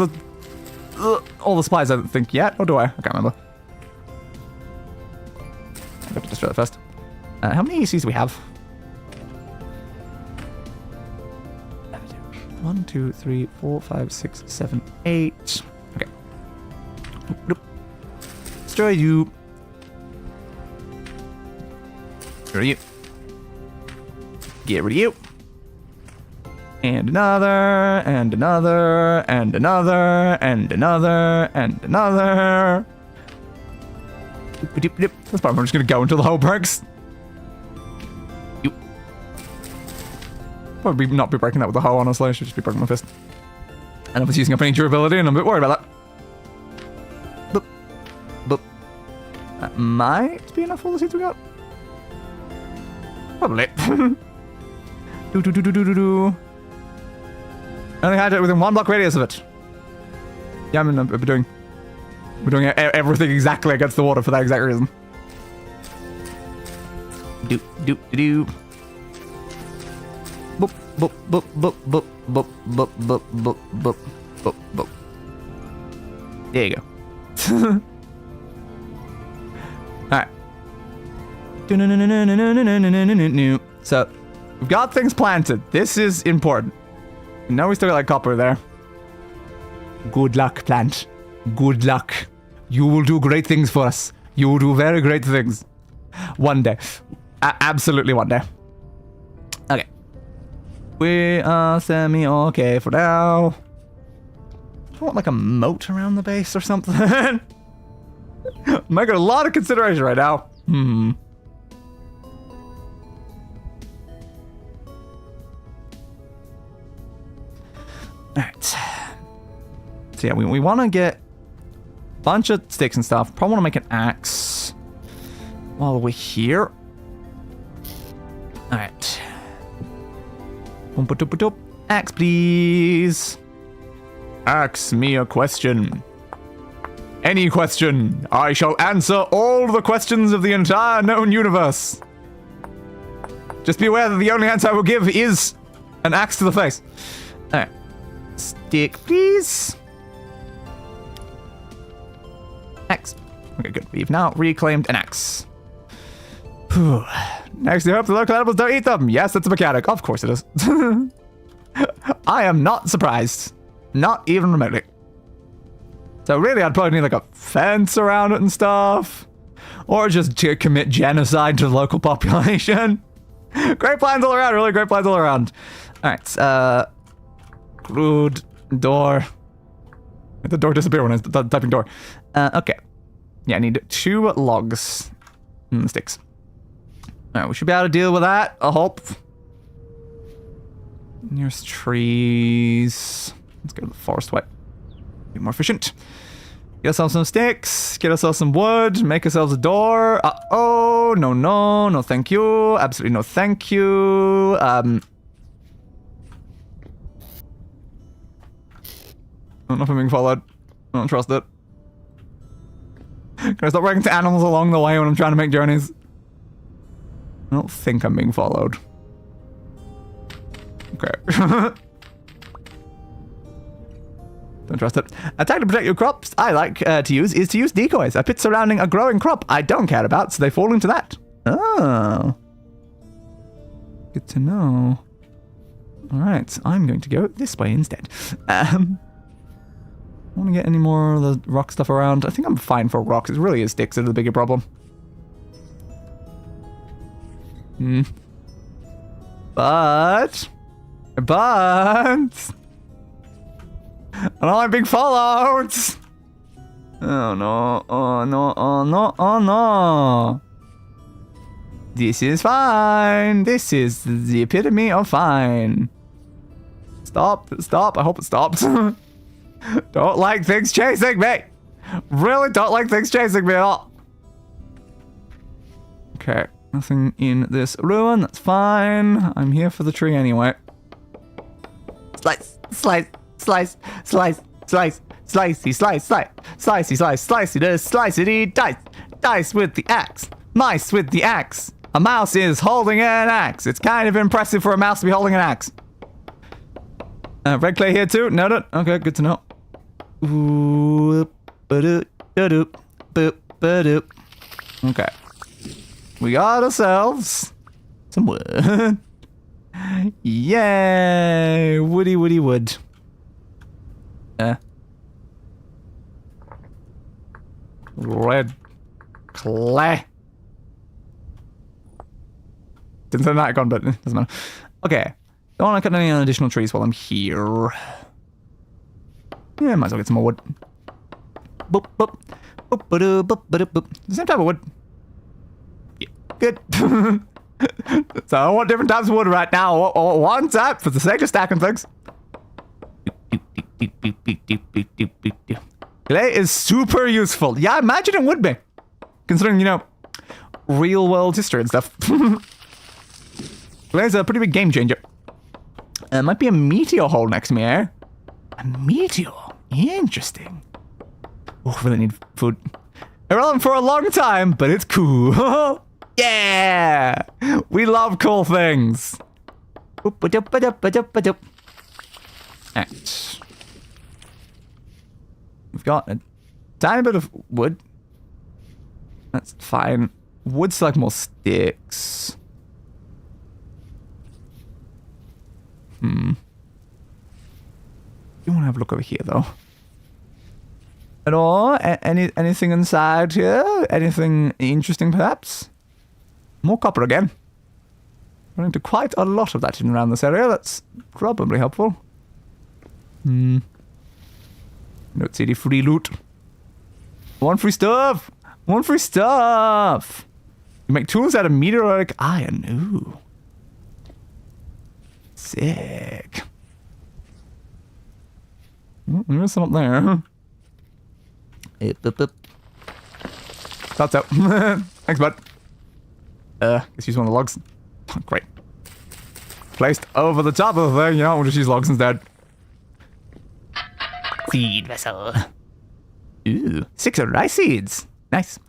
all the supplies, I don't think, yet. Or do I? I can't remember. I have to destroy that first. How many ECs do we have? 1, 2, 3, 4, 5, 6, 7, 8. Okay. Destroy you. Get rid of you. Get rid of you. And another, and another, and another, and another, and another. That's probably I'm just gonna go until the hole breaks. You. Probably not be breaking that with the hoe, honestly. I should just be breaking my fist. And I was using up any durability, and I'm a bit worried about that. Boop. Boop. That might be enough for all the seeds we got. Probably. Do. Only had it within 1 block radius of it. Yeah, I mean, we're doing everything exactly against the water for that exact reason. Do. Boop, boop, boop, boop, boop, boop, boop, boop, boop, boop, boop, boop. There you go. Alright. So, we've got things planted. This is important. Now we still got like copper there. Good luck, plant. Good luck. You will do great things for us. You will do very great things. One day. Absolutely one day. Okay. We are semi-okay for now. I want like a moat around the base or something. I'm making a lot of consideration right now. Alright. So yeah, we want to get a bunch of sticks and stuff. Probably want to make an axe while we're here. Alright. Axe, please. Ask me a question. Any question. I shall answer all the questions of the entire known universe. Just be aware that the only answer I will give is an axe to the face. Alright. Stick, please. Axe. Okay, good. We've now reclaimed an axe. Whew. Next, you hope the local animals don't eat them. Yes, that's a mechanic. Of course it is. I am not surprised. Not even remotely. So really, I'd probably need like a fence around it and stuff. Or just to commit genocide to the local population. Great plans all around, really great plans all around. Alright, crude door. The door disappeared when I was typing door. Okay. Yeah, I need 2 logs. And sticks. Alright, we should be able to deal with that, I hope. Nearest trees. Let's go to the forest way. Be more efficient. Get ourselves some sticks. Get ourselves some wood. Make ourselves a door. Uh-oh. No, thank you. Absolutely no thank you. I don't know if I'm being followed. I don't trust it. Can I stop running into animals along the way when I'm trying to make journeys? I don't think I'm being followed. Okay. Don't trust it. A tactic to protect your crops I like to use is to use decoys. A pit surrounding a growing crop I don't care about, so they fall into that. Oh. Good to know. Alright, I'm going to go this way instead. I want to get any more of the rock stuff around. I think I'm fine for rocks. It really is sticks that are the bigger problem. But I don't like being followed. Oh no, oh no, oh no, oh no. This is fine. This is the epitome of fine. Stop, I hope it stops. Don't like things chasing me. Really don't like things chasing me at all. Okay, nothing in this ruin, that's fine. I'm here for the tree anyway. Slice, slice, slice, slice, slice, slicey, slice, slice, slicey, slice, slicey, slicey, dice, dice with the axe, mice with the axe. A mouse is holding an axe. It's kind of impressive for a mouse to be holding an axe. Red clay here too. Noted. Okay, good to know. Okay. We got ourselves some wood. Yay! Woody wood. Red clay. Didn't say that icon, but it doesn't matter. Okay. Don't want to cut any additional trees while I'm here. Yeah, might as well get some more wood. Boop, boop. Boop, ba-doo, boop, ba-doo, boop. The same type of wood. Yeah, good. So I want different types of wood right now. One type for the sake of stacking things. Clay is super useful. Yeah, I imagine it would be. considering, you know, real world history and stuff. There's a pretty big game changer. Might be a meteor hole next to me, eh? A meteor? Interesting. Oh, really need food. Irrelevant for a long time, but it's cool. Yeah! We love cool things. Alright. We've got a tiny bit of wood. That's fine. Wood select more sticks. You want to have a look over here, though. At all? Anything inside here? Anything interesting, perhaps? More copper again. Running into quite a lot of that in around this area. That's probably helpful. Don't see any free loot. One free stuff! One free stuff! You make tools out of meteoric iron. Ooh. Sick. There's some up there. Thought so. Thanks, bud. Guess use one of the logs. Great. Placed over the top of the thing, you know, we'll just use logs instead. Seed vessel. Ooh, 6 rice seeds. Nice.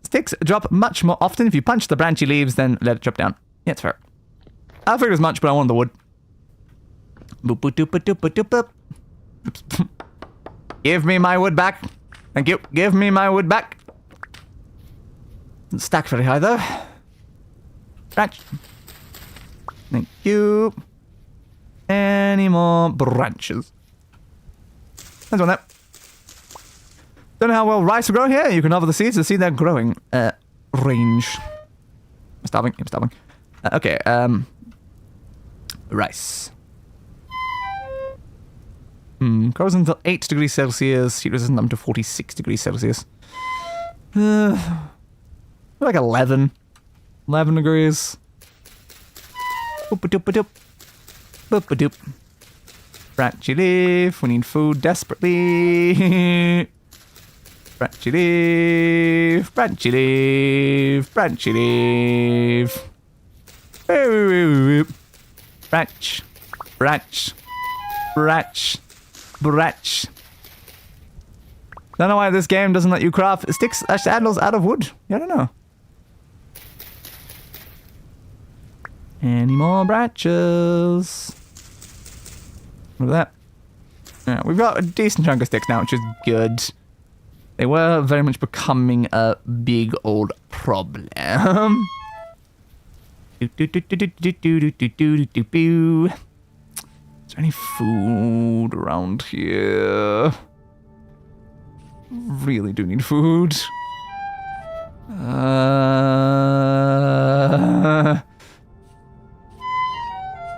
Sticks drop much more often if you punch the branchy leaves, then let it drop down. Yeah, it's fair. I figured as much, but I wanted the wood. Boop, boop, doop, boop, doop, doop, boop. Oops. Give me my wood back. Thank you. Give me my wood back. Doesn't stack very high, though. Branch. Thank you. Any more branches? There's one there. Don't know how well rice will grow here. You can offer the seeds to see they're growing. Range. I'm starving. I'm starving. Okay, rice. Grows until 8 degrees Celsius. Heat resistant up to 46 degrees Celsius. Like 11. 11 degrees. Boop-a-doop-a-doop. Boop-a-doop. Branchy leaf. We need food desperately. Branchy leaf. Branchy leaf. Branchy leaf. Branch. Branch. Branch. Branch. Don't know why this game doesn't let you craft sticks handles out of wood. I don't know. Any more branches? Look at that. Yeah, we've got a decent chunk of sticks now, which is good. They were very much becoming a big old problem. Is there any food around here? Really do need food.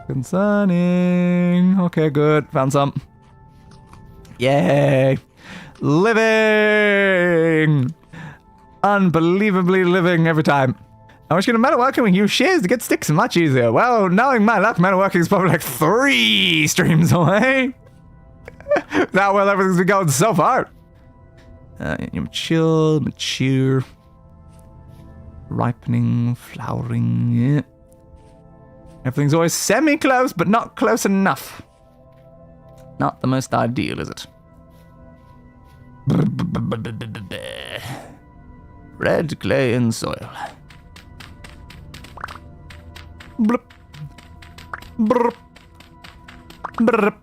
Concerning. Okay, good. Found some. Yay. Living. Unbelievably living every time. I was going to metalworking with you shears to get sticks much easier. Well, knowing my luck, metalworking is probably like 3 streams away. That well, everything's been going so far. Mature. Ripening, flowering. Yeah. Everything's always semi-close, but not close enough. Not the most ideal, is it? Red clay and soil. Blip. Brr. Brr.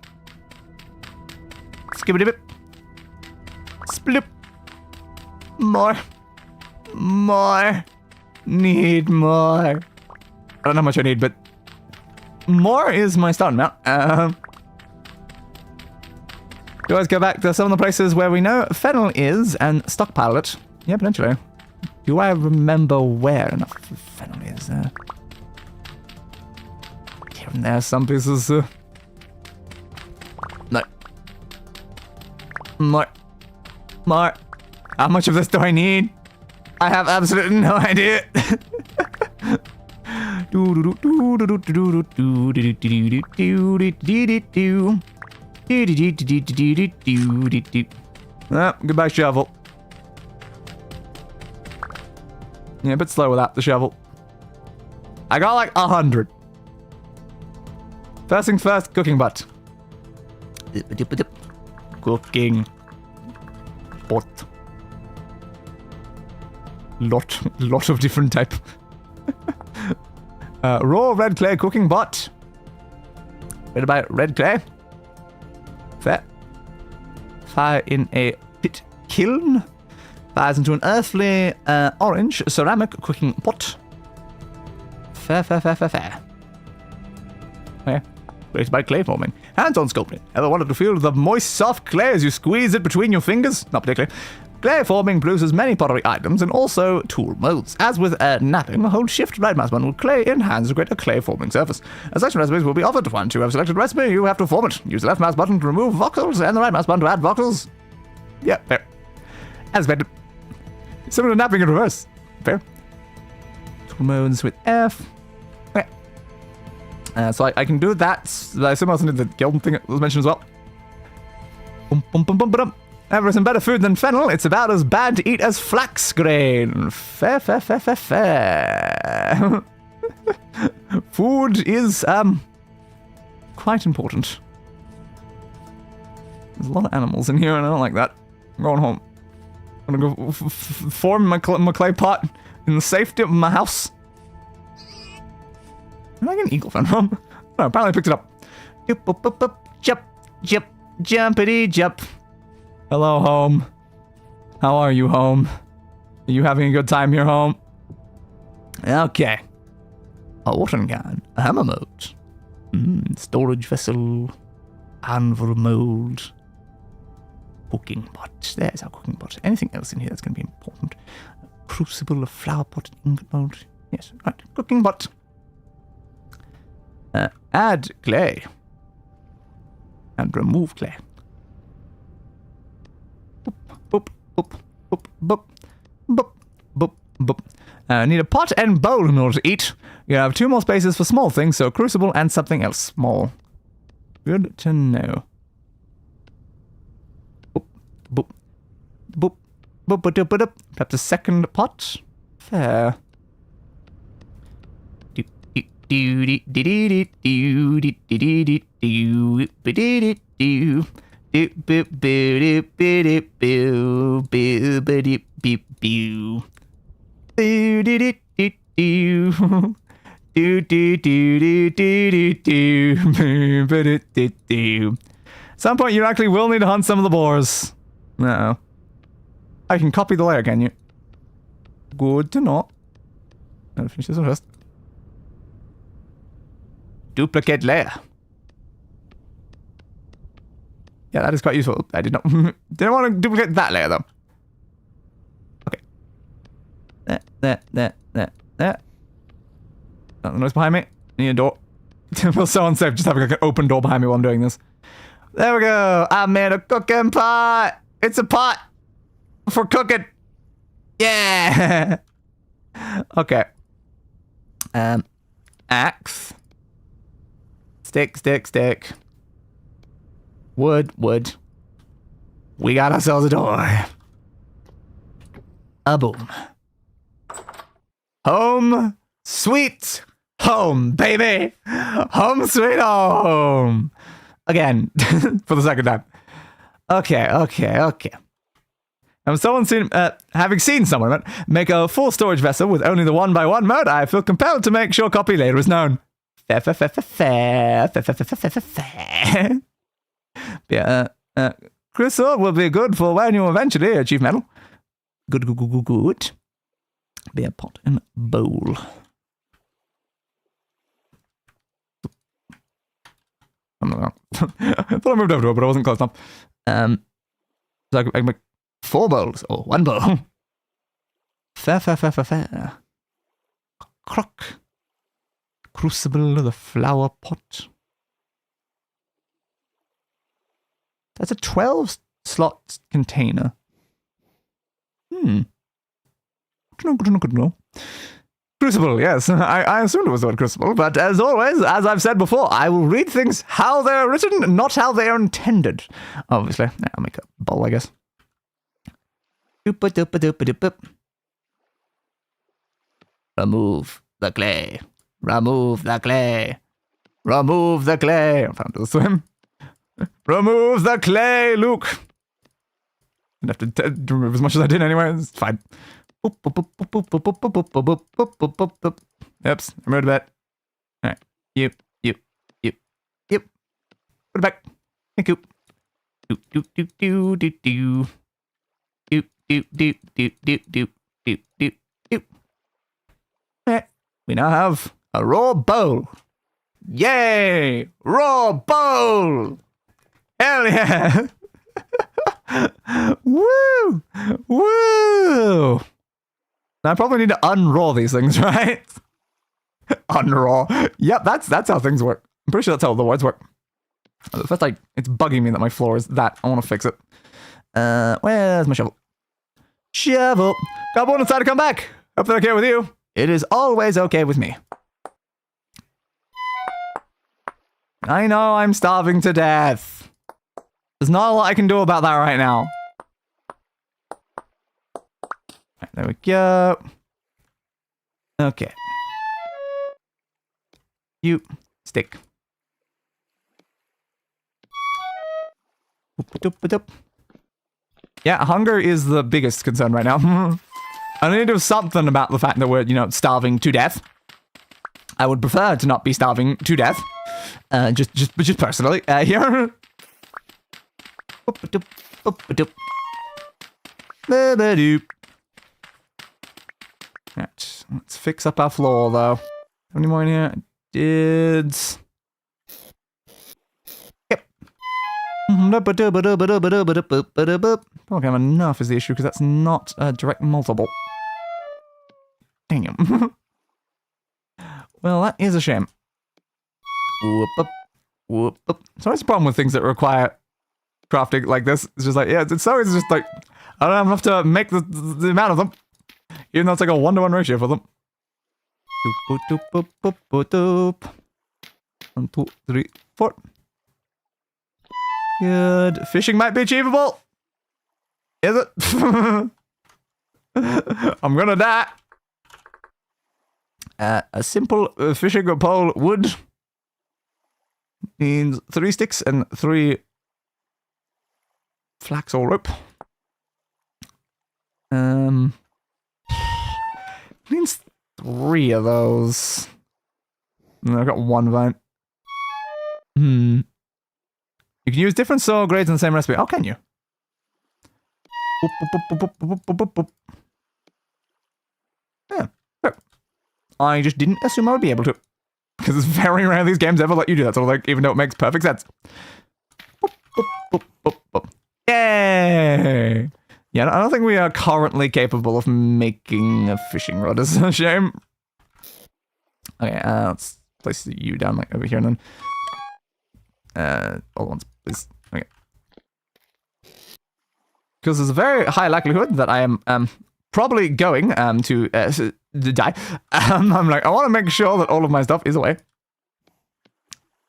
Skibbity-bip. Splip. More. More. Need more. I don't know how much I need, but more is my starting amount. You always go back to some of the places where we know fennel is and stockpile it. Yeah, potentially. Do I remember where enough fennel is? Here and there, some pieces. No. More. More. How much of this do I need? I have absolutely no idea. Goodbye, shovel. Yeah, a bit slow without the shovel. I got like 100. First things first, cooking butt. Cooking pot. Lot of different type. Raw red clay cooking pot. What about red clay? Fair. Fire in a pit kiln. Fires into an earthly orange ceramic cooking pot. Fair. Okay. Created by clay forming. Hands-on sculpting. Ever wanted to feel the moist, soft clay as you squeeze it between your fingers? Not particularly. Clay forming produces many pottery items and also tool molds. As with napping, hold shift right mouse button with clay in hands to create a clay forming surface. A selection recipes will be offered. Once you have selected a recipe, you have to form it. Use the left mouse button to remove voxels and the right mouse button to add voxels. Yeah, fair. As expected. Similar to napping in reverse. Fair. Tool modes with F. Okay. So I can do that. Similar to the guild thing that was mentioned as well. Ever some better food than fennel, it's about as bad to eat as flax grain. Fair. Food is, quite important. There's a lot of animals in here and I don't like that. I'm going home. I'm gonna go form my clay pot in the safety of my house. Where did I get an eagle fan from? Oh, apparently I picked it up. Jumpity jump. Hello, home. How are you, home? Are you having a good time here, home? Okay. A watering can. A hammer mold. Storage vessel. Anvil mold. Cooking pot. There's our cooking pot. Anything else in here that's going to be important? A crucible, a flower pot, ingot mold. Yes, right. Cooking pot. Add clay. And remove clay. Need a pot and bowl in order to eat. You have 2 more spaces for small things, so a crucible and something else small. Good to know. Perhaps a second pot. Fair. At some point you actually will need to hunt some of the boars. No. I can copy the layer, can you? Good to know. I'll finish this one first. Duplicate layer. Yeah, that is quite useful. I didn't want to duplicate that layer though. Okay. There. Oh, the noise behind me. Need a door. It feels so unsafe just having like an open door behind me while I'm doing this. There we go. I made a cooking pot. It's a pot for cooking. Yeah. Okay. Axe. Stick. Wood. We got ourselves a door. A boom. Home. Sweet home, baby. Home sweet home. Again. For the second time. Okay. Having seen someone make a full storage vessel with only the 1x1 mode, I feel compelled to make sure copy later is known. Fair. Yeah, Crystal will be good for when you eventually achieve metal. Good. Be a pot and bowl. I thought I moved over to it, but I wasn't close enough. So I can make 4 bowls, or 1 bowl. Fair. Crock. Crucible, the flower pot. That's a 12-slot container. Good to know. Crucible, yes. I assumed it was the word crucible, but as always, as I've said before, I will read things how they're written, not how they are intended. Obviously. I'll make a bowl, I guess. Remove the clay. Remove the clay. Remove the clay. I'm trying to swim. Remove the clay, Luke. I'd have to remove as much as I did anyway. It's fine. Oops, I removed that. Alright. You. Put it back. Thank you. Alright. We now have a raw bowl. Yay! Raw bowl! Hell yeah! Woo! Woo! Now I probably need to unraw these things, right? Unraw. Yep, that's how things work. I'm pretty sure that's how the words work. First, it's bugging me that my floor is that. I want to fix it. Where's my shovel? Shovel! Got one inside to come back! Hope that's okay with you. It is always okay with me. I know I'm starving to death. There's not a lot I can do about that right now. Right, there we go. Okay. You stick. Yeah, hunger is the biggest concern right now. I need to do something about the fact that we're, starving to death. I would prefer to not be starving to death. Just personally, here. Right, let's fix up our floor, though. How many more in here? Did... Yep. Probably have enough is the issue, because that's not a direct multiple. Damn. Well, that is a shame. Whoop up. Whoop up. So that's the problem with things that require crafting like this. It's just like, yeah, it's always just like, I don't have enough to make the amount of them. Even though it's like a 1-to-1 ratio for them. 1, 2, 3, 4. Good. Fishing might be achievable. Is it? I'm gonna die. A simple fishing pole wood needs 3 sticks and 3 flax or rope. Needs 3 of those. And I've got 1 vine. You can use different soil grades in the same recipe. Oh, can you? Yeah. I just didn't assume I would be able to. Because it's very rare these games ever let you do that, so like, even though it makes perfect sense. Yay! Yeah, I don't think we are currently capable of making a fishing rod. It's a shame. Okay, let's place you down like over here and then. All ones, please. Okay. Because there's a very high likelihood that I am probably going to die. I'm like, I want to make sure that all of my stuff is away.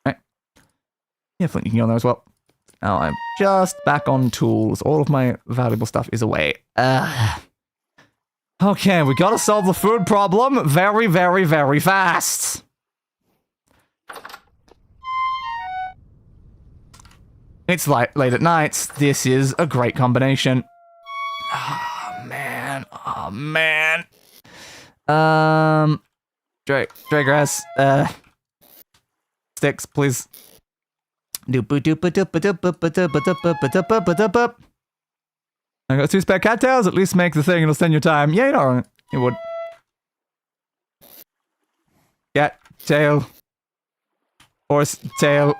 Right. Yeah, Flint, you can go there as well. Now I'm just back on tools. All of my valuable stuff is away. Okay, we gotta solve the food problem very, very, very fast. It's late at night. This is a great combination. Oh, man. Oh, man. Dry grass. Sticks, please. I got 2 spare cattails. At least make the thing. It'll stand your time. Yeah, you know, it would. Cat tail. Horse tail.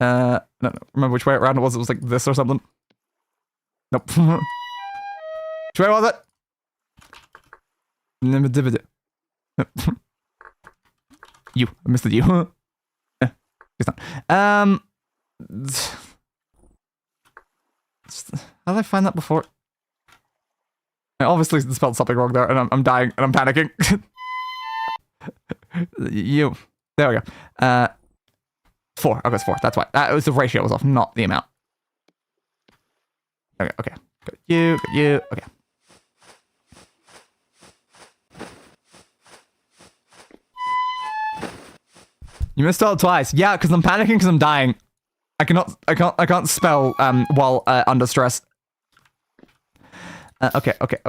I don't remember which way around it was. It was like this or something. Nope. Which way was it? You. I missed it. You. It's not. How did I find that before? I obviously spelled something wrong there, and I'm dying, and I'm panicking. You. There we go. 4. Okay, it's 4. That's why. It was the ratio was off, not the amount. Okay, okay. Got you. Okay. You missed out twice. Yeah, because I'm panicking because I'm dying. I can't spell while under stress. Okay. Can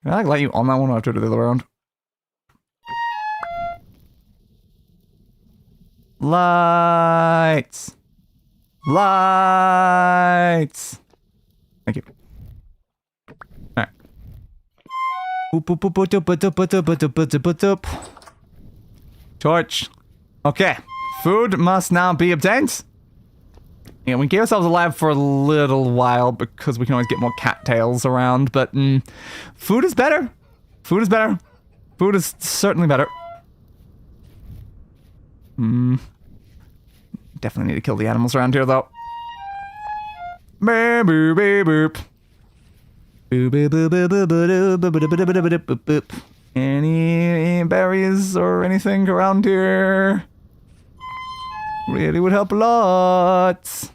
I let you on that one or have to do the other way around? Lights. Lights. Thank you. Alright. Torch. Okay. Food must now be obtained. Yeah, we keep ourselves alive for a little while because we can always get more cattails around, but food is better. Food is better. Food is certainly better. Definitely need to kill the animals around here, though. Boop, boop, boop, boop. Any berries or anything around here? Really would help a lot.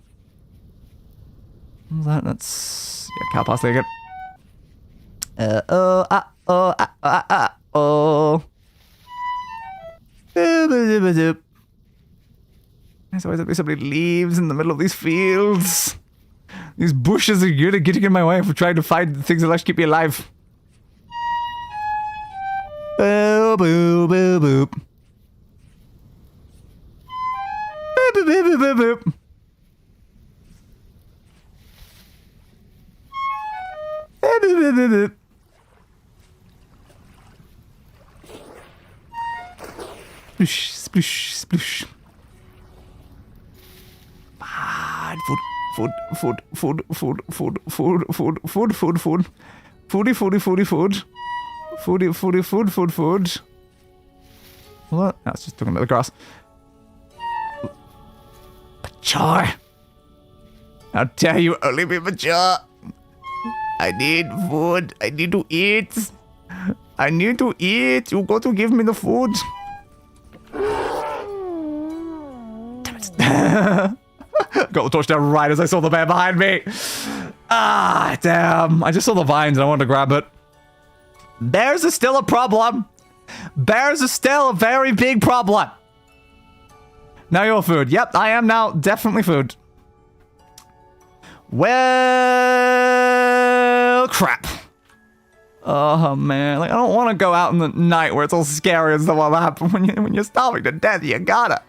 That's yeah, cow parsley again. Oh. There's always be somebody leaves in the middle of these fields. These bushes are good at getting in my way for trying to find the things that actually keep me alive. Boo, boo, boo, boop. Boop, boop, boop, boop, boop. Boop, boop, boop, boop, boop. Sploosh, sploosh, sploosh. Food. Food. What? No, it's just talking about the grass. Mature. How dare you only be mature? I need food. I need to eat. I need to eat. You got to give me the food. Damn it. Got the torch down right as I saw the bear behind me. Ah, damn. I just saw the vines and I wanted to grab it. Bears are still a problem. Bears are still a very big problem. Now you're food. Yep, I am now definitely food. Well, crap. Oh, man. Like, I don't want to go out in the night where it's all scary and stuff like that, but when you're starving to death, you gotta.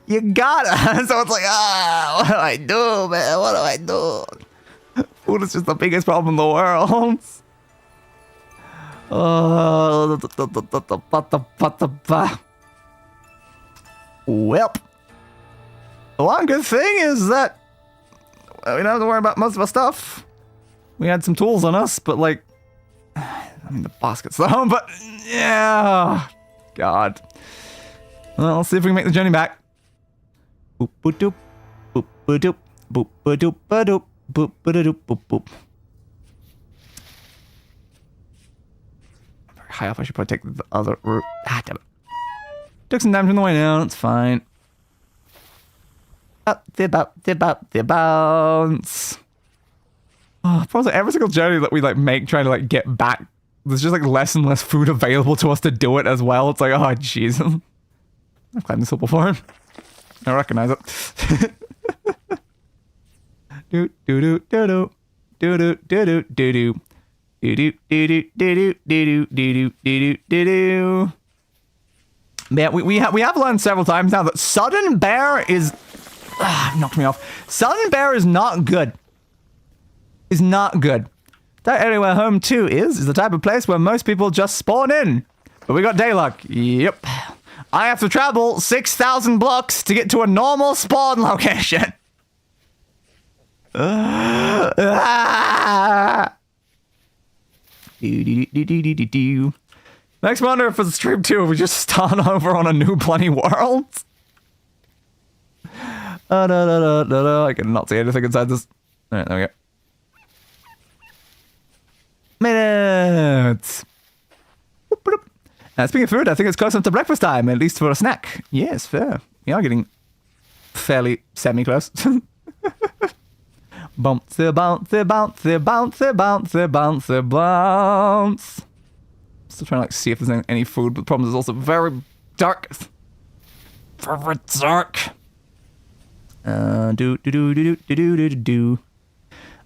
You gotta. So it's like, what do I do, man? What do I do? Food is just the biggest problem in the world. Well, the one good thing is that we don't have to worry about most of our stuff. We had some tools on us, but like, I mean the baskets though, but yeah, God. Well, let's see if we can make the journey back. Boop boop doop, boop boop doop, boop boop doop, boop boop doop, boop boop. Very high up. I should probably take the other route. Ah, damn it. Took some damage on the way down. It's fine. Up the bounce. Oh, probably every single journey that we like make, trying to like get back, there's just like less and less food available to us to do it as well. It's like, oh jeez. I've climbed this hill before. I recognize it. Do do do do do do do do do do do do do do do do. Man, we have learned several times now that sudden bear is knocked me off. Sudden bear is not good. Is not good. That area where home 2 is the type of place where most people just spawn in. But we got day luck. Yep. I have to travel 6,000 blocks to get to a normal spawn location. Next wonder for the stream 2, we just start over on a new bloody world. I cannot see anything inside this. Alright, there we go. Minutes. Speaking of food, I think it's close enough to breakfast time, at least for a snack. Yes, fair. We are getting fairly semi-close. Bounce, bounce, bounce, bounce, bounce, bounce, bounce. Still trying to like see if there's any food, but the problem is also very dark. Very dark.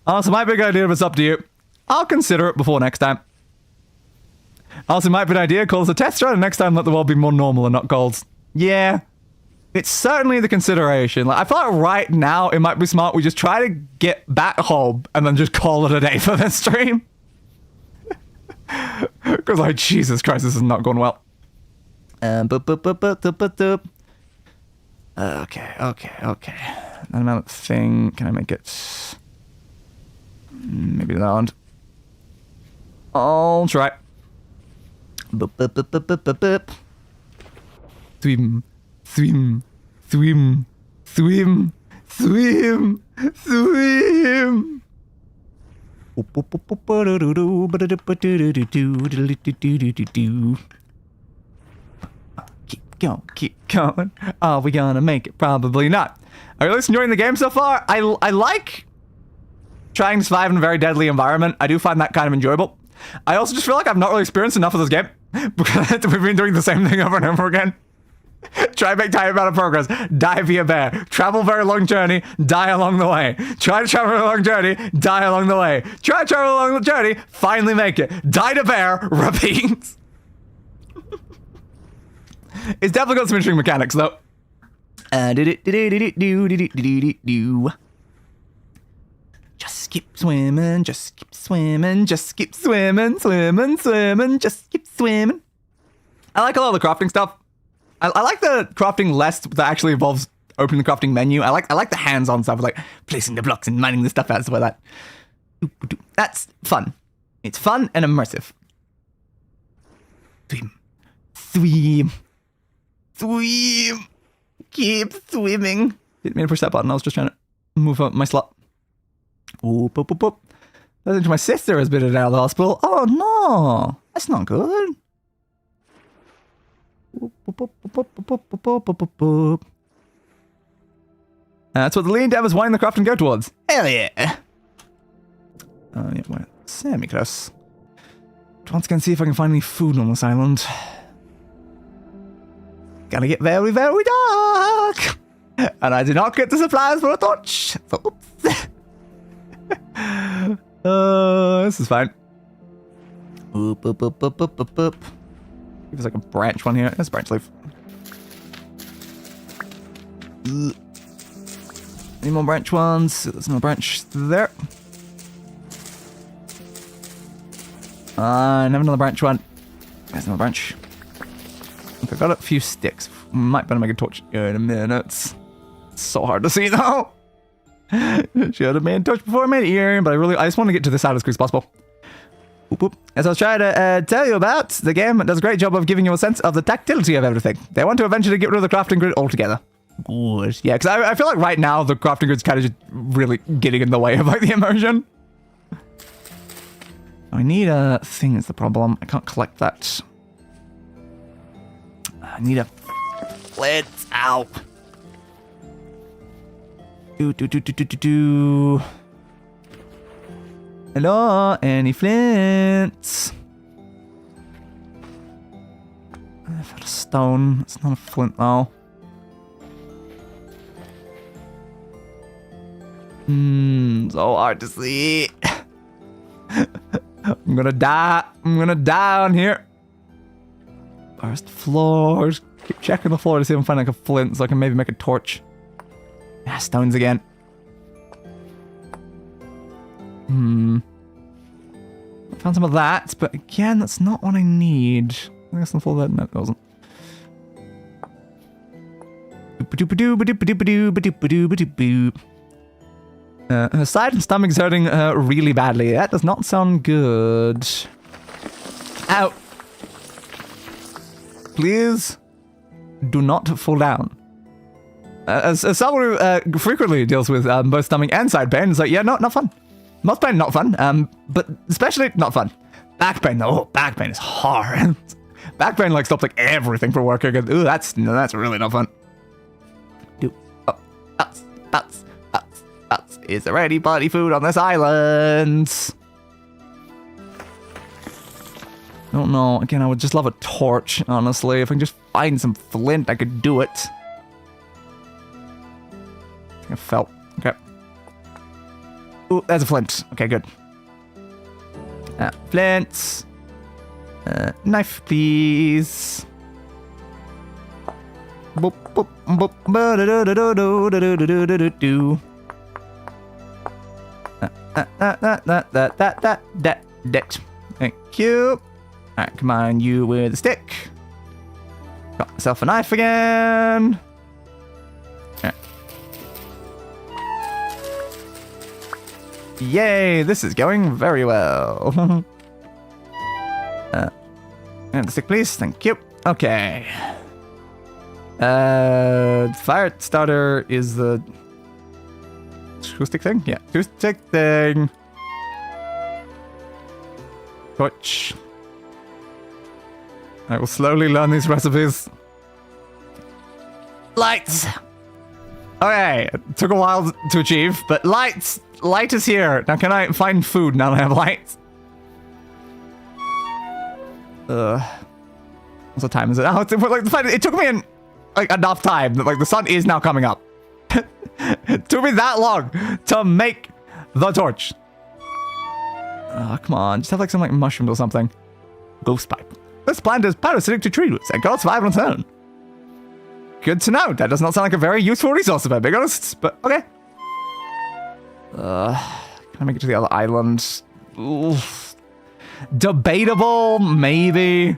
Also, my big idea, if it's up to you, I'll consider it before next time. Also, might be an idea, call us a test run, and next time let the world be more normal and not cold. Yeah. It's certainly the consideration. Like, I feel like right now it might be smart we just try to get back home and then just call it a day for this stream. Because, like, Jesus Christ, this is not going well. Okay. That amount of thing. Can I make it? Maybe not. I'll try. Swim. Swim. Swim. Swim. Swim. Swim. Keep going. Are we gonna make it? Probably not. Are you enjoying the game so far? I like trying to survive in a very deadly environment. I do find that kind of enjoyable. I also just feel like I've not really experienced enough of this game because we've been doing the same thing over and over again. Try to make tiny amount of progress. Die via bear. Travel very long journey. Die along the way. Try to travel a long journey. Die along the way. Try to travel along the journey. Finally make it. Die to bear. Repeat. It's definitely got some interesting mechanics though. Just keep swimming. Just keep swimming. Just keep swimming. Swimming. Just keep swimming. I like a lot of the crafting stuff. I like the crafting less that actually involves opening the crafting menu. I like the hands-on stuff, like placing the blocks and mining the stuff out, stuff like that. That's fun. It's fun and immersive. Swim. Swim. Swim. Keep swimming. Didn't mean to push that button. I was just trying to move up my slot. Oop, oop, oop, oop. That into my sister has been out of the hospital. Oh no, that's not good. That's what the lean dev is wanting the craft and go towards. Hell yeah. Yeah, wait. Semi-close. Once again, see if I can find any food on this island. Gonna get very, very dark. And I did not get the supplies for a torch. So, oops. This is fine. Oop, oop, oop, oop, oop, oop, oop. There's like a branch one here. There's a branch leaf. Any more branch ones? There's no branch there. Never another branch one. There's another branch. Okay, got a few sticks. Might better make a torch in a minute. It's so hard to see though. Should have made a torch before I made it here, but I just want to get to this side as quick as possible. Oop, oop. As I was trying to tell you about, the game does a great job of giving you a sense of the tactility of everything. They want to eventually get rid of the crafting grid altogether. Good. Yeah, because I feel like right now the crafting grid's kind of just really getting in the way of like the immersion. I need a thing is the problem. I can't collect that. I need a flint. Ow. Do. Hello, any flints? I've had a stone. It's not a flint though. So hard to see. I'm gonna die. I'm gonna die on here. First floors. Keep checking the floor to see if I can find like a flint so I can maybe make a torch. Ah, stones again. I found some of that, but again, that's not what I need. I guess I'll follow that. No, it wasn't. Her side and stomach's hurting really badly. That does not sound good. Ow. Please do not fall down. As someone who frequently deals with both stomach and side pain, it's like, yeah, not fun. Most pain, not fun. But especially not fun. Back pain, though. Back pain is hard. Back pain like stops like everything from working. Ooh, that's really not fun. Bats. Is there anybody food on this island? I don't know. Again, I would just love a torch, honestly. If I can just find some flint, I could do it. I felt. Okay. Ooh, there's a flint. Okay, good. Flint. Knife, please. Boop, boop, boop, ba-da-da-da-da-da-da-da-da-da-da-da-do. That. Thank you. Alright, come on, you with a stick. Got myself a knife again. Right. Yay, this is going very well. And the stick, please. Thank you. Okay. Fire starter is the two stick thing? Yeah, two stick thing. Torch. I will slowly learn these recipes. Lights! Okay, it took a while to achieve, but lights! Light is here! Now can I find food now that I have lights? What time is it? Oh, it took me enough time that the sun is now coming up. It took me that long to make the torch. Oh, come on. Just have some mushrooms or something. Ghost pipe. This plant is parasitic to tree roots and cannot survive on its own. Good to know. That does not sound like a very useful resource if I'm being honest, but okay. Can I make it to the other island? Oof. Debatable, maybe.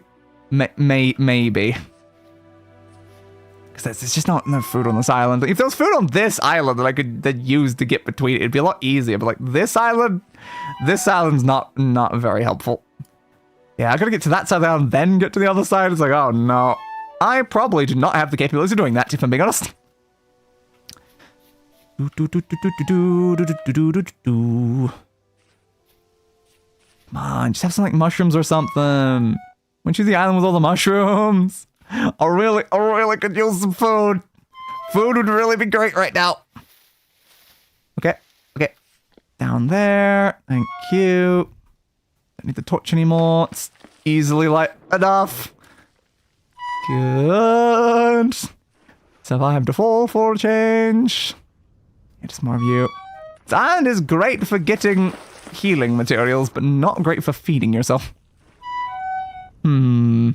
Maybe. Because there's just not enough food on this island. If there was food on this island that I could use to get between, it'd be a lot easier. But this island's not very helpful. Yeah, I gotta get to that side of the island, then get to the other side. It's like, oh no. I probably do not have the capabilities of doing that, if I'm being honest. Come on, just have some mushrooms or something. Went to the island with all the mushrooms. I really could use some food. Food would really be great right now. Okay. Down there. Thank you. Don't need the torch anymore. It's easily light enough. Good. Survived a fall for a change. Yeah, just more of you. This island is great for getting healing materials, but not great for feeding yourself. My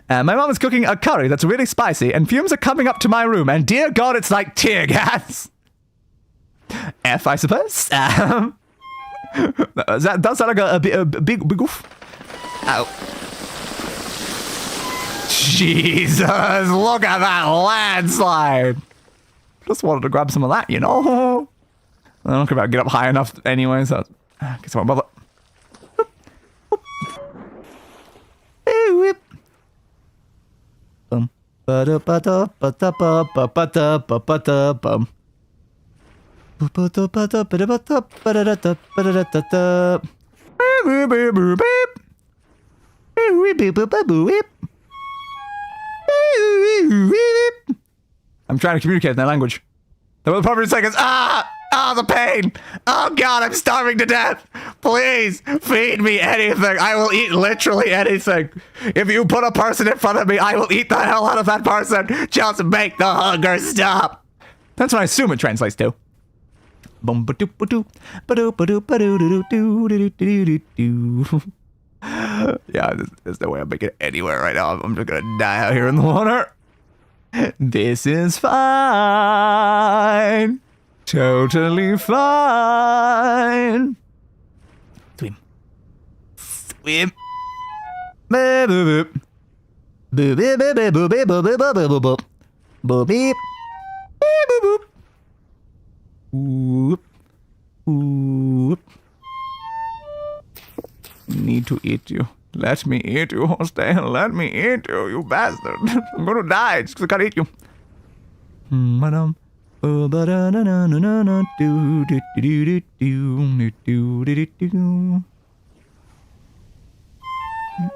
mom is cooking a curry that's really spicy, and fumes are coming up to my room, and dear God, it's like tear gas. F, I suppose. That does sound like a big oof. Ow. Jesus, look at that landslide. Just wanted to grab some of that, you know. I don't care about get up high enough anyway, so I guess I won't bother. Bum. I'm trying to communicate in that language. The probably seconds. The pain. Oh God, I'm starving to death. Please feed me anything. I will eat literally anything. If you put a person in front of me, I will eat the hell out of that person. Just make the hunger stop. That's what I assume it translates to. Yeah, there's no way I'm making it anywhere right now. I'm just gonna die out here in the water. This is fine. Totally fine. Swim. Swim. Boop boop boop. Boop boop boop boop boop boop boop boop boop. Boop beep. Boop boop boop. Whoop. Whoop. Need to eat you. Let me eat you, Hostain. Let me eat you, you bastard. I'm gonna die just because I gotta eat you. Madam. Not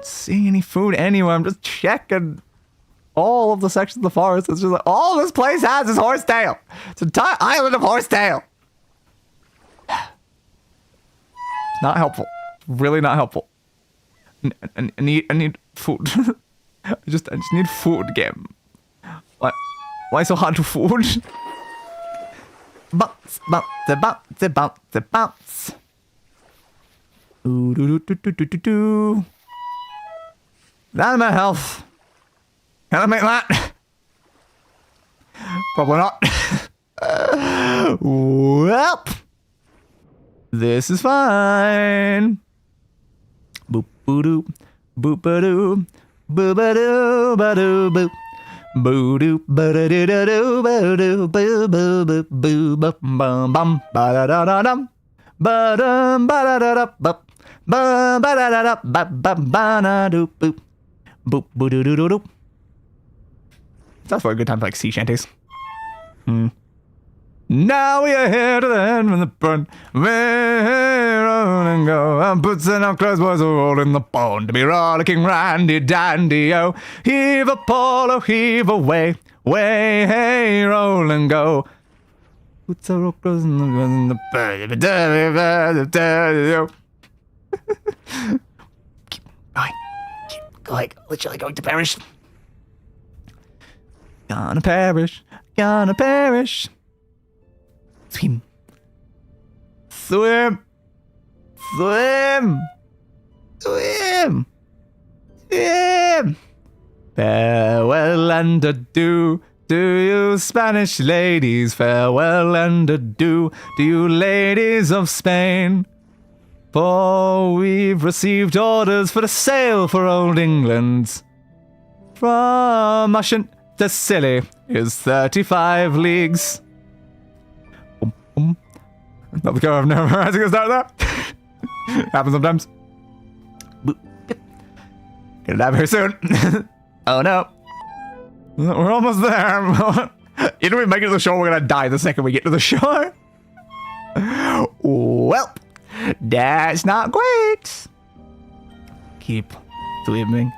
seeing any food anywhere. I'm just checking all of the sections of the forest. It's just like all this place has is horsetail. It's an entire island of horsetail. Not helpful. Really not helpful. I need food. I just need food, game. Why so hard to food? Bounce. Ooh, do. That's my health. Can I make that? Probably not. Well, this is fine. Boop boo doo, boop ba doo, boo ba doo ba doo boop. Boo doo ba da doo da doo ba doo boo boo boo boo bum bum bum ba da da da dum ba dum ba da da da bup ba ba da da da ba ba ba na doo boop boop boo doo doo doo doo. That's for a good time for like sea shanties. Now we are here to the end from the front. We're on and go. And boots and our clothes boys are all in the pond. To be rollicking randy dandy, oh. Heave a polo, heave away. Way, hey, roll and go. Boots are all clothes in the Keep going. Literally going to perish. Gonna perish. Swim. Farewell and adieu to you Spanish ladies. Farewell and adieu to you ladies of Spain. For we've received orders for the sail for old England. From Ushan to Scilly is 35 leagues. Not the car I've never had to go start there. Happens sometimes. Gonna die very soon. Oh no. We're almost there. Either we make it to the shore, we're gonna die the second we get to the shore. Well, that's not great. Keep swimming.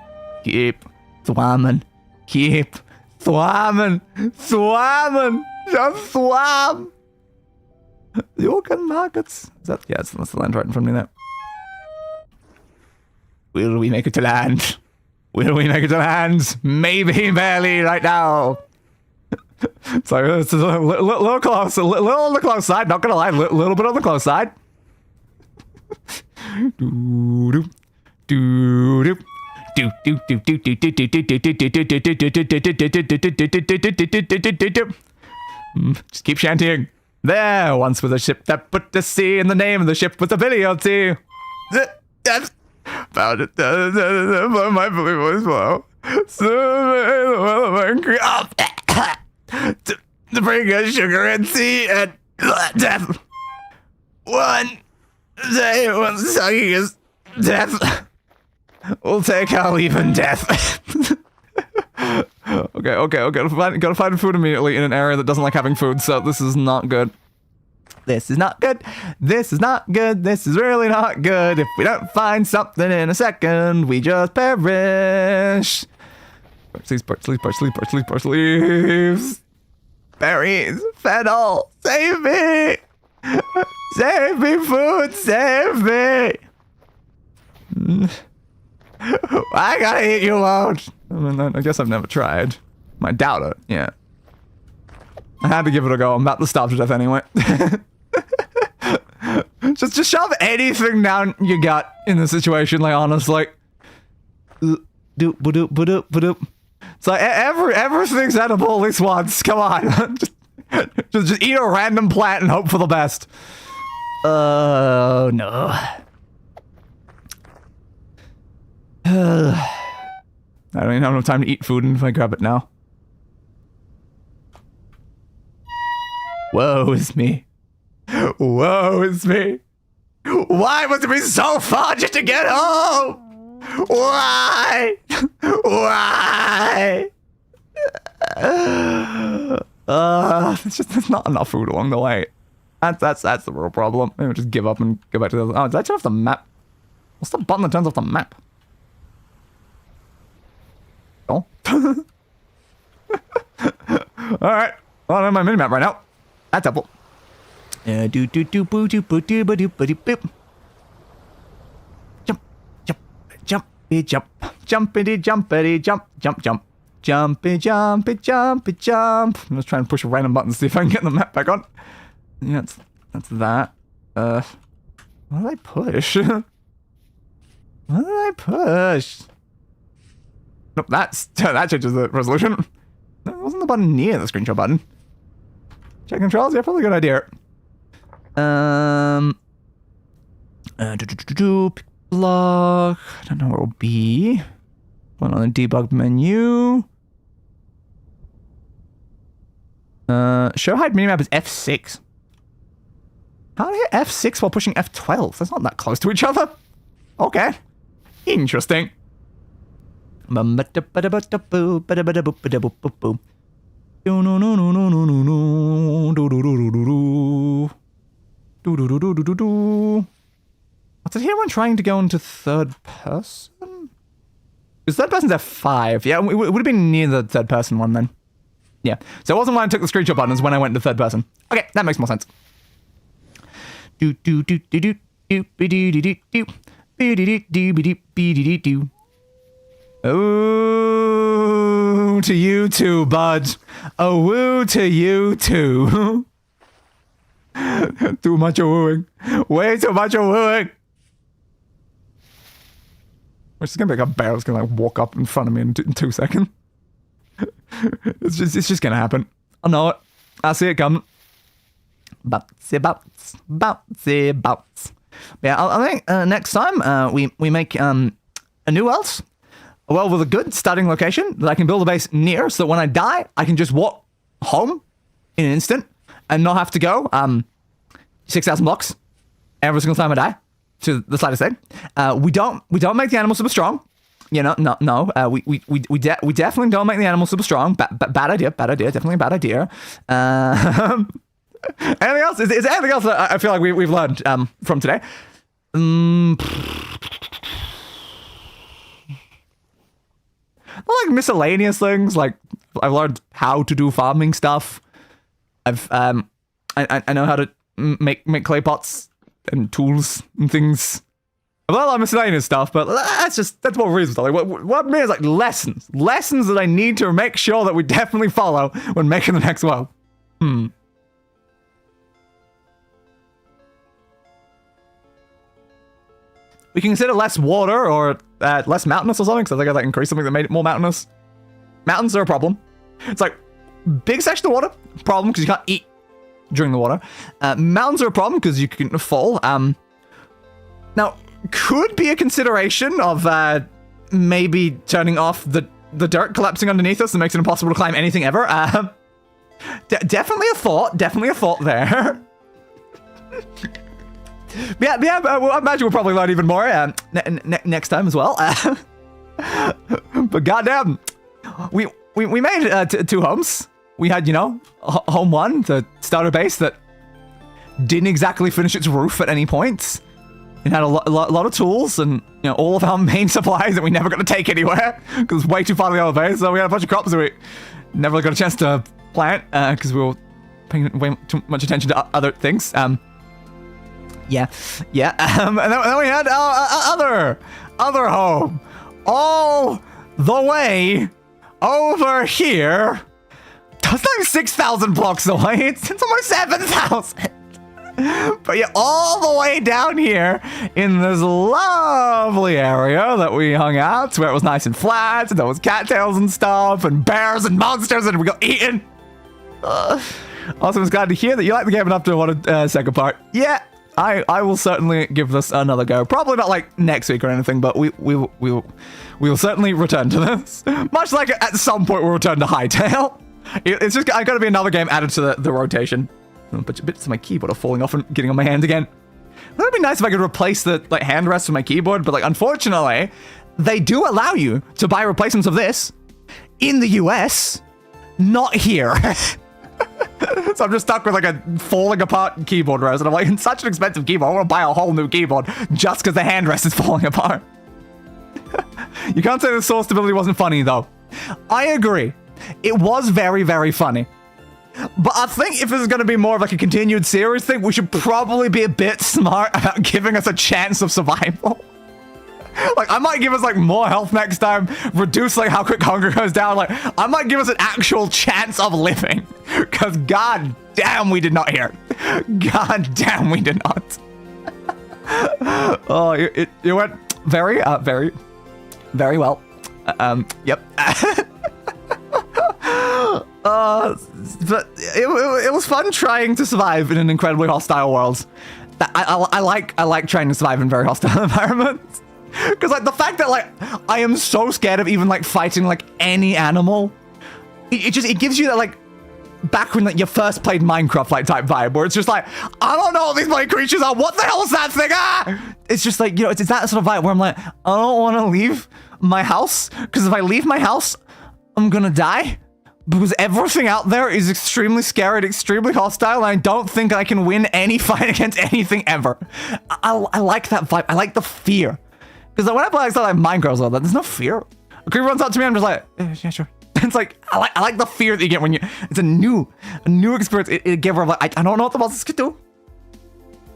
Keep swimming. Keep swimming. Just swam. The organ markets. Is that? Yeah, that's the land right in front of me now. Will we make it to land? Maybe barely right now. So it's a little close, a little on the close side. Not gonna lie, a little bit on the close side. Just keep chanting. There once was a ship that put to sea, and the name of the ship was the Vidi. Found it. My voice flow. To bring us sugar and tea and death. One day, one sucking is death. We'll take our leave in death. Okay. Gotta find food immediately in an area that doesn't like having food, so this is not good. This is really not good. If we don't find something in a second, we just perish. Parts leaves. Berries, fennel, save me! Save me, food, save me! I gotta eat you out. I guess I've never tried. I doubt it, yeah. I had to give it a go. I'm about to starve to death anyway. just shove anything down your gut in the situation, like, honestly. It's like, everything's edible at least once. Come on. just eat a random plant and hope for the best. Oh, no. I don't even have enough time to eat food, and if I grab it now. Woe is me. Why must it be so far just to get home? Why? There's not enough food along the way. That's the real problem. Maybe we'll just give up and go back to the... Oh, did I turn off the map? What's the button that turns off the map? Oh. Alright. Well, I'm on my minimap right now. That's helpful. Jump. jump, jumpity, jumpity, jump, jump, jump. Jumpy, jumpy, jumpy, jump. I'm just trying to push a random button to see if I can get the map back on. Yeah, that's that. What did I push? What did I push? Nope, that changes the resolution. That wasn't the button near the screenshot button. Check controls, yeah, probably a good idea. Block. I don't know where it'll be. One on the debug menu. Show hide minimap is F6. How do I hit F6 while pushing F12? That's not that close to each other. Okay. Interesting. I did hear one trying to go into third person? Because third person's F5. Yeah, it would have been near the third person one then. Yeah. So it wasn't when I took the screenshot button, it was when I went to third person. Okay, that makes more sense. Oh, to you too, bud. Oh, woo to you too. Too much of wooing. Way too much of wooing. It's gonna be like a bear that's gonna like walk up in front of me in 2 seconds. It's just gonna happen. I know it. I see it coming. Bouncy bounce, bouncy bounce. Yeah, I think next time we make a new world. A world with a good starting location that I can build a base near, so that when I die, I can just walk home in an instant and not have to go 6,000 blocks every single time I die to the slightest thing. We don't make the animals super strong. You know, no. We definitely don't make the animals super strong. Bad idea. Definitely a bad idea. Anything else? Is there anything else that I feel like we've learned from today? Like miscellaneous things. Like I've learned how to do farming stuff. I know how to make clay pots and tools and things. I've learned a lot of miscellaneous stuff, but that's more reasonable. Like what means like lessons that I need to make sure that we definitely follow when making the next world. We can consider less water or less mountainous or something, because I think I like increased something that made it more mountainous. Mountains are a problem. It's like big section of water, problem because you can't eat during the water. Mountains are a problem because you can fall. Now, could be a consideration of maybe turning off the dirt collapsing underneath us that makes it impossible to climb anything ever. Definitely a thought there. Yeah, I imagine we'll probably learn even more next time as well. But goddamn, we made 2 homes. We had, home 1, the starter base that didn't exactly finish its roof at any point. It had a lot of tools and all of our main supplies that we never got to take anywhere because it's way too far to the other base. So we had a bunch of crops that we never really got a chance to plant because we were paying way too much attention to other things. Yeah. And then we had our other home, all the way over here. That's like 6,000 blocks away. It's almost 7,000. But yeah, all the way down here in this lovely area that we hung out, where it was nice and flat, and there was cattails and stuff, and bears and monsters, and we got eaten. Also, it's glad to hear that you like the game enough to want a second part. Yeah. I will certainly give this another go. Probably not like next week or anything, but we will certainly return to this. Much like at some point we'll return to Hightail. It's just I gotta be another game added to the rotation. But bits of my keyboard are falling off and getting on my hand again. That'd be nice if I could replace the hand rest with my keyboard, but unfortunately, they do allow you to buy replacements of this in the US, not here. So I'm just stuck with a falling apart keyboard rest, and I'm like, it's such an expensive keyboard. I want to buy a whole new keyboard just because the hand rest is falling apart. You can't say the source stability wasn't funny though. I agree. It was very, very funny. But I think if this is going to be more of a continued series thing, we should probably be a bit smart about giving us a chance of survival. Like, I might give us, like, more health next time, reduce, like, how quick hunger goes down. Like, I might give us an actual chance of living. Because god damn, we did not hear it. God damn, we did not. Oh, it went very, very well. Yep. But it was fun trying to survive in an incredibly hostile world. I like trying to survive in very hostile environments. Because, like, the fact that, like, I am so scared of even, like, fighting, like, any animal, it gives you that, like, back when, like, you first played Minecraft, like, type vibe, where it's just like, I don't know what these bloody creatures are, what the hell is that thing, ah! It's just like, you know, it's that sort of vibe where I'm like, I don't want to leave my house, because if I leave my house, I'm gonna die, because everything out there is extremely scary and extremely hostile, and I don't think I can win any fight against anything ever. I like that vibe, I like the fear. Because when I play like Minecraft or that, there's no fear. A creeper runs up to me, I'm just like, yeah, sure. It's like, I like the fear that you get when it's a new experience. It gave her like, I don't know what the bosses could do.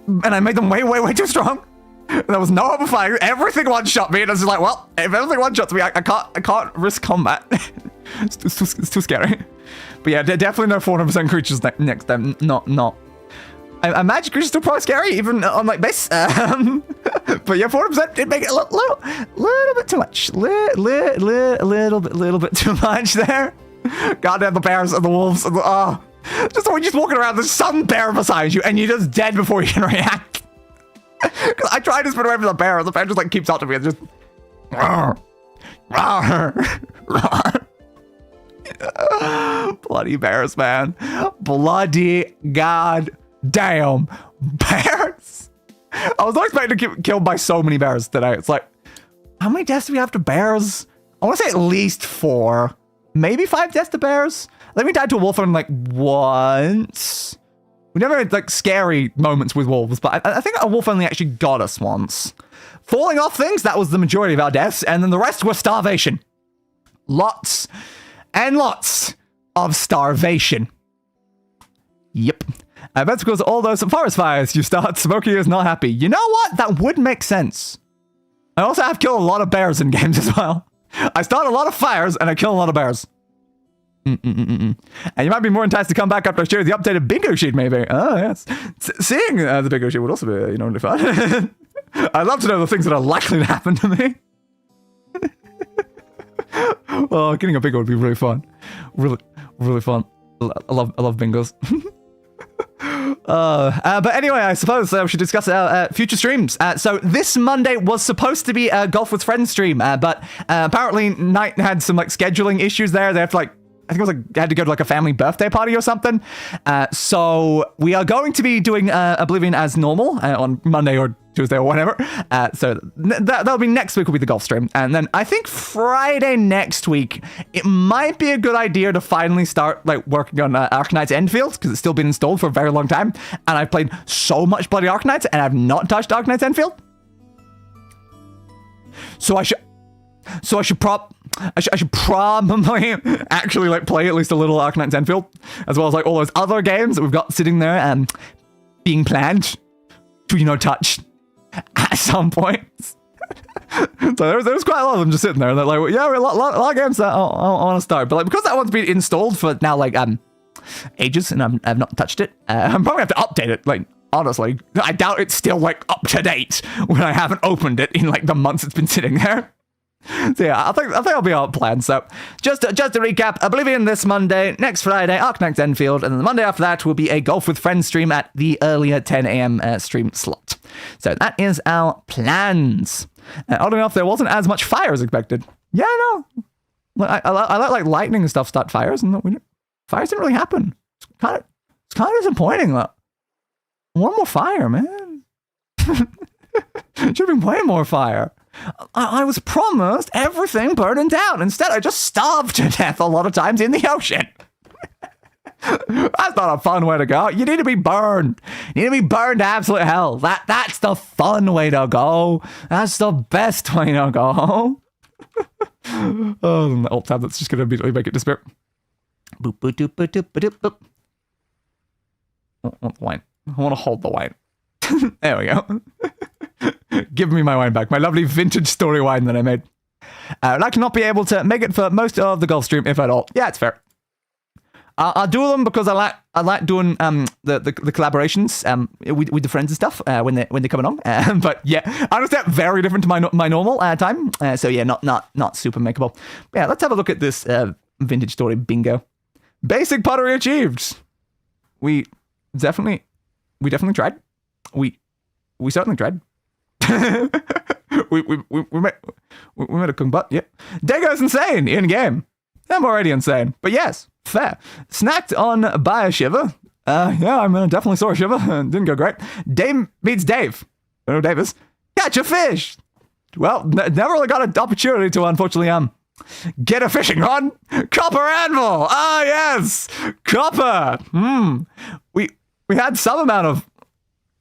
And I made them way too strong. There was no hope of fighting. Everything one-shot me, and I was just like, well, if everything one-shots me, I can't risk combat. It's too scary. But yeah, definitely no 400% creatures next time. Not. I imagine creatures still probably scary, even on like base. But yeah, 400% did make it a little bit too much. Little bit too much there. Goddamn the bears and the wolves and the just when you're just walking around, there's some bear beside you, and you're just dead before you can react. Because I tried to spin away from the bear just like keeps up to me and just bloody bears, man. Bloody goddamn bears. I was not expecting to get killed by so many bears today. It's like, how many deaths do we have to bears? I want to say at least 4, maybe 5 deaths to bears. I think we died to a wolf on like once. We never had like scary moments with wolves, but I think a wolf only actually got us once. Falling off things, that was the majority of our deaths, and then the rest were starvation. Lots and lots of starvation. Yep. I bet because all those forest fires you start, Smokey is not happy. You know what? That would make sense. I also have killed a lot of bears in games as well. I start a lot of fires and I kill a lot of bears. And you might be more enticed to come back after I share the updated bingo sheet, maybe. Oh, yes. Seeing the bingo sheet would also be, really fun. I'd love to know the things that are likely to happen to me. Oh, getting a bingo would be really fun. Really fun. I love bingos. But anyway, I suppose we should discuss future streams. So this Monday was supposed to be a Golf with Friends stream, but apparently Night had some like scheduling issues there. They have to like, I think it was like, had to go to like a family birthday party or something. So we are going to be doing Oblivion as normal on Monday or Tuesday or whatever. So that'll be next week will be the golf stream. And then I think Friday next week, it might be a good idea to finally start like working on Arcanite's Enfield because it's still been installed for a very long time. And I've played so much bloody Arcanites and I've not touched Arcanite's Enfield. So I should probably actually like play at least a little Arcanite's Enfield, as well as like all those other games that we've got sitting there and being planned to, touch at some point. So there's quite a lot of them just sitting there, and they're like, well, yeah, a lot of games that I want to start, but like because that one's been installed for now like ages, and I've not touched it. I'm probably have to update it. Like honestly, I doubt it's still like up to date when I haven't opened it in like the months it's been sitting there. So yeah, I think I'll be on plan. So just to recap, Oblivion this Monday, next Friday, Arcanite's Enfield, and then the Monday after that will be a Golf with Friends stream at the earlier 10 a.m. Stream slot. So that is our plans. Oddly enough, there wasn't as much fire as expected. Yeah, no. I like lightning and stuff start fires, and fires didn't really happen. It's kind of disappointing. Though. One more fire, man. Should have been way more fire. I was promised everything burning down. Instead, I just starved to death a lot of times in the ocean. That's not a fun way to go. You need to be burned. You need to be burned to absolute hell. That's the fun way to go. That's the best way to go. Oh, the alt tab that's just going to immediately make it disappear. Boop, boop, doop, boop, doop, boop, boop. I want the wine. I want to hold the wine. There we go. Give me my wine back. My lovely vintage story wine that I made. I'd like to not be able to make it for most of the golf stream, if at all. Yeah, it's fair. I'll do them because I like doing the collaborations with the friends and stuff when they come along. But yeah, I understand very different to my normal time. So yeah, not super makeable. Yeah, let's have a look at this vintage story bingo. Basic pottery achieved. We definitely tried. We certainly tried. we made a kung butt. Yeah, Dago's insane in game. I'm already insane, but yes, fair. Snacked on by a shiver. Yeah, I'm definitely saw a shiver. Didn't go great. Dave meets Dave. Oh, Davis. Catch a fish. Well, never really got an opportunity to, unfortunately, get a fishing rod. Copper anvil. Ah, yes, copper. We had some amount of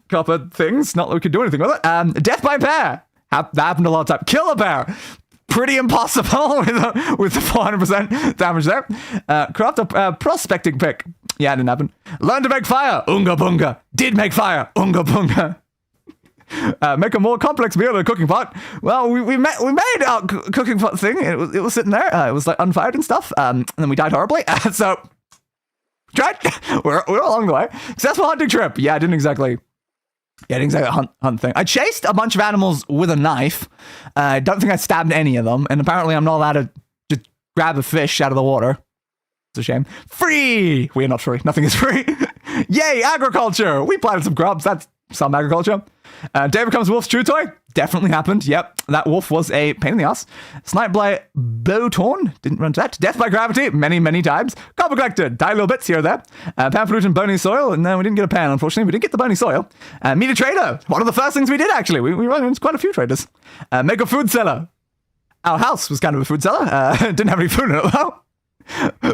copper things. Not that we could do anything with it. Death by bear. That happened a lot of time. Kill a bear. Pretty impossible with the 400% damage there. Craft a prospecting pick. Yeah, it didn't happen. Learn to make fire. Unga bunga. Did make fire. Unga bunga. Make a more complex meal in a cooking pot. Well, we made our cooking pot thing. It was sitting there. It was like unfired and stuff. And then we died horribly. So tried. We're along the way. Successful hunting trip. Yeah, I didn't exactly hunt thing. I chased a bunch of animals with a knife. I don't think I stabbed any of them, and apparently I'm not allowed to just grab a fish out of the water. It's a shame. Free! We are not free. Nothing is free. Yay, agriculture! We planted some crops. That's some agriculture. Day becomes wolf's chew toy. Definitely happened. Yep, that wolf was a pain in the ass. Snipe by bowtorn. Didn't run to that. Death by gravity. Many times. Copper collected. Die little bits here or there. Pan flute and bony soil. No, we didn't get a pan, unfortunately. We did get the bony soil. Meet a trader. One of the first things we did, actually. We run into quite a few traders. Make a food seller. Our house was kind of a food seller. Didn't have any food in it, though.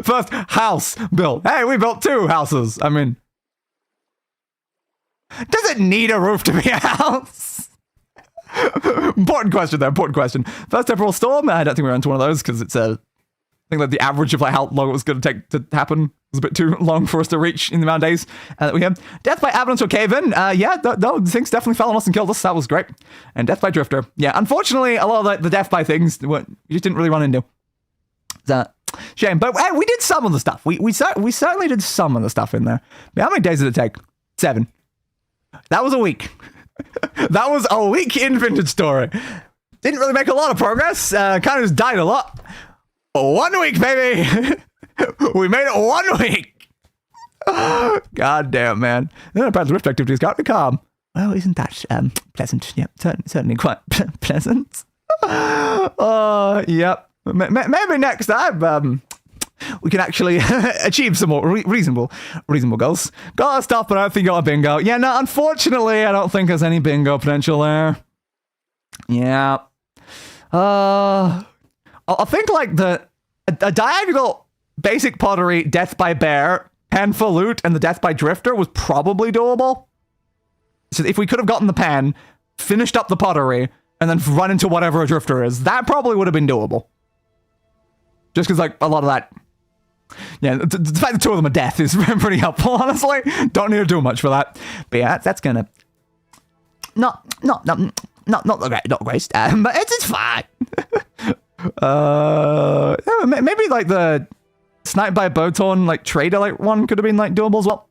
First house built. Hey, we built 2 houses. I mean, does it need a roof to be a house? Important question there, important question. First temporal storm, I don't think we're into one of those because it's I think that the average of like how long it was going to take to happen was a bit too long for us to reach in the amount of days that we had. Death by avalanche or cave-in, yeah, no, things definitely fell on us and killed us, that was great. And death by drifter, yeah, unfortunately a lot of the death by things we just didn't really run into. Shame, but hey, we did some of the stuff. We certainly did some of the stuff in there. But how many days did it take? 7. That was a week. That was a week in Vintage Story. Didn't really make a lot of progress. Kind of just died a lot. 1 week, baby. We made it 1 week. God damn, man. Then apparently the rift activities got me calm. Well, isn't that pleasant? Yep, certainly quite pleasant. Yep. Maybe next time we can actually achieve some more reasonable goals. Got stuff, but I don't think got a bingo. Yeah, no, unfortunately, I don't think there's any bingo potential there. Yeah. I think like a diagonal basic pottery, death by bear, pan for loot, and the death by drifter was probably doable. So if we could have gotten the pan, finished up the pottery, and then run into whatever a drifter is, that probably would have been doable. Just because like a lot of that. Yeah, the fact that 2 of them are death is pretty helpful, honestly. Don't need to do much for that. But yeah, that's gonna not great, but it's fine. Maybe like the snipe by bowtorn like trader like one could have been like doable as well.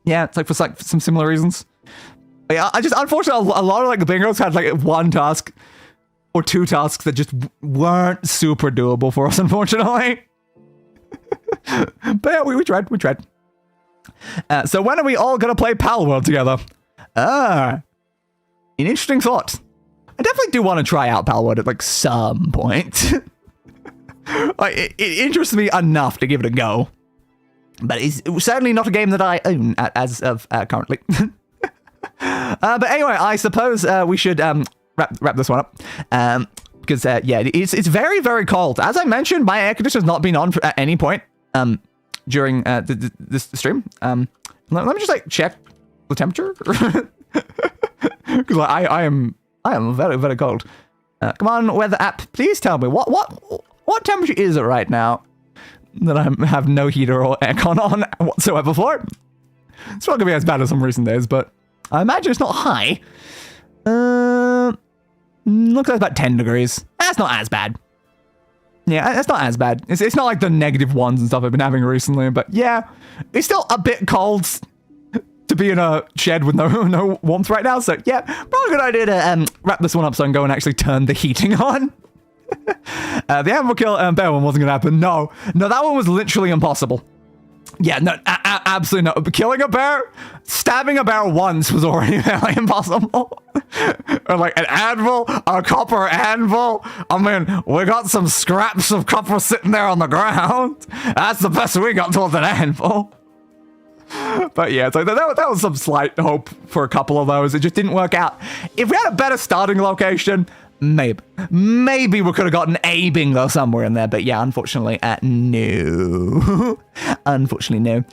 Yeah, it's like for like some similar reasons. Yeah, I just unfortunately a lot of like the bingos had like 1 task or 2 tasks that just weren't super doable for us, unfortunately. But yeah, we tried. So when are we all gonna play Pal World together? An interesting thought. I definitely do want to try out Pal World at like some point. Like it interests me enough to give it a go, but it's certainly not a game that I own as of currently. But anyway, I suppose we should wrap this one up. Because yeah, it's very, very cold. As I mentioned, my air conditioner has not been on at any point during this stream. Let me just like check the temperature because like, I am very, very cold. Come on, weather app, please tell me what temperature is it right now that I have no heater or aircon on whatsoever for. It's not gonna be as bad as some recent days, but I imagine it's not high. looks like about 10 degrees. That's not as bad. Yeah, that's not as bad. It's not like the negative ones and stuff I've been having recently, but yeah, it's still a bit cold to be in a shed with no warmth right now. So yeah, probably a good idea to wrap this one up so I can go and actually turn the heating on. The animal kill bear one wasn't gonna happen. No, that one was literally impossible. Yeah, no, absolutely no. Killing a bear, stabbing a bear once was already really impossible. Or like an anvil, a copper anvil. I mean, we got some scraps of copper sitting there on the ground. That's the best we got towards an anvil. But yeah, so that was some slight hope for a couple of those. It just didn't work out. If we had a better starting location, maybe we could have gotten a bingo somewhere in there. But yeah, unfortunately, no. Unfortunately,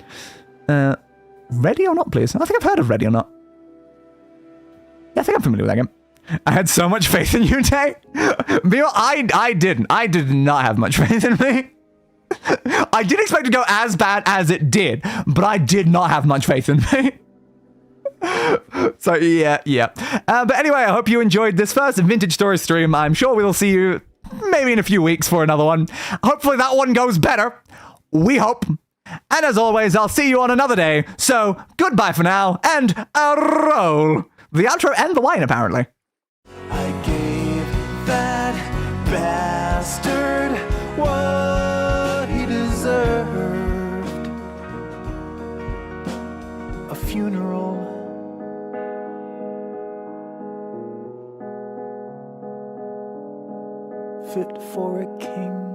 no. Ready or Not, please. I think I've heard of Ready or Not. Yeah, I think I'm familiar with that game. I had so much faith in you, Tay. I didn't. I did not have much faith in me. I did expect to go as bad as it did, but I did not have much faith in me. So yeah. But anyway, I hope you enjoyed this first Vintage Story stream. I'm sure we'll see you maybe in a few weeks for another one. Hopefully that one goes better. We hope. And as always, I'll see you on another day. So goodbye for now, and a roll. The outro and the wine, apparently. I gave that bastard what he deserved. A funeral. Fit for a king.